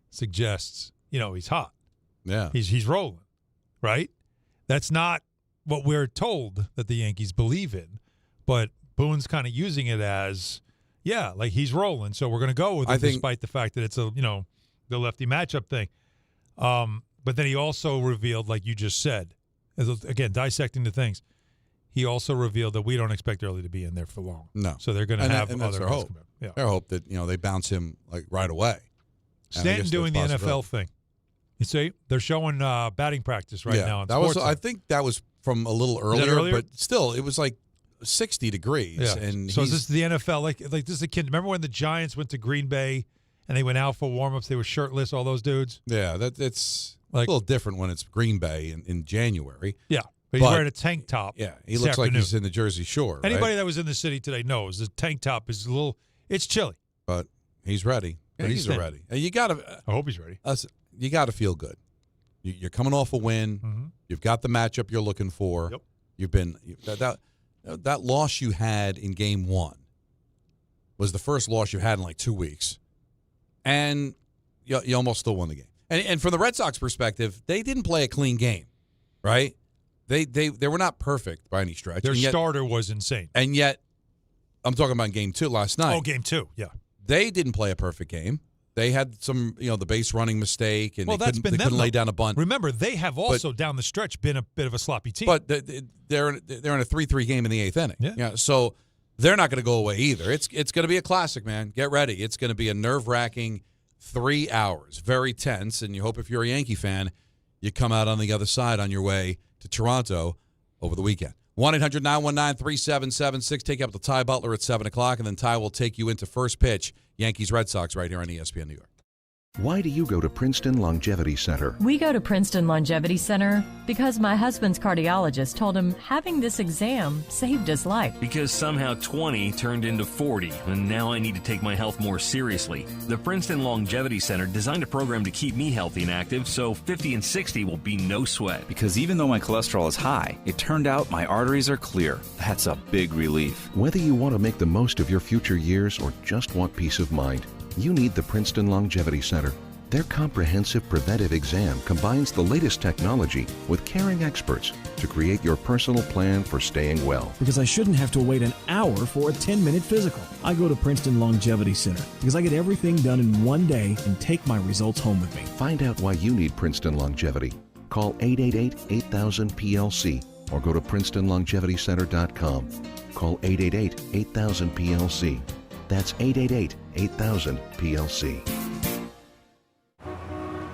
suggests, he's hot. Yeah. He's rolling, right? That's not what we're told that the Yankees believe in, but Boone's kind of using it as, he's rolling, so we're going to go with it despite the fact that it's the lefty matchup thing. But then he also revealed, like you just said, again, dissecting the things, he also revealed that we don't expect Early to be in there for long. No. So they're going to have and other their hope. Yeah. Their hope that, they bounce him right away. Stanton doing the NFL thing. You see, they're showing batting practice now on Sports. I think that was from a little earlier, but still, it was like 60 degrees. Yeah. And so is this the NFL? Like this is a kid. Remember when the Giants went to Green Bay and they went out for warm-ups? They were shirtless, all those dudes? Yeah, it's a little different when it's Green Bay in January. Yeah, but he's wearing a tank top. Yeah, he looks like he's in the Jersey Shore. Anybody that was in the city today knows the tank top is it's chilly. But he's ready. He's ready. And you got to. I hope he's ready. You got to feel good. You're coming off a win. Mm-hmm. You've got the matchup you're looking for. Yep. You've been that loss you had in game one was the first loss you had in like 2 weeks, and you almost still won the game. And from the Red Sox perspective, they didn't play a clean game, right? They were not perfect by any stretch. Their starter was insane, and yet I'm talking about game two last night. Oh, game two, yeah. They didn't play a perfect game. They had some, the base running mistake, and they couldn't lay down a bunt. Remember, they have also down the stretch been a bit of a sloppy team. But they're in a 3-3 game in the eighth inning. Yeah. So they're not going to go away either. It's going to be a classic, man. Get ready. It's going to be a nerve-wracking 3 hours, very tense. And you hope if you're a Yankee fan, you come out on the other side on your way to Toronto over the weekend. 1-800-919-3776. Take up the Ty Butler at 7 o'clock, and then Ty will take you into first pitch, Yankees-Red Sox, right here on ESPN New York. Why do you go to Princeton Longevity Center? We go to Princeton Longevity Center because my husband's cardiologist told him having this exam saved his life. Because somehow 20 turned into 40, and now I need to take my health more seriously. The Princeton Longevity Center designed a program to keep me healthy and active, so 50 and 60 will be no sweat. Because even though my cholesterol is high, it turned out my arteries are clear. That's a big relief. Whether you want to make the most of your future years or just want peace of mind, you need the Princeton Longevity Center. Their comprehensive preventive exam combines the latest technology with caring experts to create your personal plan for staying well. Because I shouldn't have to wait an hour for a 10-minute physical. I go to Princeton Longevity Center because I get everything done in one day and take my results home with me. Find out why you need Princeton Longevity. Call 888-8000-PLC or go to PrincetonLongevityCenter.com. Call 888-8000-PLC. That's 888-8000-PLC.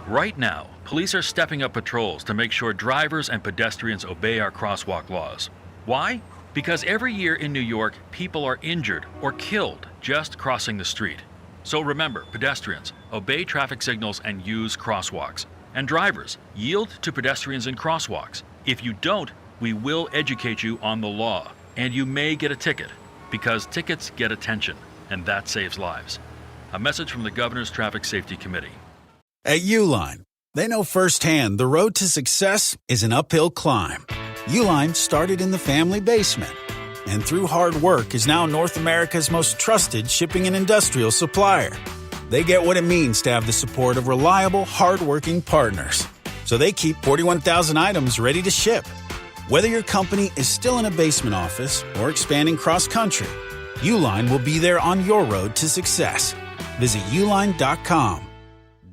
Right now, police are stepping up patrols to make sure drivers and pedestrians obey our crosswalk laws. Why? Because every year in New York, people are injured or killed just crossing the street. So remember, pedestrians, obey traffic signals and use crosswalks. And drivers, yield to pedestrians in crosswalks. If you don't, we will educate you on the law, and you may get a ticket, because tickets get attention, and that saves lives. A message from the Governor's Traffic Safety Committee. At Uline, they know firsthand the road to success is an uphill climb. Uline started in the family basement, and through hard work is now North America's most trusted shipping and industrial supplier. They get what it means to have the support of reliable, hard-working partners. So they keep 41,000 items ready to ship. Whether your company is still in a basement office or expanding cross-country, Uline will be there on your road to success. Visit uline.com.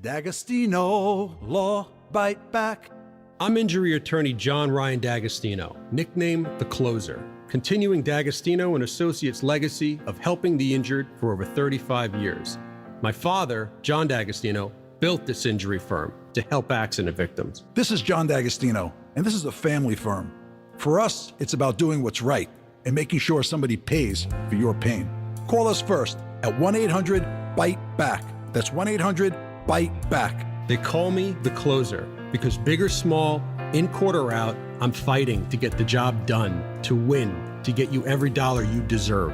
D'Agostino, Law, Bite Back. I'm injury attorney John Ryan D'Agostino, nicknamed The Closer, continuing D'Agostino & Associates' legacy of helping the injured for over 35 years. My father, John D'Agostino, built this injury firm to help accident victims. This is John D'Agostino, and this is a family firm. For us, it's about doing what's right and making sure somebody pays for your pain. Call us first at 1-800-BITE-BACK. That's 1-800-BITE-BACK. They call me The Closer because big or small, in court or out, I'm fighting to get the job done, to win, to get you every dollar you deserve.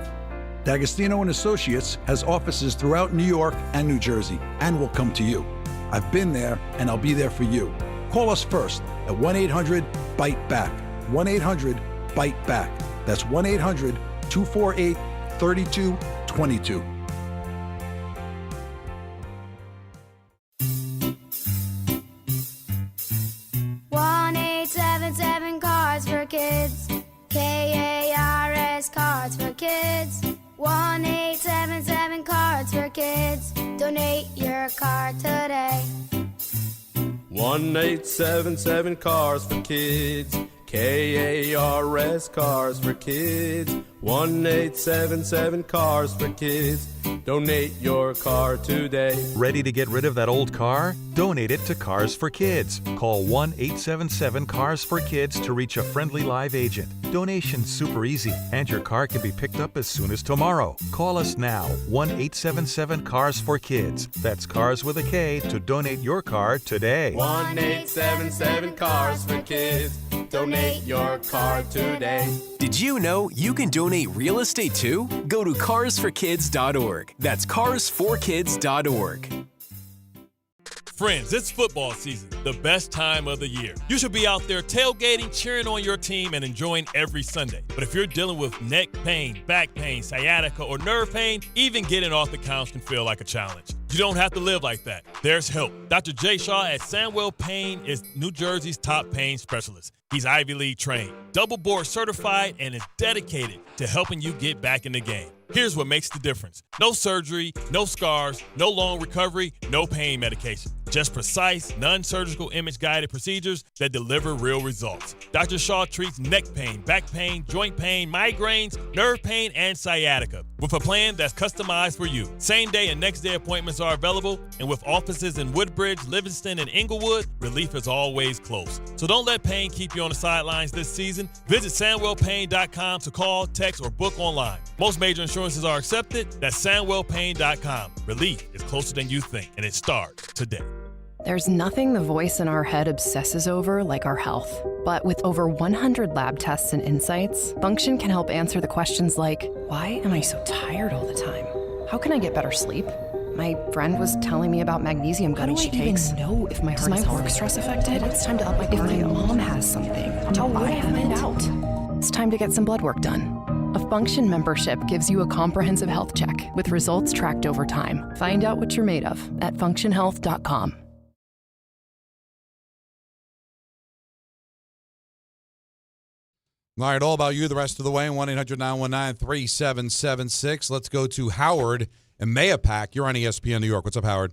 D'Agostino & Associates has offices throughout New York and New Jersey and will come to you. I've been there and I'll be there for you. Call us first at 1-800-BITE-BACK. 1-800-BITE-BACK. That's 1-800-248-3222. Cars for Kids. KARS Cards for Kids. 1-877 Cards for Kids. Donate your card today. 1-877 Cars for Kids. KARS Cars for Kids. 1-877 Cars for Kids. Donate your car today. Ready to get rid of that old car? Donate it to Cars for Kids. Call 1-877-CARS-FOR-KIDS to reach a friendly live agent. Donation's super easy, and your car can be picked up as soon as tomorrow. Call us now, 1-877-CARS-FOR-KIDS. That's Cars with a K to donate your car today. 1-877 Cars for Kids. Donate your car today. Did you know you can donate real estate too? Go to carsforkids.org. That's carsforkids.org. Friends, it's football season, the best time of the year. You should be out there tailgating, cheering on your team, and enjoying every Sunday. But if you're dealing with neck pain, back pain, sciatica, or nerve pain, even getting off the couch can feel like a challenge. You don't have to live like that. There's help. Dr. Jay Shaw at Sandwell Pain is New Jersey's top pain specialist. He's Ivy League trained, double board certified, and is dedicated to helping you get back in the game. Here's what makes the difference. No surgery, no scars, no long recovery, no pain medication. Just precise, non-surgical image-guided procedures that deliver real results. Dr. Shaw treats neck pain, back pain, joint pain, migraines, nerve pain, and sciatica with a plan that's customized for you. Same-day and next-day appointments are available, and with offices in Woodbridge, Livingston, and Inglewood, relief is always close. So don't let pain keep you on the sidelines this season. Visit SandwellPain.com to call, text, or book online. Most major insurances are accepted. That's SandwellPain.com. Relief is closer than you think, and it starts today. There's nothing the voice in our head obsesses over like our health. But with over 100 lab tests and insights, Function can help answer the questions like, why am I so tired all the time? How can I get better sleep? My friend was telling me about magnesium gummies she takes. Know if my heart is work stress affected? It's time to up my cardio. If my mom has something, how would I find out? It's time to get some blood work done. A Function membership gives you a comprehensive health check with results tracked over time. Find out what you're made of at functionhealth.com. All right, all about you the rest of the way. 1-800-919-3776. Let's go to Howard and Mayapack. You're on ESPN New York. What's up, Howard?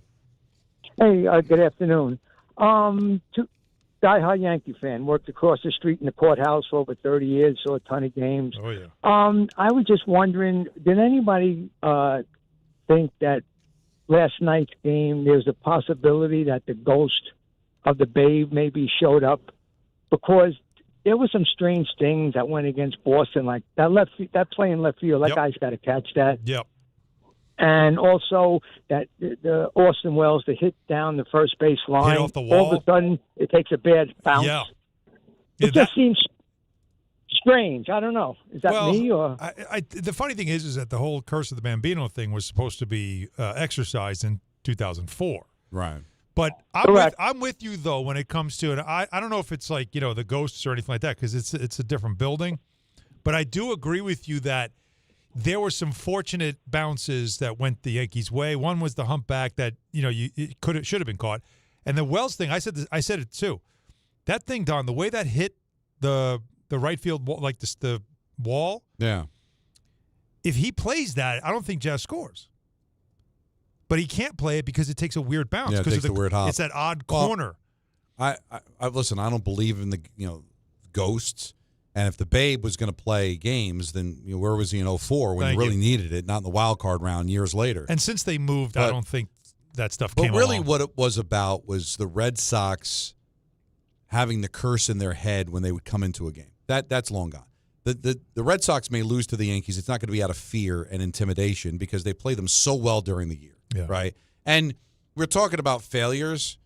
Hey, good afternoon. Die-hard Yankee fan. Worked across the street in the courthouse for over 30 years, saw a ton of games. Oh, yeah. I was just wondering, did anybody think that last night's game, there's a possibility that the ghost of the Babe maybe showed up? Because there were some strange things that went against Boston, like that play in left field. That guy's got to catch that. Yep. And also that the Austin Wells, the hit down the first base line. Hit off the wall. All of a sudden, it takes a bad bounce. Yeah. It just seems strange. I don't know. Is that me or? The funny thing is that the whole Curse of the Bambino thing was supposed to be exercised in 2004. Right. But I'm with you, though, when it comes to it. I don't know if it's like, the ghosts or anything like that because it's a different building. But I do agree with you that there were some fortunate bounces that went the Yankees' way. One was the humpback that, should have been caught. And the Wells thing, I said it too. That thing, Don, the way that hit the right field wall, like the wall. Yeah. If he plays that, I don't think Jazz scores. But he can't play it because it takes a weird bounce. Yeah, it takes the weird hop. It's that odd corner. I listen, I don't believe in the ghosts. And if the Babe was going to play games, then where was he in 2004 when you really needed it, not in the wild card round years later? And since they moved, I don't think that stuff came But really along. what it was about was the Red Sox having the curse in their head when they would come into a game. That's long gone. The Red Sox may lose to the Yankees. It's not going to be out of fear and intimidation because they play them so well during the year, right? And we're talking about failures.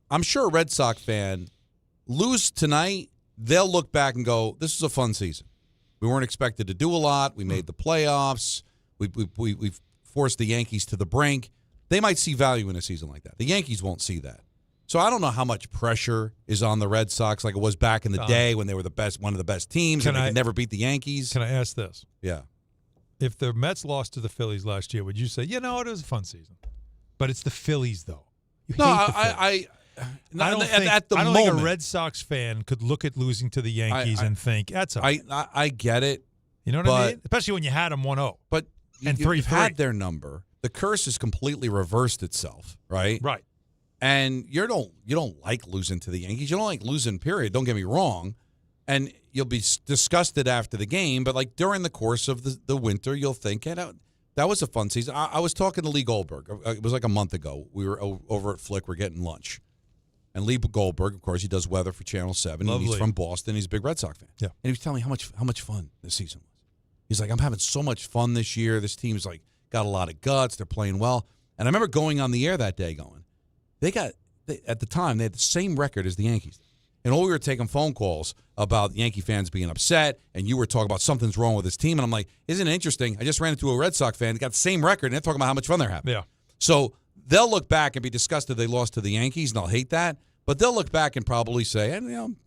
I'm sure a Red Sox fan lose tonight, they'll look back and go, this is a fun season. We weren't expected to do a lot. We made the playoffs. We forced the Yankees to the brink. They might see value in a season like that. The Yankees won't see that. So I don't know how much pressure is on the Red Sox like it was back in the day when they were one of the best teams and they could never beat the Yankees. Can I ask this? Yeah. If the Mets lost to the Phillies last year, would you say, it was a fun season? But it's the Phillies, though. You hate the Phillies. I don't think a Red Sox fan could look at losing to the Yankees and think, that's all right. I get it. You know what I mean? Especially when you had them 1-0. But and you've had their number. The curse has completely reversed itself, right? Right. And you don't like losing to the Yankees. You don't like losing, period. Don't get me wrong. And you'll be disgusted after the game. But like during the course of the winter, you'll think, that was a fun season. I was talking to Lee Goldberg. It was like a month ago. We were over at Flick. We're getting lunch. And Lee Goldberg, of course, he does weather for Channel 7. Lovely. He's from Boston. He's a big Red Sox fan. Yeah. And he was telling me how much fun this season was. He's like, I'm having so much fun this year. This team's like got a lot of guts. They're playing well. And I remember going on the air that day going, at the time, they had the same record as the Yankees. And all we were taking phone calls about Yankee fans being upset, and you were talking about something's wrong with his team. And I'm like, isn't it interesting? I just ran into a Red Sox fan that got the same record, and they're talking about how much fun they're having. Yeah. So they'll look back and be disgusted they lost to the Yankees, and they'll hate that. But they'll look back and probably say, that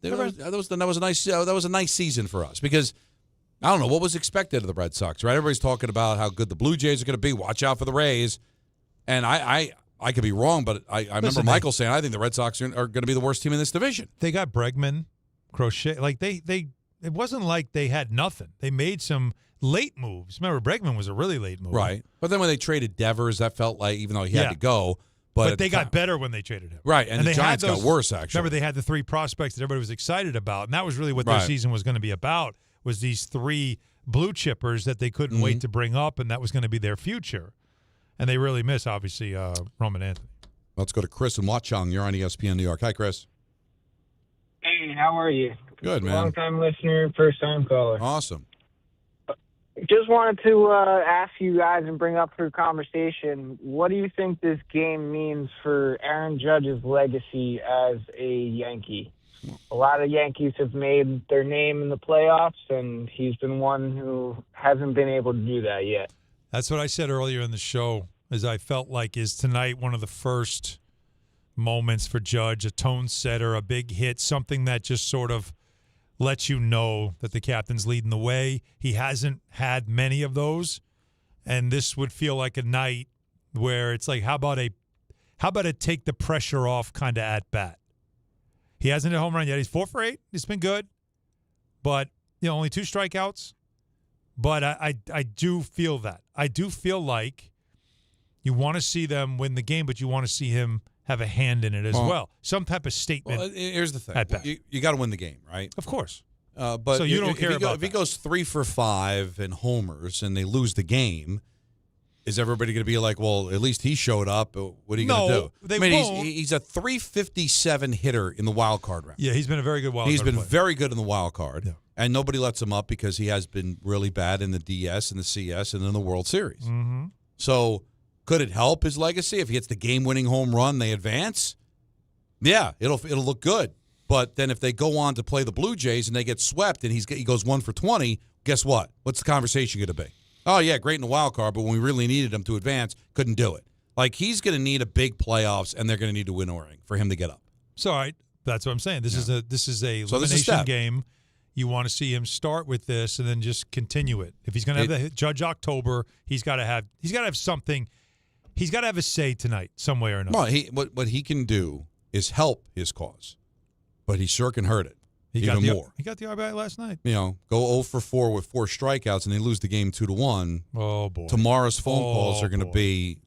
was a nice season for us because I don't know what was expected of the Red Sox, right? Everybody's talking about how good the Blue Jays are going to be. Watch out for the Rays, and I could be wrong, but I remember Michael saying I think the Red Sox are going to be the worst team in this division. They got Bregman, Crochet, like they it wasn't like they had nothing. They made some late moves. Remember, Bregman was a really late move, right? But then when they traded Devers, that felt like even though he had to go. But they got better when they traded him. Right, and the Giants got worse, actually. Remember, they had the 3 prospects that everybody was excited about, and that was really what their season was going to be about, was these 3 blue chippers that they couldn't wait to bring up, and that was going to be their future. And they really miss, obviously, Roman Anthony. Let's go to Chris in Watchung. You're on ESPN New York. Hi, Chris. Hey, how are you? Good, man. Long-time listener, first-time caller. Awesome. Just wanted to ask you guys and bring up for conversation, what do you think this game means for Aaron Judge's legacy as a Yankee? A lot of Yankees have made their name in the playoffs, and he's been one who hasn't been able to do that yet. That's what I said earlier in the show, is I felt like is tonight one of the first moments for Judge, a tone setter, a big hit, something that just sort of lets you know that the captain's leading the way. He hasn't had many of those, and this would feel like a night where it's like, how about a take the pressure off kind of at bat? He hasn't hit a home run yet. He's 4 for 8. It's been good, but only 2 strikeouts. But I do feel that. I do feel like you want to see them win the game, but you want to see him have a hand in it as well. Some type of statement. Well, here's the thing. At bat. You got to win the game, right? Of course. But so you don't care about if he goes 3 for 5 and homers and they lose the game, is everybody going to be like, well, at least he showed up? What are you going to do? They won't. He's a 357 hitter in the wild card round. Yeah, he's been a very good wild card He's been player. very good in the wild card, and nobody lets him up because he has been really bad in the DS and the CS and in the World Series. Mm-hmm. So could it help his legacy if he hits the game-winning home run, they advance? Yeah, it'll look good. But then if they go on to play the Blue Jays and they get swept and he goes 1 for 20, guess what? What's the conversation going to be? Oh, yeah, great in the wild card, but when we really needed him to advance, couldn't do it. Like, he's going to need a big playoffs, and they're going to need to win a ring for him to get up. So, all right, that's what I'm saying. This is a elimination game. You want to see him start with this and then just continue it. If he's going to have the Judge October, he's got to have something. He's got to have a say tonight, some way or another. Well, what he can do is help his cause, but he sure can hurt it. He even more. He got the RBI last night. Go 0 for 4 with 4 strikeouts, and they lose the game 2-1. Oh boy! Tomorrow's phone calls are going to be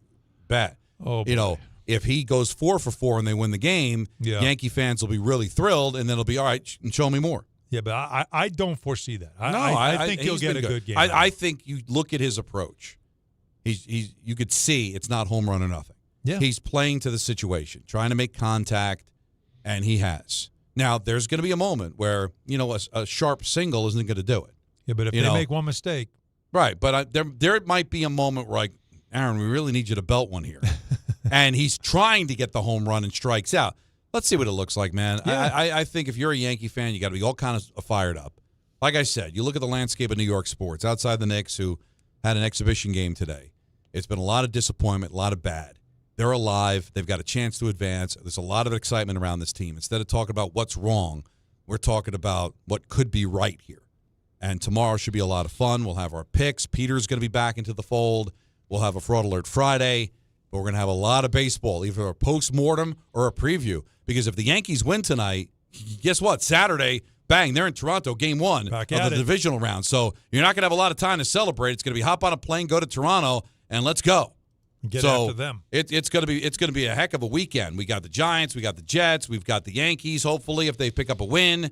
bad. Oh boy. If he goes 4 for 4 and they win the game, Yankee fans will be really thrilled, and then it'll be all right. Show me more. Yeah, but I don't foresee that. I think he'll get a good game. I think you look at his approach. You could see it's not home run or nothing. Yeah, he's playing to the situation, trying to make contact, and he has. Now, there's going to be a moment where, a sharp single isn't going to do it. Yeah, but if they make one mistake. Right, but there might be a moment where, like, Aaron, we really need you to belt one here. And he's trying to get the home run and strikes out. Let's see what it looks like, man. Yeah. I think if you're a Yankee fan, you got to be all kind of fired up. Like I said, you look at the landscape of New York sports, outside the Knicks, who had an exhibition game today. It's been a lot of disappointment, a lot of bad. They're alive. They've got a chance to advance. There's a lot of excitement around this team. Instead of talking about what's wrong, we're talking about what could be right here. And tomorrow should be a lot of fun. We'll have our picks. Peter's going to be back into the fold. We'll have a Fraud Alert Friday. But we're going to have a lot of baseball, either a post-mortem or a preview. Because if the Yankees win tonight, guess what? Saturday, bang, they're in Toronto, game 1 of the divisional round. So you're not going to have a lot of time to celebrate. It's going to be hop on a plane, go to Toronto, and let's go. Get after them. It's going to be a heck of a weekend. We got the Giants, we got the Jets, we've got the Yankees. Hopefully, if they pick up a win,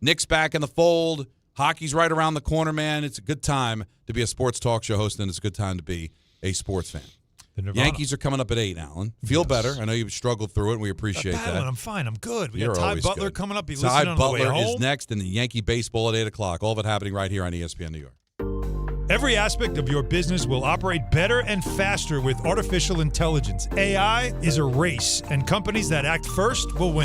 Knicks back in the fold. Hockey's right around the corner, man. It's a good time to be a sports talk show host, and it's a good time to be a sports fan. Yankees are coming up at 8, Alan. Feel better. I know you've struggled through it, and we appreciate that. I'm fine. I'm good. We You're got Ty always Butler good. coming up. Ty Butler is next, and the Yankee baseball at 8 o'clock. All of it happening right here on ESPN New York. Every aspect of your business will operate better and faster with artificial intelligence. AI is a race, and companies that act first will win.